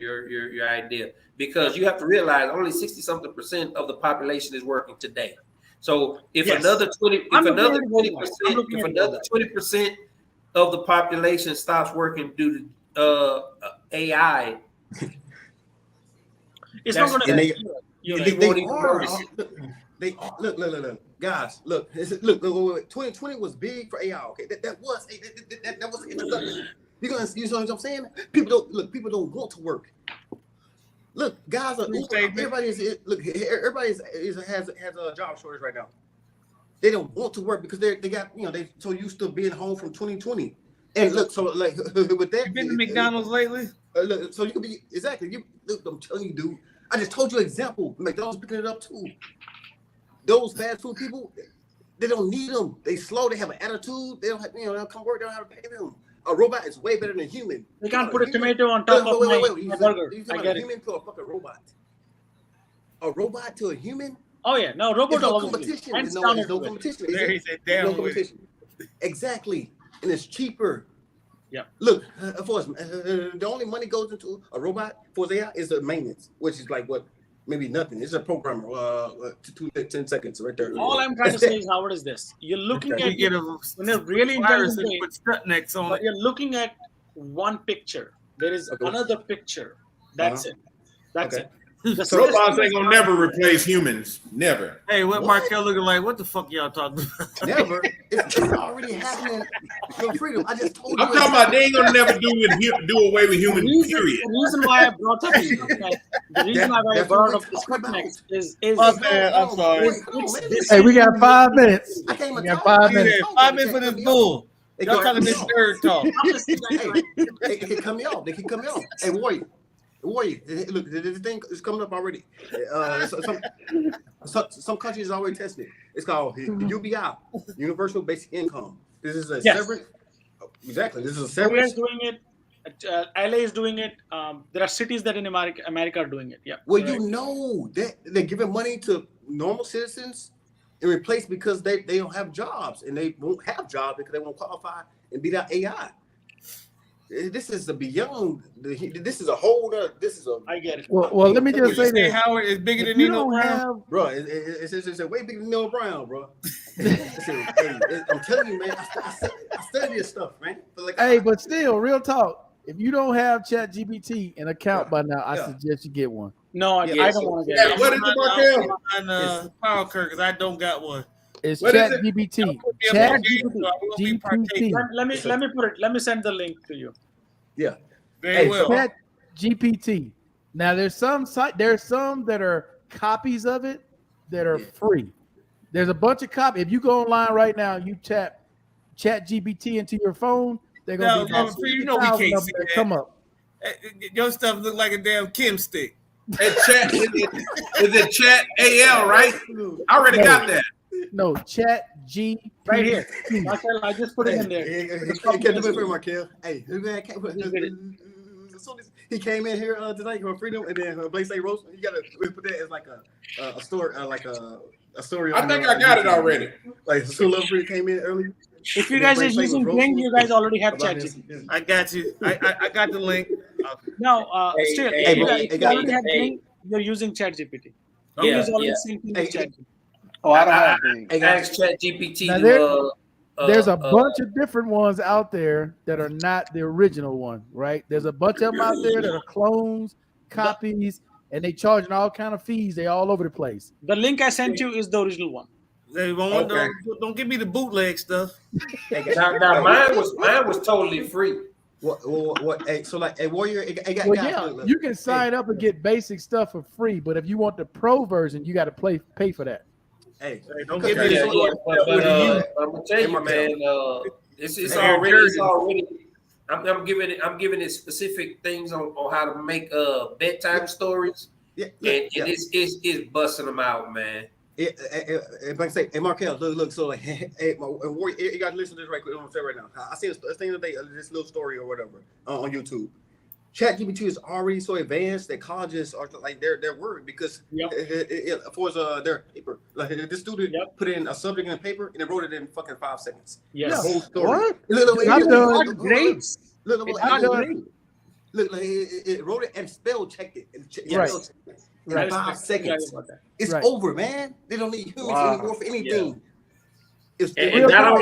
F: idea, because you have to realize only 60-something% of the population is working today. So if another 20% of the population stops working due to AI,
C: it's not going to. Look, guys. Look. 2020 was big for AI. Okay, that was an introduction. You know what I'm saying? People don't want to work. Look, guys are everybody has a job shortage right now. They don't want to work because they got they so used to being home from 2020. And look, so like with that,
K: you been to McDonald's lately?
C: Look, so you can be exactly. I'm telling you, dude. I just told you an example. McDonald's picking it up too. Those fast food people, they don't need them. They slow. They have an attitude. They don't have, they'll come work. They don't have to pay them. A robot is way better than a human.
I: You can't put a tomato on top of my burger.
C: I get it. A human to a fucking robot. A robot to a human?
I: Oh yeah, no robot.
C: No competition. There's no competition. No competition. Exactly, and it's cheaper.
I: Yeah.
C: Look, of course, the only money goes into a robot for AI is the maintenance, which is like what, maybe nothing. It's a programmer. 10 seconds right there.
I: All I'm trying to say is, Howard, is this: you're looking at when you're really intelligent, but you're looking at one picture. There is another picture. That's it. That's it.
G: Robots ain't gonna never replace humans. Never.
K: Hey, what Markel looking like? What the fuck y'all talking about?
C: Never. It's already happening. For freedom. I just told you.
G: I'm talking about they ain't gonna never do away with human. Period.
I: The reason why I brought up the Sputnik is
K: I'm sorry.
A: Hey, we got 5 minutes. We got 5 minutes.
K: 5 minutes for this bull. Y'all talking this nerd talk.
C: They can cut me off. They can cut me off. Hey, Warrior, look, this thing is coming up already. Some countries already tested it. It's called UBI, Universal Basic Income. This is a separate. Exactly. This is a separate.
I: Korea is doing it. LA is doing it. There are cities that in America are doing it. Yeah.
C: Well, you know that they're giving money to normal citizens in replace because they don't have jobs, and they won't have jobs because they won't qualify and beat out AI. This is beyond. This is a whole. This is a.
I: I get it.
A: Well, let me just say this.
K: Howard is bigger than Nino Brown,
C: bro. It's way bigger than Nino Brown, bro. I'm telling you, man. I study this stuff, man.
A: But still, real talk. If you don't have ChatGPT an account by now, I suggest you get one.
I: No, I don't want to get it.
G: What is it, Markel?
K: On Power Curve, because I don't got one.
A: It's ChatGPT. ChatGPT.
I: Let me send the link to you.
C: Yeah.
K: Very well.
A: ChatGPT. Now there's some that are copies of it that are free. There's a bunch of copies. If you go online right now, you tap ChatGPT into your phone, they're gonna be
K: you know we can't see that.
A: Come up.
K: Your stuff look like a damn Kim stick.
G: Is it Chat AL, right? I already got that.
A: No, Chat G
I: right here. I just put it in there.
C: Markel. Hey, he came in here tonight for freedom, and then Blaze say roast. You gotta put that as like a story, a story.
G: I think I got it already.
C: Like so, Love Free came in early.
I: If you guys are using Bing, you guys already have ChatGPT.
K: I got you. I got the link.
I: No, still, if you already have Bing, you're using ChatGPT. Bing is already syncing with ChatGPT.
L: Oh, I don't have Bing.
F: Ask ChatGPT.
A: There's a bunch of different ones out there that are not the original one, right? There's a bunch of them out there that are clones, copies, and they charging all kind of fees. They all over the place.
I: The link I sent you is the original one.
K: Don't give me the bootleg stuff.
F: Now mine was totally free.
C: What? Hey, so like a Warrior,
A: you can sign up and get basic stuff for free, but if you want the pro version, you got to pay for that.
C: Hey,
F: don't give me that. I'm gonna tell you, man. It's already. I'm giving it specific things on how to make bedtime stories. Yeah, and it's busting them out, man.
C: If I say, hey Markel, look, so like, hey, Warrior, you got to listen to this right quick. I'm gonna say right now. I see this thing today, this little story or whatever on YouTube. ChatGPT is already so advanced that colleges are like they're worried because for their paper, like this student put in a subject in a paper and they wrote it in fucking 5 seconds.
I: Yes.
C: The whole story.
A: What?
I: Grades.
C: Look, it wrote it and spell checked it. In 5 seconds. It's over, man. They don't need humans anymore for anything.
F: And not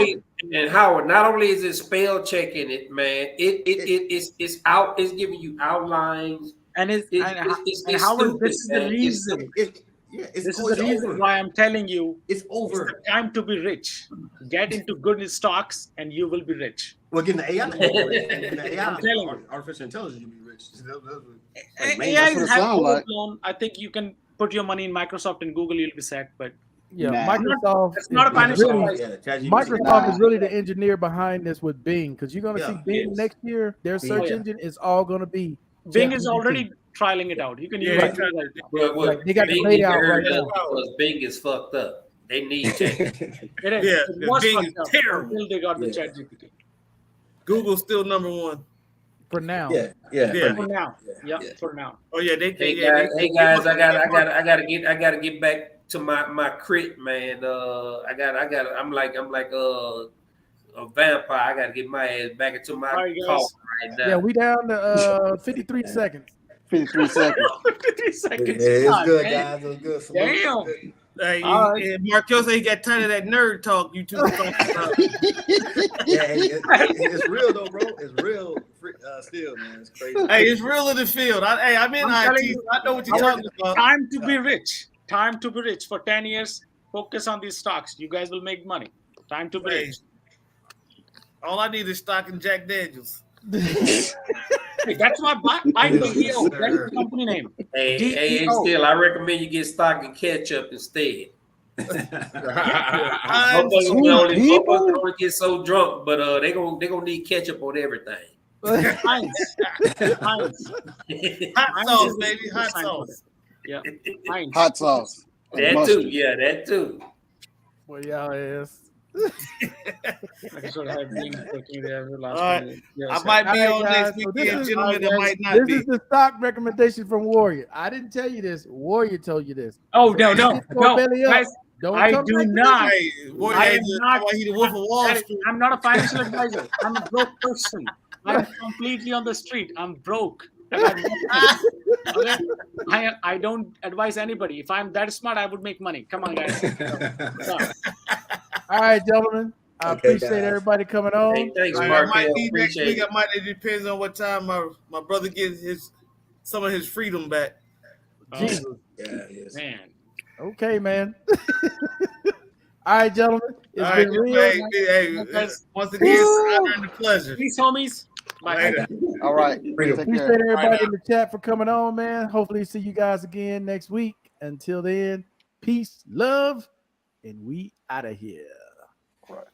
F: only is it spell checking it, man. It's out. It's giving you outlines.
I: And Howard, this is the reason. This is the reason why I'm telling you
C: it's over.
I: It's the time to be rich. Get into good stocks, and you will be rich.
C: Well, getting the AI, artificial intelligence, you'll be rich.
I: AI is overblown. I think you can put your money in Microsoft and Google, you'll be set. But
A: Microsoft.
I: It's not a financial advice.
A: Microsoft is really the engineer behind this with Bing, because you're going to see Bing next year. Their search engine is all going to be.
I: Bing is already trialing it out. You can use it right
A: now. They got the layout right now.
F: Bing is fucked up. They need ChatGPT.
I: It was Bing fucked up terrible until they got the ChatGPT.
K: Google's still number one.
A: For now.
C: Yeah.
I: For now. Yeah, for now.
K: Oh yeah,
F: Hey guys, I gotta get back to my crit, man. I'm like a vampire. I gotta get my ass back into my coffin right now.
A: Yeah, we down to 53 seconds.
L: 53 seconds.
I: 53 seconds.
C: It's good, guys. It's good.
I: Damn.
K: Hey, Markel said he got tired of that nerd talk you two were talking about.
C: It's real though, bro. It's real still, man. It's crazy.
K: Hey, it's real in the field. I'm in IT. So I know what you're talking about.
I: Time to be rich. Time to be rich. For 10 years, focus on these stocks. You guys will make money. Time to be rich.
K: All I need is stock and Jack Daniels.
I: Hey, that's my DEO. That's the company name.
F: Hey, still, I recommend you get stock and ketchup instead. Motherfuckers only get so drunk, but they gonna need ketchup on everything.
I: Heinz.
K: Hot sauce, baby. Hot sauce.
I: Yeah. Heinz.
L: Hot sauce.
F: That too. Yeah, that too.
A: Well, y'all is.
I: I should have been talking there last
K: time. I might be on next weekend, gentlemen. It might not be.
A: This is the stock recommendation from Warrior. I didn't tell you this. Warrior told you this.
I: Oh, no. Guys, I do not. I'm not a financial advisor. I'm a broke person. I'm completely on the street. I'm broke. Okay? I don't advise anybody. If I'm that smart, I would make money. Come on, guys.
A: All right, gentlemen. I appreciate everybody coming on.
F: Hey, thanks,
K: Mark. I might be next week. It depends on what time my brother gets some of his freedom back.
A: Jesus.
C: Yes.
I: Man.
A: Okay, man. All right, gentlemen. It's been real.
K: Hey, once again, it's an honor and a pleasure.
I: Peace, homies. Bye.
L: All right.
A: Appreciate everybody in the chat for coming on, man. Hopefully see you guys again next week. Until then, peace, love, and we out of here.
L: Right.